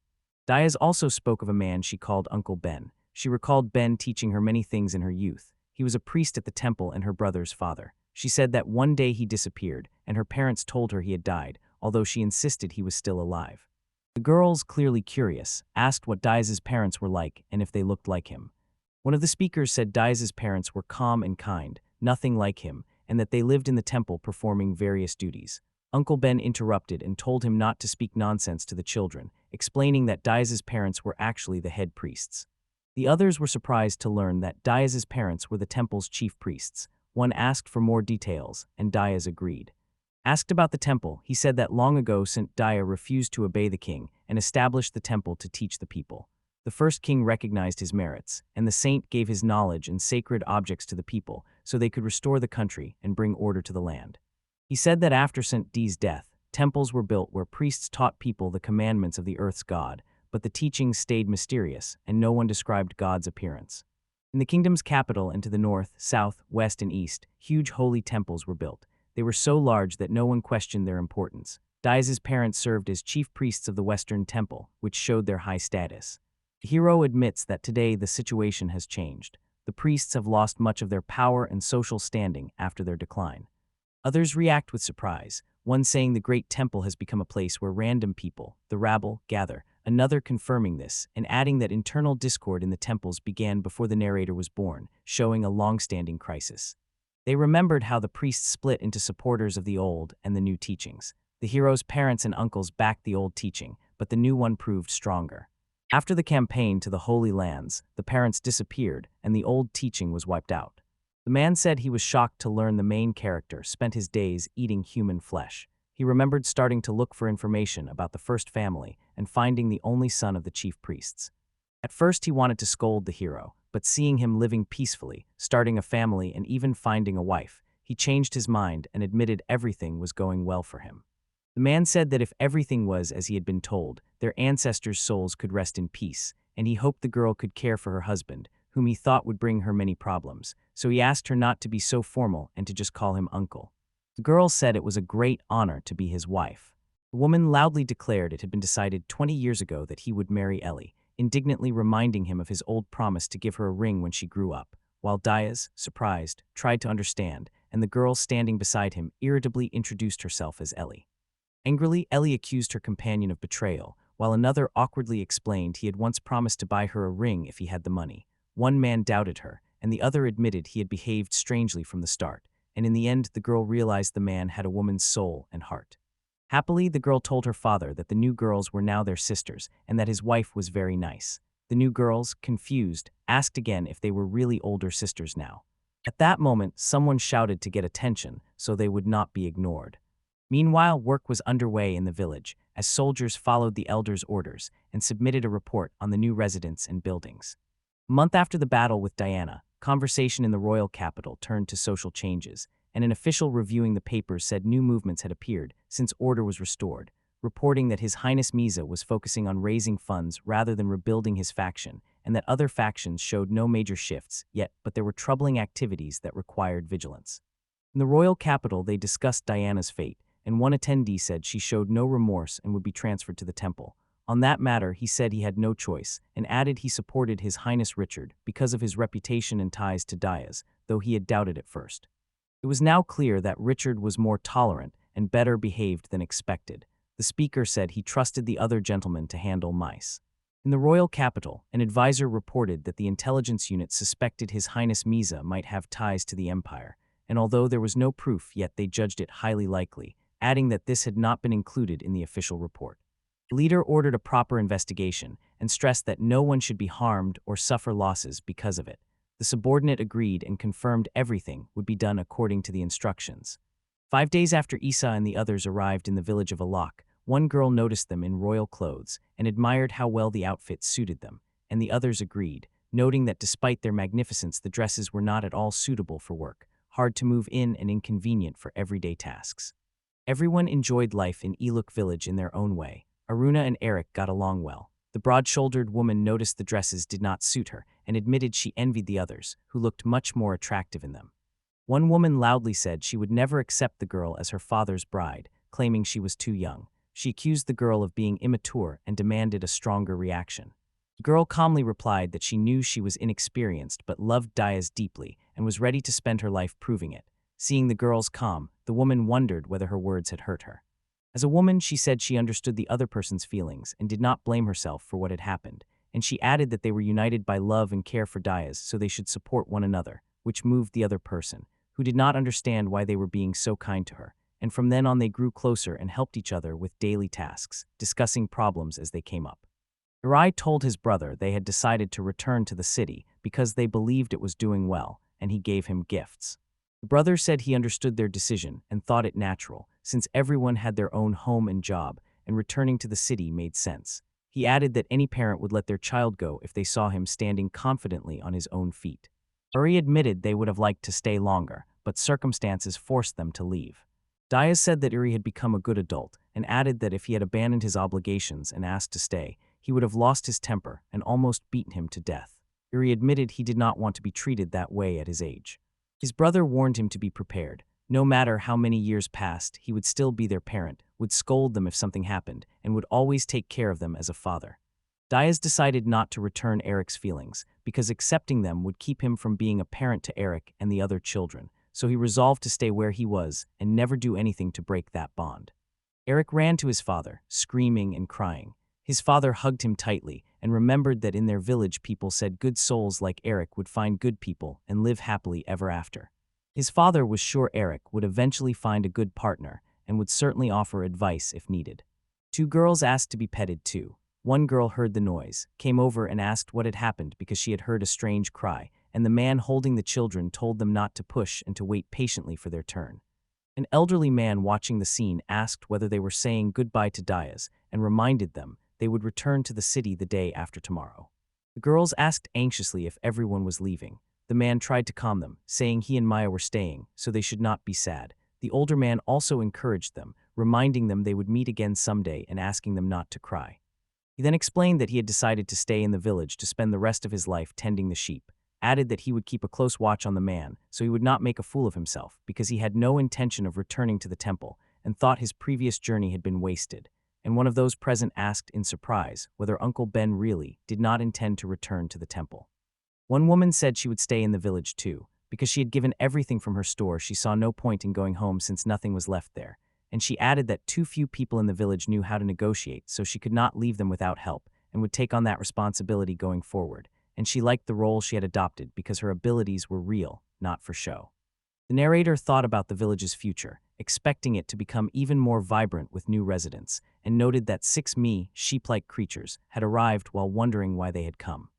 Diaz also spoke of a man she called Uncle Ben. She recalled Ben teaching her many things in her youth. He was a priest at the temple and her brother's father. She said that one day he disappeared, and her parents told her he had died, although she insisted he was still alive. The girls, clearly curious, asked what Diaz's parents were like and if they looked like him. One of the speakers said Diaz's parents were calm and kind, nothing like him, and that they lived in the temple performing various duties. Uncle Ben interrupted and told him not to speak nonsense to the children, explaining that Diaz's parents were actually the head priests. The others were surprised to learn that Diaz's parents were the temple's chief priests. One asked for more details, and Diaz agreed. Asked about the temple, he said that long ago Saint Dia refused to obey the king and established the temple to teach the people. The first king recognized his merits, and the saint gave his knowledge and sacred objects to the people so they could restore the country and bring order to the land. He said that after Saint Di's death, temples were built where priests taught people the commandments of the earth's god, but the teachings stayed mysterious and no one described God's appearance. In the kingdom's capital and to the north, south, west, and east, huge holy temples were built. They were so large that no one questioned their importance. Diaz's parents served as chief priests of the Western Temple, which showed their high status. The hero admits that today the situation has changed. The priests have lost much of their power and social standing after their decline. Others react with surprise, one saying the great temple has become a place where random people, the rabble, gather, another confirming this and adding that internal discord in the temples began before the narrator was born, showing a long-standing crisis. They remembered how the priests split into supporters of the old and the new teachings. The hero's parents and uncles backed the old teaching, but the new one proved stronger. After the campaign to the Holy Lands, the parents disappeared and the old teaching was wiped out. The man said he was shocked to learn the main character spent his days eating human flesh. He remembered starting to look for information about the first family and finding the only son of the chief priests. At first he wanted to scold the hero, but seeing him living peacefully, starting a family and even finding a wife, he changed his mind and admitted everything was going well for him. The man said that if everything was as he had been told, their ancestors' souls could rest in peace, and he hoped the girl could care for her husband, whom he thought would bring her many problems, so he asked her not to be so formal and to just call him uncle. The girl said it was a great honor to be his wife. The woman loudly declared it had been decided 20 years ago that he would marry Ellie, indignantly reminding him of his old promise to give her a ring when she grew up, while Diaz, surprised, tried to understand, and the girl standing beside him irritably introduced herself as Ellie. Angrily, Ellie accused her companion of betrayal, while another awkwardly explained he had once promised to buy her a ring if he had the money. One man doubted her, and the other admitted he had behaved strangely from the start, and in the end the girl realized the man had a woman's soul and heart. Happily, the girl told her father that the new girls were now their sisters and that his wife was very nice. The new girls, confused, asked again if they were really older sisters now. At that moment, someone shouted to get attention so they would not be ignored. Meanwhile, work was underway in the village, as soldiers followed the elders' orders and submitted a report on the new residents and buildings. A month after the battle with Diana, conversation in the royal capital turned to social changes, and an official reviewing the papers said new movements had appeared since order was restored, reporting that His Highness Misa was focusing on raising funds rather than rebuilding his faction, and that other factions showed no major shifts yet, but there were troubling activities that required vigilance. In the royal capital, they discussed Diana's fate, and one attendee said she showed no remorse and would be transferred to the temple. On that matter, he said he had no choice, and added he supported His Highness Richard because of his reputation and ties to Diaz, though he had doubted at first. It was now clear that Richard was more tolerant and better behaved than expected. The speaker said he trusted the other gentlemen to handle mice. In the royal capital, an advisor reported that the intelligence unit suspected His Highness Misa might have ties to the empire, and although there was no proof, yet they judged it highly likely, adding that this had not been included in the official report. The leader ordered a proper investigation and stressed that no one should be harmed or suffer losses because of it. The subordinate agreed and confirmed everything would be done according to the instructions. 5 days after Isa and the others arrived in the village of Alak, one girl noticed them in royal clothes and admired how well the outfit suited them, and the others agreed, noting that despite their magnificence, the dresses were not at all suitable for work, hard to move in and inconvenient for everyday tasks. Everyone enjoyed life in Eluk village in their own way. Aruna and Eric got along well. The broad-shouldered woman noticed the dresses did not suit her and admitted she envied the others, who looked much more attractive in them. One woman loudly said she would never accept the girl as her father's bride, claiming she was too young. She accused the girl of being immature and demanded a stronger reaction. The girl calmly replied that she knew she was inexperienced but loved Diaz deeply and was ready to spend her life proving it. Seeing the girl's calm, the woman wondered whether her words had hurt her. As a woman, she said she understood the other person's feelings and did not blame herself for what had happened, and she added that they were united by love and care for Diaz, so they should support one another, which moved the other person, who did not understand why they were being so kind to her, and from then on they grew closer and helped each other with daily tasks, discussing problems as they came up. Uri told his brother they had decided to return to the city because they believed it was doing well, and he gave him gifts. The brother said he understood their decision and thought it natural, since everyone had their own home and job, and returning to the city made sense. He added that any parent would let their child go if they saw him standing confidently on his own feet. Uri admitted they would have liked to stay longer, but circumstances forced them to leave. Diaz said that Uri had become a good adult, and added that if he had abandoned his obligations and asked to stay, he would have lost his temper and almost beaten him to death. Uri admitted he did not want to be treated that way at his age. His brother warned him to be prepared. No matter how many years passed, he would still be their parent, would scold them if something happened, and would always take care of them as a father. Diaz decided not to return Eric's feelings, because accepting them would keep him from being a parent to Eric and the other children, so he resolved to stay where he was and never do anything to break that bond. Eric ran to his father, screaming and crying. His father hugged him tightly and remembered that in their village people said good souls like Eric would find good people and live happily ever after. His father was sure Eric would eventually find a good partner and would certainly offer advice if needed. 2 girls asked to be petted too. One girl heard the noise, came over and asked what had happened because she had heard a strange cry, and the man holding the children told them not to push and to wait patiently for their turn. An elderly man watching the scene asked whether they were saying goodbye to Diaz and reminded them they would return to the city the day after tomorrow. The girls asked anxiously if everyone was leaving. The man tried to calm them, saying he and Maya were staying, so they should not be sad. The older man also encouraged them, reminding them they would meet again someday and asking them not to cry. He then explained that he had decided to stay in the village to spend the rest of his life tending the sheep, added that he would keep a close watch on the man so he would not make a fool of himself because he had no intention of returning to the temple and thought his previous journey had been wasted. And one of those present asked in surprise whether Uncle Ben really did not intend to return to the temple. One woman said she would stay in the village too, because she had given everything from her store. She saw no point in going home since nothing was left there, and she added that too few people in the village knew how to negotiate, so she could not leave them without help and would take on that responsibility going forward, and she liked the role she had adopted because her abilities were real, not for show. The narrator thought about the village's future, expecting it to become even more vibrant with new residents, and noted that 6 sheep-like creatures had arrived while wondering why they had come.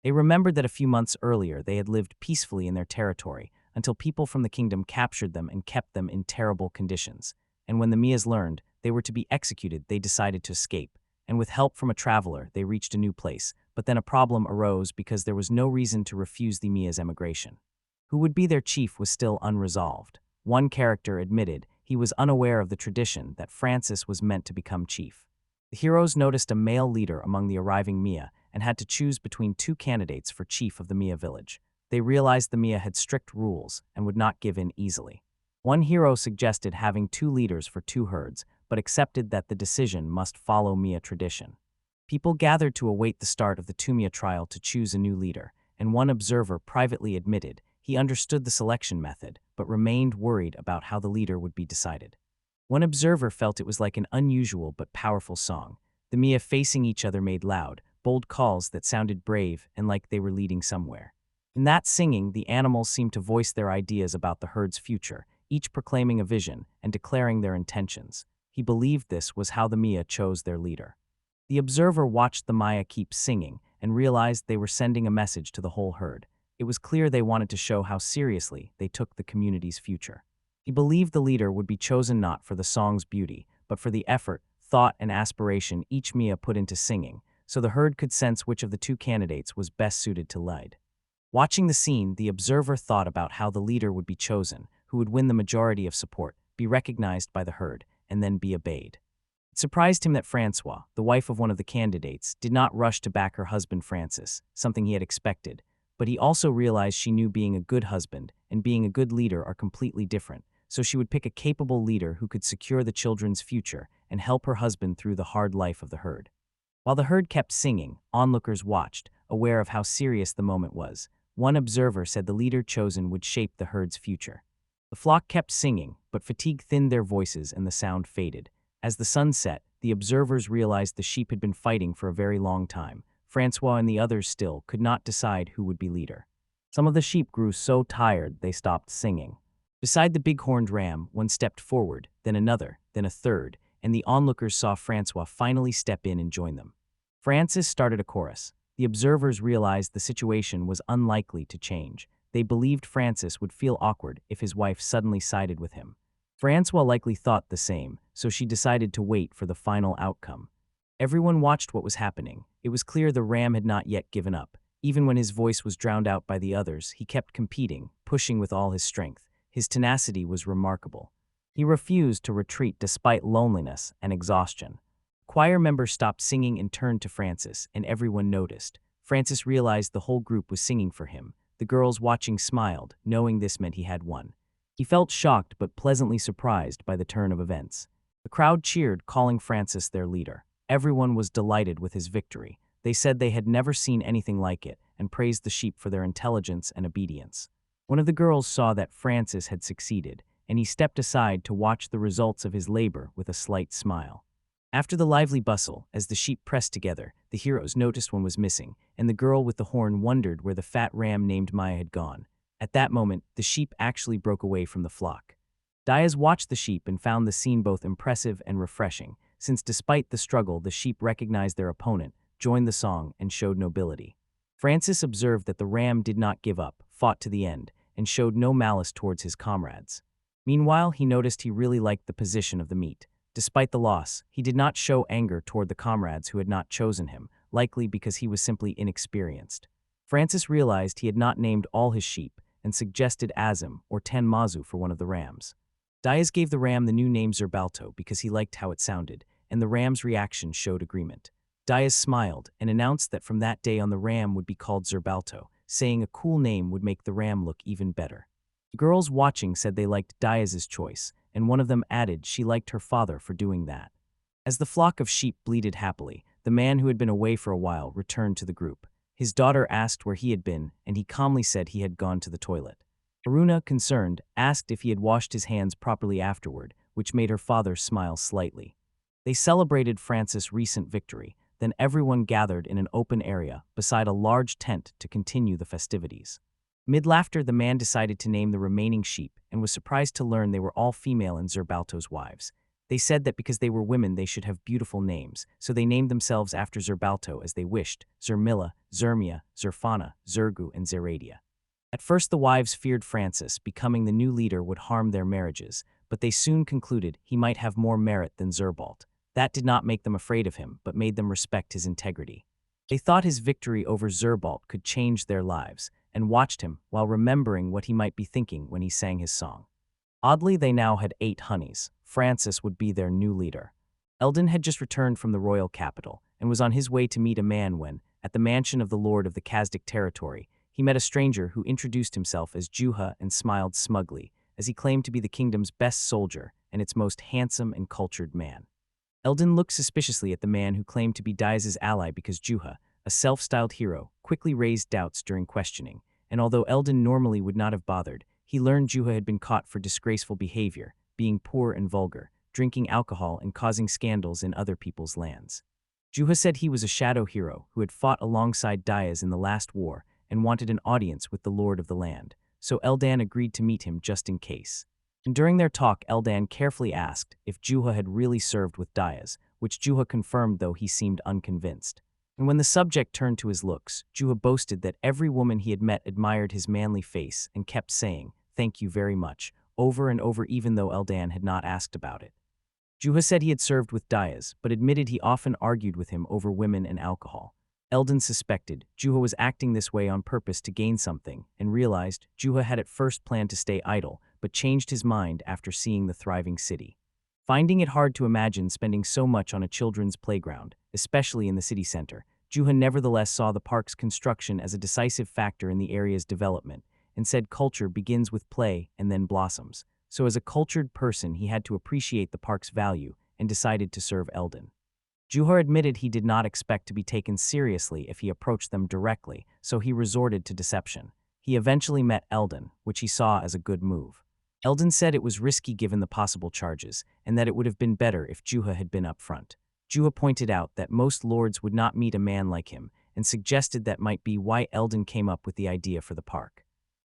They remembered that a few months earlier they had lived peacefully in their territory until people from the kingdom captured them and kept them in terrible conditions. And when the Mias learned they were to be executed, they decided to escape, and with help from a traveler they reached a new place, but then a problem arose because there was no reason to refuse the Mias' emigration. Who would be their chief was still unresolved. One character admitted he was unaware of the tradition that Francis was meant to become chief. The heroes noticed a male leader among the arriving Mia and had to choose between 2 candidates for chief of the Mia village. They realized the Mia had strict rules and would not give in easily. One hero suggested having 2 leaders for 2 herds, but accepted that the decision must follow Mia tradition. People gathered to await the start of the Tumia trial to choose a new leader, and one observer privately admitted he understood the selection method, but remained worried about how the leader would be decided. One observer felt it was like an unusual but powerful song. The Mia facing each other made loud, bold calls that sounded brave and like they were leading somewhere. In that singing, the animals seemed to voice their ideas about the herd's future, each proclaiming a vision and declaring their intentions. He believed this was how the Mia chose their leader. The observer watched the Maya keep singing and realized they were sending a message to the whole herd. It was clear they wanted to show how seriously they took the community's future. He believed the leader would be chosen not for the song's beauty, but for the effort, thought, and aspiration each Mia put into singing, so the herd could sense which of the two candidates was best suited to lead. Watching the scene, the observer thought about how the leader would be chosen, who would win the majority of support, be recognized by the herd, and then be obeyed. It surprised him that Francois, the wife of one of the candidates, did not rush to back her husband Francis, something he had expected, but he also realized she knew being a good husband and being a good leader are completely different, so she would pick a capable leader who could secure the children's future and help her husband through the hard life of the herd. While the herd kept singing, onlookers watched, aware of how serious the moment was. One observer said the leader chosen would shape the herd's future. The flock kept singing, but fatigue thinned their voices and the sound faded. As the sun set, the observers realized the sheep had been fighting for a very long time. Francois and the others still could not decide who would be leader. Some of the sheep grew so tired they stopped singing. Beside the big-horned ram, one stepped forward, then another, then a third, and the onlookers saw Francois finally step in and join them. Francis started a chorus. The observers realized the situation was unlikely to change. They believed Francis would feel awkward if his wife suddenly sided with him. Francois likely thought the same, so she decided to wait for the final outcome. Everyone watched what was happening. It was clear the ram had not yet given up. Even when his voice was drowned out by the others, he kept competing, pushing with all his strength. His tenacity was remarkable. He refused to retreat despite loneliness and exhaustion. Choir members stopped singing and turned to Francis, and everyone noticed. Francis realized the whole group was singing for him. The girls watching smiled, knowing this meant he had won. He felt shocked but pleasantly surprised by the turn of events. The crowd cheered, calling Francis their leader. Everyone was delighted with his victory. They said they had never seen anything like it and praised the sheep for their intelligence and obedience. One of the girls saw that Francis had succeeded, and he stepped aside to watch the results of his labor with a slight smile. After the lively bustle, as the sheep pressed together, the heroes noticed one was missing, and the girl with the horn wondered where the fat ram named Maya had gone. At that moment, the sheep actually broke away from the flock. Diaz watched the sheep and found the scene both impressive and refreshing, since despite the struggle, the sheep recognized their opponent, joined the song, and showed nobility. Francis observed that the ram did not give up, fought to the end, and showed no malice towards his comrades. Meanwhile, he noticed he really liked the position of the meat. Despite the loss, he did not show anger toward the comrades who had not chosen him, likely because he was simply inexperienced. Francis realized he had not named all his sheep and suggested Azim or Ten Mazu for one of the rams. Diaz gave the ram the new name Zerbalto because he liked how it sounded, and the ram's reaction showed agreement. Diaz smiled and announced that from that day on the ram would be called Zerbalto, saying a cool name would make the ram look even better. The girls watching said they liked Diaz's choice, and one of them added she liked her father for doing that. As the flock of sheep bleated happily, the man who had been away for a while returned to the group. His daughter asked where he had been, and he calmly said he had gone to the toilet. Aruna, concerned, asked if he had washed his hands properly afterward, which made her father smile slightly. They celebrated Francis' recent victory, then everyone gathered in an open area beside a large tent to continue the festivities. Mid-laughter, the man decided to name the remaining sheep and was surprised to learn they were all female and Zerbalto's wives. They said that because they were women they should have beautiful names, so they named themselves after Zerbalto as they wished: Zermilla, Zermia, Zerfana, Zergu, and Zeradia. At first the wives feared Francis becoming the new leader would harm their marriages, but they soon concluded he might have more merit than Zerbalt. That did not make them afraid of him, but made them respect his integrity. They thought his victory over Zerbalt could change their lives, and watched him while remembering what he might be thinking when he sang his song. Oddly, they now had 8 honeys. Francis would be their new leader. Eldon had just returned from the royal capital and was on his way to meet a man when, at the mansion of the lord of the Kazakh territory, he met a stranger who introduced himself as Juha and smiled smugly, as he claimed to be the kingdom's best soldier and its most handsome and cultured man. Eldon looked suspiciously at the man who claimed to be Diaz's ally because Juha, a self-styled hero, quickly raised doubts during questioning, and although Eldon normally would not have bothered, he learned Juha had been caught for disgraceful behavior, being poor and vulgar, drinking alcohol and causing scandals in other people's lands. Juha said he was a shadow hero who had fought alongside Diaz in the last war and wanted an audience with the lord of the land, so Eldan agreed to meet him just in case. And during their talk, Eldan carefully asked if Juha had really served with Diaz, which Juha confirmed though he seemed unconvinced. And when the subject turned to his looks, Juha boasted that every woman he had met admired his manly face and kept saying, "Thank you very much," over and over even though Eldan had not asked about it. Juha said he had served with Diaz, but admitted he often argued with him over women and alcohol. Eldon suspected Juha was acting this way on purpose to gain something, and realized Juha had at first planned to stay idle, but changed his mind after seeing the thriving city. Finding it hard to imagine spending so much on a children's playground, especially in the city center, Juha nevertheless saw the park's construction as a decisive factor in the area's development, and said culture begins with play and then blossoms. So as a cultured person, he had to appreciate the park's value and decided to serve Eldon. Juha admitted he did not expect to be taken seriously if he approached them directly, so he resorted to deception. He eventually met Eldon, which he saw as a good move. Eldon said it was risky given the possible charges, and that it would have been better if Juha had been upfront. Juha pointed out that most lords would not meet a man like him, and suggested that might be why Eldon came up with the idea for the park.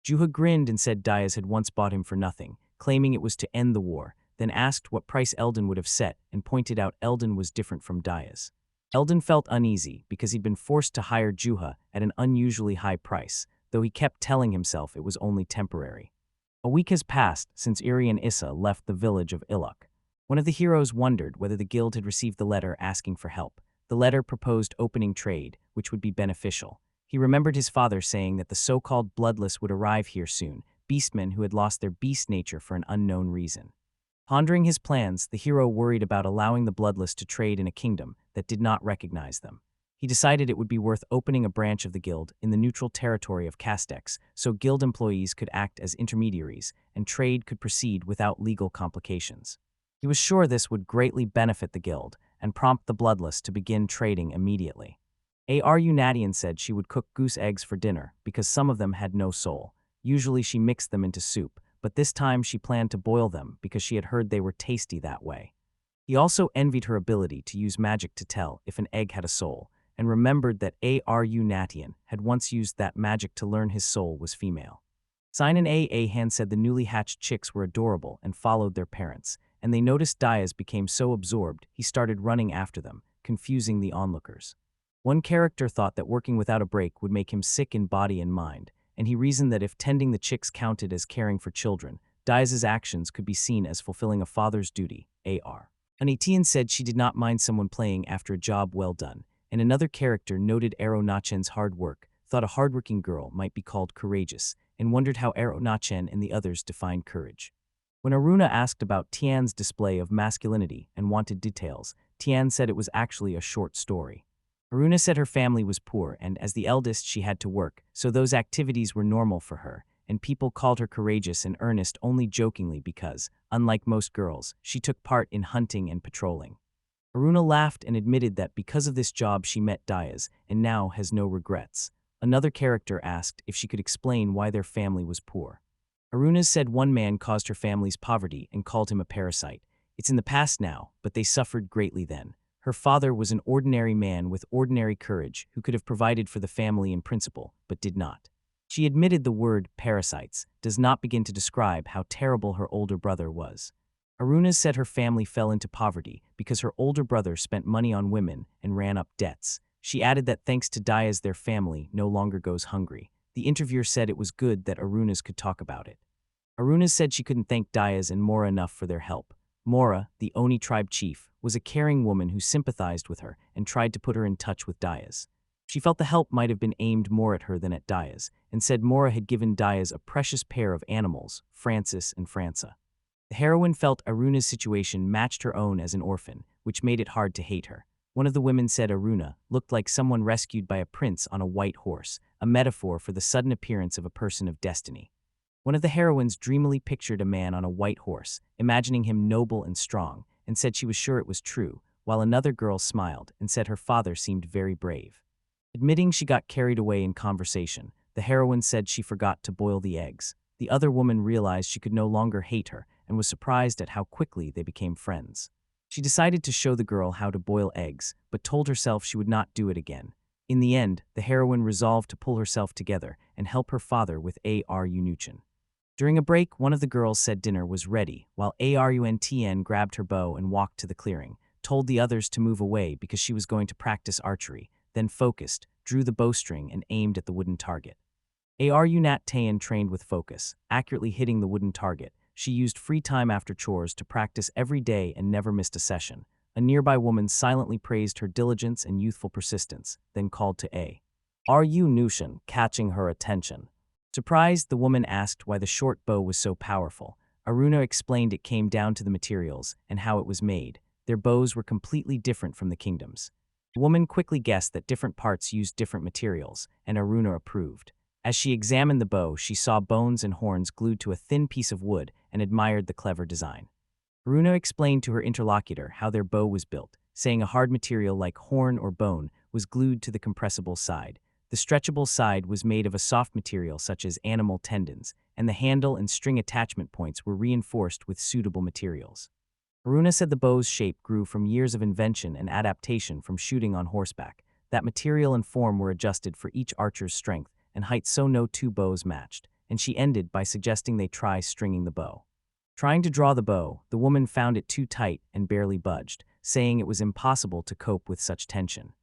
Juha grinned and said Diaz had once bought him for nothing, claiming it was to end the war, then asked what price Eldon would have set and pointed out Eldon was different from Diaz. Eldon felt uneasy because he'd been forced to hire Juha at an unusually high price, though he kept telling himself it was only temporary. A week has passed since Iri and Issa left the village of Iluk. One of the heroes wondered whether the guild had received the letter asking for help. The letter proposed opening trade, which would be beneficial. He remembered his father saying that the so-called bloodless would arrive here soon, beastmen who had lost their beast nature for an unknown reason. Pondering his plans, the hero worried about allowing the bloodless to trade in a kingdom that did not recognize them. He decided it would be worth opening a branch of the guild in the neutral territory of Castex, so guild employees could act as intermediaries and trade could proceed without legal complications. He was sure this would greatly benefit the guild and prompt the bloodless to begin trading immediately. Aru Nadian said she would cook goose eggs for dinner because some of them had no soul. Usually she mixed them into soup, but this time she planned to boil them because she had heard they were tasty that way. He also envied her ability to use magic to tell if an egg had a soul, and remembered that Aru Natian had once used that magic to learn his soul was female. Sinan Ahan said the newly hatched chicks were adorable and followed their parents, and they noticed Diaz became so absorbed he started running after them, confusing the onlookers. One character thought that working without a break would make him sick in body and mind, and he reasoned that if tending the chicks counted as caring for children, Diaz's actions could be seen as fulfilling a father's duty. Ar. Anatian said she did not mind someone playing after a job well done, and another character noted Aro Nachen's hard work, thought a hardworking girl might be called courageous, and wondered how Aro Nachen and the others defined courage. When Aruna asked about Tian's display of masculinity and wanted details, Tian said it was actually a short story. Aruna said her family was poor and, as the eldest, she had to work, so those activities were normal for her, and people called her courageous and earnest only jokingly because, unlike most girls, she took part in hunting and patrolling. Aruna laughed and admitted that because of this job she met Diaz and now has no regrets. Another character asked if she could explain why their family was poor. Aruna said one man caused her family's poverty and called him a parasite. It's in the past now, but they suffered greatly then. Her father was an ordinary man with ordinary courage who could have provided for the family in principle, but did not. She admitted the word parasites does not begin to describe how terrible her older brother was. Aruna said her family fell into poverty because her older brother spent money on women and ran up debts. She added that thanks to Diaz their family no longer goes hungry. The interviewer said it was good that Arunas could talk about it. Arunas said she couldn't thank Diaz and Mora enough for their help. Mora, the Oni tribe chief, was a caring woman who sympathized with her and tried to put her in touch with Diaz. She felt the help might have been aimed more at her than at Diaz, and said Mora had given Diaz a precious pair of animals, Francis and Franca. The heroine felt Aruna's situation matched her own as an orphan, which made it hard to hate her. One of the women said Aruna looked like someone rescued by a prince on a white horse, a metaphor for the sudden appearance of a person of destiny. One of the heroines dreamily pictured a man on a white horse, imagining him noble and strong, and said she was sure it was true, while another girl smiled and said her father seemed very brave. Admitting she got carried away in conversation, the heroine said she forgot to boil the eggs. the other woman realized she could no longer hate her and was surprised at how quickly they became friends. She decided to show the girl how to boil eggs, but told herself she would not do it again. In the end, the heroine resolved to pull herself together and help her father with Aruntn. During a break, one of the girls said dinner was ready, while Aruntn grabbed her bow and walked to the clearing, told the others to move away because she was going to practice archery, then focused, drew the bowstring and aimed at the wooden target. Aruntn trained with focus, accurately hitting the wooden target. She used free time after chores to practice every day and never missed a session. A nearby woman silently praised her diligence and youthful persistence, then called to Aruntn, catching her attention. Surprised, the woman asked why the short bow was so powerful. Aruna explained it came down to the materials and how it was made. Their bows were completely different from the kingdom's. The woman quickly guessed that different parts used different materials, and Aruna approved. As she examined the bow, she saw bones and horns glued to a thin piece of wood and admired the clever design. Aruna explained to her interlocutor how their bow was built, saying a hard material like horn or bone was glued to the compressible side. The stretchable side was made of a soft material such as animal tendons, and the handle and string attachment points were reinforced with suitable materials. Aruna said the bow's shape grew from years of invention and adaptation from shooting on horseback. That material and form were adjusted for each archer's strength and height so no two bows matched, and she ended by suggesting they try stringing the bow. Trying to draw the bow, the woman found it too tight and barely budged, saying it was impossible to cope with such tension.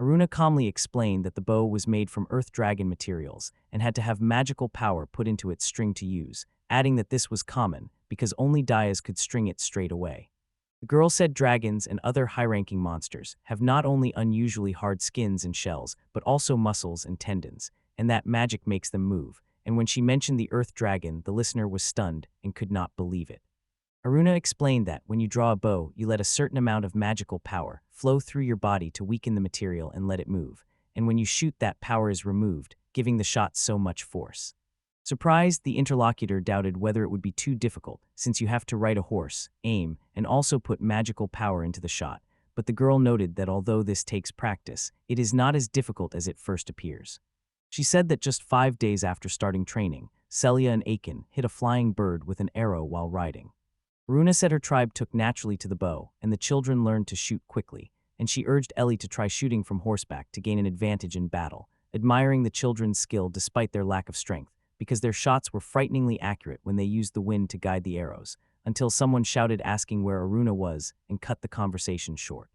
Aruna calmly explained that the bow was made from earth dragon materials and had to have magical power put into its string to use, adding that this was common because only Dayas could string it straight away. The girl said dragons and other high-ranking monsters have not only unusually hard skins and shells, but also muscles and tendons, and that magic makes them move, and when she mentioned the earth dragon, the listener was stunned and could not believe it. Aruna explained that when you draw a bow, you let a certain amount of magical power flow through your body to weaken the material and let it move, and when you shoot, that power is removed, giving the shot so much force. Surprised, the interlocutor doubted whether it would be too difficult, since you have to ride a horse, aim, and also put magical power into the shot, but the girl noted that although this takes practice, it is not as difficult as it first appears. She said that just 5 days after starting training, Celia and Akin hit a flying bird with an arrow while riding. Aruna said her tribe took naturally to the bow, and the children learned to shoot quickly, and she urged Ellie to try shooting from horseback to gain an advantage in battle, admiring the children's skill despite their lack of strength, because their shots were frighteningly accurate when they used the wind to guide the arrows, until someone shouted asking where Aruna was and cut the conversation short.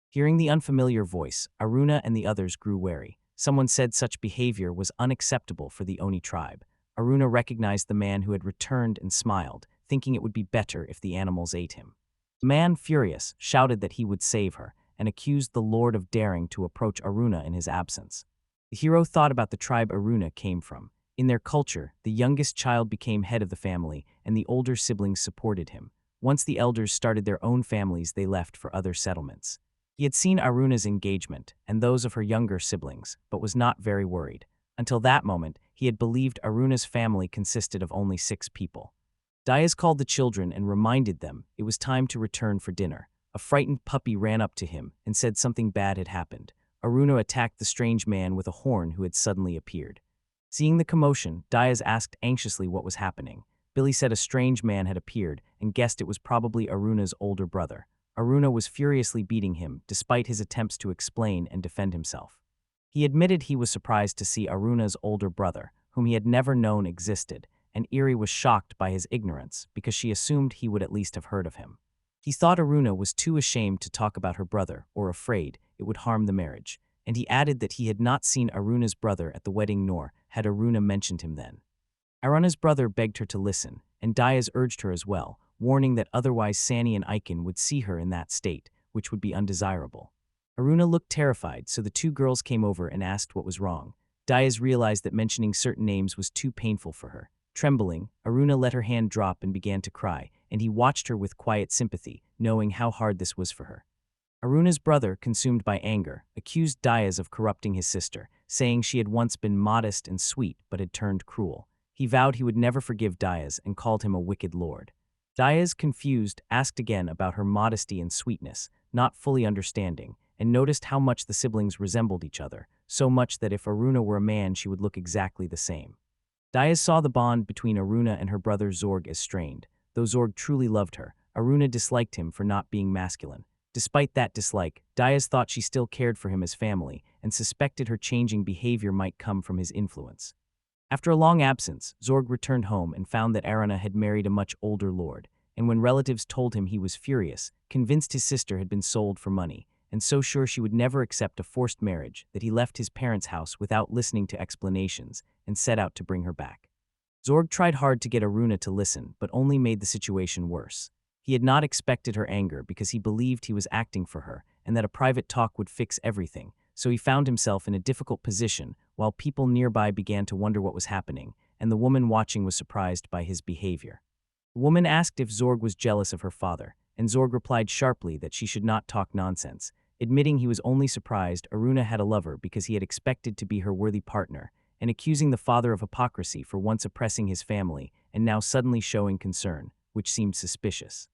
Hearing the unfamiliar voice, Aruna and the others grew wary. Someone said such behavior was unacceptable for the Oni tribe. Aruna recognized the man who had returned and smiled, thinking it would be better if the animals ate him. The man, furious, shouted that he would save her and accused the Lord of daring to approach Aruna in his absence. The hero thought about the tribe Aruna came from. In their culture, the youngest child became head of the family, and the older siblings supported him. Once the elders started their own families, they left for other settlements. He had seen Aruna's engagement and those of her younger siblings, but was not very worried. Until that moment, he had believed Aruna's family consisted of only 6 people. Dayas called the children and reminded them it was time to return for dinner. A frightened puppy ran up to him and said something bad had happened. Aruna attacked the strange man with a horn who had suddenly appeared. Seeing the commotion, Dayas asked anxiously what was happening. Billy said a strange man had appeared and guessed it was probably Aruna's older brother. Aruna was furiously beating him, despite his attempts to explain and defend himself. He admitted he was surprised to see Aruna's older brother, whom he had never known existed, and Eri was shocked by his ignorance because she assumed he would at least have heard of him. He thought Aruna was too ashamed to talk about her brother or afraid it would harm the marriage, and he added that he had not seen Aruna's brother at the wedding nor had Aruna mentioned him then. Aruna's brother begged her to listen, and Dayas urged her as well, warning that otherwise Sani and Aiken would see her in that state, which would be undesirable. Aruna looked terrified, so the 2 girls came over and asked what was wrong. Dayas realized that mentioning certain names was too painful for her. Trembling, Aruna let her hand drop and began to cry, and he watched her with quiet sympathy, knowing how hard this was for her. Aruna's brother, consumed by anger, accused Dayas of corrupting his sister, saying she had once been modest and sweet but had turned cruel. He vowed he would never forgive Dayas and called him a wicked lord. Dayas, confused, asked again about her modesty and sweetness, not fully understanding, and noticed how much the siblings resembled each other, so much that if Aruna were a man she would look exactly the same. Diaz saw the bond between Aruna and her brother Zorg as strained. Though Zorg truly loved her, Aruna disliked him for not being masculine. Despite that dislike, Diaz thought she still cared for him as family and suspected her changing behavior might come from his influence. After a long absence, Zorg returned home and found that Aruna had married a much older lord, and when relatives told him he was furious, convinced his sister had been sold for money, and so sure she would never accept a forced marriage that he left his parents' house without listening to explanations and set out to bring her back. Zorg tried hard to get Aruna to listen, but only made the situation worse. He had not expected her anger because he believed he was acting for her and that a private talk would fix everything, so he found himself in a difficult position while people nearby began to wonder what was happening, and the woman watching was surprised by his behavior. The woman asked if Zorg was jealous of her father, and Zorg replied sharply that she should not talk nonsense, admitting he was only surprised Aruna had a lover because he had expected to be her worthy partner, and accusing the father of hypocrisy for once oppressing his family and now suddenly showing concern, which seemed suspicious.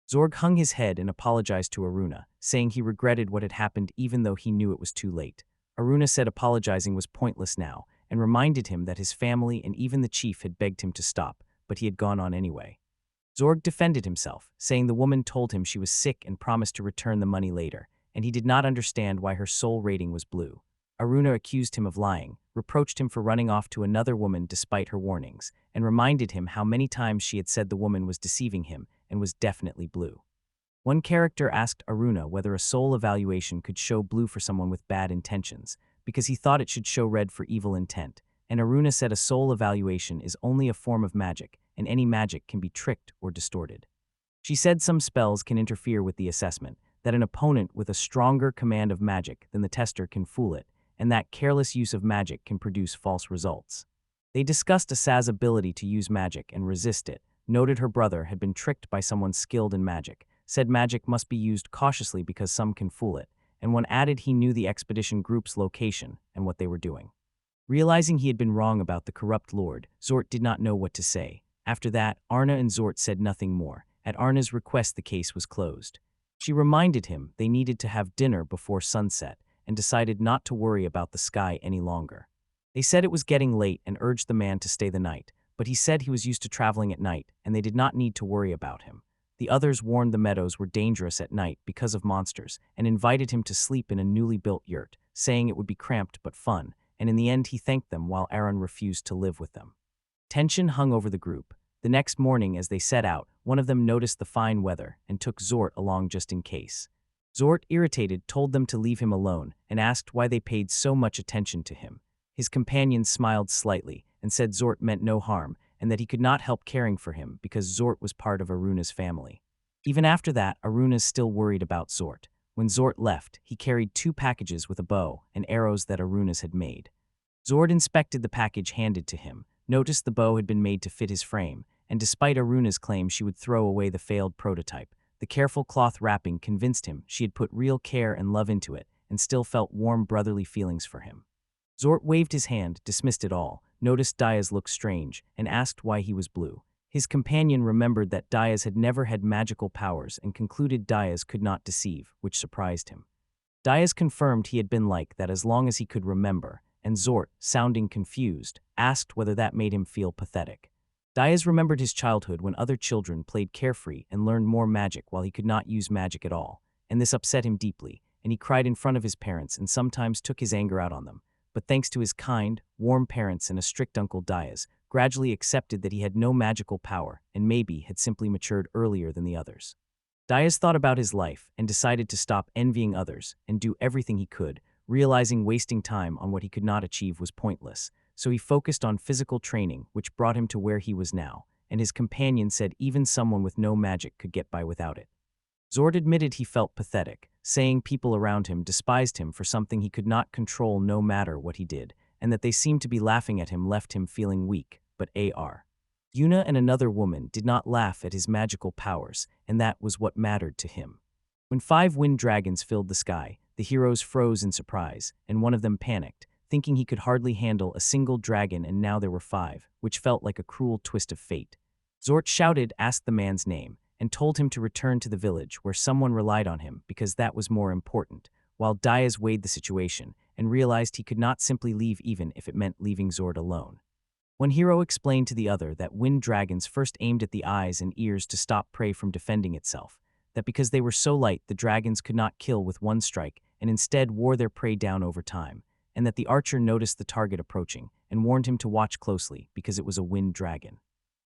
Zorg hung his head and apologized to Aruna, saying he regretted what had happened even though he knew it was too late. Aruna said apologizing was pointless now, and reminded him that his family and even the chief had begged him to stop, but he had gone on anyway. Zorg defended himself, saying the woman told him she was sick and promised to return the money later, and he did not understand why her soul rating was blue. Aruna accused him of lying, reproached him for running off to another woman despite her warnings, and reminded him how many times she had said the woman was deceiving him and was definitely blue. One character asked Aruna whether a soul evaluation could show blue for someone with bad intentions, because he thought it should show red for evil intent, and Aruna said a soul evaluation is only a form of magic, and any magic can be tricked or distorted. She said some spells can interfere with the assessment, that an opponent with a stronger command of magic than the tester can fool it, and that careless use of magic can produce false results. They discussed Asa's ability to use magic and resist it, noted her brother had been tricked by someone skilled in magic, said magic must be used cautiously because some can fool it, and one added he knew the expedition group's location and what they were doing. Realizing he had been wrong about the corrupt lord, Zort did not know what to say. After that, Arna and Zort said nothing more. At Arna's request, the case was closed. She reminded him they needed to have dinner before sunset and decided not to worry about the sky any longer. They said it was getting late and urged the man to stay the night, but he said he was used to traveling at night and they did not need to worry about him. The others warned the meadows were dangerous at night because of monsters and invited him to sleep in a newly built yurt, saying it would be cramped but fun, and in the end he thanked them while Aaron refused to live with them. Tension hung over the group. The next morning as they set out, one of them noticed the fine weather and took Zort along just in case. Zort, irritated, told them to leave him alone and asked why they paid so much attention to him. His companion smiled slightly and said Zort meant no harm and that he could not help caring for him because Zort was part of Aruna's family. Even after that, Aruna's still worried about Zort. When Zort left, he carried 2 packages with a bow and arrows that Aruna's had made. Zort inspected the package handed to him, noticed the bow had been made to fit his frame, and despite Aruna's claim she would throw away the failed prototype, the careful cloth wrapping convinced him she had put real care and love into it and still felt warm brotherly feelings for him. Zort waved his hand, dismissed it all, noticed Diaz look strange, and asked why he was blue. His companion remembered that Diaz had never had magical powers and concluded Diaz could not deceive, which surprised him. Diaz confirmed he had been like that as long as he could remember, and Zort, sounding confused, asked whether that made him feel pathetic. Diaz remembered his childhood when other children played carefree and learned more magic while he could not use magic at all, and this upset him deeply, and he cried in front of his parents and sometimes took his anger out on them. But thanks to his kind, warm parents and a strict uncle, Diaz gradually accepted that he had no magical power and maybe had simply matured earlier than the others. Diaz thought about his life and decided to stop envying others and do everything he could, realizing wasting time on what he could not achieve was pointless. So he focused on physical training, which brought him to where he was now, and his companion said even someone with no magic could get by without it. Zord admitted he felt pathetic, saying people around him despised him for something he could not control no matter what he did, and that they seemed to be laughing at him left him feeling weak, but Ar. Yuna and another woman did not laugh at his magical powers, and that was what mattered to him. When 5 wind dragons filled the sky, the heroes froze in surprise, and one of them panicked, thinking he could hardly handle a single dragon and now there were 5, which felt like a cruel twist of fate. Zort shouted, asked the man's name, and told him to return to the village where someone relied on him because that was more important, while Diaz weighed the situation and realized he could not simply leave even if it meant leaving Zord alone. One hero explained to the other that wind dragons first aimed at the eyes and ears to stop prey from defending itself, that because they were so light, the dragons could not kill with one strike and instead wore their prey down over time, and that the archer noticed the target approaching and warned him to watch closely because it was a wind dragon.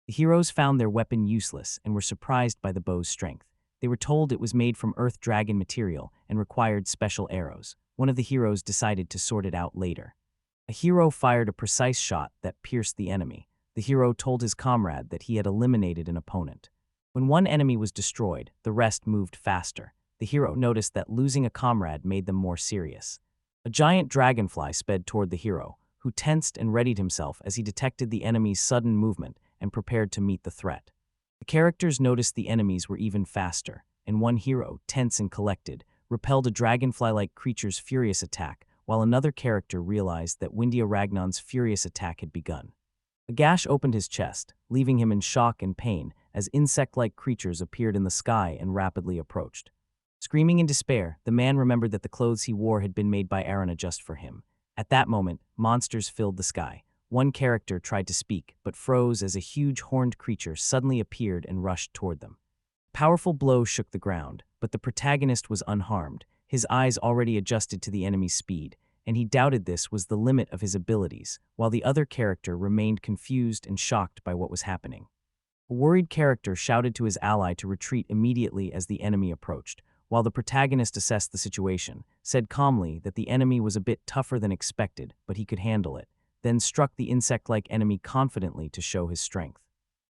The heroes found their weapon useless and were surprised by the bow's strength. They were told it was made from earth dragon material and required special arrows. One of the heroes decided to sort it out later. A hero fired a precise shot that pierced the enemy. The hero told his comrade that he had eliminated an opponent. When one enemy was destroyed, the rest moved faster. The hero noticed that losing a comrade made them more serious. A giant dragonfly sped toward the hero, who tensed and readied himself as he detected the enemy's sudden movement and prepared to meet the threat. The characters noticed the enemies were even faster, and one hero, tense and collected, repelled a dragonfly-like creature's furious attack, while another character realized that Windia Ragnon's furious attack had begun. A gash opened his chest, leaving him in shock and pain as insect-like creatures appeared in the sky and rapidly approached. Screaming in despair, the man remembered that the clothes he wore had been made by Arana just for him. At that moment, monsters filled the sky. One character tried to speak, but froze as a huge horned creature suddenly appeared and rushed toward them. A powerful blow shook the ground, but the protagonist was unharmed, his eyes already adjusted to the enemy's speed, and he doubted this was the limit of his abilities, while the other character remained confused and shocked by what was happening. A worried character shouted to his ally to retreat immediately as the enemy approached, while the protagonist assessed the situation, said calmly that the enemy was a bit tougher than expected, but he could handle it, then struck the insect-like enemy confidently to show his strength.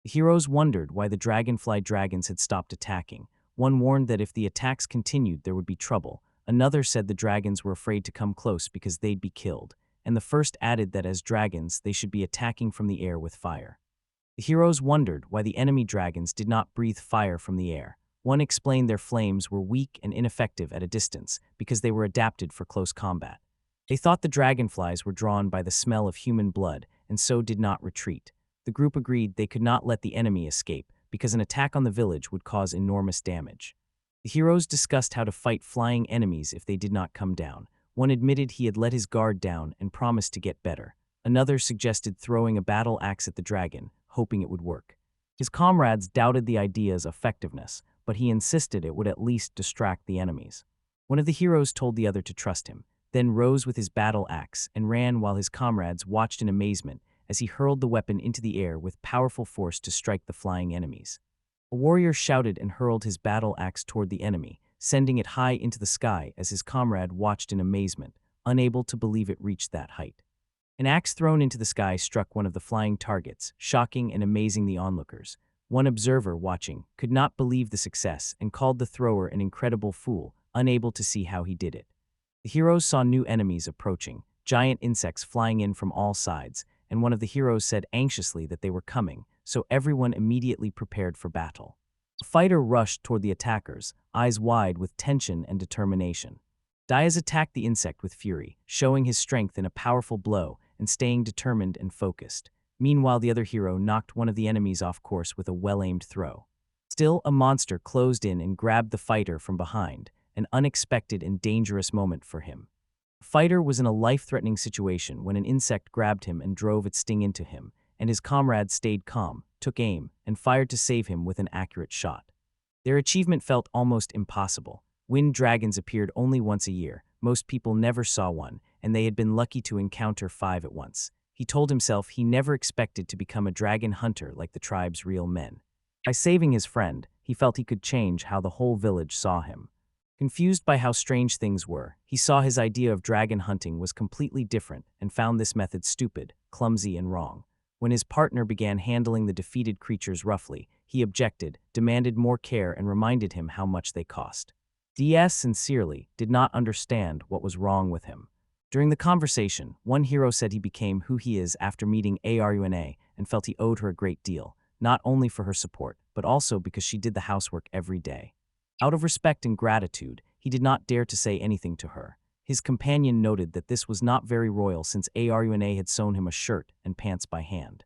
The heroes wondered why the dragonfly dragons had stopped attacking. One warned that if the attacks continued, there would be trouble. Another said the dragons were afraid to come close because they'd be killed, and the first added that as dragons, they should be attacking from the air with fire. The heroes wondered why the enemy dragons did not breathe fire from the air. One explained their flames were weak and ineffective at a distance because they were adapted for close combat. They thought the dragonflies were drawn by the smell of human blood and so did not retreat. The group agreed they could not let the enemy escape because an attack on the village would cause enormous damage. The heroes discussed how to fight flying enemies if they did not come down. One admitted he had let his guard down and promised to get better. Another suggested throwing a battle axe at the dragon, hoping it would work. His comrades doubted the idea's effectiveness, but he insisted it would at least distract the enemies. One of the heroes told the other to trust him, then rose with his battle axe and ran while his comrades watched in amazement as he hurled the weapon into the air with powerful force to strike the flying enemies. A warrior shouted and hurled his battle axe toward the enemy, sending it high into the sky as his comrade watched in amazement, unable to believe it reached that height. An axe thrown into the sky struck one of the flying targets, shocking and amazing the onlookers. One observer watching could not believe the success and called the thrower an incredible fool, unable to see how he did it. The heroes saw new enemies approaching, giant insects flying in from all sides, and one of the heroes said anxiously that they were coming, so everyone immediately prepared for battle. A fighter rushed toward the attackers, eyes wide with tension and determination. Diaz attacked the insect with fury, showing his strength in a powerful blow and staying determined and focused. Meanwhile, the other hero knocked one of the enemies off course with a well-aimed throw. Still, a monster closed in and grabbed the fighter from behind, an unexpected and dangerous moment for him. The fighter was in a life-threatening situation when an insect grabbed him and drove its sting into him, and his comrades stayed calm, took aim, and fired to save him with an accurate shot. Their achievement felt almost impossible. Wind dragons appeared only once a year, most people never saw one, and they had been lucky to encounter 5 at once. He told himself he never expected to become a dragon hunter like the tribe's real men. By saving his friend, he felt he could change how the whole village saw him. Confused by how strange things were, he saw his idea of dragon hunting was completely different and found this method stupid, clumsy, and wrong. When his partner began handling the defeated creatures roughly, he objected, demanded more care, and reminded him how much they cost. DS sincerely did not understand what was wrong with him. During the conversation, one hero said he became who he is after meeting Aruna and felt he owed her a great deal, not only for her support, but also because she did the housework every day. Out of respect and gratitude, he did not dare to say anything to her. His companion noted that this was not very royal since Aruna had sewn him a shirt and pants by hand.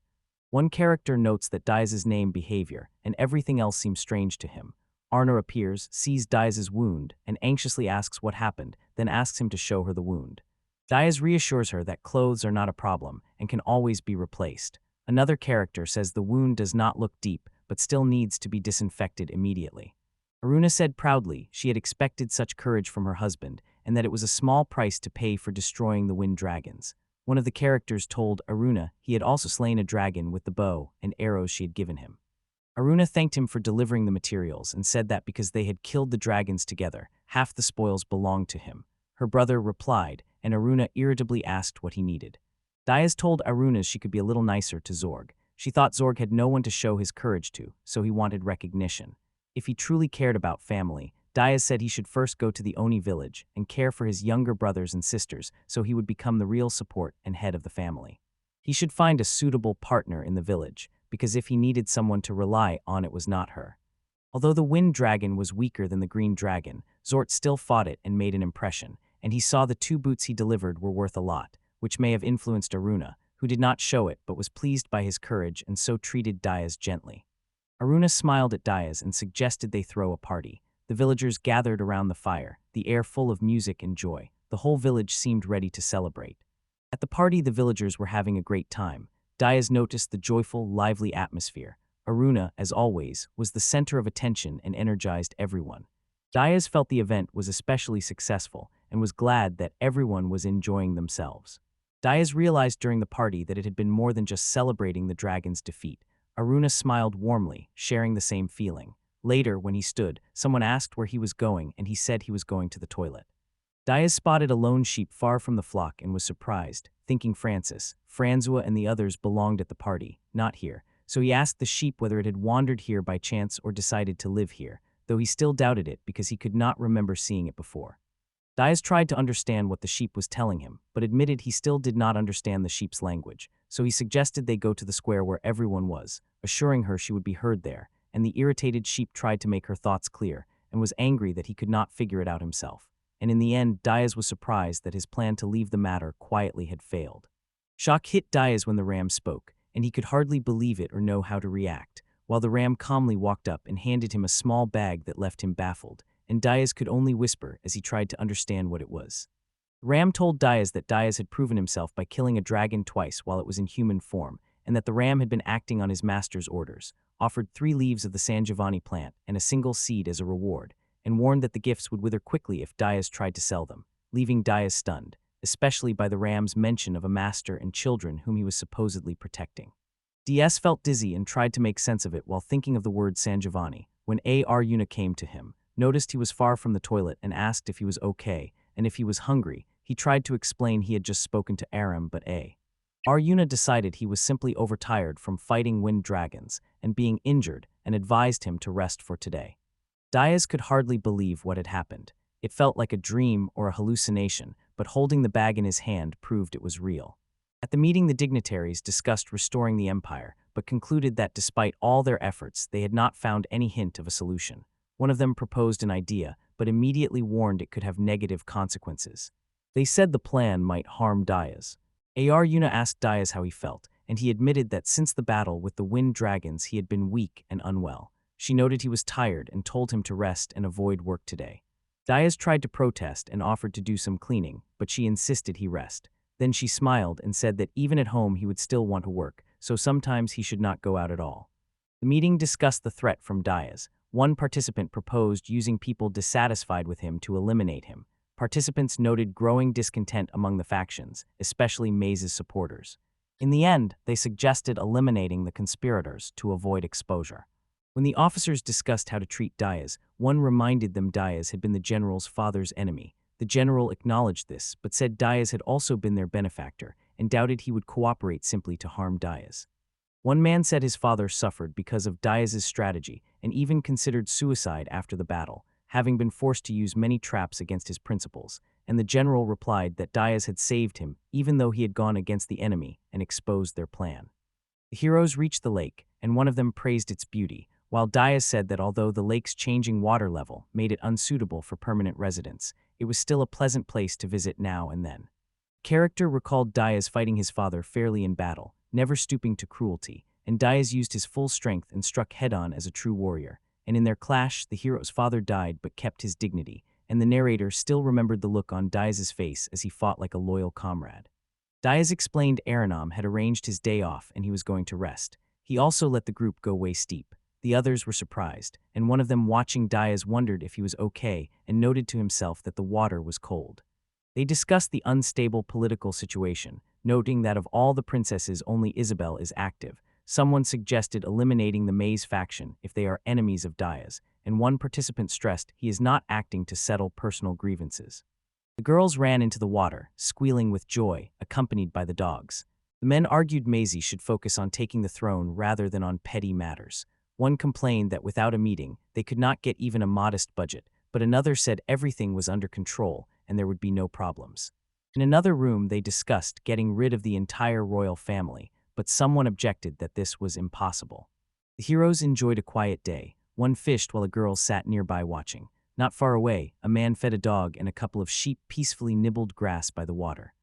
One character notes that Diaz's name, behavior, and everything else seems strange to him. Arna appears, sees Diaz's wound, and anxiously asks what happened, then asks him to show her the wound. Diaz reassures her that clothes are not a problem and can always be replaced. Another character says the wound does not look deep, but still needs to be disinfected immediately. Aruna said proudly she had expected such courage from her husband, and that it was a small price to pay for destroying the wind dragons. One of the characters told Aruna he had also slain a dragon with the bow and arrows she had given him. Aruna thanked him for delivering the materials and said that because they had killed the dragons together, half the spoils belonged to him. Her brother replied, and Aruna irritably asked what he needed. Diaz told Aruna she could be a little nicer to Zorg. She thought Zorg had no one to show his courage to, so he wanted recognition. If he truly cared about family, Diaz said he should first go to the Oni village and care for his younger brothers and sisters so he would become the real support and head of the family. He should find a suitable partner in the village, because if he needed someone to rely on, it was not her. Although the wind dragon was weaker than the green dragon, Zort still fought it and made an impression, and he saw the 2 boots he delivered were worth a lot, which may have influenced Aruna, who did not show it but was pleased by his courage and so treated Diaz gently. Aruna smiled at Diaz and suggested they throw a party. The villagers gathered around the fire, the air full of music and joy. The whole village seemed ready to celebrate. At the party, the villagers were having a great time. Diaz noticed the joyful, lively atmosphere. Aruna, as always, was the center of attention and energized everyone. Diaz felt the event was especially successful and was glad that everyone was enjoying themselves. Diaz realized during the party that it had been more than just celebrating the dragon's defeat. Aruna smiled warmly, sharing the same feeling. Later, when he stood, someone asked where he was going, and he said he was going to the toilet. Diaz spotted a lone sheep far from the flock and was surprised, thinking Francois, and the others belonged at the party, not here, so he asked the sheep whether it had wandered here by chance or decided to live here, though he still doubted it because he could not remember seeing it before. Diaz tried to understand what the sheep was telling him, but admitted he still did not understand the sheep's language, so he suggested they go to the square where everyone was, assuring her she would be heard there, and the irritated sheep tried to make her thoughts clear, and was angry that he could not figure it out himself. And in the end, Diaz was surprised that his plan to leave the matter quietly had failed. Shock hit Diaz when the ram spoke, and he could hardly believe it or know how to react, while the ram calmly walked up and handed him a small bag that left him baffled, and Diaz could only whisper as he tried to understand what it was. Ram told Diaz that Diaz had proven himself by killing a dragon twice while it was in human form, and that the ram had been acting on his master's orders, offered 3 leaves of the San Giovanni plant and a single seed as a reward, and warned that the gifts would wither quickly if Diaz tried to sell them, leaving Diaz stunned, especially by the ram's mention of a master and children whom he was supposedly protecting. Diaz felt dizzy and tried to make sense of it while thinking of the word San Giovanni, when Aruna came to him, noticed he was far from the toilet and asked if he was okay, and if he was hungry. He tried to explain he had just spoken to Aram, but Aruna decided he was simply overtired from fighting wind dragons and being injured and advised him to rest for today. Diaz could hardly believe what had happened. It felt like a dream or a hallucination, but holding the bag in his hand proved it was real. At the meeting, the dignitaries discussed restoring the empire, but concluded that despite all their efforts, they had not found any hint of a solution. One of them proposed an idea, but immediately warned it could have negative consequences. They said the plan might harm Diaz. Aruna asked Diaz how he felt, and he admitted that since the battle with the wind dragons he had been weak and unwell. She noted he was tired and told him to rest and avoid work today. Diaz tried to protest and offered to do some cleaning, but she insisted he rest. Then she smiled and said that even at home he would still want to work, so sometimes he should not go out at all. The meeting discussed the threat from Diaz. One participant proposed using people dissatisfied with him to eliminate him. Participants noted growing discontent among the factions, especially Maze's supporters. In the end, they suggested eliminating the conspirators to avoid exposure. When the officers discussed how to treat Diaz, one reminded them Diaz had been the general's father's enemy. The general acknowledged this, but said Diaz had also been their benefactor, and doubted he would cooperate simply to harm Diaz. One man said his father suffered because of Diaz's strategy, and even considered suicide after the battle, having been forced to use many traps against his principles, and the general replied that Diaz had saved him even though he had gone against the enemy and exposed their plan. The heroes reached the lake, and one of them praised its beauty, while Diaz said that although the lake's changing water level made it unsuitable for permanent residence, it was still a pleasant place to visit now and then. Character recalled Diaz fighting his father fairly in battle, never stooping to cruelty, and Diaz used his full strength and struck head-on as a true warrior. And in their clash, the hero's father died but kept his dignity, and the narrator still remembered the look on Diaz's face as he fought like a loyal comrade. Diaz explained Aranam had arranged his day off and he was going to rest. He also let the group go waist-deep. The others were surprised, and one of them watching Diaz wondered if he was okay and noted to himself that the water was cold. They discussed the unstable political situation, noting that of all the princesses only Isabel is active. Someone suggested eliminating the Mays faction if they are enemies of Diaz, and one participant stressed he is not acting to settle personal grievances. The girls ran into the water, squealing with joy, accompanied by the dogs. The men argued Maisie should focus on taking the throne rather than on petty matters. One complained that without a meeting, they could not get even a modest budget, but another said everything was under control and there would be no problems. In another room, they discussed getting rid of the entire royal family, but someone objected that this was impossible. The heroes enjoyed a quiet day. One fished while a girl sat nearby watching. Not far away, a man fed a dog and a couple of sheep peacefully nibbled grass by the water.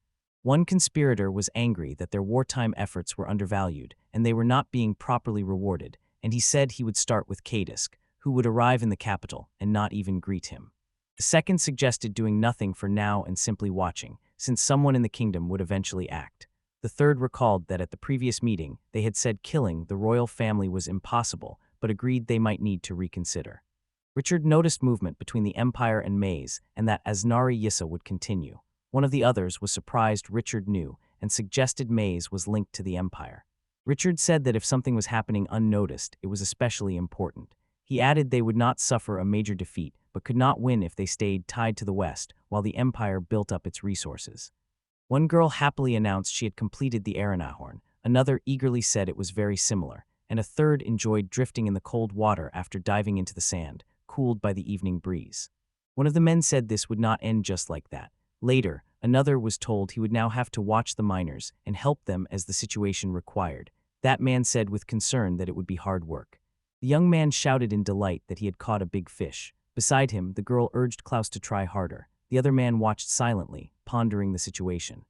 One conspirator was angry that their wartime efforts were undervalued and they were not being properly rewarded, and he said he would start with Kadisk, who would arrive in the capital and not even greet him. The second suggested doing nothing for now and simply watching, since someone in the kingdom would eventually act. The third recalled that at the previous meeting, they had said killing the royal family was impossible, but agreed they might need to reconsider. Richard noticed movement between the Empire and Mays, and that Asnari Yissa would continue. One of the others was surprised Richard knew, and suggested Mays was linked to the Empire. Richard said that if something was happening unnoticed, it was especially important. He added they would not suffer a major defeat, but could not win if they stayed tied to the West, while the Empire built up its resources. One girl happily announced she had completed the Aranahorn, another eagerly said it was very similar, and a third enjoyed drifting in the cold water after diving into the sand, cooled by the evening breeze. One of the men said this would not end just like that. Later, another was told he would now have to watch the miners and help them as the situation required. That man said with concern that it would be hard work. The young man shouted in delight that he had caught a big fish. Beside him, the girl urged Klaus to try harder. The other man watched silently, pondering the situation.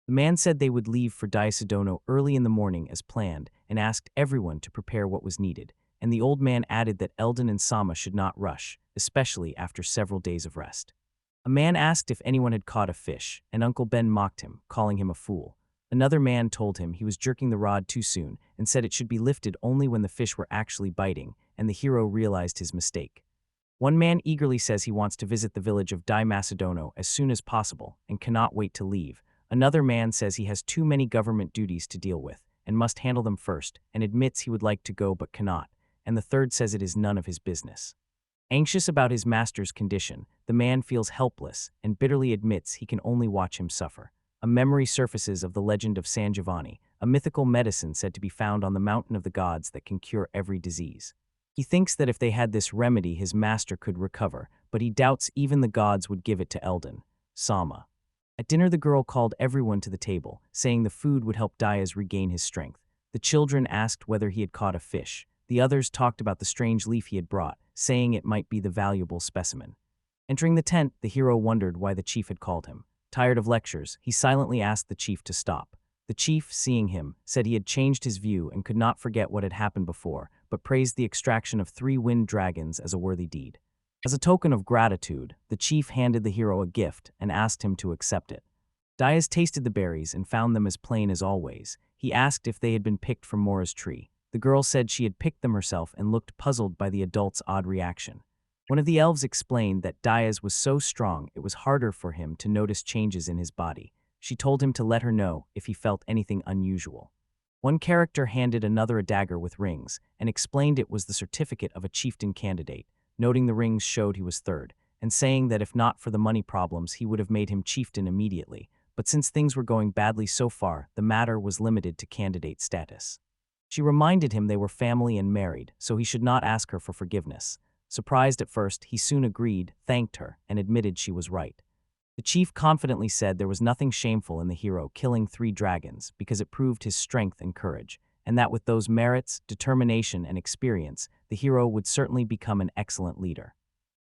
The man said they would leave for Diacedono early in the morning as planned and asked everyone to prepare what was needed, and the old man added that Eldon and Sama should not rush, especially after several days of rest. A man asked if anyone had caught a fish, and Uncle Ben mocked him, calling him a fool. Another man told him he was jerking the rod too soon and said it should be lifted only when the fish were actually biting, and the hero realized his mistake. One man eagerly says he wants to visit the village of Di Macedono as soon as possible and cannot wait to leave. Another man says he has too many government duties to deal with and must handle them first and admits he would like to go but cannot, and the third says it is none of his business. Anxious about his master's condition, the man feels helpless and bitterly admits he can only watch him suffer. A memory surfaces of the legend of San Giovanni, a mythical medicine said to be found on the mountain of the gods that can cure every disease. He thinks that if they had this remedy his master could recover, but he doubts even the gods would give it to Eldon, Sama. At dinner the girl called everyone to the table, saying the food would help Diaz regain his strength. The children asked whether he had caught a fish. The others talked about the strange leaf he had brought, saying it might be the valuable specimen. Entering the tent, the hero wondered why the chief had called him. Tired of lectures, he silently asked the chief to stop. The chief, seeing him, said he had changed his view and could not forget what had happened before, but praised the extraction of 3 wind dragons as a worthy deed. As a token of gratitude, the chief handed the hero a gift and asked him to accept it. Diaz tasted the berries and found them as plain as always. He asked if they had been picked from Mora's tree. The girl said she had picked them herself and looked puzzled by the adult's odd reaction. One of the elves explained that Diaz was so strong it was harder for him to notice changes in his body. She told him to let her know if he felt anything unusual. One character handed another a dagger with rings and explained it was the certificate of a chieftain candidate, noting the rings showed he was third, and saying that if not for the money problems he would have made him chieftain immediately, but since things were going badly so far, the matter was limited to candidate status. She reminded him they were family and married, so he should not ask her for forgiveness. Surprised at first, he soon agreed, thanked her, and admitted she was right. The chief confidently said there was nothing shameful in the hero killing 3 dragons because it proved his strength and courage, and that with those merits, determination, and experience, the hero would certainly become an excellent leader.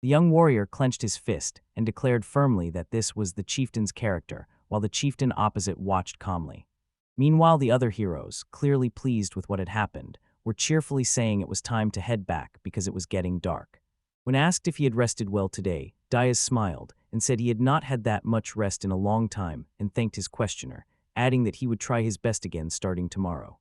The young warrior clenched his fist and declared firmly that this was the chieftain's character, while the chieftain opposite watched calmly. Meanwhile, the other heroes, clearly pleased with what had happened, were cheerfully saying it was time to head back because it was getting dark. When asked if he had rested well today, Diaz smiled and said he had not had that much rest in a long time and thanked his questioner, adding that he would try his best again starting tomorrow.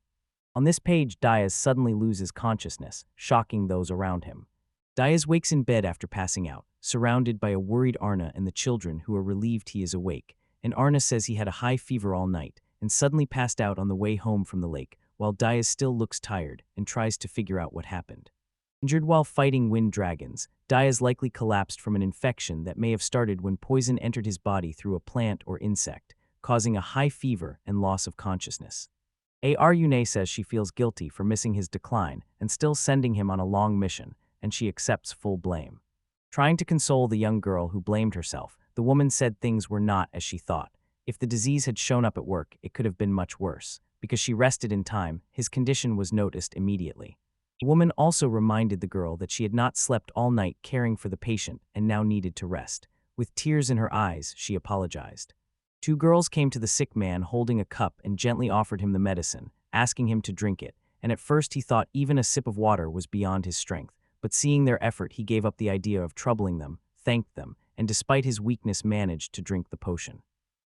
On this page, Diaz suddenly loses consciousness, shocking those around him. Diaz wakes in bed after passing out, surrounded by a worried Arna and the children who are relieved he is awake, and Arna says he had a high fever all night and suddenly passed out on the way home from the lake, while Diaz still looks tired and tries to figure out what happened. Injured while fighting wind dragons, Diaz likely collapsed from an infection that may have started when poison entered his body through a plant or insect, causing a high fever and loss of consciousness. Arune says she feels guilty for missing his decline and still sending him on a long mission, and she accepts full blame. Trying to console the young girl who blamed herself, the woman said things were not as she thought. If the disease had shown up at work, it could have been much worse. Because she rested in time, his condition was noticed immediately. The woman also reminded the girl that she had not slept all night caring for the patient and now needed to rest. With tears in her eyes, she apologized. Two girls came to the sick man holding a cup and gently offered him the medicine, asking him to drink it, and at first he thought even a sip of water was beyond his strength, but seeing their effort he gave up the idea of troubling them, thanked them, and despite his weakness managed to drink the potion.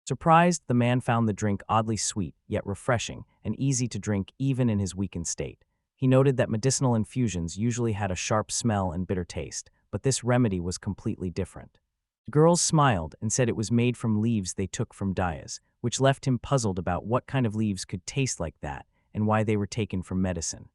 Surprised, the man found the drink oddly sweet, yet refreshing, and easy to drink even in his weakened state. He noted that medicinal infusions usually had a sharp smell and bitter taste, but this remedy was completely different. The girls smiled and said it was made from leaves they took from Diaz, which left him puzzled about what kind of leaves could taste like that and why they were taken from medicine.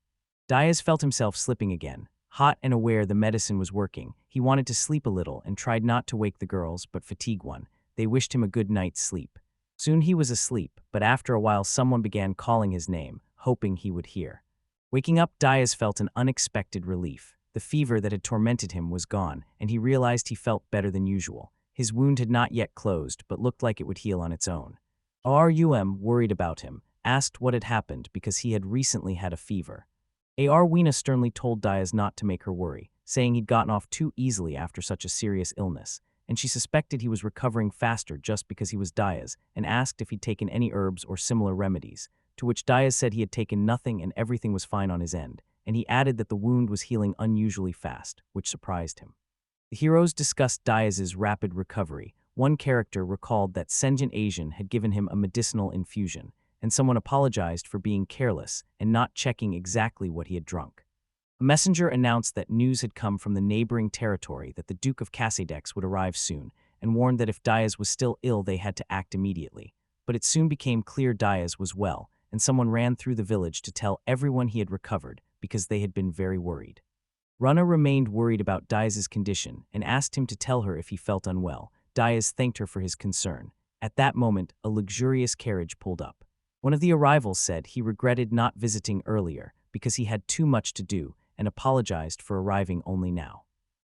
Diaz felt himself slipping again. Hot and aware the medicine was working, he wanted to sleep a little and tried not to wake the girls but fatigue one. They wished him a good night's sleep. Soon he was asleep, but after a while someone began calling his name, hoping he would hear. Waking up, Diaz felt an unexpected relief. The fever that had tormented him was gone, and he realized he felt better than usual. His wound had not yet closed, but looked like it would heal on its own. Worried about him, asked what had happened because he had recently had a fever. Arwina sternly told Diaz not to make her worry, saying he'd gotten off too easily after such a serious illness, and she suspected he was recovering faster just because he was Diaz, and asked if he'd taken any herbs or similar remedies, to which Diaz said he had taken nothing and everything was fine on his end, and he added that the wound was healing unusually fast, which surprised him. The heroes discussed Diaz's rapid recovery. One character recalled that Senjin Asian had given him a medicinal infusion, and someone apologized for being careless and not checking exactly what he had drunk. A messenger announced that news had come from the neighboring territory that the Duke of Cassidex would arrive soon, and warned that if Diaz was still ill they had to act immediately. But it soon became clear Diaz was well, and someone ran through the village to tell everyone he had recovered because they had been very worried. Rana remained worried about Diaz's condition and asked him to tell her if he felt unwell. Diaz thanked her for his concern. At that moment, a luxurious carriage pulled up. One of the arrivals said he regretted not visiting earlier because he had too much to do and apologized for arriving only now.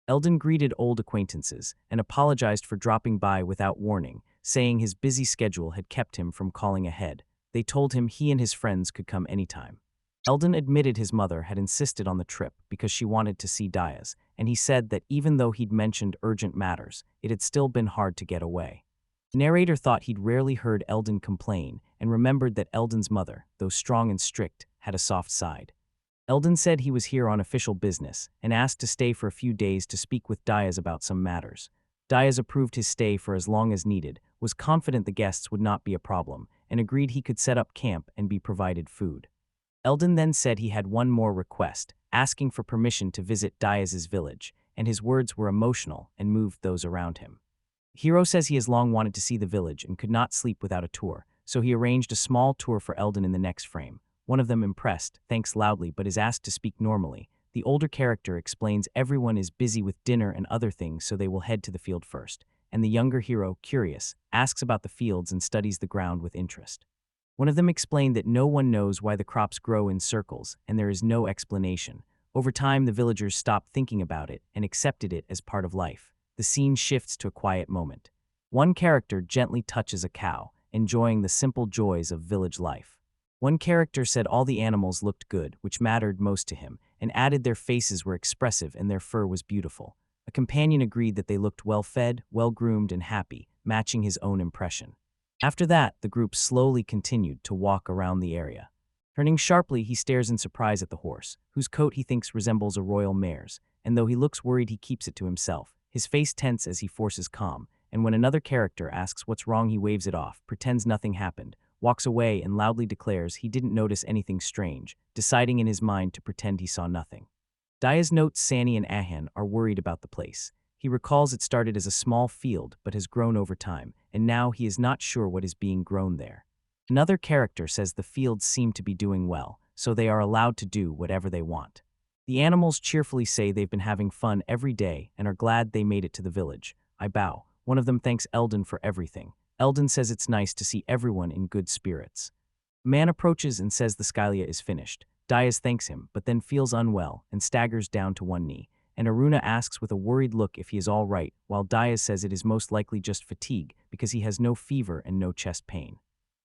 Eldon greeted old acquaintances and apologized for dropping by without warning, saying his busy schedule had kept him from calling ahead. They told him he and his friends could come anytime. Eldon admitted his mother had insisted on the trip because she wanted to see Diaz, and he said that even though he'd mentioned urgent matters, it had still been hard to get away. The narrator thought he'd rarely heard Eldon complain and remembered that Eldon's mother, though strong and strict, had a soft side. Eldon said he was here on official business and asked to stay for a few days to speak with Diaz about some matters. Diaz approved his stay for as long as needed, was confident the guests would not be a problem, and agreed he could set up camp and be provided food. Eldon then said he had one more request, asking for permission to visit Diaz's village, and his words were emotional and moved those around him. The hero says he has long wanted to see the village and could not sleep without a tour, so he arranged a small tour for Eldon in the next frame. One of them, impressed, thanks loudly but is asked to speak normally. The older character explains everyone is busy with dinner and other things, so they will head to the field first, and the younger hero, curious, asks about the fields and studies the ground with interest. One of them explained that no one knows why the crops grow in circles, and there is no explanation. Over time, the villagers stopped thinking about it and accepted it as part of life. The scene shifts to a quiet moment. One character gently touches a cow, enjoying the simple joys of village life. One character said all the animals looked good, which mattered most to him, and added their faces were expressive and their fur was beautiful. A companion agreed that they looked well-fed, well-groomed, and happy, matching his own impression. After that, the group slowly continued to walk around the area. Turning sharply, he stares in surprise at the horse, whose coat he thinks resembles a royal mare's, and though he looks worried, he keeps it to himself. His face tense as he forces calm, and when another character asks what's wrong, he waves it off, pretends nothing happened, walks away and loudly declares he didn't notice anything strange, deciding in his mind to pretend he saw nothing. Dayas notes Sani and Ahan are worried about the place. He recalls it started as a small field but has grown over time, and now he is not sure what is being grown there. Another character says the fields seem to be doing well, so they are allowed to do whatever they want. The animals cheerfully say they've been having fun every day and are glad they made it to the village. I bow. One of them thanks Eldon for everything. Eldon says it's nice to see everyone in good spirits. A man approaches and says the Skylia is finished. Dayas thanks him, but then feels unwell and staggers down to one knee, and Aruna asks with a worried look if he is all right, while Dayas says it is most likely just fatigue because he has no fever and no chest pain.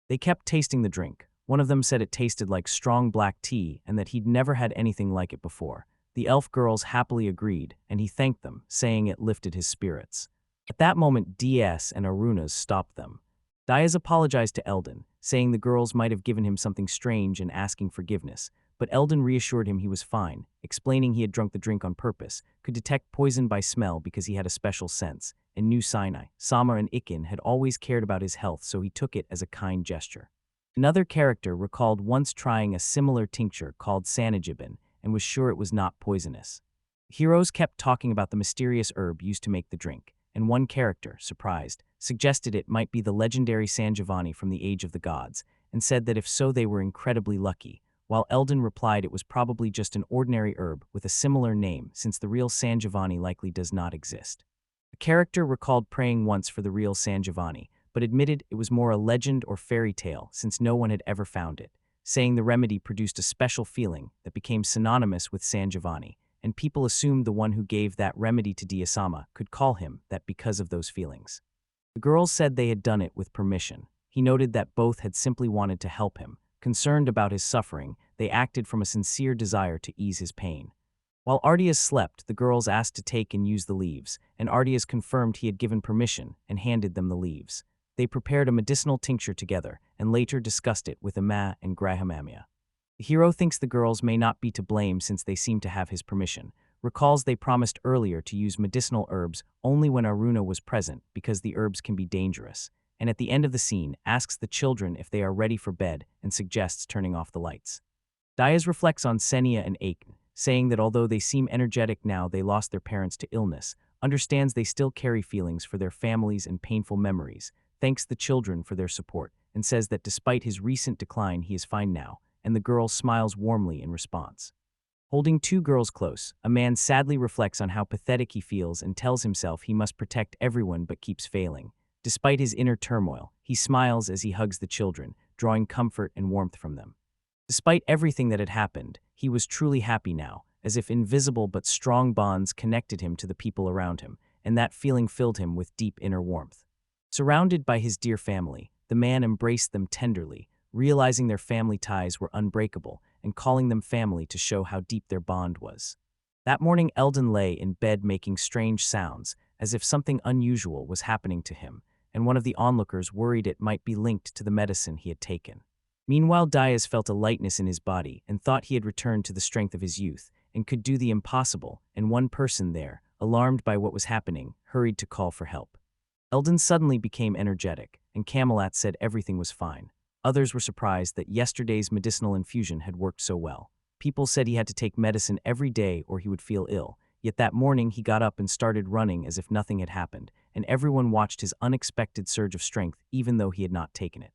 They kept tasting the drink. One of them said it tasted like strong black tea and that he'd never had anything like it before. The elf girls happily agreed, and he thanked them, saying it lifted his spirits. At that moment, DS and Aruna's stopped them. Dayas apologized to Eldon, saying the girls might have given him something strange and asking forgiveness, but Eldon reassured him he was fine, explaining he had drunk the drink on purpose, could detect poison by smell because he had a special sense, and knew Sinai, Sama and Ikin had always cared about his health, so he took it as a kind gesture. Another character recalled once trying a similar tincture called Sanajibin and was sure it was not poisonous. Heroes kept talking about the mysterious herb used to make the drink, and one character, surprised, suggested it might be the legendary Sanjivani from the Age of the Gods, and said that if so they were incredibly lucky, while Eldon replied it was probably just an ordinary herb with a similar name since the real Sanjivani likely does not exist. A character recalled praying once for the real Sanjivani, but admitted it was more a legend or fairy tale since no one had ever found it, saying the remedy produced a special feeling that became synonymous with Sanjivani, and people assumed the one who gave that remedy to Diasama could call him that because of those feelings. The girls said they had done it with permission. He noted that both had simply wanted to help him. Concerned about his suffering, they acted from a sincere desire to ease his pain. While Ardias slept, the girls asked to take and use the leaves, and Ardias confirmed he had given permission and handed them the leaves. They prepared a medicinal tincture together and later discussed it with Ama and Grahamamia. The hero thinks the girls may not be to blame since they seem to have his permission, recalls they promised earlier to use medicinal herbs only when Aruna was present because the herbs can be dangerous, and at the end of the scene asks the children if they are ready for bed and suggests turning off the lights. Dayas reflects on Senia and Aiken, saying that although they seem energetic now they lost their parents to illness, understands they still carry feelings for their families and painful memories, thanks the children for their support, and says that despite his recent decline he is fine now, and the girl smiles warmly in response. Holding two girls close, a man sadly reflects on how pathetic he feels and tells himself he must protect everyone but keeps failing. Despite his inner turmoil, he smiles as he hugs the children, drawing comfort and warmth from them. Despite everything that had happened, he was truly happy now, as if invisible but strong bonds connected him to the people around him, and that feeling filled him with deep inner warmth. Surrounded by his dear family, the man embraced them tenderly, realizing their family ties were unbreakable and calling them family to show how deep their bond was. That morning Eldon lay in bed making strange sounds, as if something unusual was happening to him, and one of the onlookers worried it might be linked to the medicine he had taken. Meanwhile, Dayas felt a lightness in his body and thought he had returned to the strength of his youth and could do the impossible, and one person there, alarmed by what was happening, hurried to call for help. Eldon suddenly became energetic, and Camelot said everything was fine. Others were surprised that yesterday's medicinal infusion had worked so well. People said he had to take medicine every day or he would feel ill, yet that morning he got up and started running as if nothing had happened, and everyone watched his unexpected surge of strength even though he had not taken it.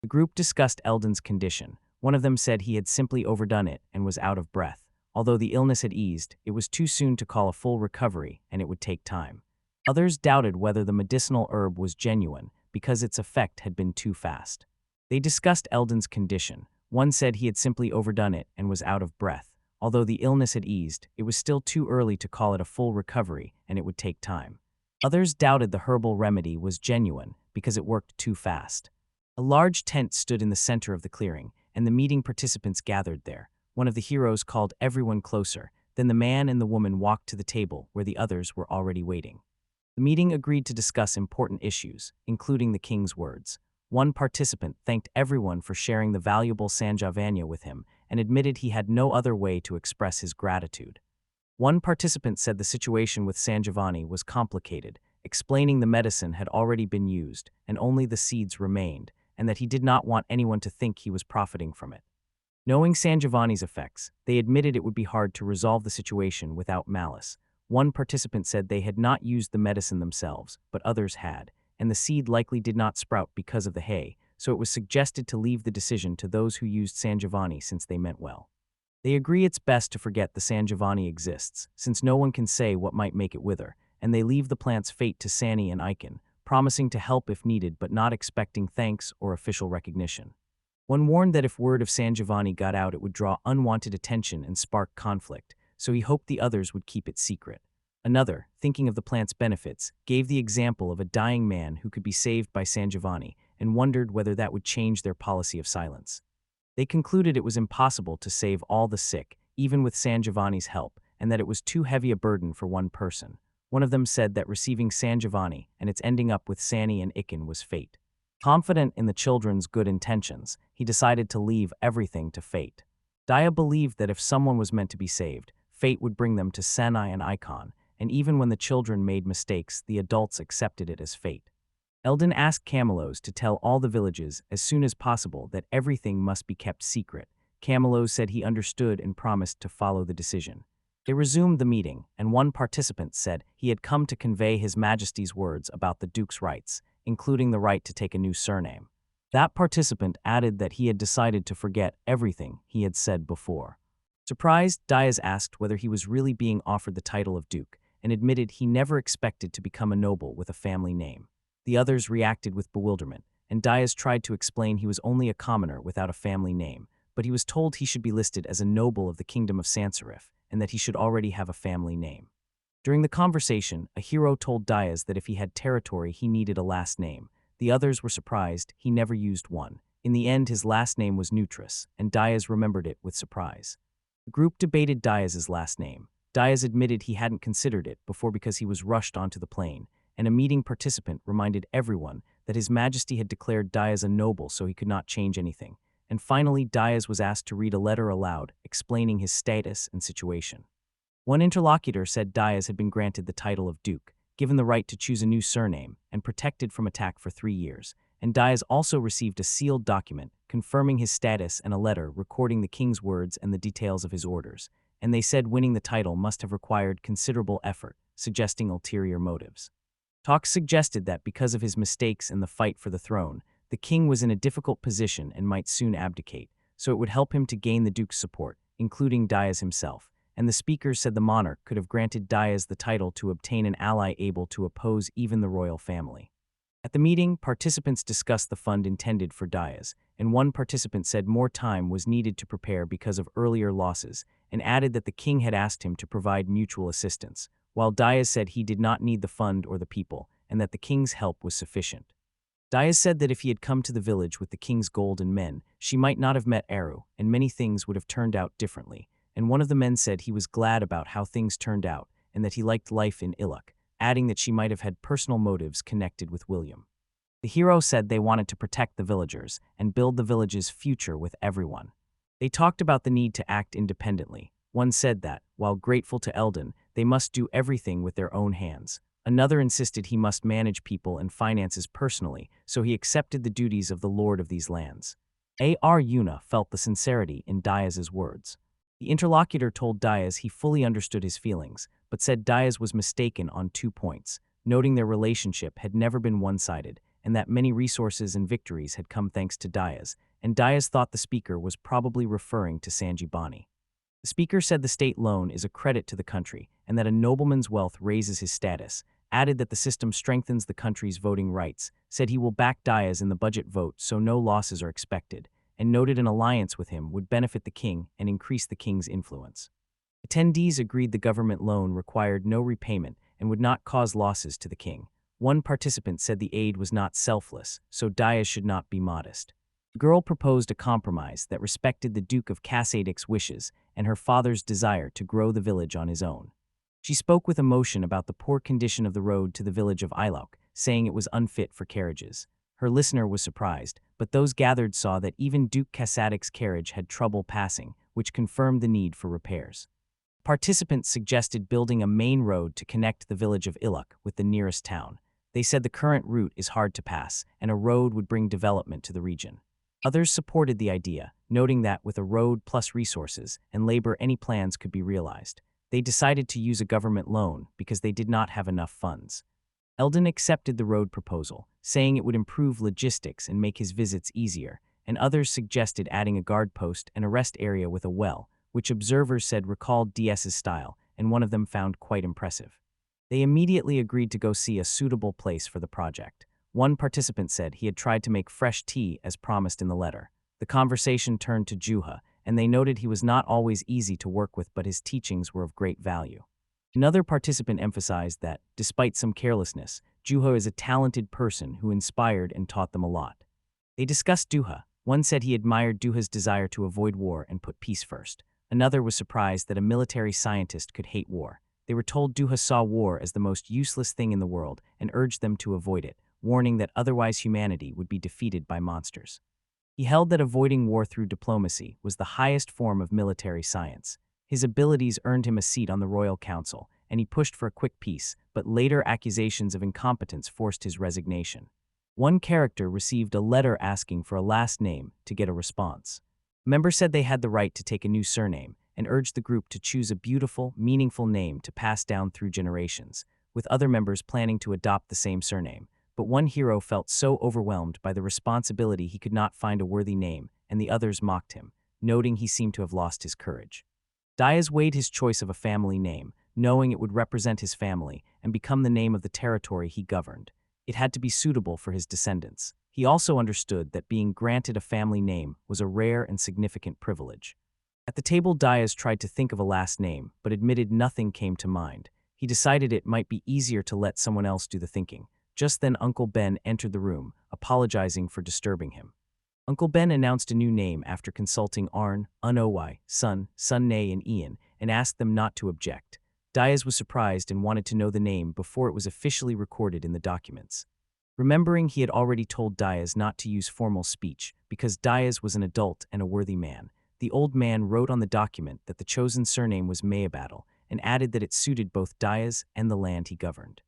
The group discussed Eldon's condition. One of them said he had simply overdone it and was out of breath. Although the illness had eased, it was too soon to call a full recovery and it would take time. Others doubted whether the medicinal herb was genuine because its effect had been too fast. They discussed Eldon's condition. One said he had simply overdone it and was out of breath. Although the illness had eased, it was still too early to call it a full recovery and it would take time. Others doubted the herbal remedy was genuine because it worked too fast. A large tent stood in the center of the clearing, and the meeting participants gathered there. One of the heroes called everyone closer. Then the man and the woman walked to the table where the others were already waiting. The meeting agreed to discuss important issues, including the king's words. One participant thanked everyone for sharing the valuable Sanjavanya with him and admitted he had no other way to express his gratitude. One participant said the situation with Sanjivani was complicated, explaining the medicine had already been used and only the seeds remained, and that he did not want anyone to think he was profiting from it. Knowing San Giovanni's effects, they admitted it would be hard to resolve the situation without malice. One participant said they had not used the medicine themselves, but others had, and the seed likely did not sprout because of the hay, so it was suggested to leave the decision to those who used San Giovanni since they meant well. They agree it's best to forget the San Giovanni exists, since no one can say what might make it wither, and they leave the plant's fate to Sani and Icon, promising to help if needed but not expecting thanks or official recognition. One warned that if word of San Giovanni got out it would draw unwanted attention and spark conflict, so he hoped the others would keep it secret. Another, thinking of the plant's benefits, gave the example of a dying man who could be saved by San Giovanni and wondered whether that would change their policy of silence. They concluded it was impossible to save all the sick, even with San Giovanni's help, and that it was too heavy a burden for one person. One of them said that receiving San Giovanni and its ending up with Sani and Icon was fate. Confident in the children's good intentions, he decided to leave everything to fate. Daya believed that if someone was meant to be saved, fate would bring them to Sani and Icon, and even when the children made mistakes, the adults accepted it as fate. Eldon asked Camelos to tell all the villages as soon as possible that everything must be kept secret. Camelos said he understood and promised to follow the decision. They resumed the meeting, and one participant said he had come to convey His Majesty's words about the Duke's rights, including the right to take a new surname. That participant added that he had decided to forget everything he had said before. Surprised, Diaz asked whether he was really being offered the title of Duke, and admitted he never expected to become a noble with a family name. The others reacted with bewilderment, and Diaz tried to explain he was only a commoner without a family name, but he was told he should be listed as a noble of the Kingdom of Sansarif, and that he should already have a family name. During the conversation, a hero told Diaz that if he had territory he needed a last name. The others were surprised he never used one. In the end his last name was Neutris, and Diaz remembered it with surprise. The group debated Diaz's last name. Diaz admitted he hadn't considered it before because he was rushed onto the plane, and a meeting participant reminded everyone that His Majesty had declared Diaz a noble so he could not change anything. And finally Diaz was asked to read a letter aloud, explaining his status and situation. One interlocutor said Diaz had been granted the title of Duke, given the right to choose a new surname, and protected from attack for 3 years, and Diaz also received a sealed document confirming his status and a letter recording the king's words and the details of his orders, and they said winning the title must have required considerable effort, suggesting ulterior motives. Talks suggested that because of his mistakes in the fight for the throne, the king was in a difficult position and might soon abdicate, so it would help him to gain the duke's support, including Diaz himself, and the speakers said the monarch could have granted Diaz the title to obtain an ally able to oppose even the royal family. At the meeting, participants discussed the fund intended for Diaz, and one participant said more time was needed to prepare because of earlier losses, and added that the king had asked him to provide mutual assistance, while Diaz said he did not need the fund or the people, and that the king's help was sufficient. Diaz said that if he had come to the village with the king's gold and men, she might not have met Eru, and many things would have turned out differently, and one of the men said he was glad about how things turned out, and that he liked life in Iluk, adding that she might have had personal motives connected with William. The hero said they wanted to protect the villagers and build the village's future with everyone. They talked about the need to act independently. One said that, while grateful to Eldon, they must do everything with their own hands. Another insisted he must manage people and finances personally, so he accepted the duties of the lord of these lands. A.R. Yuna felt the sincerity in Diaz's words. The interlocutor told Diaz he fully understood his feelings, but said Diaz was mistaken on 2 points, noting their relationship had never been one-sided, and that many resources and victories had come thanks to Diaz, and Diaz thought the speaker was probably referring to Sanjibani. The speaker said the state loan is a credit to the country, and that a nobleman's wealth raises his status, added that the system strengthens the country's voting rights, said he will back Diaz in the budget vote so no losses are expected, and noted an alliance with him would benefit the king and increase the king's influence. Attendees agreed the government loan required no repayment and would not cause losses to the king. One participant said the aid was not selfless, so Diaz should not be modest. The girl proposed a compromise that respected the Duke of Kassadic's wishes and her father's desire to grow the village on his own. She spoke with emotion about the poor condition of the road to the village of Ilauk, saying it was unfit for carriages. Her listener was surprised, but those gathered saw that even Duke Kassadic's carriage had trouble passing, which confirmed the need for repairs. Participants suggested building a main road to connect the village of Ilauk with the nearest town. They said the current route is hard to pass, and a road would bring development to the region. Others supported the idea, noting that with a road plus resources and labor, any plans could be realized. They decided to use a government loan because they did not have enough funds. Eldon accepted the road proposal, saying it would improve logistics and make his visits easier, and others suggested adding a guard post and a rest area with a well, which observers said recalled Diaz's style, and one of them found quite impressive. They immediately agreed to go see a suitable place for the project. One participant said he had tried to make fresh tea as promised in the letter. The conversation turned to Juha, and they noted he was not always easy to work with, but his teachings were of great value. Another participant emphasized that, despite some carelessness, Juha is a talented person who inspired and taught them a lot. They discussed Juha. One said he admired Juha's desire to avoid war and put peace first. Another was surprised that a military scientist could hate war. They were told Juha saw war as the most useless thing in the world and urged them to avoid it, warning that otherwise humanity would be defeated by monsters. He held that avoiding war through diplomacy was the highest form of military science. His abilities earned him a seat on the Royal Council, and he pushed for a quick peace, but later accusations of incompetence forced his resignation. One character received a letter asking for a last name to get a response. Members said they had the right to take a new surname and urged the group to choose a beautiful, meaningful name to pass down through generations, with other members planning to adopt the same surname. But one hero felt so overwhelmed by the responsibility he could not find a worthy name, and the others mocked him, noting he seemed to have lost his courage. Diaz weighed his choice of a family name, knowing it would represent his family and become the name of the territory he governed. It had to be suitable for his descendants. He also understood that being granted a family name was a rare and significant privilege. At the table, Diaz tried to think of a last name, but admitted nothing came to mind. He decided it might be easier to let someone else do the thinking. Just then Uncle Ben entered the room, apologizing for disturbing him. Uncle Ben announced a new name after consulting Arn, Unoy, Sunne, and Ian, and asked them not to object. Diaz was surprised and wanted to know the name before it was officially recorded in the documents. Remembering he had already told Diaz not to use formal speech because Diaz was an adult and a worthy man, the old man wrote on the document that the chosen surname was Mayabattle and added that it suited both Diaz and the land he governed.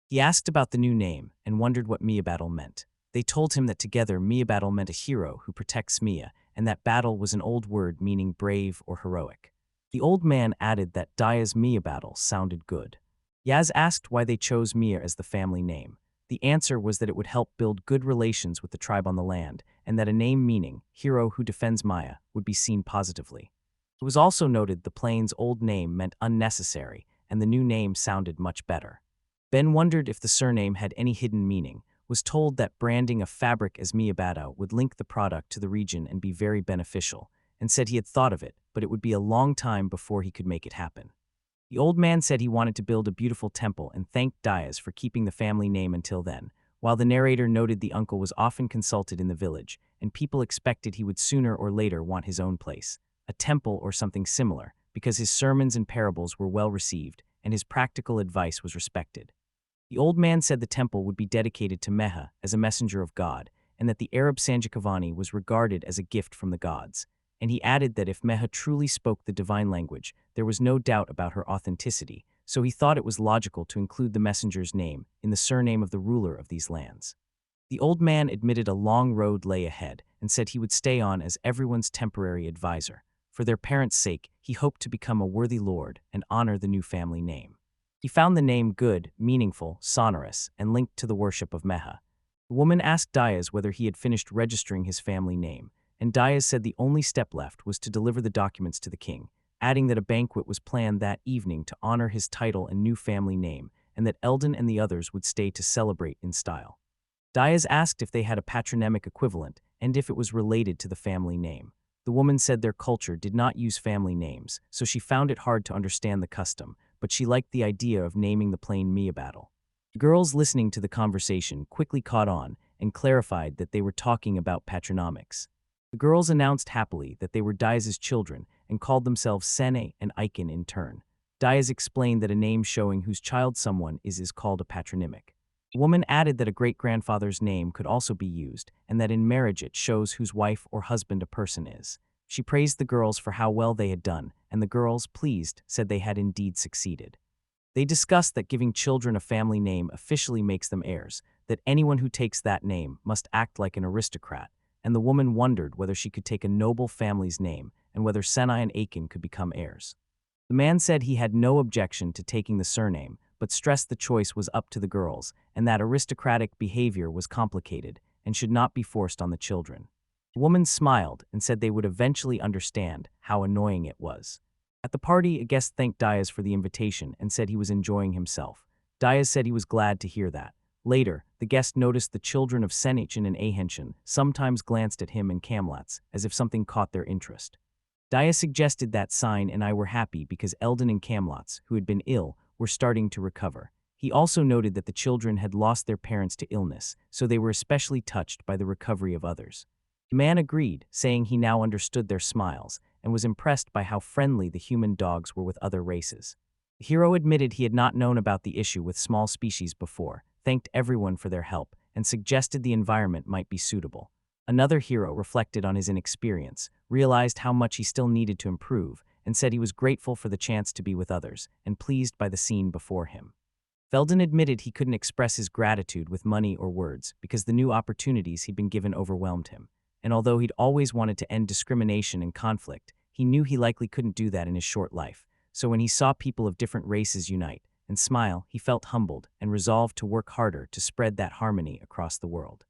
He asked about the new name and wondered what Mayabattle meant. They told him that together Mayabattle meant a hero who protects Mia, and that battle was an old word meaning brave or heroic. The old man added that Diaz Mayabattle sounded good. Yaz asked why they chose Mia as the family name. The answer was that it would help build good relations with the tribe on the land, and that a name meaning hero who defends Maya would be seen positively. It was also noted the plain's old name meant unnecessary, and the new name sounded much better. Ben wondered if the surname had any hidden meaning, was told that branding a fabric as Miyabata would link the product to the region and be very beneficial, and said he had thought of it, but it would be a long time before he could make it happen. The old man said he wanted to build a beautiful temple and thanked Diaz for keeping the family name until then, while the narrator noted the uncle was often consulted in the village, and people expected he would sooner or later want his own place, a temple or something similar, because his sermons and parables were well received, and his practical advice was respected. The old man said the temple would be dedicated to Meha as a messenger of God, and that the Arab Sanjikavani was regarded as a gift from the gods. And he added that if Meha truly spoke the divine language, there was no doubt about her authenticity, so he thought it was logical to include the messenger's name in the surname of the ruler of these lands. The old man admitted a long road lay ahead and said he would stay on as everyone's temporary advisor. For their parents' sake, he hoped to become a worthy lord and honor the new family name. He found the name good, meaningful, sonorous, and linked to the worship of Meha. The woman asked Diaz whether he had finished registering his family name, and Diaz said the only step left was to deliver the documents to the king, adding that a banquet was planned that evening to honor his title and new family name, and that Eldon and the others would stay to celebrate in style. Diaz asked if they had a patronymic equivalent and if it was related to the family name. The woman said their culture did not use family names, so she found it hard to understand the custom, but she liked the idea of naming the plain Miyabattle. The girls listening to the conversation quickly caught on and clarified that they were talking about patronymics. The girls announced happily that they were Diaz's children and called themselves Sene and Aiken in turn. Diaz explained that a name showing whose child someone is called a patronymic. The woman added that a great-grandfather's name could also be used, and that in marriage it shows whose wife or husband a person is. She praised the girls for how well they had done, and the girls, pleased, said they had indeed succeeded. They discussed that giving children a family name officially makes them heirs, that anyone who takes that name must act like an aristocrat, and the woman wondered whether she could take a noble family's name and whether Senai and Aiken could become heirs. The man said he had no objection to taking the surname, but stressed the choice was up to the girls and that aristocratic behavior was complicated and should not be forced on the children. The woman smiled and said they would eventually understand how annoying it was. At the party, a guest thanked Diaz for the invitation and said he was enjoying himself. Diaz said he was glad to hear that. Later, the guest noticed the children of Senichin and Ahenshin sometimes glanced at him and Kamlats as if something caught their interest. Diaz suggested that Sign and I were happy because Eldon and Kamlats, who had been ill, were starting to recover. He also noted that the children had lost their parents to illness, so they were especially touched by the recovery of others. The man agreed, saying he now understood their smiles and was impressed by how friendly the human dogs were with other races. The hero admitted he had not known about the issue with small species before, thanked everyone for their help, and suggested the environment might be suitable. Another hero reflected on his inexperience, realized how much he still needed to improve, and said he was grateful for the chance to be with others and pleased by the scene before him. Veldon admitted he couldn't express his gratitude with money or words because the new opportunities he'd been given overwhelmed him. And although he'd always wanted to end discrimination and conflict, he knew he likely couldn't do that in his short life. So when he saw people of different races unite and smile, he felt humbled and resolved to work harder to spread that harmony across the world.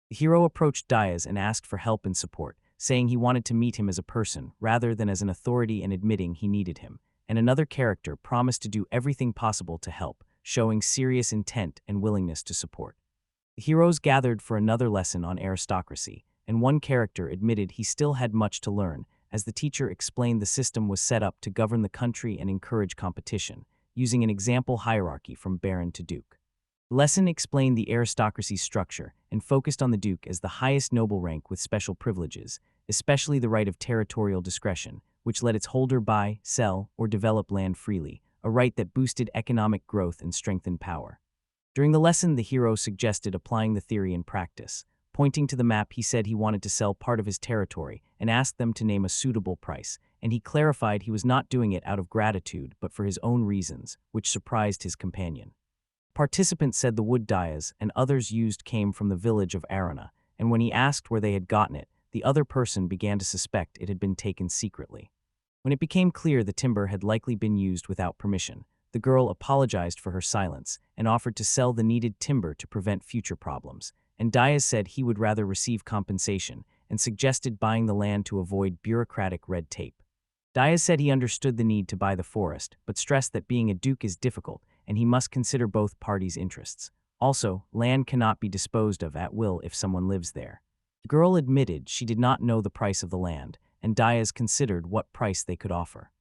The hero approached Diaz and asked for help and support, saying he wanted to meet him as a person rather than as an authority and admitting he needed him. And another character promised to do everything possible to help, showing serious intent and willingness to support. The heroes gathered for another lesson on aristocracy, and one character admitted he still had much to learn, as the teacher explained the system was set up to govern the country and encourage competition, using an example hierarchy from baron to duke. The lesson explained the aristocracy's structure and focused on the duke as the highest noble rank with special privileges, especially the right of territorial discretion, which let its holder buy, sell, or develop land freely, a right that boosted economic growth and strengthened power. During the lesson, the hero suggested applying the theory in practice. Pointing to the map, he said he wanted to sell part of his territory and asked them to name a suitable price, and he clarified he was not doing it out of gratitude but for his own reasons, which surprised his companion. Participants said the wood Diaz and others used came from the village of Arana, and when he asked where they had gotten it, the other person began to suspect it had been taken secretly. When it became clear the timber had likely been used without permission, the girl apologized for her silence and offered to sell the needed timber to prevent future problems, and Diaz said he would rather receive compensation and suggested buying the land to avoid bureaucratic red tape. Diaz said he understood the need to buy the forest, but stressed that being a duke is difficult and he must consider both parties' interests. Also, land cannot be disposed of at will if someone lives there. The girl admitted she did not know the price of the land, and Diaz considered what price they could offer.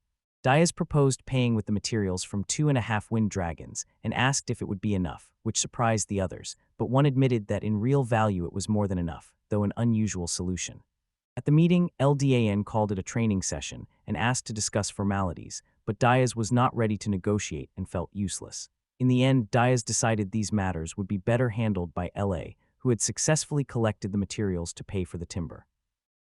Diaz proposed paying with the materials from 2.5 wind dragons and asked if it would be enough, which surprised the others, but one admitted that in real value it was more than enough, though an unusual solution. At the meeting, LDAN called it a training session and asked to discuss formalities, but Diaz was not ready to negotiate and felt useless. In the end, Diaz decided these matters would be better handled by LA, who had successfully collected the materials to pay for the timber.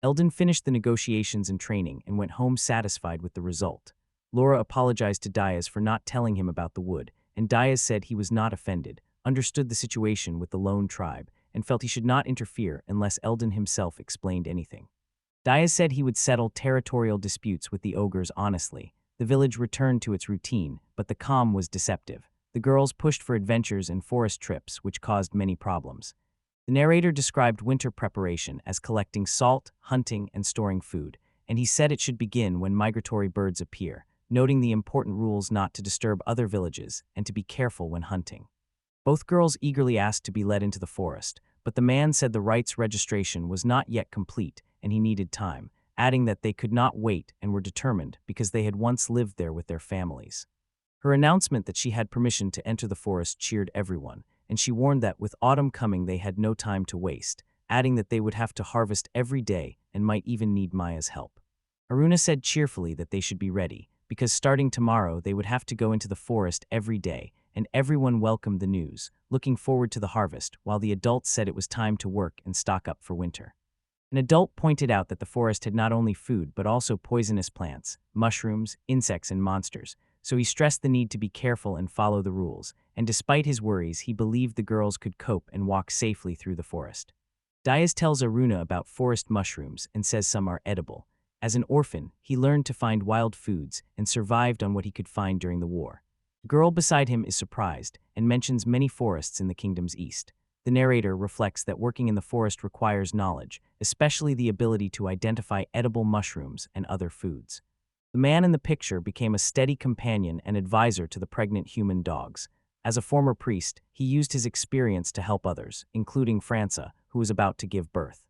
Eldon finished the negotiations and training and went home satisfied with the result. Laura apologized to Diaz for not telling him about the wood, and Diaz said he was not offended, understood the situation with the lone tribe, and felt he should not interfere unless Eldon himself explained anything. Diaz said he would settle territorial disputes with the ogres honestly. The village returned to its routine, but the calm was deceptive. The girls pushed for adventures and forest trips, which caused many problems. The narrator described winter preparation as collecting salt, hunting, and storing food, and he said it should begin when migratory birds appear, noting the important rules not to disturb other villages and to be careful when hunting. Both girls eagerly asked to be led into the forest, but the man said the rights registration was not yet complete and he needed time, adding that they could not wait and were determined because they had once lived there with their families. Her announcement that she had permission to enter the forest cheered everyone, and she warned that with autumn coming they had no time to waste, adding that they would have to harvest every day and might even need Maya's help. Aruna said cheerfully that they should be ready, because starting tomorrow they would have to go into the forest every day, and everyone welcomed the news, looking forward to the harvest, while the adults said it was time to work and stock up for winter. An adult pointed out that the forest had not only food but also poisonous plants, mushrooms, insects, and monsters, so he stressed the need to be careful and follow the rules, and despite his worries, he believed the girls could cope and walk safely through the forest. Diaz tells Aruna about forest mushrooms and says some are edible. As an orphan, he learned to find wild foods and survived on what he could find during the war. The girl beside him is surprised and mentions many forests in the kingdom's east. The narrator reflects that working in the forest requires knowledge, especially the ability to identify edible mushrooms and other foods. The man in the picture became a steady companion and advisor to the pregnant human dogs. As a former priest, he used his experience to help others, including Franca, who was about to give birth.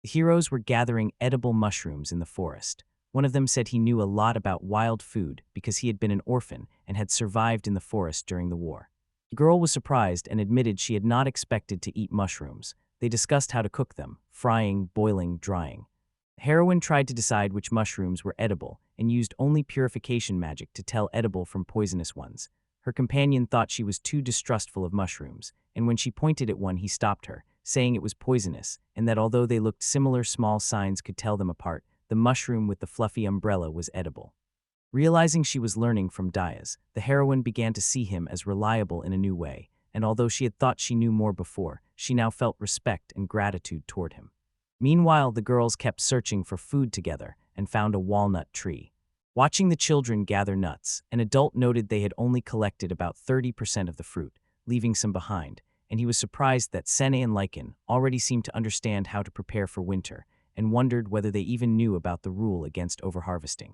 The heroes were gathering edible mushrooms in the forest. One of them said he knew a lot about wild food because he had been an orphan and had survived in the forest during the war. The girl was surprised and admitted she had not expected to eat mushrooms. They discussed how to cook them: frying, boiling, drying. The heroine tried to decide which mushrooms were edible and used only purification magic to tell edible from poisonous ones. Her companion thought she was too distrustful of mushrooms, and when she pointed at one, he stopped her, saying it was poisonous, and that although they looked similar, small signs could tell them apart. The mushroom with the fluffy umbrella was edible. Realizing she was learning from Diaz, the heroine began to see him as reliable in a new way, and although she had thought she knew more before, she now felt respect and gratitude toward him. Meanwhile, the girls kept searching for food together and found a walnut tree. Watching the children gather nuts, an adult noted they had only collected about 30% of the fruit, leaving some behind, and he was surprised that Sene and Lycan already seemed to understand how to prepare for winter, and wondered whether they even knew about the rule against overharvesting.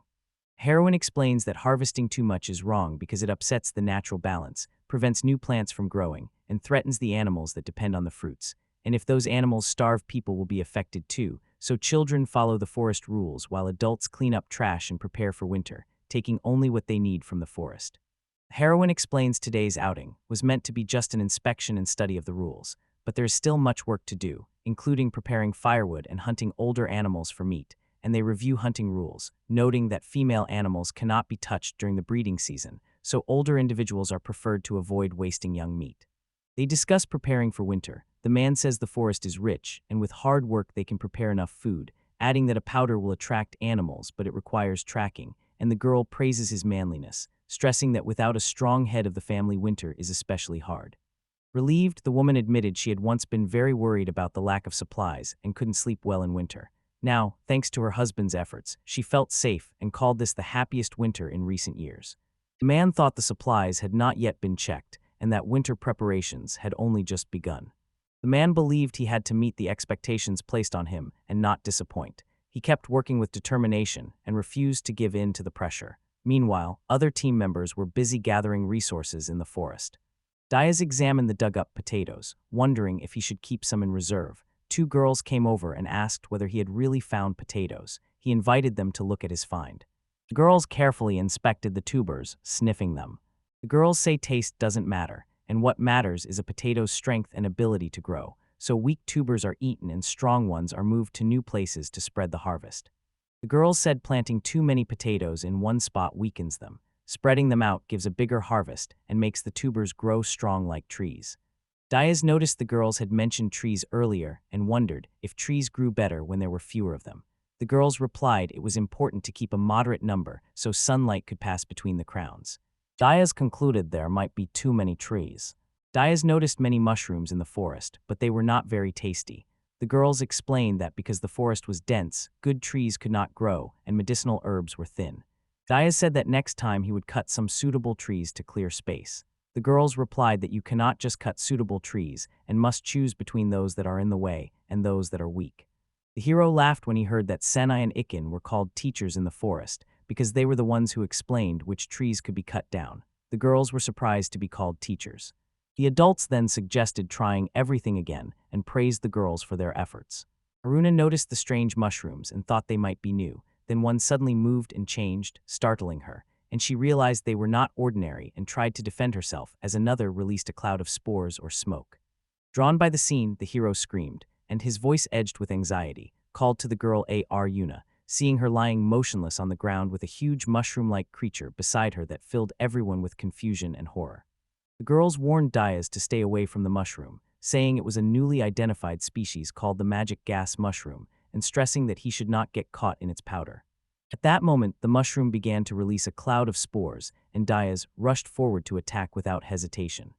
Heroine explains that harvesting too much is wrong because it upsets the natural balance, prevents new plants from growing, and threatens the animals that depend on the fruits. And if those animals starve, people will be affected too, so children follow the forest rules while adults clean up trash and prepare for winter, taking only what they need from the forest. Heroine explains today's outing was meant to be just an inspection and study of the rules, but there is still much work to do, including preparing firewood and hunting older animals for meat, and they review hunting rules, noting that female animals cannot be touched during the breeding season, so older individuals are preferred to avoid wasting young meat. They discuss preparing for winter. The man says the forest is rich, and with hard work they can prepare enough food, adding that a powder will attract animals, but it requires tracking, and the girl praises his manliness, stressing that without a strong head of the family, winter is especially hard. Relieved, the woman admitted she had once been very worried about the lack of supplies and couldn't sleep well in winter. Now, thanks to her husband's efforts, she felt safe and called this the happiest winter in recent years. The man thought the supplies had not yet been checked and that winter preparations had only just begun. The man believed he had to meet the expectations placed on him and not disappoint. He kept working with determination and refused to give in to the pressure. Meanwhile, other team members were busy gathering resources in the forest. Diaz examined the dug-up potatoes, wondering if he should keep some in reserve. Two girls came over and asked whether he had really found potatoes. He invited them to look at his find. The girls carefully inspected the tubers, sniffing them. The girls say taste doesn't matter, and what matters is a potato's strength and ability to grow, so weak tubers are eaten and strong ones are moved to new places to spread the harvest. The girls said planting too many potatoes in one spot weakens them. Spreading them out gives a bigger harvest and makes the tubers grow strong like trees. Diaz noticed the girls had mentioned trees earlier and wondered if trees grew better when there were fewer of them. The girls replied it was important to keep a moderate number so sunlight could pass between the crowns. Diaz concluded there might be too many trees. Diaz noticed many mushrooms in the forest, but they were not very tasty. The girls explained that because the forest was dense, good trees could not grow and medicinal herbs were thin. Diaz said that next time he would cut some suitable trees to clear space. The girls replied that you cannot just cut suitable trees and must choose between those that are in the way and those that are weak. The hero laughed when he heard that Senai and Ikin were called teachers in the forest because they were the ones who explained which trees could be cut down. The girls were surprised to be called teachers. The adults then suggested trying everything again and praised the girls for their efforts. Aruna noticed the strange mushrooms and thought they might be new. Then one suddenly moved and changed, startling her, and she realized they were not ordinary and tried to defend herself as another released a cloud of spores or smoke. Drawn by the scene, the hero screamed, and his voice edged with anxiety, called to the girl Aruna, seeing her lying motionless on the ground with a huge mushroom-like creature beside her that filled everyone with confusion and horror. The girls warned Diaz to stay away from the mushroom, saying it was a newly identified species called the magic gas mushroom, and stressing that he should not get caught in its powder. At that moment, the mushroom began to release a cloud of spores, and Diaz rushed forward to attack without hesitation.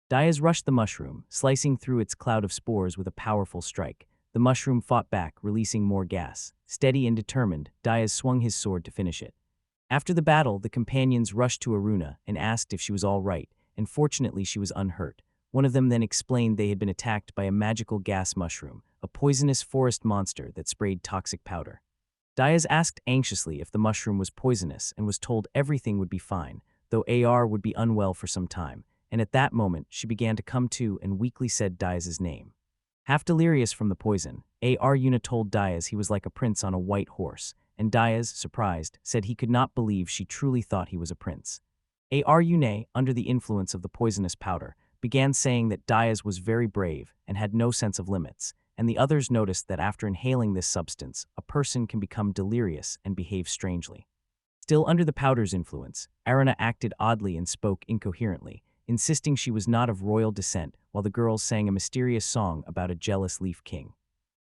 Diaz rushed the mushroom, slicing through its cloud of spores with a powerful strike. The mushroom fought back, releasing more gas. Steady and determined, Diaz swung his sword to finish it. After the battle, the companions rushed to Aruna and asked if she was all right, and fortunately she was unhurt. One of them then explained they had been attacked by a magical gas mushroom, a poisonous forest monster that sprayed toxic powder. Diaz asked anxiously if the mushroom was poisonous and was told everything would be fine, though AR would be unwell for some time, and at that moment she began to come to and weakly said Diaz's name. Half delirious from the poison, Aruna told Diaz he was like a prince on a white horse, and Diaz, surprised, said he could not believe she truly thought he was a prince. Aruna, under the influence of the poisonous powder, began saying that Diaz was very brave and had no sense of limits, and the others noticed that after inhaling this substance, a person can become delirious and behave strangely. Still under the powder's influence, Aruna acted oddly and spoke incoherently, insisting she was not of royal descent, while the girls sang a mysterious song about a jealous leaf king.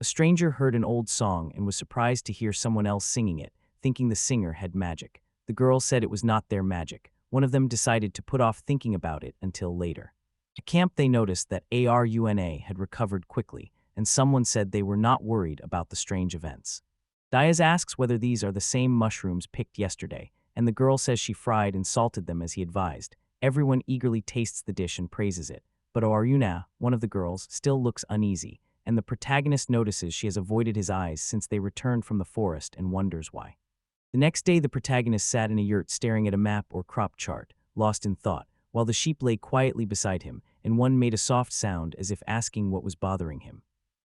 A stranger heard an old song and was surprised to hear someone else singing it, thinking the singer had magic. The girls said it was not their magic. One of them decided to put off thinking about it until later. At camp, they noticed that Aruna had recovered quickly, and someone said they were not worried about the strange events. Diaz asks whether these are the same mushrooms picked yesterday, and the girl says she fried and salted them as he advised. Everyone eagerly tastes the dish and praises it, but Aruna, one of the girls, still looks uneasy, and the protagonist notices she has avoided his eyes since they returned from the forest and wonders why. The next day, the protagonist sat in a yurt staring at a map or crop chart, lost in thought, while the sheep lay quietly beside him, and one made a soft sound as if asking what was bothering him.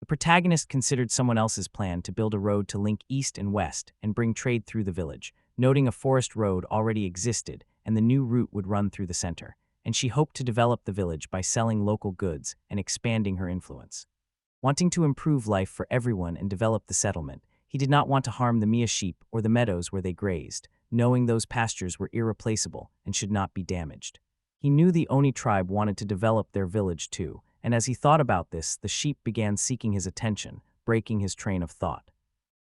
The protagonist considered someone else's plan to build a road to link east and west and bring trade through the village, noting a forest road already existed and the new route would run through the center, and she hoped to develop the village by selling local goods and expanding her influence. Wanting to improve life for everyone and develop the settlement, he did not want to harm the Mia sheep or the meadows where they grazed, knowing those pastures were irreplaceable and should not be damaged. He knew the Oni tribe wanted to develop their village too, and as he thought about this, the sheep began seeking his attention, breaking his train of thought.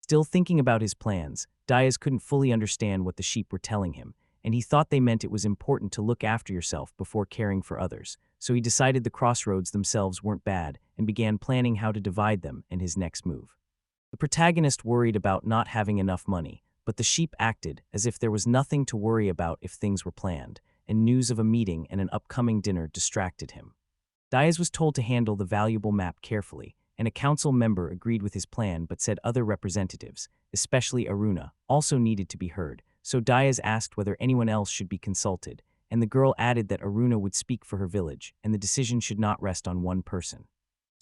Still thinking about his plans, Diaz couldn't fully understand what the sheep were telling him, and he thought they meant it was important to look after yourself before caring for others, so he decided the crossroads themselves weren't bad and began planning how to divide them and his next move. The protagonist worried about not having enough money, but the sheep acted as if there was nothing to worry about if things were planned, and news of a meeting and an upcoming dinner distracted him. Diaz was told to handle the valuable map carefully, and a council member agreed with his plan but said other representatives, especially Aruna, also needed to be heard, so Diaz asked whether anyone else should be consulted, and the girl added that Aruna would speak for her village, and the decision should not rest on one person.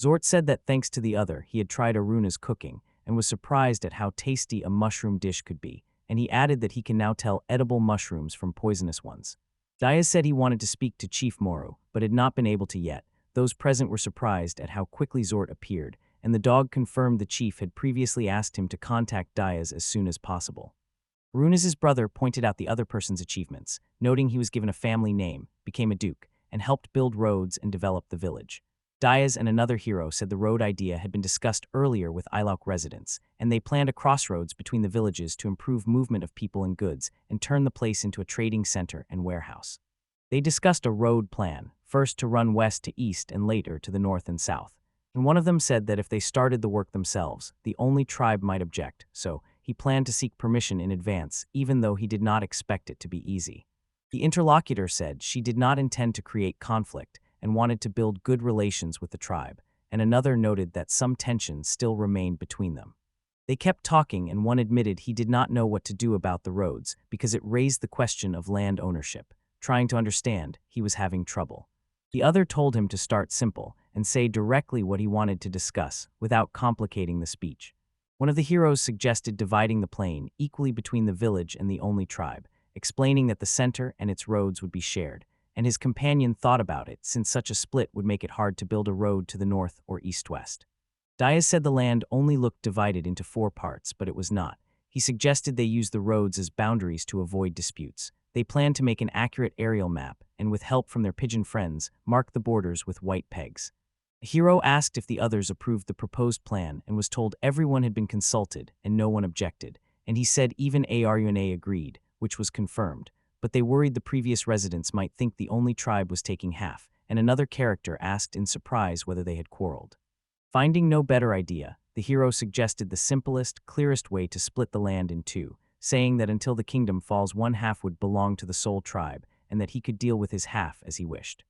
Zort said that thanks to the other, he had tried Aruna's cooking, and was surprised at how tasty a mushroom dish could be, and he added that he can now tell edible mushrooms from poisonous ones. Diaz said he wanted to speak to Chief Moru, but had not been able to yet. Those present were surprised at how quickly Zort appeared, and the dog confirmed the chief had previously asked him to contact Diaz as soon as possible. Aruna's brother pointed out the other person's achievements, noting he was given a family name, became a duke, and helped build roads and develop the village. Diaz and another hero said the road idea had been discussed earlier with Ilauk residents, and they planned a crossroads between the villages to improve movement of people and goods and turn the place into a trading center and warehouse. They discussed a road plan, first to run west to east and later to the north and south. And one of them said that if they started the work themselves, the only tribe might object, so he planned to seek permission in advance, even though he did not expect it to be easy. The interlocutor said she did not intend to create conflict and wanted to build good relations with the tribe, and another noted that some tension still remained between them. They kept talking, and one admitted he did not know what to do about the roads because it raised the question of land ownership. Trying to understand, he was having trouble. The other told him to start simple and say directly what he wanted to discuss without complicating the speech. One of the heroes suggested dividing the plain equally between the village and the only tribe, explaining that the center and its roads would be shared, and his companion thought about it since such a split would make it hard to build a road to the north or east-west. Diaz said the land only looked divided into 4 parts, but it was not. He suggested they use the roads as boundaries to avoid disputes. They planned to make an accurate aerial map, and with help from their pigeon friends, mark the borders with white pegs. The hero asked if the others approved the proposed plan and was told everyone had been consulted and no one objected, and he said even Aruna agreed, which was confirmed, but they worried the previous residents might think the only tribe was taking half, and another character asked in surprise whether they had quarreled. Finding no better idea, the hero suggested the simplest, clearest way to split the land in two, saying that until the kingdom falls, one half would belong to the sole tribe, and that he could deal with his half as he wished.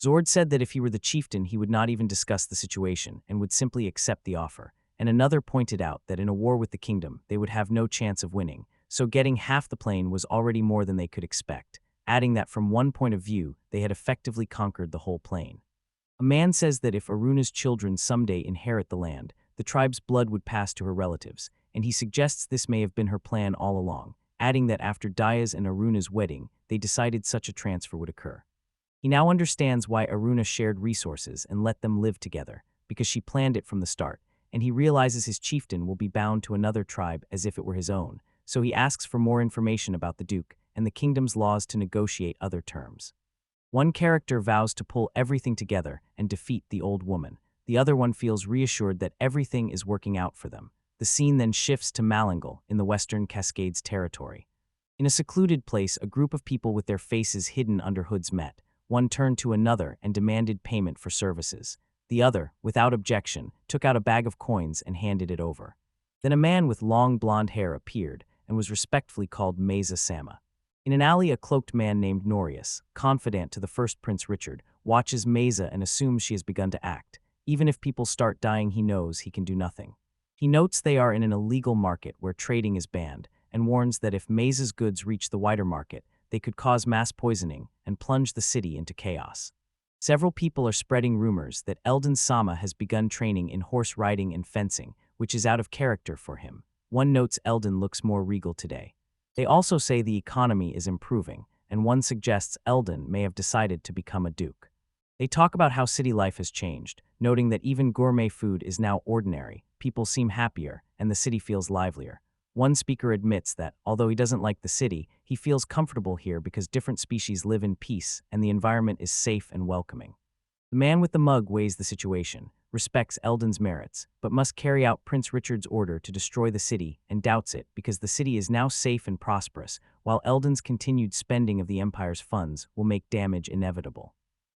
Zord said that if he were the chieftain, he would not even discuss the situation and would simply accept the offer, and another pointed out that in a war with the kingdom, they would have no chance of winning, so getting half the plain was already more than they could expect, adding that from one point of view, they had effectively conquered the whole plain. A man says that if Aruna's children someday inherit the land, the tribe's blood would pass to her relatives, and he suggests this may have been her plan all along, adding that after Daya's and Aruna's wedding, they decided such a transfer would occur. He now understands why Aruna shared resources and let them live together, because she planned it from the start, and he realizes his chieftain will be bound to another tribe as if it were his own, so he asks for more information about the Duke and the kingdom's laws to negotiate other terms. One character vows to pull everything together and defeat the old woman. The other one feels reassured that everything is working out for them. The scene then shifts to Malangal in the Western Cascades territory. In a secluded place, a group of people with their faces hidden under hoods met. One turned to another and demanded payment for services. The other, without objection, took out a bag of coins and handed it over. Then a man with long blonde hair appeared and was respectfully called Meza Sama. In an alley, a cloaked man named Norius, confidant to the first Prince Richard, watches Meza and assumes she has begun to act. Even if people start dying, he knows he can do nothing. He notes they are in an illegal market where trading is banned and warns that if Meza's goods reach the wider market, they could cause mass poisoning and plunge the city into chaos. Several people are spreading rumors that Eldon Sama has begun training in horse riding and fencing, which is out of character for him. One notes Eldon looks more regal today. They also say the economy is improving, and one suggests Eldon may have decided to become a duke. They talk about how city life has changed, noting that even gourmet food is now ordinary, people seem happier, and the city feels livelier. One speaker admits that, although he doesn't like the city, he feels comfortable here because different species live in peace and the environment is safe and welcoming. The man with the mug weighs the situation, respects Eldon's merits, but must carry out Prince Richard's order to destroy the city and doubts it because the city is now safe and prosperous, while Eldon's continued spending of the Empire's funds will make damage inevitable.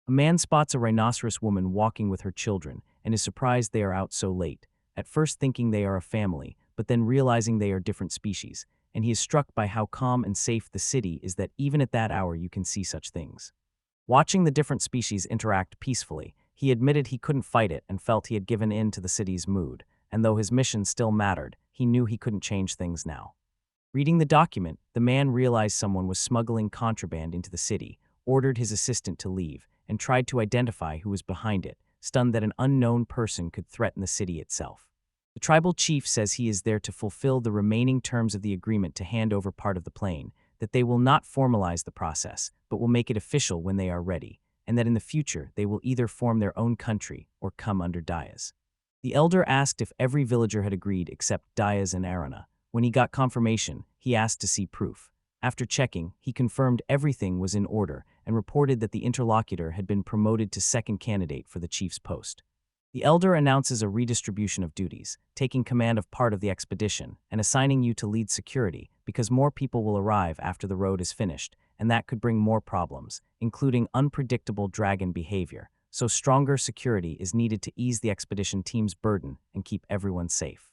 A man spots a rhinoceros woman walking with her children and is surprised they are out so late, at first thinking they are a family, but then realizing they are different species, and he is struck by how calm and safe the city is that even at that hour you can see such things. Watching the different species interact peacefully, he admitted he couldn't fight it and felt he had given in to the city's mood, and though his mission still mattered, he knew he couldn't change things now. Reading the document, the man realized someone was smuggling contraband into the city, ordered his assistant to leave, and tried to identify who was behind it, stunned that an unknown person could threaten the city itself. The tribal chief says he is there to fulfill the remaining terms of the agreement to hand over part of the plain, that they will not formalize the process, but will make it official when they are ready, and that in the future they will either form their own country or come under Daya's. The elder asked if every villager had agreed except Daya's and Aruna. When he got confirmation, he asked to see proof. After checking, he confirmed everything was in order and reported that the interlocutor had been promoted to second candidate for the chief's post. The elder announces a redistribution of duties, taking command of part of the expedition and assigning you to lead security because more people will arrive after the road is finished, and that could bring more problems, including unpredictable dragon behavior, so stronger security is needed to ease the expedition team's burden and keep everyone safe.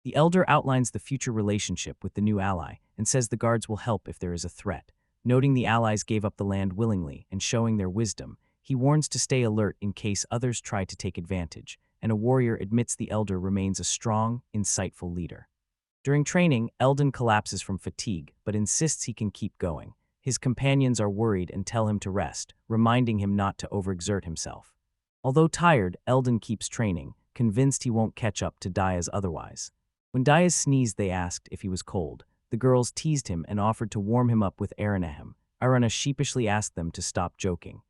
The elder outlines the future relationship with the new ally and says the guards will help if there is a threat. Noting the allies gave up the land willingly and showing their wisdom, he warns to stay alert in case others try to take advantage, and a warrior admits the elder remains a strong, insightful leader. During training, Eldon collapses from fatigue, but insists he can keep going. His companions are worried and tell him to rest, reminding him not to overexert himself. Although tired, Eldon keeps training, convinced he won't catch up to Daya's otherwise. When Daya sneezed, they asked if he was cold. The girls teased him and offered to warm him up with Aruna. Aruna sheepishly asked them to stop joking.